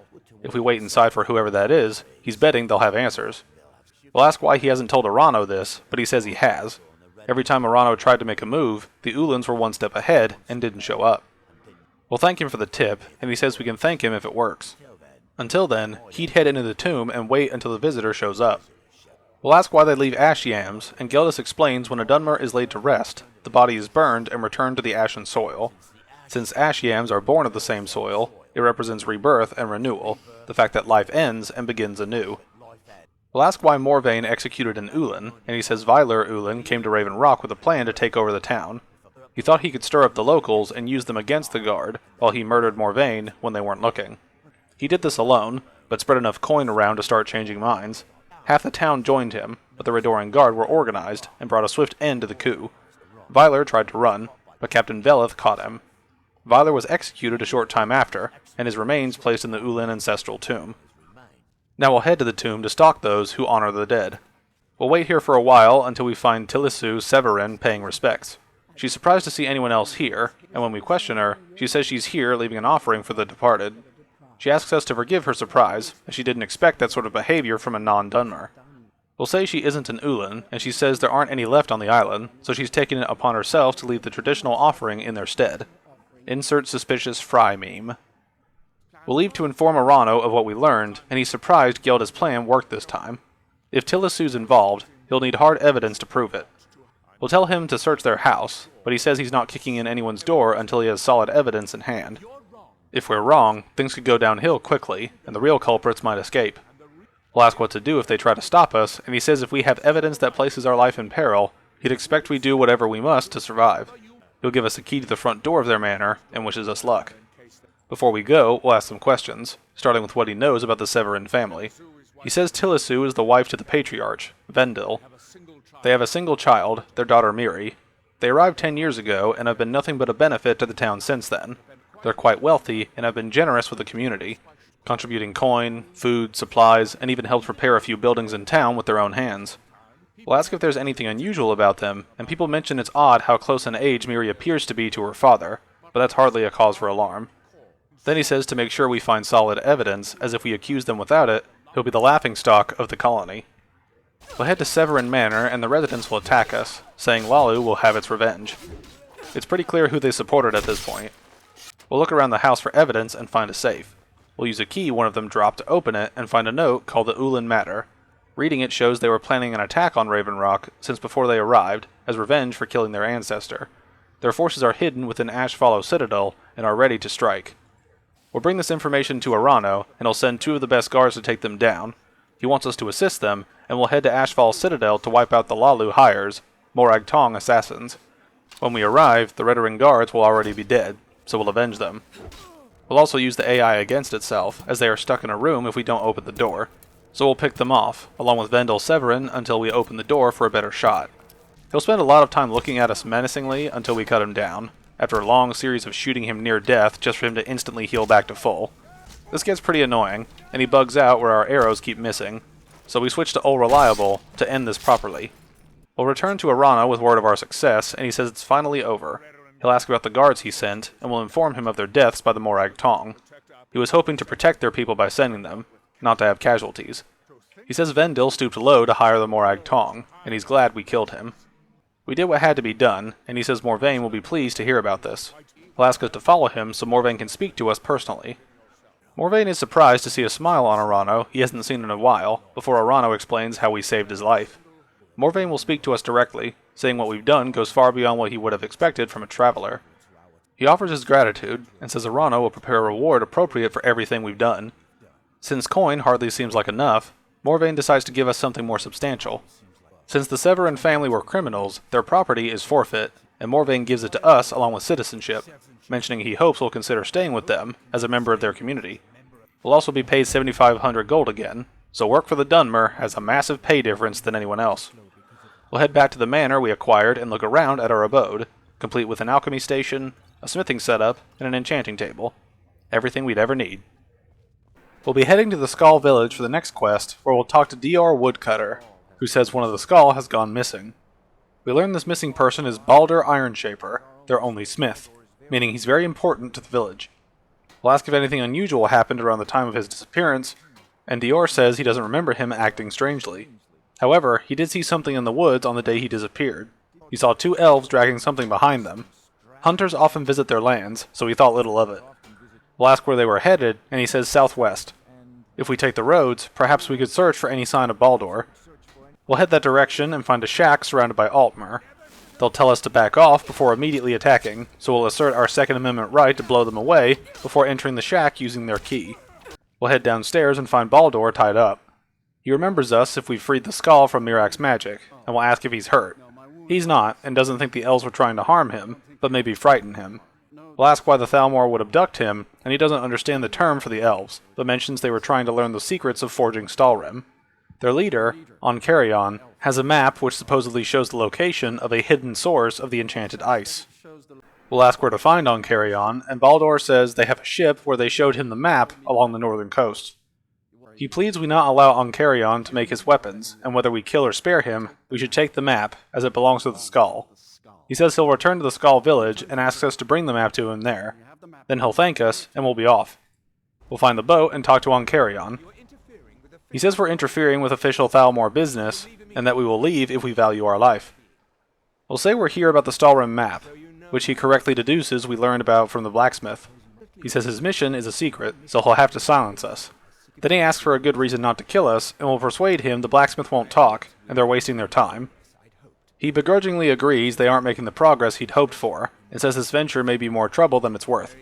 If we wait inside for whoever that is, he's betting they'll have answers. We'll ask why he hasn't told Arano this, but he says he has. Every time Arano tried to make a move, the Ulans were one step ahead and didn't show up. We'll thank him for the tip, and he says we can thank him if it works. Until then, he'd head into the tomb and wait until the visitor shows up. We'll ask why they leave ash yams, and Geldis explains when a Dunmer is laid to rest, the body is burned and returned to the ashen soil. Since ash yams are born of the same soil, it represents rebirth and renewal, the fact that life ends and begins anew. We'll ask why Morvain executed an Ulan, and he says Vyler Ulan came to Raven Rock with a plan to take over the town. He thought he could stir up the locals and use them against the guard, while he murdered Morvain when they weren't looking. He did this alone, but spread enough coin around to start changing minds. Half the town joined him, but the Redoran Guard were organized and brought a swift end to the coup. Vyler tried to run, but Captain Veleth caught him. Vyler was executed a short time after, and his remains placed in the Ulan ancestral tomb. Now we'll head to the tomb to stalk those who honor the dead. We'll wait here for a while until we find Tilisu Severin paying respects. She's surprised to see anyone else here, and when we question her, she says she's here leaving an offering for the departed. She asks us to forgive her surprise, as she didn't expect that sort of behavior from a non-Dunmer. We'll say she isn't an Ulan, and she says there aren't any left on the island, so she's taken it upon herself to leave the traditional offering in their stead. Insert suspicious fry meme. We'll leave to inform Arano of what we learned, and he's surprised Geldis' plan worked this time. If Tilisu's involved, he'll need hard evidence to prove it. We'll tell him to search their house, but he says he's not kicking in anyone's door until he has solid evidence in hand. If we're wrong, things could go downhill quickly, and the real culprits might escape. We'll ask what to do if they try to stop us, and he says if we have evidence that places our life in peril, he'd expect we do whatever we must to survive. He'll give us a key to the front door of their manor, and wishes us luck. Before we go, we'll ask some questions, starting with what he knows about the Severin family. He says Tilisu is the wife to the Patriarch, Vendil. They have a single child, their daughter Miri. They arrived 10 years ago, and have been nothing but a benefit to the town since then. They're quite wealthy, and have been generous with the community, contributing coin, food, supplies, and even helped repair a few buildings in town with their own hands. We'll ask if there's anything unusual about them, and people mention it's odd how close in age Miri appears to be to her father, but that's hardly a cause for alarm. Then he says to make sure we find solid evidence, as if we accuse them without it, he'll be the laughingstock of the colony. We'll head to Severin Manor, and the residents will attack us, saying Hlaalu will have its revenge. It's pretty clear who they supported at this point. We'll look around the house for evidence and find a safe. We'll use a key one of them dropped to open it and find a note called the Ulan Matter. Reading it shows they were planning an attack on Raven Rock since before they arrived, as revenge for killing their ancestor. Their forces are hidden within Ashfallow Citadel and are ready to strike. We'll bring this information to Arano, and he'll send 2 of the best guards to take them down. He wants us to assist them, and we'll head to Ashfall Citadel to wipe out the Hlaalu hires, Morag Tong assassins. When we arrive, the Redoran guards will already be dead, so we'll avenge them. We'll also use the AI against itself, as they are stuck in a room if we don't open the door. so we'll pick them off, along with Vendel Severin, until we open the door for a better shot. He'll spend a lot of time looking at us menacingly until we cut him down, after a long series of shooting him near death just for him to instantly heal back to full. This gets pretty annoying, and he bugs out where our arrows keep missing, so we switch to Ol Reliable to end this properly. We'll return to Arana with word of our success, and he says it's finally over. He'll ask about the guards he sent, and we'll inform him of their deaths by the Morag Tong. He was hoping to protect their people by sending them, not to have casualties. He says Vendil stooped low to hire the Morag Tong, and he's glad we killed him. We did what had to be done, and he says Morvain will be pleased to hear about this. He'll ask us to follow him so Morvain can speak to us personally. Morvain is surprised to see a smile on Arano he hasn't seen in a while, before Arano explains how we saved his life. Morvain will speak to us directly, saying what we've done goes far beyond what he would have expected from a traveler. He offers his gratitude, and says Arano will prepare a reward appropriate for everything we've done. Since coin hardly seems like enough, Morvain decides to give us something more substantial. Since the Severin family were criminals, their property is forfeit, and Morvain gives it to us along with citizenship, mentioning he hopes we'll consider staying with them as a member of their community. We'll also be paid 7,500 gold again, so work for the Dunmer has a massive pay difference than anyone else. We'll head back to the manor we acquired and look around at our abode, complete with an alchemy station, a smithing setup, and an enchanting table. Everything we'd ever need. We'll be heading to the Skull village for the next quest, where we'll talk to Dior Woodcutter, who says one of the Skull has gone missing. We learn this missing person is Baldur Ironshaper, their only smith, meaning he's very important to the village. We'll ask if anything unusual happened around the time of his disappearance, and Dior says he doesn't remember him acting strangely. However, he did see something in the woods on the day he disappeared. He saw 2 elves dragging something behind them. Hunters often visit their lands, so he thought little of it. We'll ask where they were headed, and he says southwest. If we take the roads, perhaps we could search for any sign of Baldur. We'll head that direction and find a shack surrounded by Altmer. They'll tell us to back off before immediately attacking, so we'll assert our Second Amendment right to blow them away before entering the shack using their key. We'll head downstairs and find Baldur tied up. He remembers us if we've freed the Skull from Mirak's magic, and we'll ask if he's hurt. He's not, and doesn't think the elves were trying to harm him, but maybe frighten him. We'll ask why the Thalmor would abduct him, and he doesn't understand the term for the elves, but mentions they were trying to learn the secrets of forging Stalrim. Their leader, Ancarion, has a map which supposedly shows the location of a hidden source of the enchanted ice. We'll ask where to find Ancarion, and Baldur says they have a ship where they showed him the map along the northern coast. He pleads we not allow Ancarion to make his weapons, and whether we kill or spare him, we should take the map, as it belongs to the Skull. He says he'll return to the Skull village and asks us to bring the map to him there. Then he'll thank us, and we'll be off. We'll find the boat and talk to Ancarion. He says we're interfering with official Thalmor business, and that we will leave if we value our life. We'll say we're here about the Stalrim map, which he correctly deduces we learned about from the blacksmith. He says his mission is a secret, so he'll have to silence us. Then he asks for a good reason not to kill us, and we'll persuade him the blacksmith won't talk, and they're wasting their time. He begrudgingly agrees they aren't making the progress he'd hoped for, and says this venture may be more trouble than it's worth.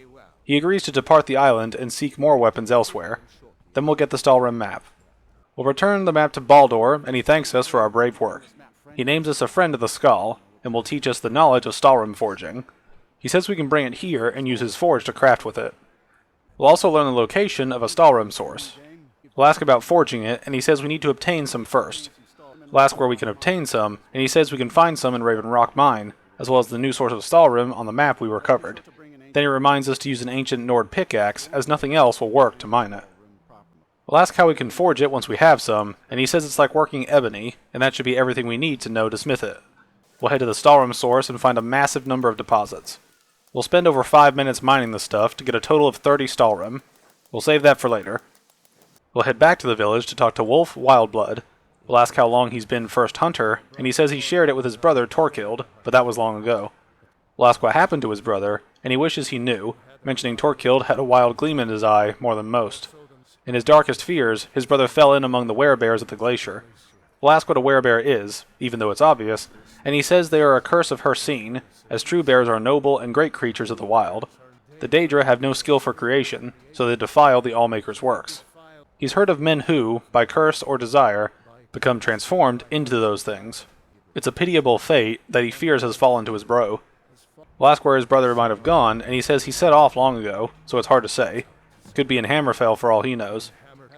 He agrees to depart the island and seek more weapons elsewhere. Then we'll get the Stalrim map. We'll return the map to Baldur, and he thanks us for our brave work. He names us a friend of the Skull, and will teach us the knowledge of Stalrim forging. He says we can bring it here and use his forge to craft with it. We'll also learn the location of a Stalrim source. We'll ask about forging it, and he says we need to obtain some first. We'll ask where we can obtain some, and he says we can find some in Raven Rock Mine, as well as the new source of Stalrim on the map we recovered. Then he reminds us to use an ancient Nord pickaxe, as nothing else will work to mine it. We'll ask how we can forge it once we have some, and he says it's like working ebony, and that should be everything we need to know to smith it. We'll head to the Stalrim source and find a massive number of deposits. We'll spend over 5 minutes mining the stuff to get a total of 30 Stalrim. We'll save that for later. We'll head back to the village to talk to Wolf Wildblood. We'll ask how long he's been first hunter, and he says he shared it with his brother Torkild, but that was long ago. We'll ask what happened to his brother, and he wishes he knew, mentioning Torkild had a wild gleam in his eye more than most. In his darkest fears, his brother fell in among the werebears at the glacier. We'll ask what a werebear is, even though it's obvious, and he says they are a curse of Hersine, as true bears are noble and great creatures of the wild. The Daedra have no skill for creation, so they defile the Allmaker's works. He's heard of men who, by curse or desire, become transformed into those things. It's a pitiable fate that he fears has fallen to his bro. We'll ask where his brother might have gone, and he says he set off long ago, so it's hard to say. Could be in Hammerfell for all he knows.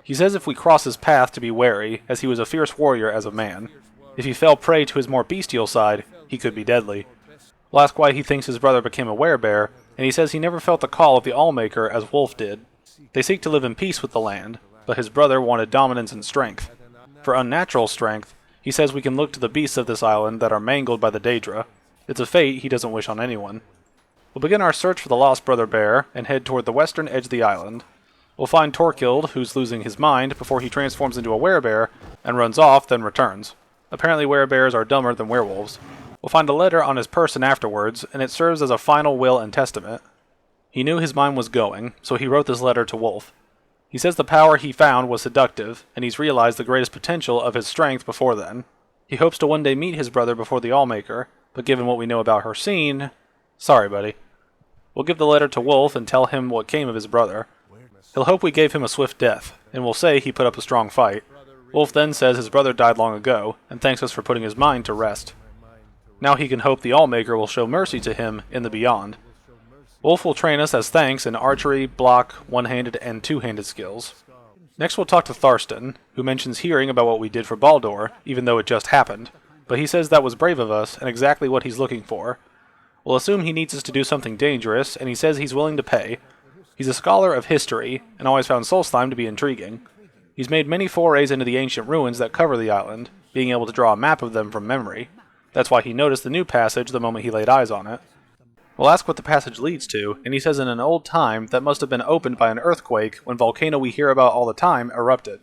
He says if we cross his path to be wary, as he was a fierce warrior as a man. If he fell prey to his more bestial side, he could be deadly. We'll ask why he thinks his brother became a werebear, and he says he never felt the call of the Allmaker as Wolf did. They seek to live in peace with the land, but his brother wanted dominance and strength. For unnatural strength, he says we can look to the beasts of this island that are mangled by the Daedra. It's a fate he doesn't wish on anyone. We'll begin our search for the lost brother bear and head toward the western edge of the island. We'll find Torkild, who's losing his mind before he transforms into a werebear and runs off, then returns. Apparently werebears are dumber than werewolves. We'll find a letter on his person afterwards, and it serves as a final will and testament. He knew his mind was going, so he wrote this letter to Wolf. He says the power he found was seductive, and he's realized the greatest potential of his strength before then. He hopes to one day meet his brother before the Allmaker, but given what we know about Hircine... Sorry, buddy. We'll give the letter to Wolf and tell him what came of his brother. He'll hope we gave him a swift death, and we'll say he put up a strong fight. Wolf then says his brother died long ago, and thanks us for putting his mind to rest. Now he can hope the Allmaker will show mercy to him in the beyond. Wolf will train us as thanks in archery, block, one-handed, and two-handed skills. Next we'll talk to Tharstan, who mentions hearing about what we did for Baldur, even though it just happened, but he says that was brave of us and exactly what he's looking for. We'll assume he needs us to do something dangerous, and he says he's willing to pay. He's a scholar of history, and always found Solstheim to be intriguing. He's made many forays into the ancient ruins that cover the island, being able to draw a map of them from memory. That's why he noticed the new passage the moment he laid eyes on it. We'll ask what the passage leads to, and he says in an old time that must have been opened by an earthquake when volcano we hear about all the time erupted.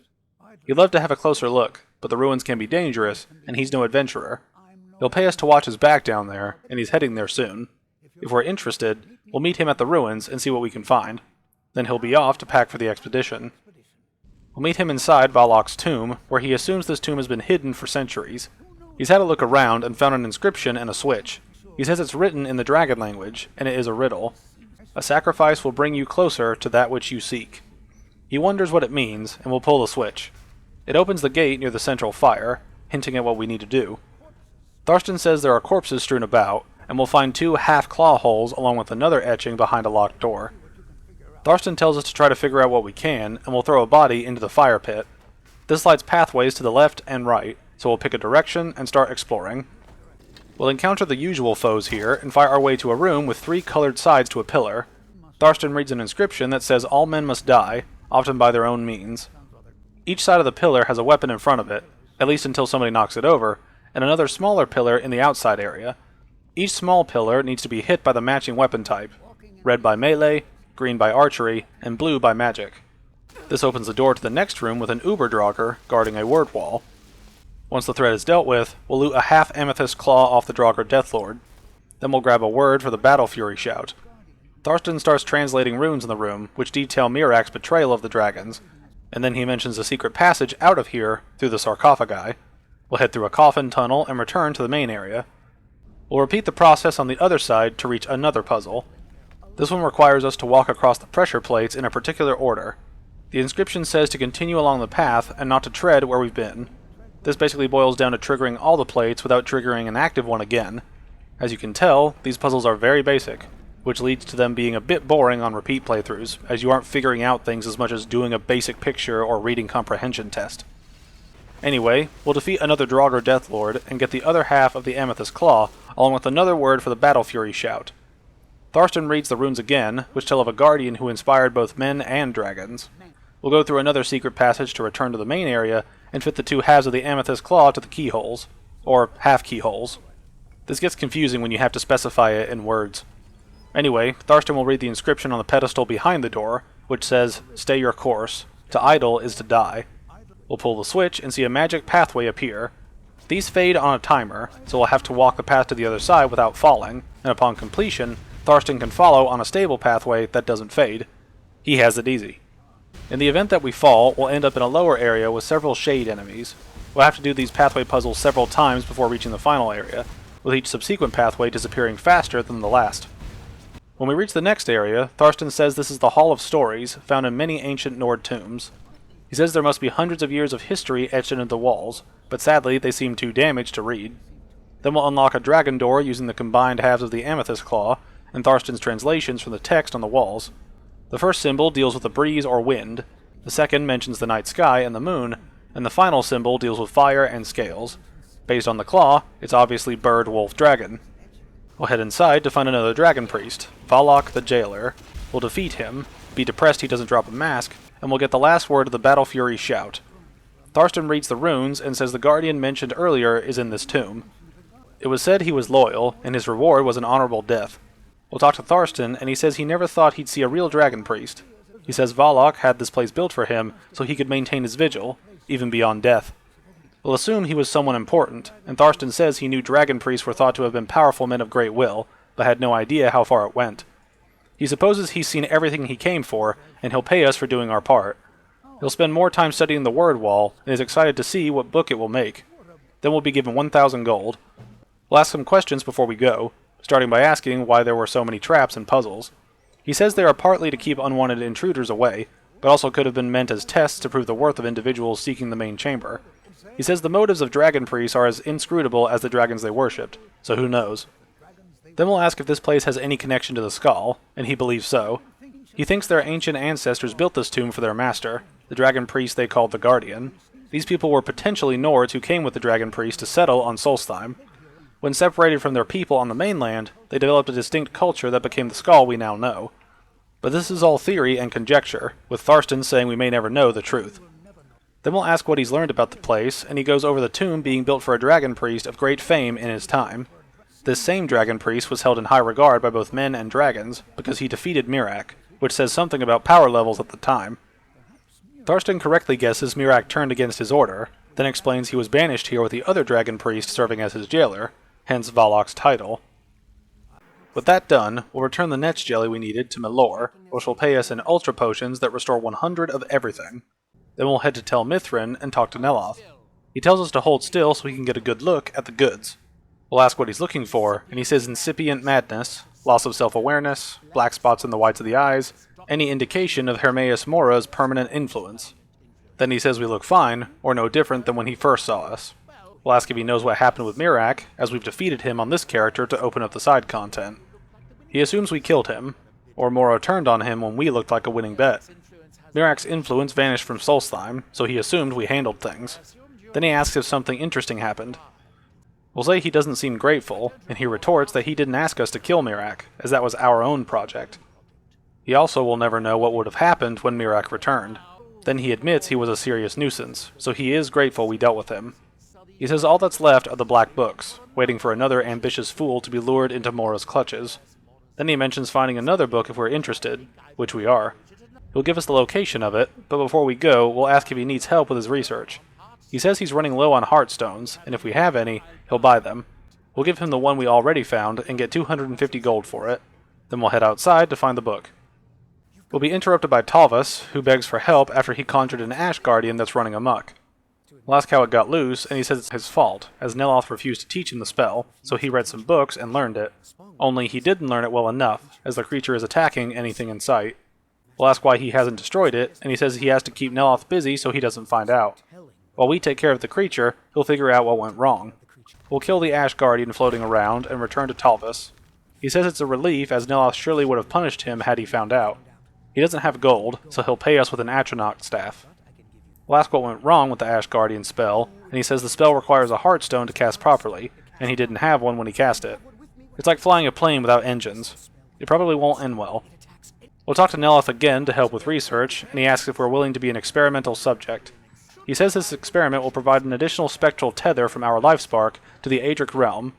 He'd love to have a closer look, but the ruins can be dangerous, and he's no adventurer. He'll pay us to watch his back down there, and he's heading there soon. If we're interested, we'll meet him at the ruins and see what we can find. Then he'll be off to pack for the expedition. We'll meet him inside Valok's tomb, where he assumes this tomb has been hidden for centuries. He's had a look around and found an inscription and a switch. He says it's written in the dragon language, and it is a riddle. A sacrifice will bring you closer to that which you seek. He wonders what it means, and will pull the switch. It opens the gate near the central fire, hinting at what we need to do. Tharstan says there are corpses strewn about, and we'll find 2 half-claw holes along with another etching behind a locked door. Tharstan tells us to try to figure out what we can, and we'll throw a body into the fire pit. This lights pathways to the left and right, so we'll pick a direction and start exploring. We'll encounter the usual foes here, and fight our way to a room with 3 colored sides to a pillar. Tharstan reads an inscription that says all men must die, often by their own means. Each side of the pillar has a weapon in front of it, at least until somebody knocks it over, and another smaller pillar in the outside area. Each small pillar needs to be hit by the matching weapon type, red by melee, green by archery, and blue by magic. This opens the door to the next room with an Uber-Draugr guarding a word wall. Once the threat is dealt with, we'll loot a half-amethyst claw off the Draugr Deathlord. Then we'll grab a word for the Battle Fury shout. Tharstan starts translating runes in the room, which detail Mirak's betrayal of the dragons, and then he mentions a secret passage out of here through the sarcophagi. We'll head through a coffin tunnel and return to the main area. We'll repeat the process on the other side to reach another puzzle. This one requires us to walk across the pressure plates in a particular order. The inscription says to continue along the path and not to tread where we've been. This basically boils down to triggering all the plates without triggering an active one again. As you can tell, these puzzles are very basic, which leads to them being a bit boring on repeat playthroughs, as you aren't figuring out things as much as doing a basic picture or reading comprehension test. Anyway, we'll defeat another Draugr Deathlord and get the other half of the Amethyst Claw, along with another word for the Battle Fury shout. Tharstan reads the runes again, which tell of a guardian who inspired both men and dragons. We'll go through another secret passage to return to the main area and fit the 2 halves of the Amethyst Claw to the keyholes, or half-keyholes. This gets confusing when you have to specify it in words. Anyway, Tharstan will read the inscription on the pedestal behind the door, which says, "Stay your course. To idle is to die." We'll pull the switch and see a magic pathway appear. These fade on a timer, so we'll have to walk the path to the other side without falling, and upon completion, Tharstan can follow on a stable pathway that doesn't fade. He has it easy. In the event that we fall, we'll end up in a lower area with several shade enemies. We'll have to do these pathway puzzles several times before reaching the final area, with each subsequent pathway disappearing faster than the last. When we reach the next area, Tharstan says this is the Hall of Stories, found in many ancient Nord tombs. He says there must be hundreds of years of history etched into the walls, but sadly they seem too damaged to read. Then we'll unlock a dragon door using the combined halves of the Amethyst Claw, and Tharstan's translations from the text on the walls. The first symbol deals with a breeze or wind. The second mentions the night sky and the moon, and the final symbol deals with fire and scales. Based on the claw, it's obviously bird, wolf, dragon. We'll head inside to find another dragon priest, Valak the Jailer. We'll defeat him, be depressed he doesn't drop a mask, and we'll get the last word of the Battle Fury shout. Thorsten reads the runes and says the guardian mentioned earlier is in this tomb. It was said he was loyal, and his reward was an honorable death. We'll talk to Thorsten, and he says he never thought he'd see a real dragon priest. He says Valak had this place built for him so he could maintain his vigil, even beyond death. We'll assume he was someone important, and Thorsten says he knew dragon priests were thought to have been powerful men of great will, but had no idea how far it went. He supposes he's seen everything he came for, and he'll pay us for doing our part. He'll spend more time studying the word wall, and is excited to see what book it will make. Then we'll be given 1,000 gold. We'll ask some questions before we go, starting by asking why there were so many traps and puzzles. He says they are partly to keep unwanted intruders away, but also could have been meant as tests to prove the worth of individuals seeking the main chamber. He says the motives of dragon priests are as inscrutable as the dragons they worshipped, so who knows. Then we'll ask if this place has any connection to the skull, and he believes so. He thinks their ancient ancestors built this tomb for their master, the dragon priest they called the Guardian. These people were potentially Nords who came with the dragon priest to settle on Solstheim. When separated from their people on the mainland, they developed a distinct culture that became the skull we now know. But this is all theory and conjecture, with Thorsten saying we may never know the truth. Then we'll ask what he's learned about the place, and he goes over the tomb being built for a dragon priest of great fame in his time. This same dragon priest was held in high regard by both men and dragons, because he defeated Miraak, which says something about power levels at the time. Thorsten correctly guesses Miraak turned against his order, then explains he was banished here with the other dragon priest serving as his jailer, hence Valak's title. With that done, we'll return the Netch jelly we needed to Melor, which will pay us in ultra potions that restore 100 of everything. Then we'll head to Tel Mithrin and talk to Neloth. He tells us to hold still so we can get a good look at the goods. We'll ask what he's looking for, and he says incipient madness, loss of self-awareness, black spots in the whites of the eyes, any indication of Hermaeus Mora's permanent influence. Then he says we look fine, or no different than when he first saw us. We'll ask if he knows what happened with Miraak, as we've defeated him on this character to open up the side content. He assumes we killed him, or Mora turned on him when we looked like a winning bet. Miraak's influence vanished from Solstheim, so he assumed we handled things. Then he asks if something interesting happened. We'll say he doesn't seem grateful, and he retorts that he didn't ask us to kill Miraak, as that was our own project. He also will never know what would have happened when Miraak returned. Then he admits he was a serious nuisance, so he is grateful we dealt with him. He says all that's left are the black books, waiting for another ambitious fool to be lured into Mora's clutches. Then he mentions finding another book if we're interested, which we are. He'll give us the location of it, but before we go, we'll ask if he needs help with his research. He says he's running low on heartstones, and if we have any, he'll buy them. We'll give him the one we already found and get 250 gold for it. Then we'll head outside to find the book. We'll be interrupted by Talvas, who begs for help after he conjured an Ash Guardian that's running amok. We'll ask how it got loose, and he says it's his fault, as Neloth refused to teach him the spell, so he read some books and learned it. Only he didn't learn it well enough, as the creature is attacking anything in sight. We'll ask why he hasn't destroyed it, and he says he has to keep Neloth busy so he doesn't find out. While we take care of the creature, he'll figure out what went wrong. We'll kill the Ash Guardian floating around and return to Talvas. He says it's a relief, as Neloth surely would have punished him had he found out. He doesn't have gold, so he'll pay us with an Atronach staff. We'll ask what went wrong with the Ash Guardian spell, and he says the spell requires a Heartstone to cast properly, and he didn't have one when he cast it. It's like flying a plane without engines. It probably won't end well. We'll talk to Neloth again to help with research, and he asks if we're willing to be an experimental subject. He says this experiment will provide an additional spectral tether from our life spark to the Adric realm,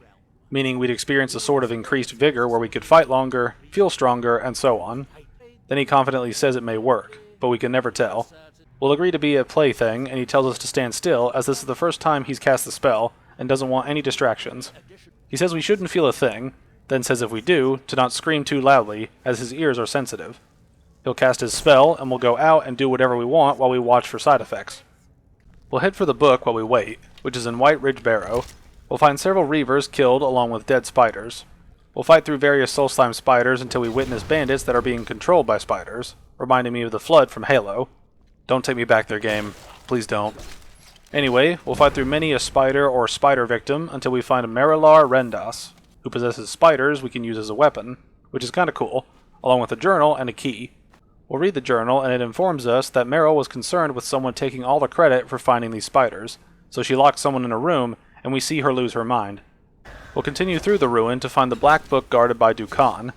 meaning we'd experience a sort of increased vigor where we could fight longer, feel stronger, and so on. Then he confidently says it may work, but we can never tell. We'll agree to be a plaything, and he tells us to stand still, as this is the first time he's cast the spell, and doesn't want any distractions. He says we shouldn't feel a thing, then says if we do, to not scream too loudly, as his ears are sensitive. He'll cast his spell, and we'll go out and do whatever we want while we watch for side effects. We'll head for the book while we wait, which is in White Ridge Barrow. We'll find several reavers killed along with dead spiders. We'll fight through various Solstheim spiders until we witness bandits that are being controlled by spiders, reminding me of the Flood from Halo. Don't take me back there, game. Please don't. Anyway, we'll fight through many a spider or spider victim until we find Marilar Rendas, who possesses spiders we can use as a weapon, which is kinda cool, along with a journal and a key. We'll read the journal, and it informs us that Meryl was concerned with someone taking all the credit for finding these spiders, so she locked someone in a room, and we see her lose her mind. We'll continue through the ruin to find the Black Book guarded by Dukan,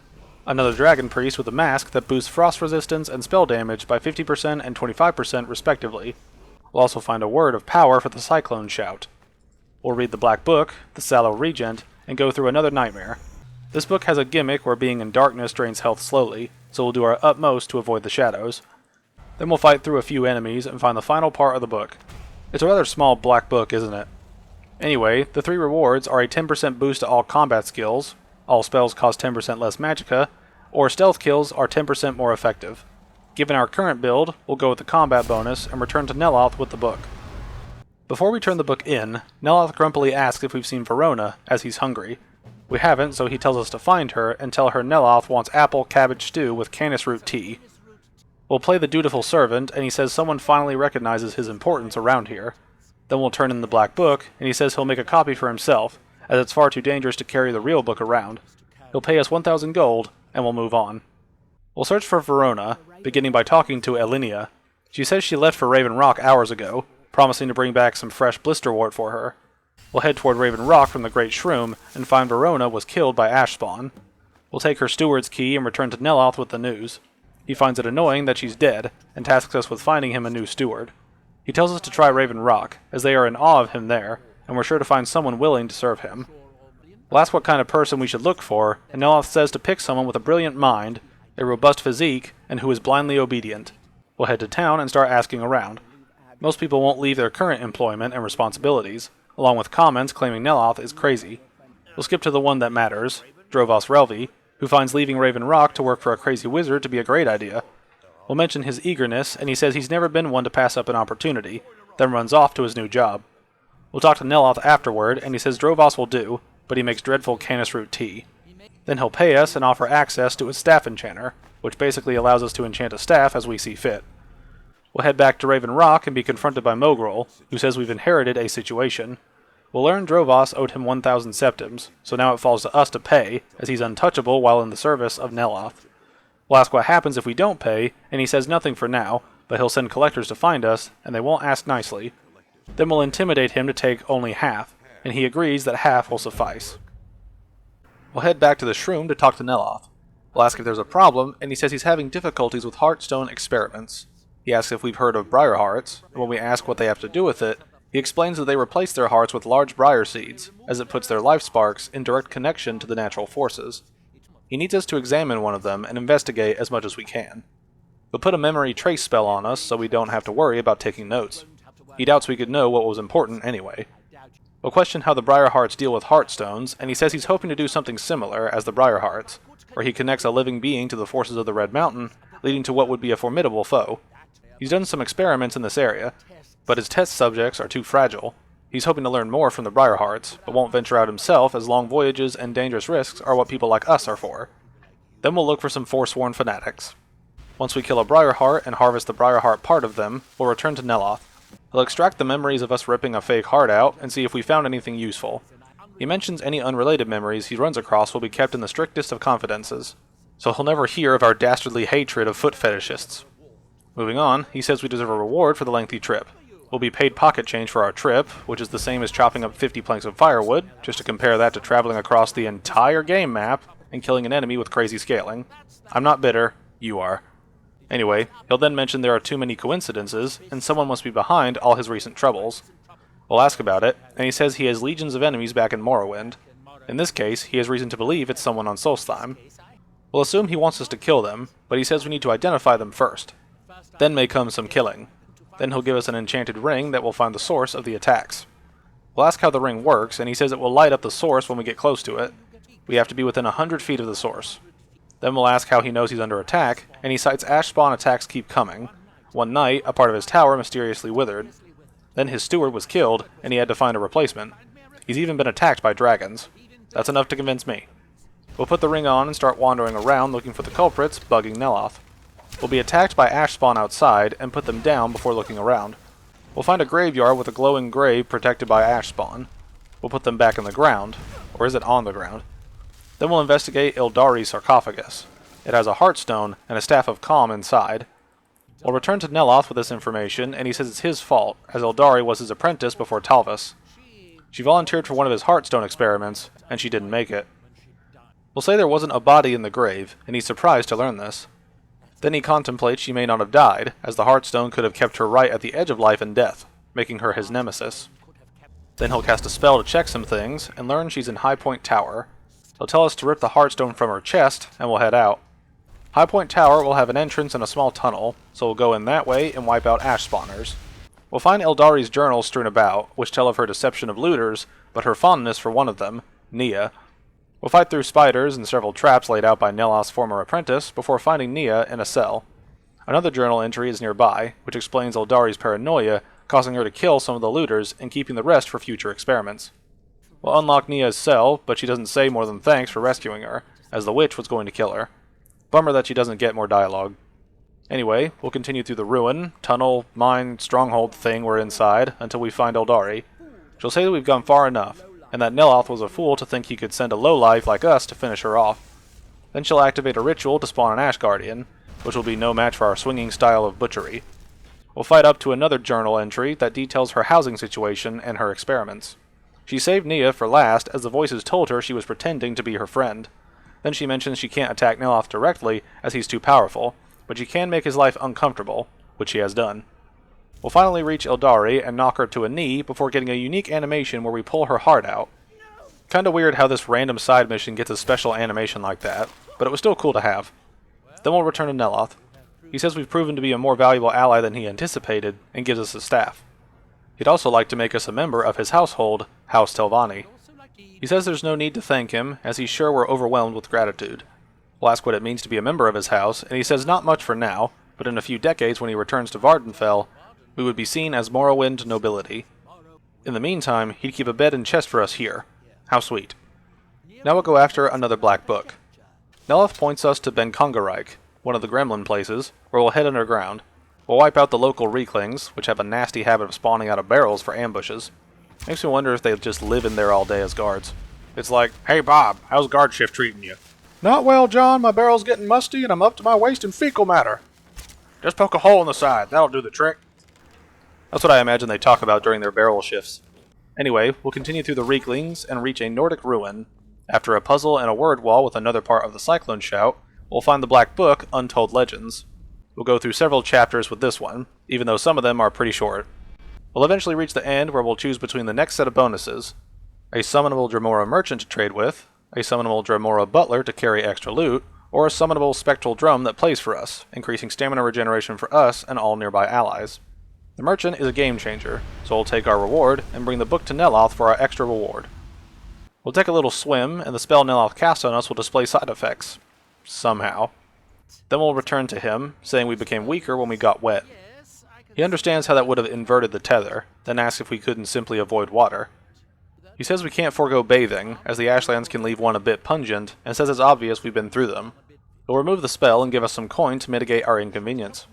another dragon priest with a mask that boosts frost resistance and spell damage by 50% and 25% respectively. We'll also find a word of power for the Cyclone Shout. We'll read the Black Book, the Sallow Regent, and go through another nightmare. This book has a gimmick where being in darkness drains health slowly, so we'll do our utmost to avoid the shadows. Then we'll fight through a few enemies and find the final part of the book. It's a rather small black book, isn't it? Anyway, the 3 rewards are a 10% boost to all combat skills, all spells cost 10% less magicka, or stealth kills are 10% more effective. Given our current build, we'll go with the combat bonus and return to Neloth with the book. Before we turn the book in, Neloth grumpily asks if we've seen Verona, as he's hungry. We haven't, so he tells us to find her and tell her Neloth wants apple cabbage stew with canis root tea. We'll play the dutiful servant, and he says someone finally recognizes his importance around here. Then we'll turn in the Black Book, and he says he'll make a copy for himself, as it's far too dangerous to carry the real book around. He'll pay us 1,000 gold, and we'll move on. We'll search for Verona, beginning by talking to Elinia. She says she left for Raven Rock hours ago, promising to bring back some fresh blisterwort for her. We'll head toward Raven Rock from the Great Shroom, and find Verona was killed by Ashspawn. We'll take her steward's key and return to Neloth with the news. He finds it annoying that she's dead, and tasks us with finding him a new steward. He tells us to try Raven Rock, as they are in awe of him there, and we're sure to find someone willing to serve him. We'll ask what kind of person we should look for, and Neloth says to pick someone with a brilliant mind, a robust physique, and who is blindly obedient. We'll head to town and start asking around. Most people won't leave their current employment and responsibilities, along with comments claiming Neloth is crazy. We'll skip to the one that matters, Drovos Relvi, who finds leaving Raven Rock to work for a crazy wizard to be a great idea. We'll mention his eagerness, and he says he's never been one to pass up an opportunity, then runs off to his new job. We'll talk to Neloth afterward, and he says Drovos will do, but he makes dreadful canis root tea. Then he'll pay us and offer access to his staff enchanter, which basically allows us to enchant a staff as we see fit. We'll head back to Raven Rock and be confronted by Mogrel, who says we've inherited a situation. We'll learn Drovos owed him 1,000 septims, so now it falls to us to pay, as he's untouchable while in the service of Neloth. We'll ask what happens if we don't pay, and he says nothing for now, but he'll send collectors to find us, and they won't ask nicely. Then we'll intimidate him to take only half, and he agrees that half will suffice. We'll head back to the Shroom to talk to Neloth. We'll ask if there's a problem, and he says he's having difficulties with Heartstone experiments. He asks if we've heard of briar hearts, and when we ask what they have to do with it, he explains that they replace their hearts with large briar seeds, as it puts their life sparks in direct connection to the natural forces. He needs us to examine one of them and investigate as much as we can. He'll put a memory trace spell on us so we don't have to worry about taking notes. He doubts we could know what was important anyway. We'll question how the briar hearts deal with heartstones, and he says he's hoping to do something similar as the briar hearts, where he connects a living being to the forces of the Red Mountain, leading to what would be a formidable foe. He's done some experiments in this area, but his test subjects are too fragile. He's hoping to learn more from the briar hearts, but won't venture out himself as long voyages and dangerous risks are what people like us are for. Then we'll look for some forsworn fanatics. Once we kill a briar heart and harvest the briar heart part of them, we'll return to Neloth. He'll extract the memories of us ripping a fake heart out and see if we found anything useful. He mentions any unrelated memories he runs across will be kept in the strictest of confidences, so he'll never hear of our dastardly hatred of foot fetishists. Moving on, he says we deserve a reward for the lengthy trip. We'll be paid pocket change for our trip, which is the same as chopping up 50 planks of firewood, just to compare that to traveling across the entire game map and killing an enemy with crazy scaling. I'm not bitter, you are. Anyway, he'll then mention there are too many coincidences, and someone must be behind all his recent troubles. We'll ask about it, and he says he has legions of enemies back in Morrowind. In this case, he has reason to believe it's someone on Solstheim. We'll assume he wants us to kill them, but he says we need to identify them first. Then may come some killing. Then he'll give us an enchanted ring that will find the source of the attacks. We'll ask how the ring works, and he says it will light up the source when we get close to it. We have to be within 100 feet of the source. Then we'll ask how he knows he's under attack, and he cites Ashspawn attacks keep coming. One night, a part of his tower mysteriously withered. Then his steward was killed, and he had to find a replacement. He's even been attacked by dragons. That's enough to convince me. We'll put the ring on and start wandering around looking for the culprits bugging Neloth. We'll be attacked by Ashspawn outside and put them down before looking around. We'll find a graveyard with a glowing grave protected by Ashspawn. We'll put them back in the ground. Or is it on the ground? Then we'll investigate Ildari's sarcophagus. It has a heartstone and a staff of calm inside. We'll return to Neloth with this information, and he says it's his fault, as Eldari was his apprentice before Talvas. She volunteered for one of his heartstone experiments, and she didn't make it. We'll say there wasn't a body in the grave, and he's surprised to learn this. Then he contemplates she may not have died, as the heartstone could have kept her right at the edge of life and death, making her his nemesis. Then he'll cast a spell to check some things, and learn she's in High Point Tower. He'll tell us to rip the heartstone from her chest, and we'll head out. High Point Tower will have an entrance and a small tunnel, so we'll go in that way and wipe out ash spawners. We'll find Eldari's journals strewn about, which tell of her deception of looters, but her fondness for one of them, Nia. We'll fight through spiders and several traps laid out by Neloth's former apprentice before finding Nia in a cell. Another journal entry is nearby, which explains Eldari's paranoia, causing her to kill some of the looters and keeping the rest for future experiments. We'll unlock Nia's cell, but she doesn't say more than thanks for rescuing her, as the witch was going to kill her. Bummer that she doesn't get more dialogue. Anyway, we'll continue through the ruin, tunnel, mine, stronghold thing we're inside, until we find Eldari. She'll say that we've gone far enough, and that Neloth was a fool to think he could send a lowlife like us to finish her off. Then she'll activate a ritual to spawn an Ash Guardian, which will be no match for our swinging style of butchery. We'll fight up to another journal entry that details her housing situation and her experiments. She saved Nia for last, as the voices told her she was pretending to be her friend. Then she mentions she can't attack Neloth directly, as he's too powerful, but she can make his life uncomfortable, which she has done. We'll finally reach Eldari and knock her to a knee before getting a unique animation where we pull her heart out. Kinda weird how this random side mission gets a special animation like that, but it was still cool to have. Then we'll return to Neloth. He says we've proven to be a more valuable ally than he anticipated, and gives us a staff. He'd also like to make us a member of his household, House Telvanni. He says there's no need to thank him, as he's sure we're overwhelmed with gratitude. We'll ask what it means to be a member of his house, and he says not much for now, but in a few decades when he returns to Vvardenfell, we would be seen as Morrowind nobility. In the meantime, he'd keep a bed and chest for us here. How sweet. Now we'll go after another black book. Neloth points us to Benkongarike, one of the gremlin places, where we'll head underground. We'll wipe out the local Reeklings, which have a nasty habit of spawning out of barrels for ambushes. Makes me wonder if they just live in there all day as guards. It's like, hey Bob, how's guard shift treating you? Not well, John. My barrel's getting musty and I'm up to my waist in fecal matter. Just poke a hole in the side. That'll do the trick. That's what I imagine they talk about during their barrel shifts. Anyway, we'll continue through the Reeklings and reach a Nordic ruin. After a puzzle and a word wall with another part of the Cyclone Shout, we'll find the black book, Untold Legends. We'll go through several chapters with this one, even though some of them are pretty short. We'll eventually reach the end where we'll choose between the next set of bonuses. A summonable Dremora merchant to trade with, a summonable Dremora butler to carry extra loot, or a summonable spectral drum that plays for us, increasing stamina regeneration for us and all nearby allies. The merchant is a game changer, so we'll take our reward and bring the book to Neloth for our extra reward. We'll take a little swim, and the spell Neloth casts on us will display side effects. Somehow. Then we'll return to him, saying we became weaker when we got wet. He understands how that would have inverted the tether, then asks if we couldn't simply avoid water. He says we can't forego bathing, as the Ashlands can leave one a bit pungent, and says it's obvious we've been through them. He'll remove the spell and give us some coin to mitigate our inconvenience.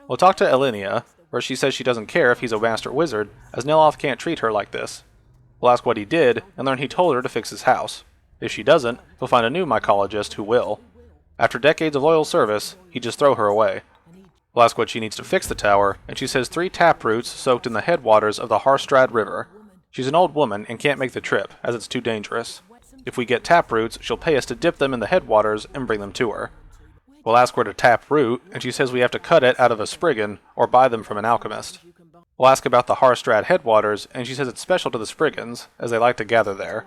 We'll talk to Elinia, where she says she doesn't care if he's a master wizard, as Neloth can't treat her like this. We'll ask what he did, and learn he told her to fix his house. If she doesn't, he'll find a new mycologist who will. After decades of loyal service, he'd just throw her away. We'll ask what she needs to fix the tower, and she says 3 taproots soaked in the headwaters of the Harstrad River. She's an old woman and can't make the trip, as it's too dangerous. If we get taproots, she'll pay us to dip them in the headwaters and bring them to her. We'll ask where to tap root, and she says we have to cut it out of a Spriggan, or buy them from an alchemist. We'll ask about the Harstrad headwaters, and she says it's special to the Spriggans, as they like to gather there.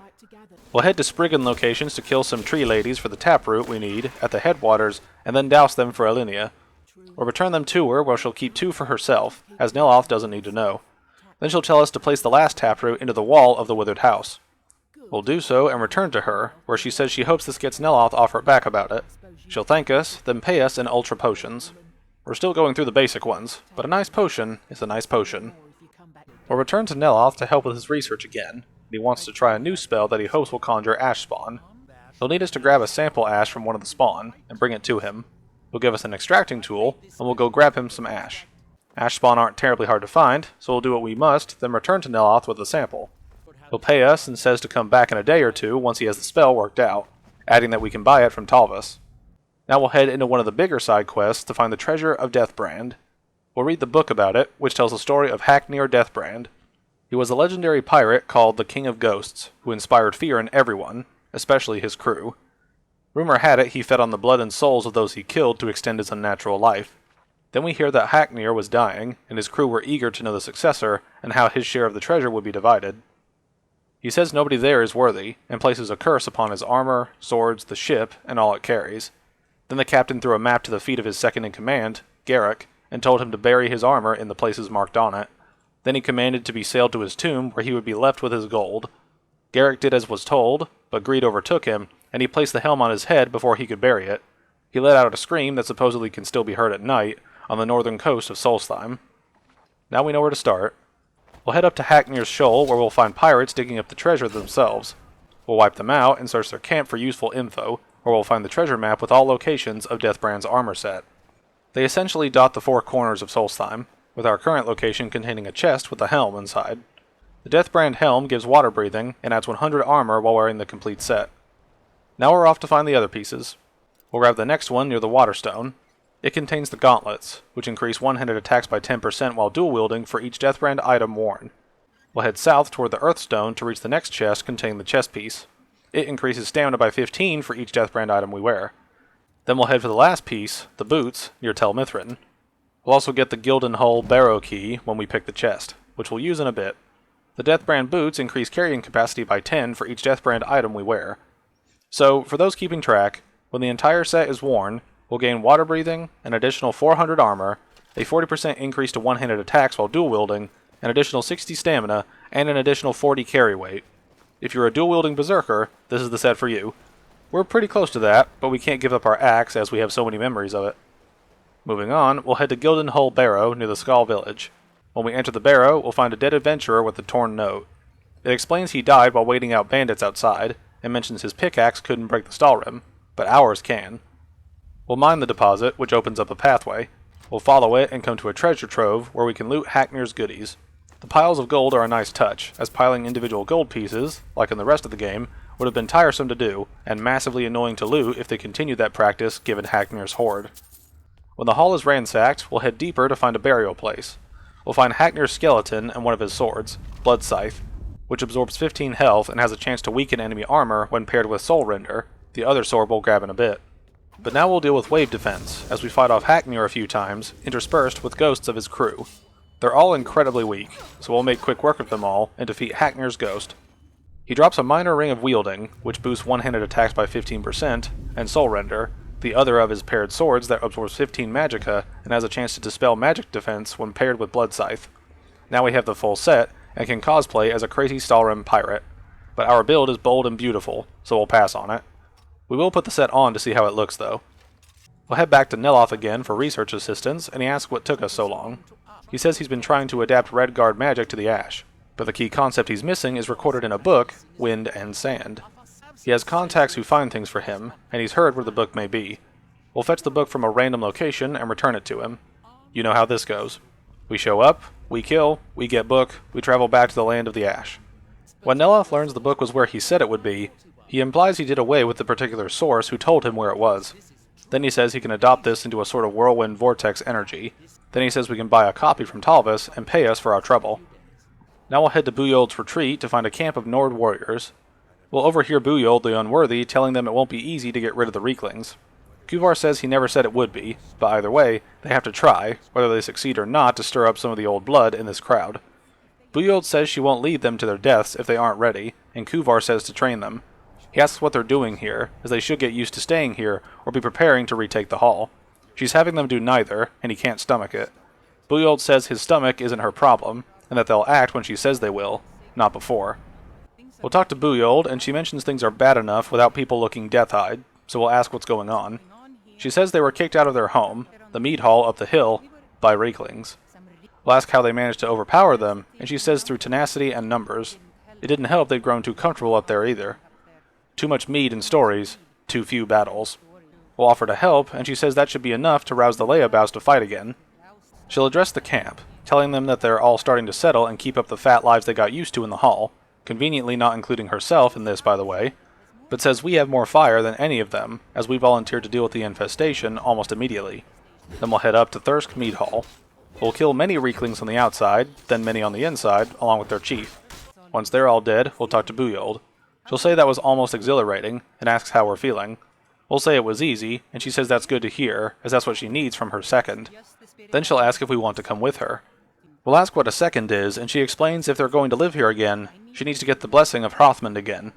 We'll head to Spriggan locations to kill some tree ladies for the taproot we need at the headwaters, and then douse them for Elinia. We'll return them to her, where she'll keep 2 for herself, as Neloth doesn't need to know. Then she'll tell us to place the last taproot into the wall of the withered house. We'll do so and return to her, where she says she hopes this gets Neloth off her back about it. She'll thank us, then pay us in ultra potions. We're still going through the basic ones, but a nice potion is a nice potion. We'll return to Neloth to help with his research again, and he wants to try a new spell that he hopes will conjure ash spawn. He'll need us to grab a sample ash from one of the spawn, and bring it to him. He'll give us an extracting tool, and we'll go grab him some ash. Ash spawn aren't terribly hard to find, so we'll do what we must, then return to Neloth with a sample. He'll pay us and says to come back in a day or 2 once he has the spell worked out, adding that we can buy it from Talvas. Now we'll head into one of the bigger side quests to find the treasure of Deathbrand. We'll read the book about it, which tells the story of Haafingar Deathbrand. He was a legendary pirate called the King of Ghosts, who inspired fear in everyone, especially his crew. Rumor had it he fed on the blood and souls of those he killed to extend his unnatural life. Then we hear that Haafingar was dying, and his crew were eager to know the successor and how his share of the treasure would be divided. He says nobody there is worthy, and places a curse upon his armor, swords, the ship, and all it carries. Then the captain threw a map to the feet of his second-in-command, Garrick, and told him to bury his armor in the places marked on it. Then he commanded to be sailed to his tomb, where he would be left with his gold. Garrick did as was told, but greed overtook him, and he placed the helm on his head before he could bury it. He let out a scream that supposedly can still be heard at night on the northern coast of Solstheim. Now we know where to start. We'll head up to Haafingar's Shoal, where we'll find pirates digging up the treasure themselves. We'll wipe them out and search their camp for useful info, where we'll find the treasure map with all locations of Deathbrand's armor set. They essentially dot the four corners of Solstheim, with our current location containing a chest with a helm inside. The Deathbrand helm gives water breathing and adds 100 armor while wearing the complete set. Now we're off to find the other pieces. We'll grab the next one near the Waterstone. It contains the gauntlets, which increase one-handed attacks by 10% while dual-wielding for each Deathbrand item worn. We'll head south toward the Earthstone to reach the next chest containing the chest piece. It increases stamina by 15 for each Deathbrand item we wear. Then we'll head for the last piece, the boots, near Tel Mithrin. We'll also get the Gildenhull Barrow key when we pick the chest, which we'll use in a bit. The Deathbrand boots increase carrying capacity by 10 for each Deathbrand item we wear. So, for those keeping track, when the entire set is worn, we'll gain water breathing, an additional 400 armor, a 40% increase to one-handed attacks while dual-wielding, an additional 60 stamina, and an additional 40 carry weight. If you're a dual-wielding berserker, this is the set for you. We're pretty close to that, but we can't give up our axe as we have so many memories of it. Moving on, we'll head to Gildenhull Barrow near the Skull Village. When we enter the barrow, we'll find a dead adventurer with a torn note. It explains he died while waiting out bandits outside, and mentions his pickaxe couldn't break the Stahlrim, but ours can. We'll mine the deposit, which opens up a pathway. We'll follow it and come to a treasure trove where we can loot Haafingar's goodies. The piles of gold are a nice touch, as piling individual gold pieces, like in the rest of the game, would have been tiresome to do, and massively annoying to loot if they continued that practice given Haafingar's hoard. When the hall is ransacked, we'll head deeper to find a burial place. We'll find Haafingar's skeleton and one of his swords, Blood Scythe, which absorbs 15 health and has a chance to weaken enemy armor when paired with Soul Render. The other sword we'll grab in a bit. But now we'll deal with wave defense, as we fight off Haafingar a few times, interspersed with ghosts of his crew. They're all incredibly weak, so we'll make quick work of them all and defeat Haafingar's ghost. He drops a minor ring of wielding, which boosts one-handed attacks by 15%, and Soul Render, the other of his paired swords that absorbs 15 magicka and has a chance to dispel magic defense when paired with Blood Scythe. Now we have the full set, and can cosplay as a crazy Stahlrim pirate. But our build is bold and beautiful, so we'll pass on it. We will put the set on to see how it looks though. We'll head back to Neloth again for research assistance, and he asks what took us so long. He says he's been trying to adapt Redguard magic to the Ash, but the key concept he's missing is recorded in a book, Wind and Sand. He has contacts who find things for him, and he's heard where the book may be. We'll fetch the book from a random location and return it to him. You know how this goes. We show up, we kill, we get book, we travel back to the land of the Ash. When Neloth learns the book was where he said it would be, he implies he did away with the particular source who told him where it was. Then he says he can adopt this into a sort of whirlwind vortex energy. Then he says we can buy a copy from Talvis and pay us for our trouble. Now we'll head to Buyold's retreat to find a camp of Nord warriors. We'll overhear Buyold the Unworthy telling them it won't be easy to get rid of the Reeklings. Kuvar says he never said it would be, but either way, they have to try, whether they succeed or not, to stir up some of the old blood in this crowd. Buyold says she won't lead them to their deaths if they aren't ready, and Kuvar says to train them. He asks what they're doing here, as they should get used to staying here or be preparing to retake the hall. She's having them do neither, and he can't stomach it. Buyold says his stomach isn't her problem, and that they'll act when she says they will, not before. We'll talk to Buyold, and she mentions things are bad enough without people looking death-eyed, so we'll ask what's going on. She says they were kicked out of their home, the mead hall up the hill, by Reeklings. We'll ask how they managed to overpower them, and she says through tenacity and numbers. It didn't help they'd grown too comfortable up there either. Too much mead and stories, too few battles. We'll offer to help, and she says that should be enough to rouse the layabouts to fight again. She'll address the camp, telling them that they're all starting to settle and keep up the fat lives they got used to in the hall, conveniently not including herself in this, by the way. but says we have more fire than any of them, as we volunteered to deal with the infestation almost immediately. Then we'll head up to Thirsk Mead Hall. We'll kill many Reeklings on the outside, then many on the inside, along with their chief. Once they're all dead, we'll talk to Bujold. She'll say that was almost exhilarating, and asks how we're feeling. We'll say it was easy, and she says that's good to hear, as that's what she needs from her second. Then she'll ask if we want to come with her. We'll ask what a second is, and she explains if they're going to live here again, she needs to get the blessing of Hrothmund again.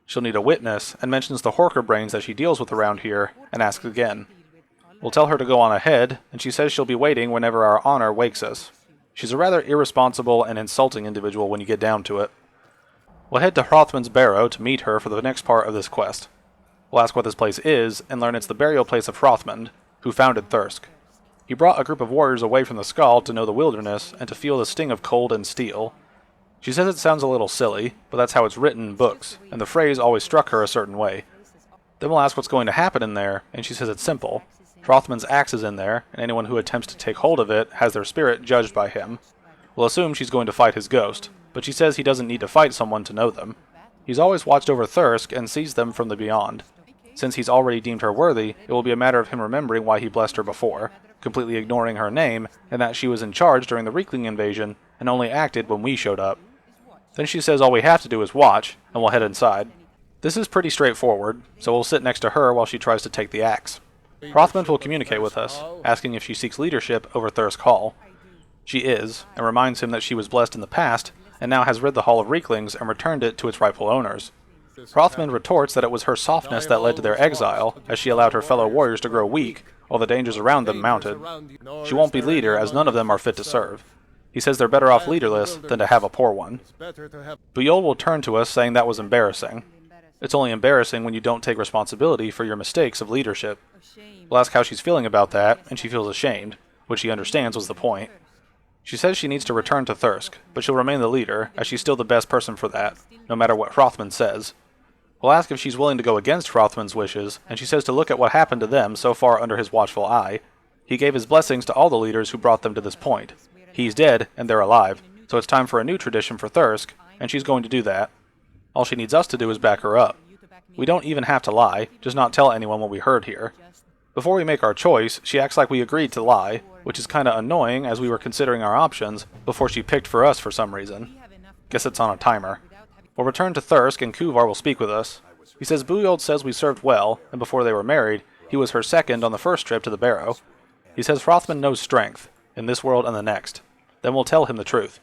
She'll need a witness, and mentions the Horker brains that she deals with around here, and asks again. We'll tell her to go on ahead, and she says she'll be waiting whenever our honor wakes us. She's a rather irresponsible and insulting individual when you get down to it. We'll head to Hrothmund's barrow to meet her for the next part of this quest. We'll ask what this place is, and learn it's the burial place of Hrothmund, who founded Thirsk. He brought a group of warriors away from the Skald to know the wilderness, and to feel the sting of cold and steel. She says it sounds a little silly, but that's how it's written in books, and the phrase always struck her a certain way. Then we'll ask what's going to happen in there, and she says it's simple. Hrothmund's axe is in there, and anyone who attempts to take hold of it has their spirit judged by him. We'll assume she's going to fight his ghost, but she says he doesn't need to fight someone to know them. He's always watched over Thirsk and sees them from the beyond. Since he's already deemed her worthy, it will be a matter of him remembering why he blessed her before, completely ignoring her name, and that she was in charge during the Reekling invasion, and only acted when we showed up. Then she says all we have to do is watch, and we'll head inside. This is pretty straightforward, so we'll sit next to her while she tries to take the axe. Hrothmund will communicate with us, asking if she seeks leadership over Thirsk Hall. She is, and reminds him that she was blessed in the past, and now has rid the Hall of Reeklings and returned it to its rightful owners. Hrothmund retorts that it was her softness that led to their exile, as she allowed her fellow warriors to grow weak, while the dangers around them mounted. She won't be leader, as none of them are fit to serve. He says they're better off leaderless than to have a poor one. Bujold will turn to us, saying that was embarrassing. It's only embarrassing when you don't take responsibility for your mistakes of leadership. We'll ask how she's feeling about that, and she feels ashamed, which she understands was the point. She says she needs to return to Thirsk, but she'll remain the leader, as she's still the best person for that, no matter what Hrothmund says. We'll ask if she's willing to go against Hrothmund's wishes, and she says to look at what happened to them so far under his watchful eye. He gave his blessings to all the leaders who brought them to this point. He's dead, and they're alive, so it's time for a new tradition for Thirsk, and she's going to do that. All she needs us to do is back her up. We don't even have to lie, just not tell anyone what we heard here. Before we make our choice, she acts like we agreed to lie, which is kinda annoying as we were considering our options before she picked for us for some reason. Guess it's on a timer. We'll return to Thirsk and Kuvar will speak with us. He says Bujold says we served well, and before they were married, he was her second on the first trip to the barrow. He says Hrothmund knows strength, in this world and the next. Then we'll tell him the truth.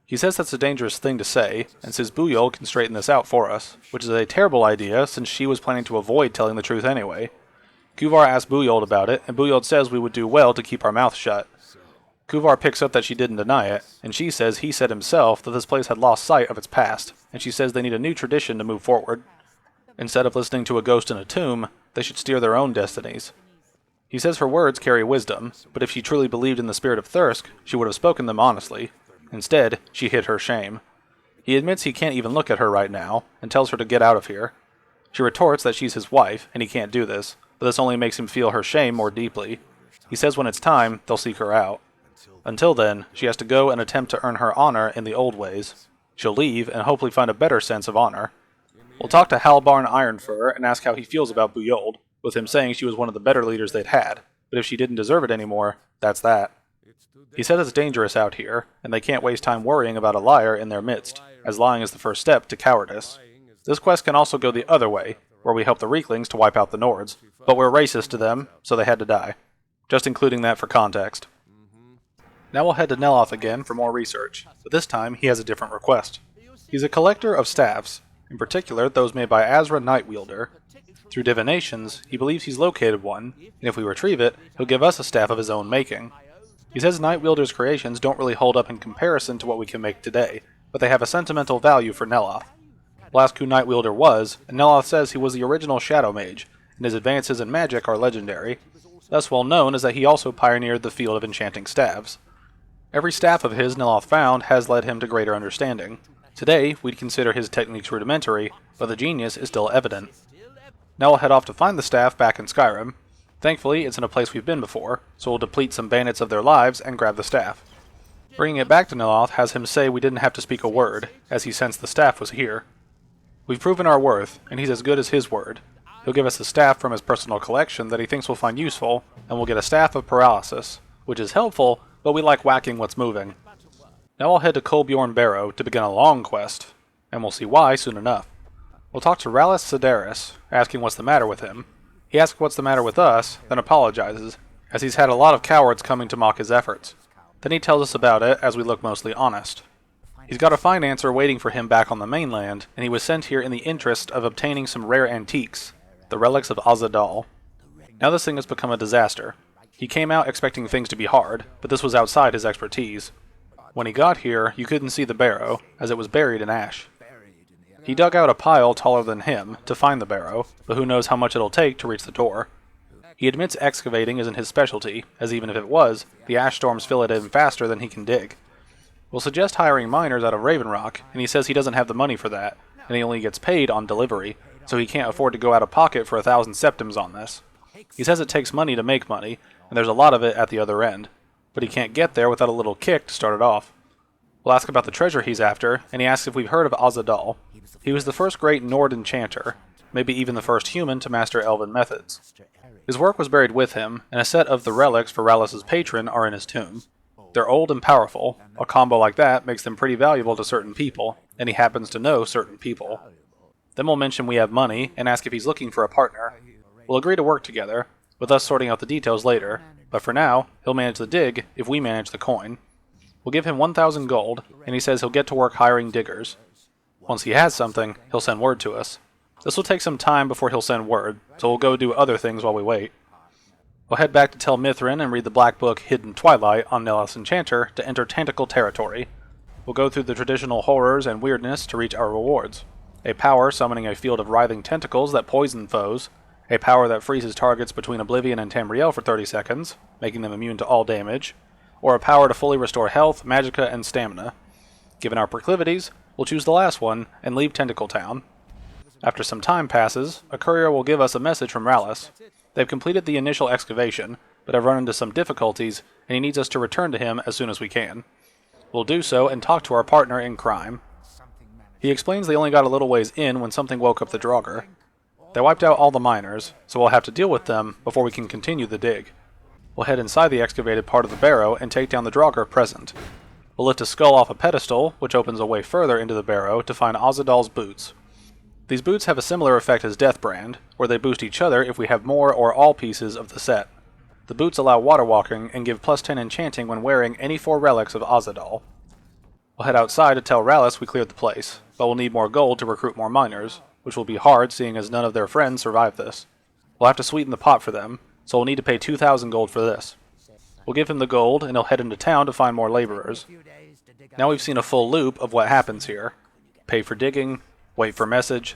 He says that's a dangerous thing to say, and says Bujold can straighten this out for us, which is a terrible idea since she was planning to avoid telling the truth anyway. Kuvar asks Bujold about it, and Bujold says we would do well to keep our mouth shut. Kuvar picks up that she didn't deny it, and she says he said himself that this place had lost sight of its past, and she says they need a new tradition to move forward. Instead of listening to a ghost in a tomb, they should steer their own destinies. He says her words carry wisdom, but if she truly believed in the spirit of Thirsk, she would have spoken them honestly. Instead, she hid her shame. He admits he can't even look at her right now, and tells her to get out of here. She retorts that she's his wife, and he can't do this, but this only makes him feel her shame more deeply. He says when it's time, they'll seek her out. Until then, she has to go and attempt to earn her honor in the old ways. She'll leave and hopefully find a better sense of honor. We'll talk to Halbarn Ironfur and ask how he feels about Bujold, with him saying she was one of the better leaders they'd had, but if she didn't deserve it anymore, that's that. He says it's dangerous out here, and they can't waste time worrying about a liar in their midst, as lying is the first step to cowardice. This quest can also go the other way, where we help the Reeklings to wipe out the Nords, but we're racist to them, so they had to die. Just including that for context. Now we'll head to Neloth again for more research, but this time he has a different request. He's a collector of staffs, in particular those made by Azra Nightwielder. Through divinations, he believes he's located one, and if we retrieve it, he'll give us a staff of his own making. He says Nightwielder's creations don't really hold up in comparison to what we can make today, but they have a sentimental value for Neloth. We'll ask who Nightwielder was, and Neloth says he was the original Shadow Mage, and his advances in magic are legendary. Thus well known is that he also pioneered the field of enchanting staves. Every staff of his Neloth found has led him to greater understanding. Today, we'd consider his techniques rudimentary, but the genius is still evident. Now we'll head off to find the staff back in Skyrim. Thankfully, it's in a place we've been before, so we'll deplete some bandits of their lives and grab the staff. Bringing it back to Neloth has him say we didn't have to speak a word, as he sensed the staff was here. We've proven our worth, and he's as good as his word. He'll give us a staff from his personal collection that he thinks we'll find useful, and we'll get a staff of paralysis, which is helpful, but we like whacking what's moving. Now I'll head to Kolbjorn Barrow to begin a long quest, and we'll see why soon enough. We'll talk to Rallis Sedaris, asking what's the matter with him. He asks what's the matter with us, then apologizes, as he's had a lot of cowards coming to mock his efforts. Then he tells us about it, as we look mostly honest. He's got a financer waiting for him back on the mainland, and he was sent here in the interest of obtaining some rare antiques, the relics of Azadal. Now this thing has become a disaster. He came out expecting things to be hard, but this was outside his expertise. When he got here, you couldn't see the barrow, as it was buried in ash. He dug out a pile taller than him to find the barrow, but who knows how much it'll take to reach the door. He admits excavating isn't his specialty, as even if it was, the ash storms fill it in faster than he can dig. We'll suggest hiring miners out of Raven Rock, and he says he doesn't have the money for that, and he only gets paid on delivery, so he can't afford to go out of pocket for 1,000 septims on this. He says it takes money to make money, and there's a lot of it at the other end, but he can't get there without a little kick to start it off. We'll ask about the treasure he's after, and he asks if we've heard of Azadal. He was the first great Nord enchanter, maybe even the first human to master elven methods. His work was buried with him, and a set of the relics for Rallis' patron are in his tomb. They're old and powerful. A combo like that makes them pretty valuable to certain people, and he happens to know certain people. Then we'll mention we have money, and ask if he's looking for a partner. We'll agree to work together, with us sorting out the details later, but for now, he'll manage the dig if we manage the coin. We'll give him 1,000 gold, and he says he'll get to work hiring diggers. Once he has something, he'll send word to us. This will take some time before he'll send word, so we'll go do other things while we wait. We'll head back to Tel Mithryn and read the black book Hidden Twilight on Nellis Enchanter to enter Tentacle territory. We'll go through the traditional horrors and weirdness to reach our rewards. A power summoning a field of writhing tentacles that poison foes, a power that freezes targets between Oblivion and Tamriel for 30 seconds, making them immune to all damage, or a power to fully restore health, magicka, and stamina. Given our proclivities, we'll choose the last one and leave Tentacle Town. After some time passes, a courier will give us a message from Rallis. They've completed the initial excavation, but have run into some difficulties, and he needs us to return to him as soon as we can. We'll do so and talk to our partner in crime. He explains they only got a little ways in when something woke up the Draugr. They wiped out all the miners, so we'll have to deal with them before we can continue the dig. We'll head inside the excavated part of the barrow and take down the Draugr present. We'll lift a skull off a pedestal, which opens a way further into the barrow to find Azadal's boots. These boots have a similar effect as Deathbrand, where they boost each other if we have more or all pieces of the set. The boots allow water walking and give +10 enchanting when wearing any 4 relics of Azadal. We'll head outside to tell Rallis we cleared the place, but we'll need more gold to recruit more miners, which will be hard seeing as none of their friends survived this. We'll have to sweeten the pot for them, so we'll need to pay 2,000 gold for this. We'll give him the gold, and he'll head into town to find more laborers. Now we've seen a full loop of what happens here. Pay for digging, wait for message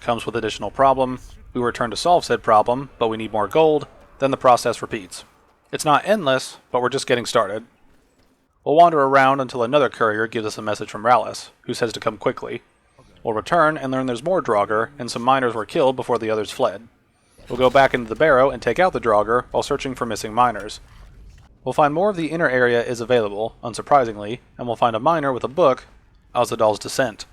comes with additional problem, we return to solve said problem, but we need more gold, then the process repeats. It's not endless, but we're just getting started. We'll wander around until another courier gives us a message from Rallis, who says to come quickly. We'll return and learn there's more Draugr, and some miners were killed before the others fled. We'll go back into the barrow and take out the Draugr while searching for missing miners. We'll find more of the inner area is available, unsurprisingly, and we'll find a miner with a book, Azadal's Descent.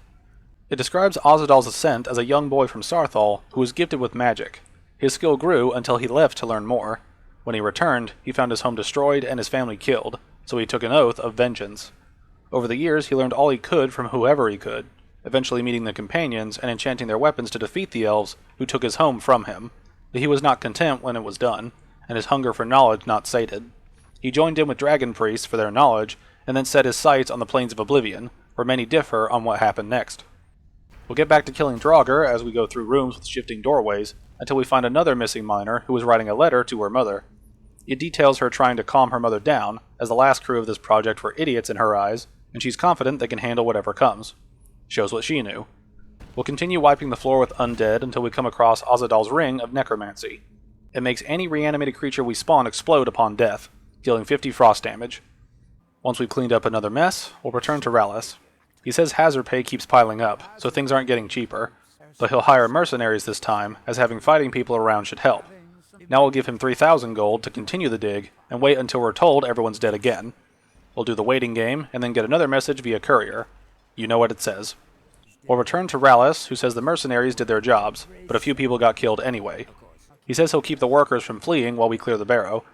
It describes Azadal's ascent as a young boy from Sarthal who was gifted with magic. His skill grew until he left to learn more. When he returned, he found his home destroyed and his family killed, so he took an oath of vengeance. Over the years, he learned all he could from whoever he could, eventually meeting the companions and enchanting their weapons to defeat the elves who took his home from him. But he was not content when it was done, and his hunger for knowledge not sated. He joined in with dragon priests for their knowledge, and then set his sights on the plains of Oblivion, where many differ on what happened next. We'll get back to killing Draugr as we go through rooms with shifting doorways, until we find another missing miner who was writing a letter to her mother. It details her trying to calm her mother down, as the last crew of this project were idiots in her eyes, and she's confident they can handle whatever comes. Shows what she knew. We'll continue wiping the floor with undead until we come across Azadal's Ring of Necromancy. It makes any reanimated creature we spawn explode upon death, dealing 50 frost damage. Once we've cleaned up another mess, we'll return to Rallis. He says hazard pay keeps piling up, so things aren't getting cheaper, but he'll hire mercenaries this time, as having fighting people around should help. Now we'll give him 3,000 gold to continue the dig, and wait until we're told everyone's dead again. We'll do the waiting game, and then get another message via courier. You know what it says. We'll return to Rallis, who says the mercenaries did their jobs, but a few people got killed anyway. He says he'll keep the workers from fleeing while we clear the barrow.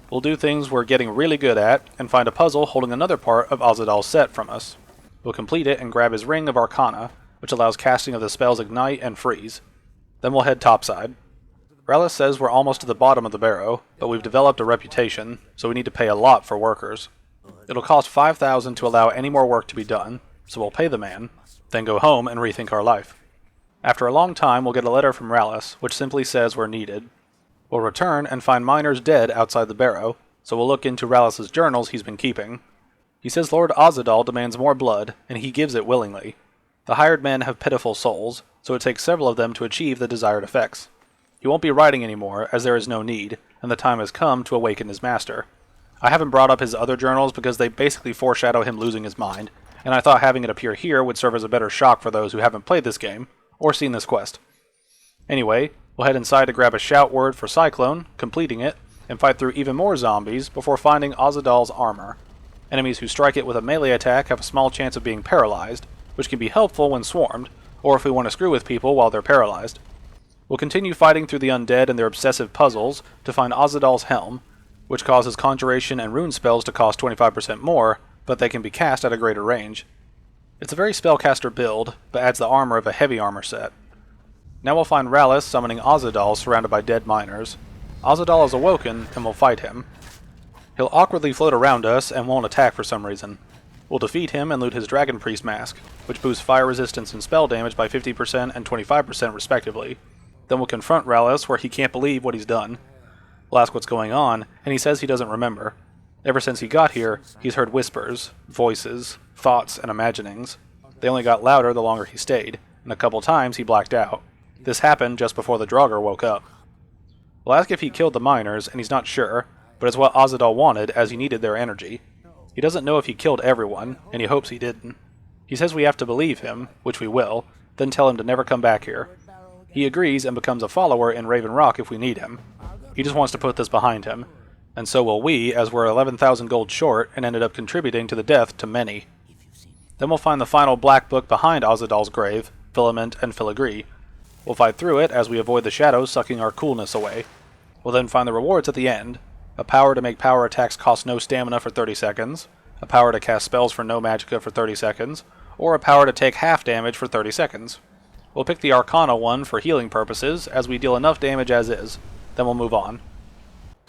We'll do things we're getting really good at, and find a puzzle holding another part of Ozadal's set from us. We'll complete it and grab his Ring of Arcana, which allows casting of the spells Ignite and Freeze. Then we'll head topside. Rallis says we're almost to the bottom of the barrow, but we've developed a reputation, so we need to pay a lot for workers. It'll cost 5,000 to allow any more work to be done, so we'll pay the man, then go home and rethink our life. After a long time, we'll get a letter from Rallis, which simply says we're needed. We'll return and find miners dead outside the barrow, so we'll look into Rallis' journals he's been keeping. He says Lord Ozadal demands more blood, and he gives it willingly. The hired men have pitiful souls, so it takes several of them to achieve the desired effects. He won't be writing anymore, as there is no need, and the time has come to awaken his master. I haven't brought up his other journals because they basically foreshadow him losing his mind, and I thought having it appear here would serve as a better shock for those who haven't played this game, or seen this quest. Anyway, we'll head inside to grab a shout word for Cyclone, completing it, and fight through even more zombies before finding Ozadal's armor. Enemies who strike it with a melee attack have a small chance of being paralyzed, which can be helpful when swarmed, or if we want to screw with people while they're paralyzed. We'll continue fighting through the undead and their obsessive puzzles to find Ozadal's helm, which causes conjuration and rune spells to cost 25% more, but they can be cast at a greater range. It's a very spellcaster build, but adds the armor of a heavy armor set. Now we'll find Rallis summoning Ozadal surrounded by dead miners. Ozadal is awoken, and we'll fight him. He'll awkwardly float around us and won't attack for some reason. We'll defeat him and loot his Dragon Priest mask, which boosts fire resistance and spell damage by 50% and 25% respectively. Then we'll confront Rallis where he can't believe what he's done. We'll ask what's going on, and he says he doesn't remember. Ever since he got here, he's heard whispers, voices, thoughts, and imaginings. They only got louder the longer he stayed, and a couple times he blacked out. This happened just before the Draugr woke up. We'll ask if he killed the miners, and he's not sure, but it's what Ozadal wanted as he needed their energy. He doesn't know if he killed everyone, and he hopes he didn't. He says we have to believe him, which we will, then tell him to never come back here. He agrees and becomes a follower in Raven Rock if we need him. He just wants to put this behind him, and so will we, as we're 11,000 gold short and ended up contributing to the death to many. Then we'll find the final black book behind Ozadal's grave, Filament and Filigree. We'll fight through it as we avoid the shadows sucking our coolness away. We'll then find the rewards at the end: a power to make power attacks cost no stamina for 30 seconds, a power to cast spells for no magicka for 30 seconds, or a power to take half damage for 30 seconds. We'll pick the Arcana one for healing purposes, as we deal enough damage as is. Then we'll move on.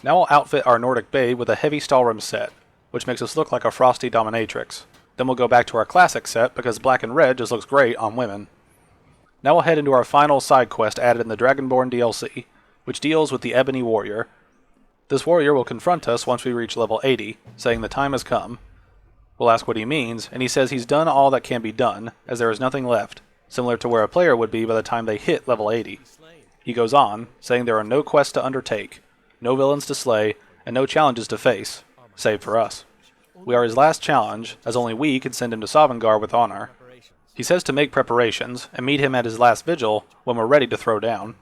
Now we'll outfit our Nordic Babe with a heavy Stalrim set, which makes us look like a frosty dominatrix. Then we'll go back to our classic set, because black and red just looks great on women. Now we'll head into our final side quest added in the Dragonborn DLC, which deals with the Ebony Warrior. This warrior will confront us once we reach level 80, saying the time has come. We'll ask what he means, and he says he's done all that can be done, as there is nothing left, similar to where a player would be by the time they hit level 80. He goes on, saying there are no quests to undertake, no villains to slay, and no challenges to face, save for us. We are his last challenge, as only we can send him to Haafingar with honor. He says to make preparations, and meet him at his last vigil when we're ready to throw down.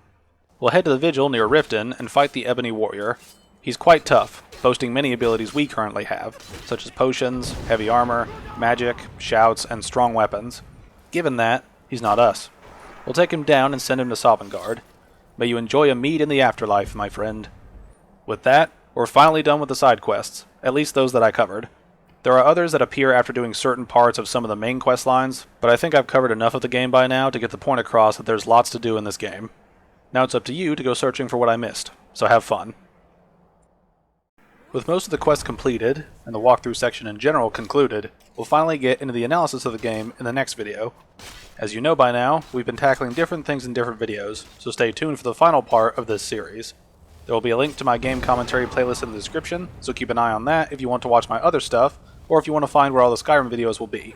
We'll head to the vigil near Riften and fight the Ebony Warrior. He's quite tough, boasting many abilities we currently have, such as potions, heavy armor, magic, shouts, and strong weapons. Given that, he's not us. We'll take him down and send him to Haafingar. May you enjoy a mead in the afterlife, my friend. With that, we're finally done with the side quests, at least those that I covered. There are others that appear after doing certain parts of some of the main quest lines, but I think I've covered enough of the game by now to get the point across that there's lots to do in this game. Now it's up to you to go searching for what I missed, so have fun. With most of the quests completed, and the walkthrough section in general concluded, we'll finally get into the analysis of the game in the next video. As you know by now, we've been tackling different things in different videos, so stay tuned for the final part of this series. There will be a link to my game commentary playlist in the description, so keep an eye on that if you want to watch my other stuff, or if you want to find where all the Skyrim videos will be.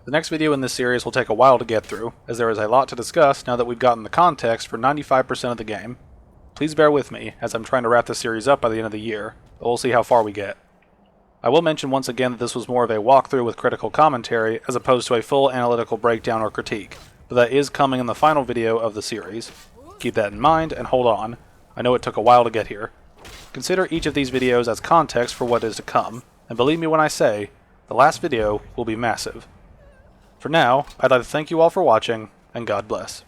The next video in this series will take a while to get through, as there is a lot to discuss now that we've gotten the context for 95% of the game. Please bear with me, as I'm trying to wrap this series up by the end of the year, but we'll see how far we get. I will mention once again that this was more of a walkthrough with critical commentary, as opposed to a full analytical breakdown or critique, but that is coming in the final video of the series. Keep that in mind, and hold on. I know it took a while to get here. Consider each of these videos as context for what is to come, and believe me when I say, the last video will be massive. For now, I'd like to thank you all for watching, and God bless.